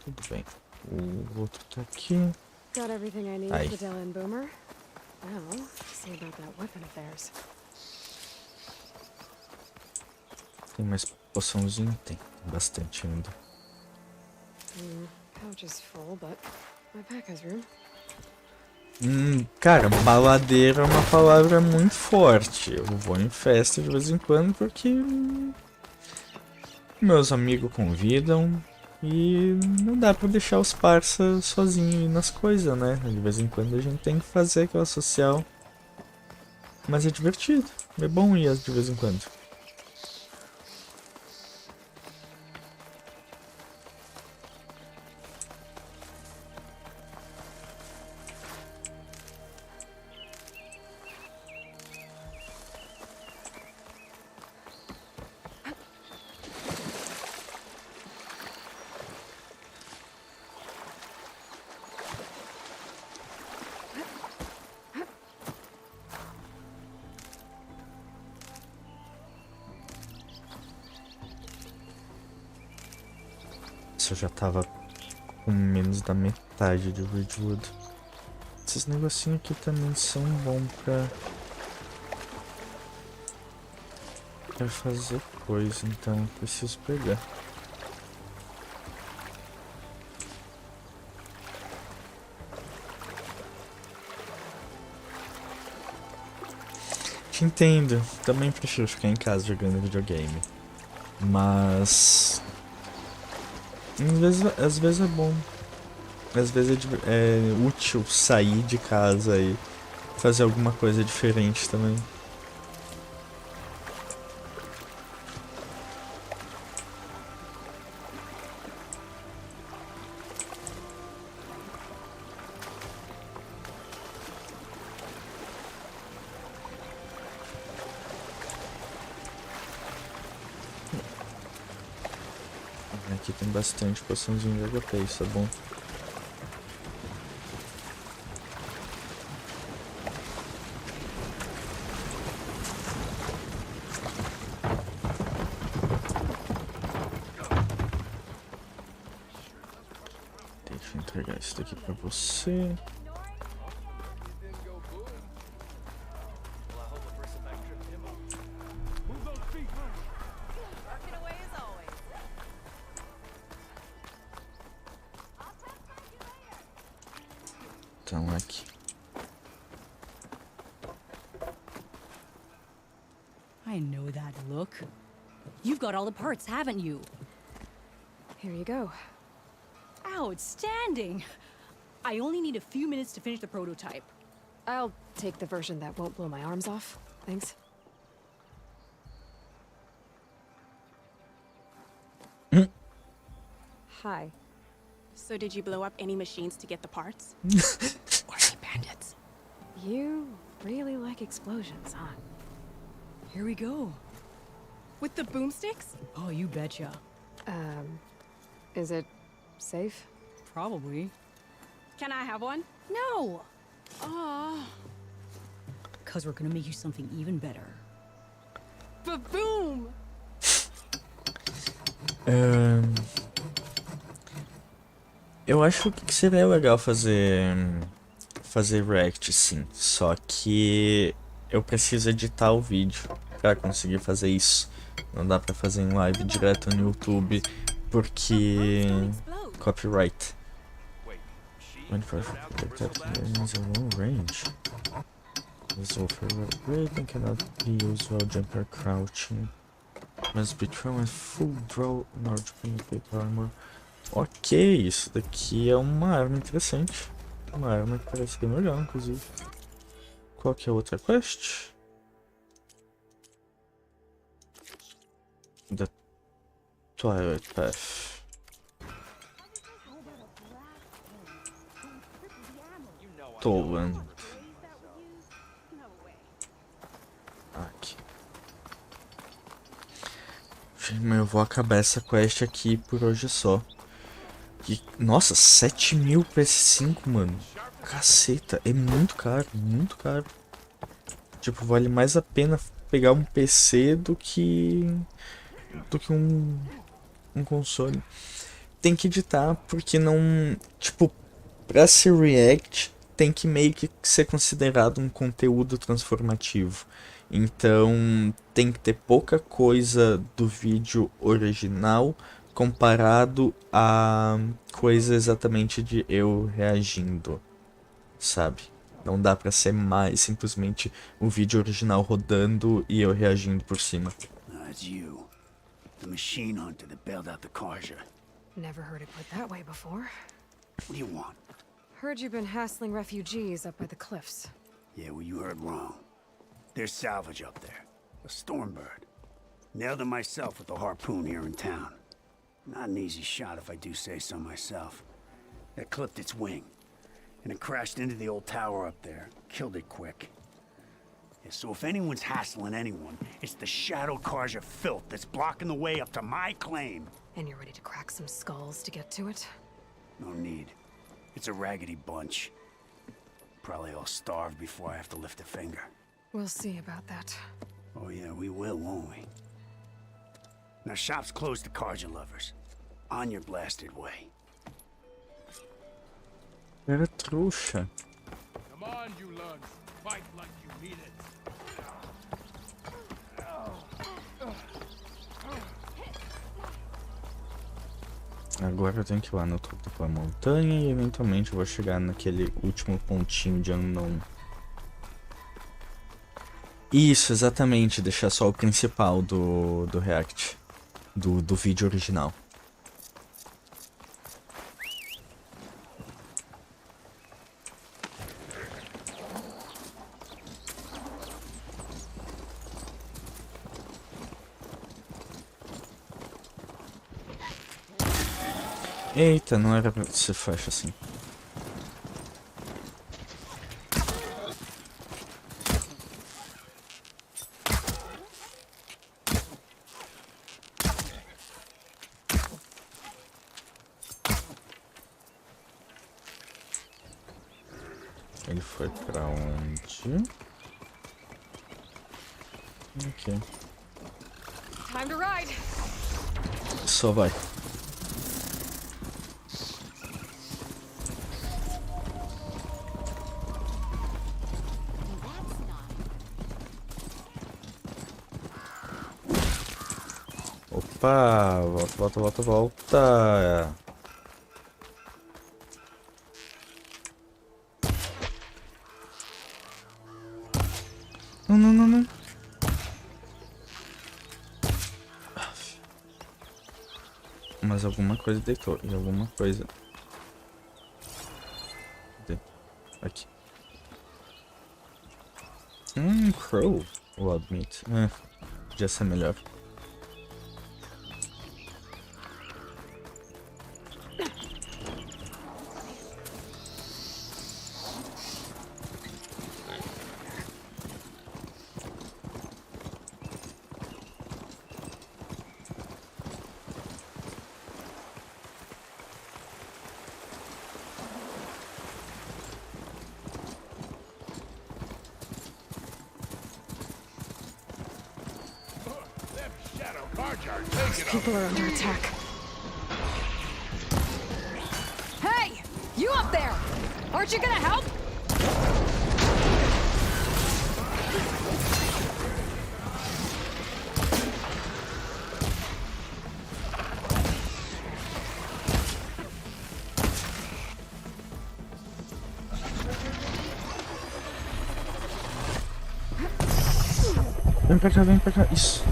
Tudo bem. O outro tá aqui. Got everything I need Aí. for the Dell and Boomer. Now, see about that weapon of theirs. Tem mais poçãozinho? Tem bastante ainda. Pouch is full, but my pack has room. Cara, baladeira é uma palavra muito forte. Eu vou em festa de vez em quando porque meus amigos convidam e não dá pra deixar os parça sozinhos nas coisas, né? De vez em quando a gente tem que fazer aquela social. Mas é divertido, é bom ir de vez em quando. Nossa, eu já tava com menos da metade de Ridgewood. Esses negocinhos aqui também são bons pra fazer coisa, então eu preciso pegar. Te entendo, também prefiro ficar em casa jogando videogame. Mas às vezes é bom. Às vezes é útil sair de casa e fazer alguma coisa diferente também. Aqui tem bastante poçãozinha de HP, isso é bom. Deixa eu entregar isso daqui pra você. Então aqui. I know that look. You've got all the parts, haven't you? Here you go. Outstanding! I only need a few minutes to finish the prototype. I'll take the version that won't blow my arms off. Thanks. Hi. So did you blow up any machines to get the parts? Or are they bandits? You really like explosions, huh? Here we go. With the boomsticks? Oh, you betcha. Is it safe? Probably. Can I have one? No! Oh. Cause we're gonna make you something even better. Ba-boom! Eu acho que seria legal fazer react, sim. Só que eu preciso editar o vídeo pra conseguir fazer isso. Não dá pra fazer em live direto no YouTube porque copyright. When protected is a long range. Is overrated and cannot be used while jumping or crouching. Must be thrown at full draw in order to penetrate armor. Ok, isso daqui é uma arma interessante. Uma arma que parece bem legal, inclusive. Qual que é a outra quest? The Twilight Path. Toland. Aqui. Eu vou acabar essa quest aqui por hoje só. E, nossa, 7.000 PS5, mano. Caceta, é muito caro, muito caro. Tipo, vale mais a pena pegar um PC do que um console. Tem que editar, porque não... Tipo, pra ser react, tem que meio que ser considerado um conteúdo transformativo. Então, tem que ter pouca coisa do vídeo original comparado a coisa exatamente de eu reagindo, sabe? Não dá pra ser mais simplesmente o vídeo original rodando e eu reagindo por cima. It's you, the machine hunter that bailed out the Karja. Never heard it put that way before. What do you want? Heard you've been hassling refugees up by the cliffs. Yeah, well, you heard wrong. There's salvage up there. A stormbird. Nailed it myself with a harpoon here in town. Not an easy shot if I do say so myself. It clipped its wing, and it crashed into the old tower up there. Killed it quick. Yeah, so if anyone's hassling anyone, it's the Shadow Karja filth that's blocking the way up to my claim. And you're ready to crack some skulls to get to it? No need. It's a raggedy bunch. Probably all starved before I have to lift a finger. We'll see about that. Oh yeah, we will, won't we? Now, shop's closed to Karja lovers. On your blasted way. Era trouxa. Come on, you lugs. Fight like you mean it. Agora eu tenho que ir lá no topo da montanha e eventualmente eu vou chegar naquele último pontinho de unknown. Isso, exatamente. Deixar só o principal do react. Do vídeo original. Eita, não era pra ser faixa assim. Ele foi pra onde? Ok. Time to ride. Só vai. Opa, volta. Não. Mas alguma coisa deitou e alguma coisa. Cadê? Aqui. Crow. Wild meat. Podia ser melhor. People are under attack. Hey! You up there! Aren't you gonna help? Vem pra cá, isso.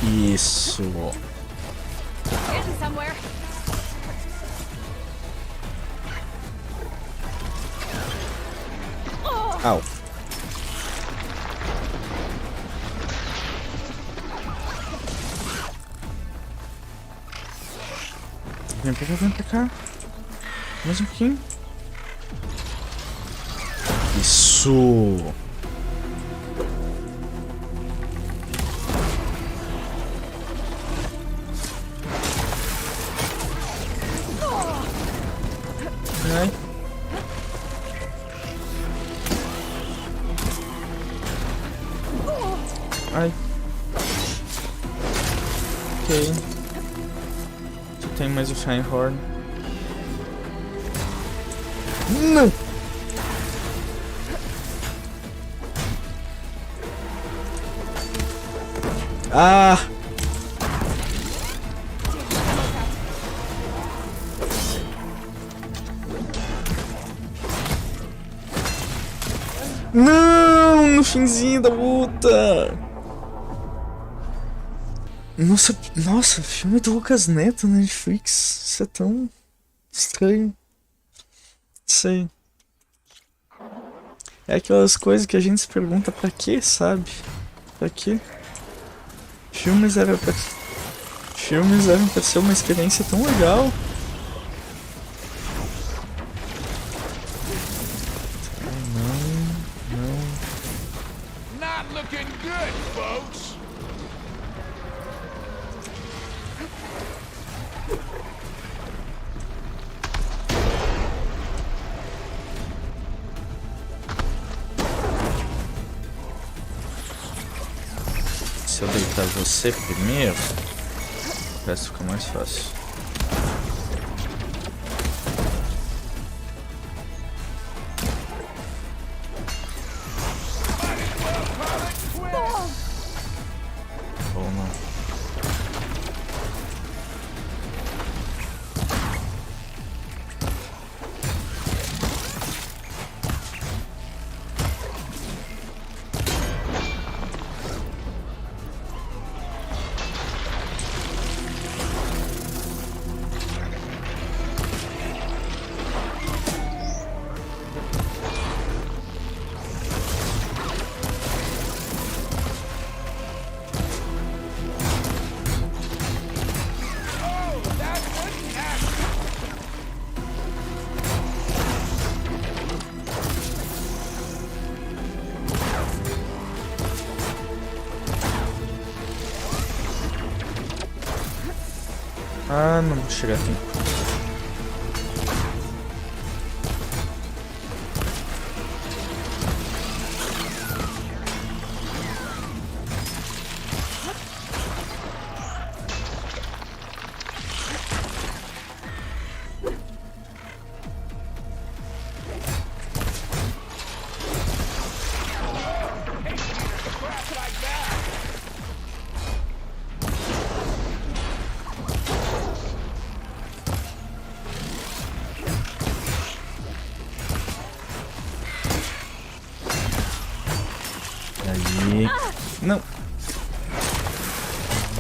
Isso. Getting somewhere. Au. Vem pra cá. Mais um pouquinho. Isso. Ai. Ai. Ok. Tu tem mais o Feinhorn. Não! Ah! Não! No finzinho da luta! Nossa, filme do Lucas Neto na Netflix. Isso é tão estranho. Sei. É aquelas coisas que a gente se pergunta pra quê, sabe? Pra quê? Filmes eram pra ser uma experiência tão legal. Não. Not looking good, folks. Se eu deitar você primeiro, o resto fica mais fácil. Ou não. Ah, não vou chegar aqui. Aí. Não.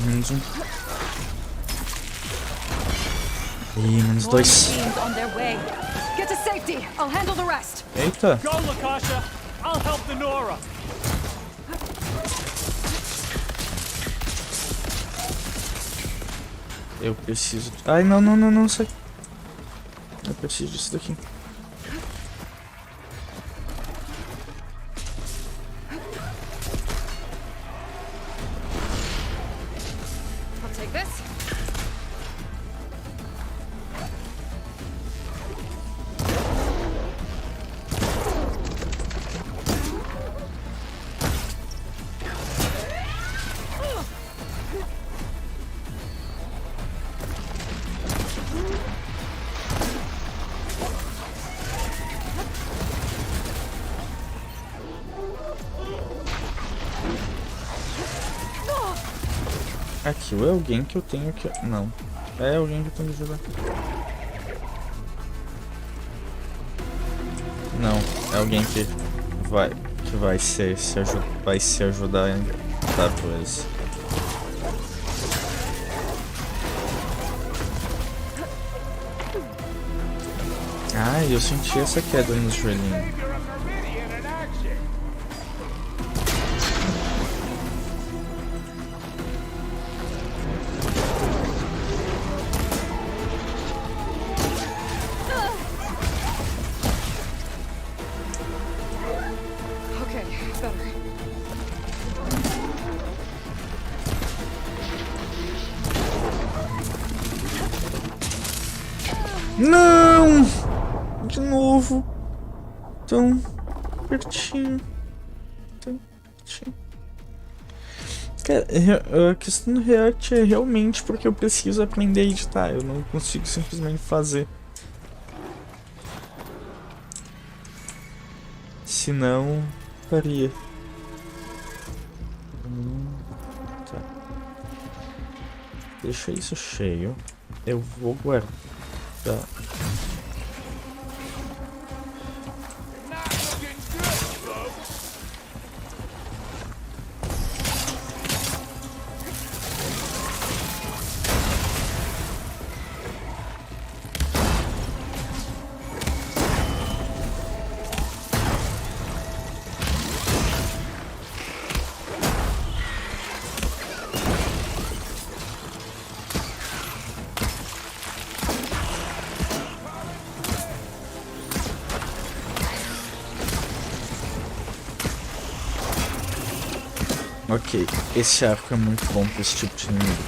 Menos um. E menos dois. Get to safety. I'll handle the rest. Eita. Go, Lakasha. I'll help the Nora. Eu preciso. Ai, não, não, não, não, sai. Eu preciso disso daqui. I'll take this. Aquilo é alguém que eu tenho que... Não. É alguém que eu tenho que ajudar. Não. É alguém que vai se ajudar em dar coisa. Ai, eu senti essa queda no joelhinho. Não! De novo. Tão pertinho. Tão pertinho. Cara, a questão do React é realmente porque eu preciso aprender a editar. Eu não consigo simplesmente fazer. Senão, faria. Tá. Deixa isso cheio. Eu vou guardar. Ok, esse arco é muito bom para esse tipo de inimigo.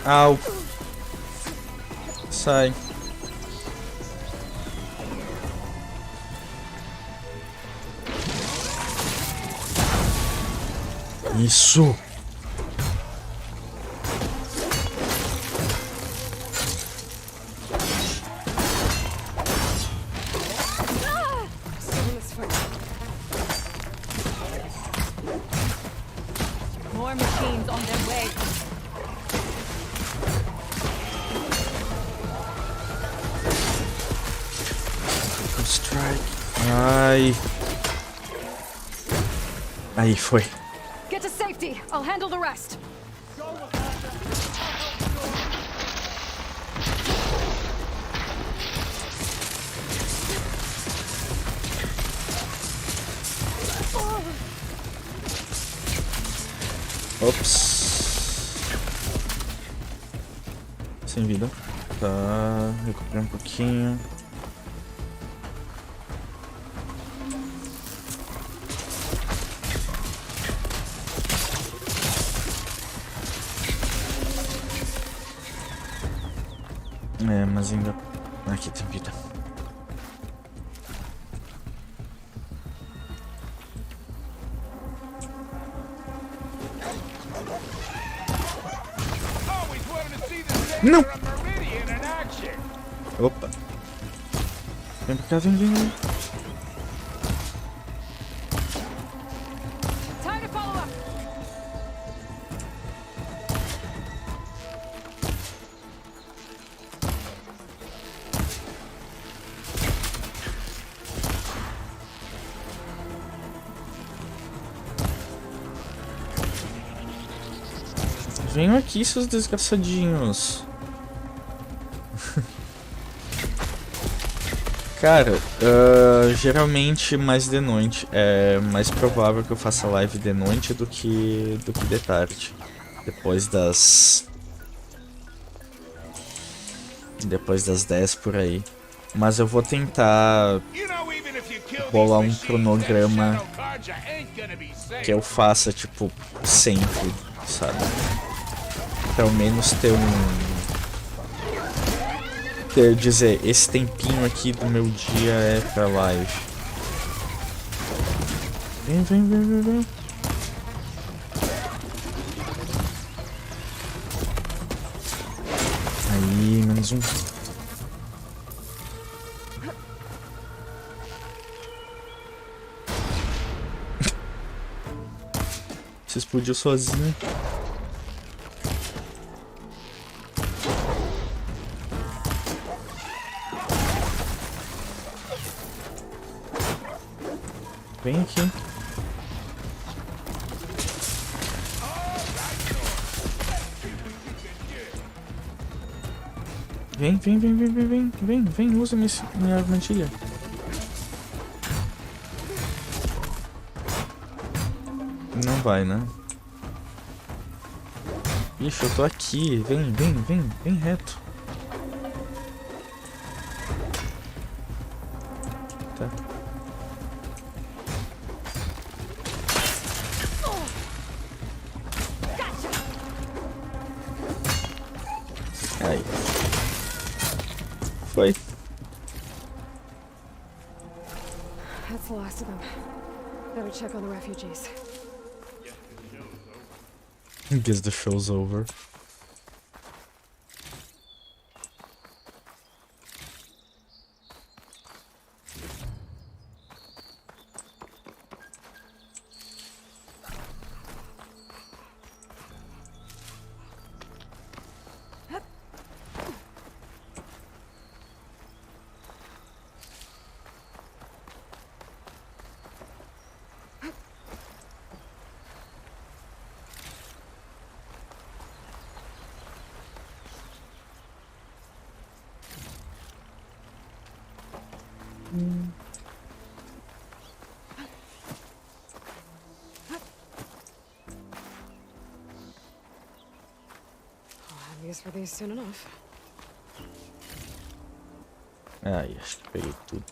Au. Sai. Isso. More machines on their way. Strike. Ai. Aí foi. Get to safety. I'll handle the rest. Ops. Sem vida. Tá. Recuperar um pouquinho. É, mas ainda... Aqui tem vida. Não! Opa! Vem pra cá, vem. Time to follow up. Venham aqui, seus desgraçadinhos. Cara, geralmente mais de noite. É mais provável que eu faça live de noite do que de tarde. Depois das 10 por aí. Mas eu vou tentar bolar um cronograma que eu faça, tipo, sempre, sabe? Pelo menos ter dizer, esse tempinho aqui do meu dia é pra live. Vem. Aí, menos um. Você explodiu sozinho. Vem aqui. Vem, usa minha armadilha. Não vai, né? Ixi, eu tô aqui. Vem reto. Tá. Aí. Foi. That's the last of them. Better check on the refugees. Guess the show's over. I'll have use for these soon enough. Aí, acho que peguei tudo.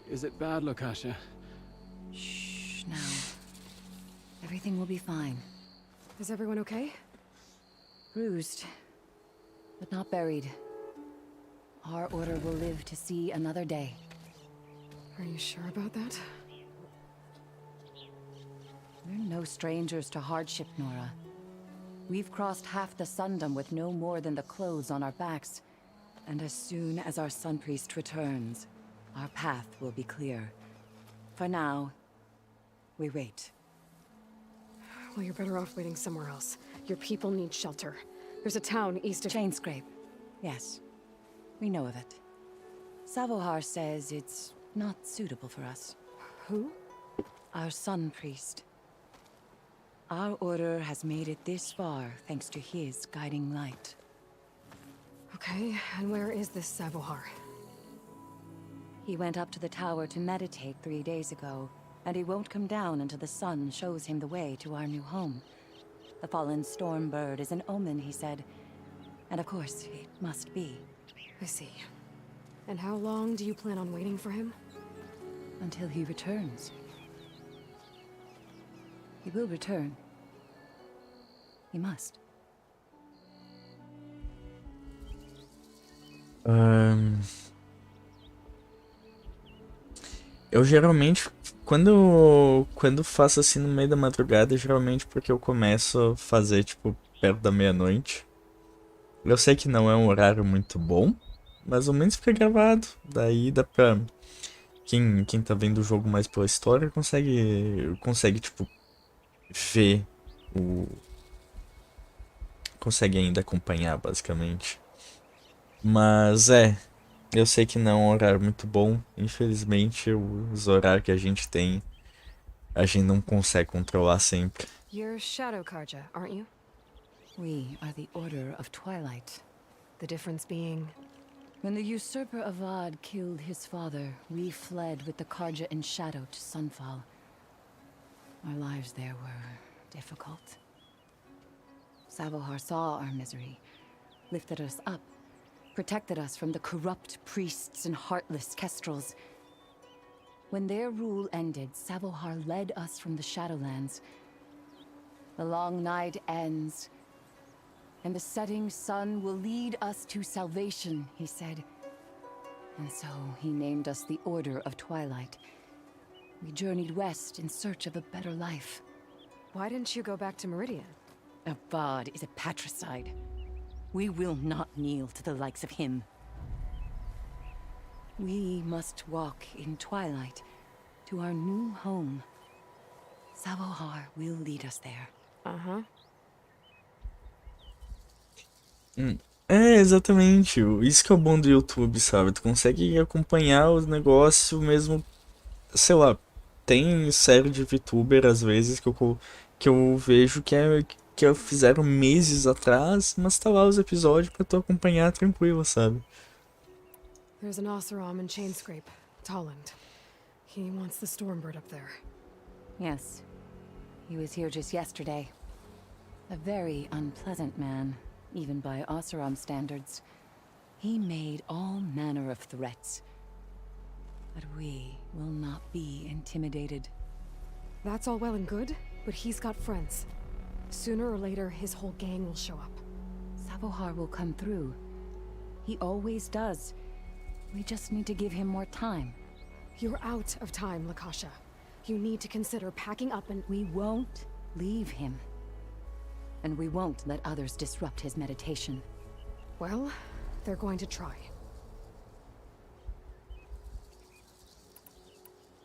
Is it bad, Lakasha? Shh, now. Everything will be fine. Is everyone okay? Bruised, but not buried. Our order will live to see another day. Are you sure about that? We're no strangers to hardship, Nora. We've crossed half the sundom with no more than the clothes on our backs. And as soon as our sun priest returns, our path will be clear. For now, we wait. Well, you're better off waiting somewhere else. Your people need shelter. There's a town east of... Chainscrape. Yes. We know of it. Savohar says it's not suitable for us. Who? Our sun priest. Our order has made it this far thanks to his guiding light. Okay, and where is this Savohar? He went up to the tower to meditate 3 days ago, and he won't come down until the sun shows him the way to our new home. The fallen storm bird is an omen, he said. And of course, it must be. I see. And how long do you plan on waiting for him? Until he returns. He will return. He must. Eu geralmente, quando faço assim no meio da madrugada, geralmente porque eu começo a fazer, tipo, perto da meia-noite. Eu sei que não é um horário muito bom, mas ao menos fica gravado. Daí dá pra... Quem tá vendo o jogo mais pela história consegue tipo, ver o... Consegue ainda acompanhar, basicamente. Mas eu sei que não é um horário muito bom. Infelizmente, os horários que a gente tem, a gente não consegue controlar sempre. You're Shadow Karja, aren't you? We are the Order of Twilight. The difference being... When the usurper Avad killed his father, we fled with the Karja in shadow to Sunfall. Our lives there were difficult. Savohar saw our misery, lifted us up, protected us from the corrupt priests and heartless kestrels. When their rule ended, Savohar led us from the Shadowlands. The long night ends, and the setting sun will lead us to salvation, he said. And so he named us the Order of Twilight. We journeyed west in search of a better life. Why didn't you go back to Meridian? Avad is a patricide. We will not kneel to the likes of him. We must walk in twilight to our new home. Savohar will lead us there. Uh-huh. Exatamente. Isso que é o bom do YouTube, sabe? Tu consegue acompanhar os negócios mesmo, sei lá, tem série de VTuber às vezes que eu vejo que fizeram meses atrás, mas tá lá os episódios pra tu acompanhar tranquilo, sabe? There's an Oseram in Chainscrape, Tolland. He wants the Stormbird up there. Yes. He was here just yesterday. A very unpleasant man, even by Oseram standards. He made all manner of threats. But we will not be intimidated. That's all well and good, but he's got friends. Sooner or later, his whole gang will show up. Savohar will come through. He always does. We just need to give him more time. You're out of time, Lakasha. You need to consider packing up and... We won't leave him. And we won't let others disrupt his meditation. Well, they're going to try.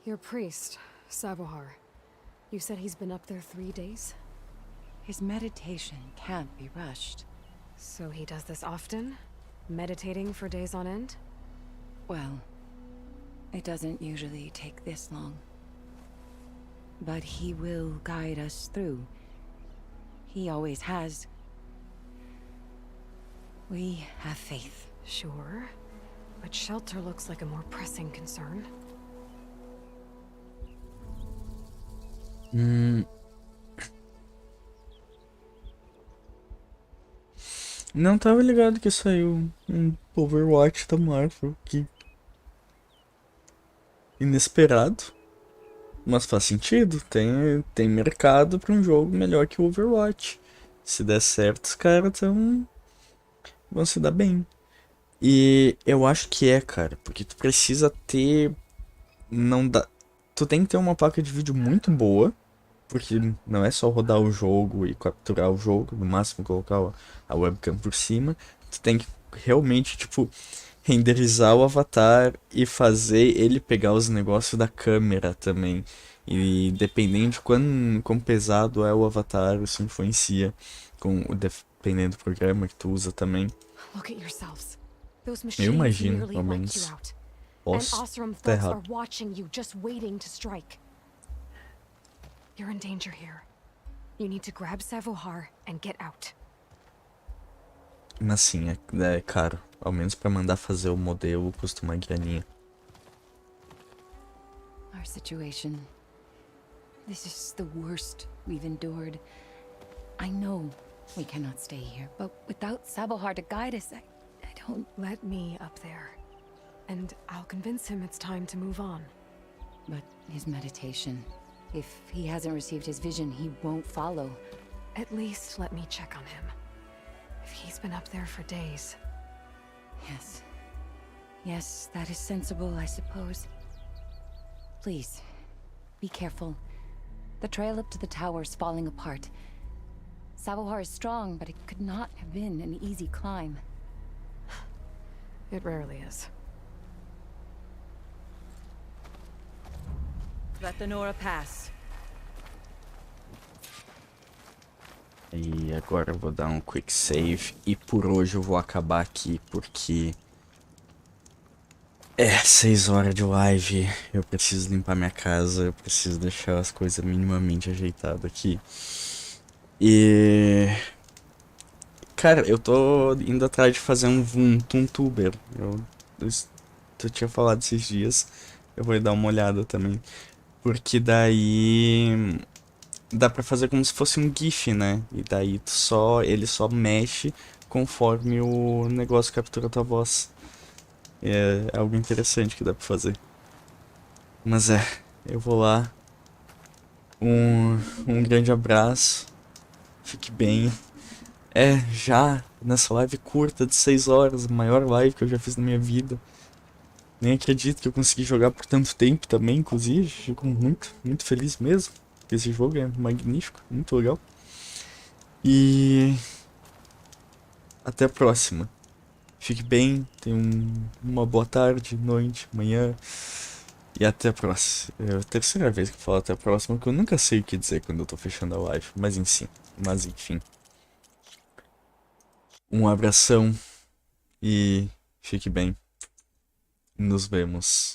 Your priest, Savohar. You said he's been up there 3 days? His meditation can't be rushed. So he does this often? Meditating for days on end? Well, it doesn't usually take this long. But he will guide us through. He always has. We have faith. Sure. But shelter looks like a more pressing concern. Não tava ligado que saiu um Overwatch da Marvel. Que inesperado. Mas faz sentido, tem mercado pra um jogo melhor que o Overwatch. Se der certo, os caras vão se dar bem. E eu acho que cara, porque tu precisa ter... Não dá... Tu tem que ter uma placa de vídeo muito boa, porque não é só rodar o jogo e capturar o jogo, no máximo colocar a webcam por cima. Tu tem que realmente, tipo, renderizar o avatar e fazer ele pegar os negócios da câmera também. E dependendo de quão pesado é o avatar, isso influencia, dependendo do programa que tu usa também. Look at yourselves. Those Eu machines imagino, nearly ao wiped menos. you out. And Posso Osram estar thugs are errado. watching you, just waiting to strike. You're in danger here. You need to grab Savohar and get out. Mas sim, é caro. Ao menos pra mandar fazer o modelo custa uma graninha. Our situation. This is the worst we've endured. I know we cannot stay here, but without Savohar to guide us, I don't... Let me up there. And I'll convince him it's time to move on. But his meditation... If he hasn't received his vision, he won't follow. At least let me check on him. If he's been up there for days. Yes. Yes, that is sensible, I suppose. Please, be careful. The trail up to the tower is falling apart. Savohar is strong, but it could not have been an easy climb. It rarely is. Let the Nora pass. E agora eu vou dar um quick save. E por hoje eu vou acabar aqui, porque... 6 horas de live. Eu preciso limpar minha casa. Eu preciso deixar as coisas minimamente ajeitadas aqui. E... Cara, eu tô indo atrás de fazer um VTuber. Eu tinha falado esses dias. Eu vou dar uma olhada também. Porque daí... Dá pra fazer como se fosse um GIF, né? E daí ele só mexe conforme o negócio captura a tua voz. É algo interessante que dá pra fazer. Mas eu vou lá. Um grande abraço. Fique bem. Já nessa live curta de 6 horas, a maior live que eu já fiz na minha vida. Nem acredito que eu consegui jogar por tanto tempo também, inclusive. Fico muito, muito feliz mesmo. Porque esse jogo é magnífico, muito legal. E... até a próxima. Fique bem, tenha uma boa tarde, noite, manhã. E até a próxima. É a terceira vez que eu falo até a próxima, porque eu nunca sei o que dizer quando eu tô fechando a live. Mas enfim. Um abração e fique bem. Nos vemos.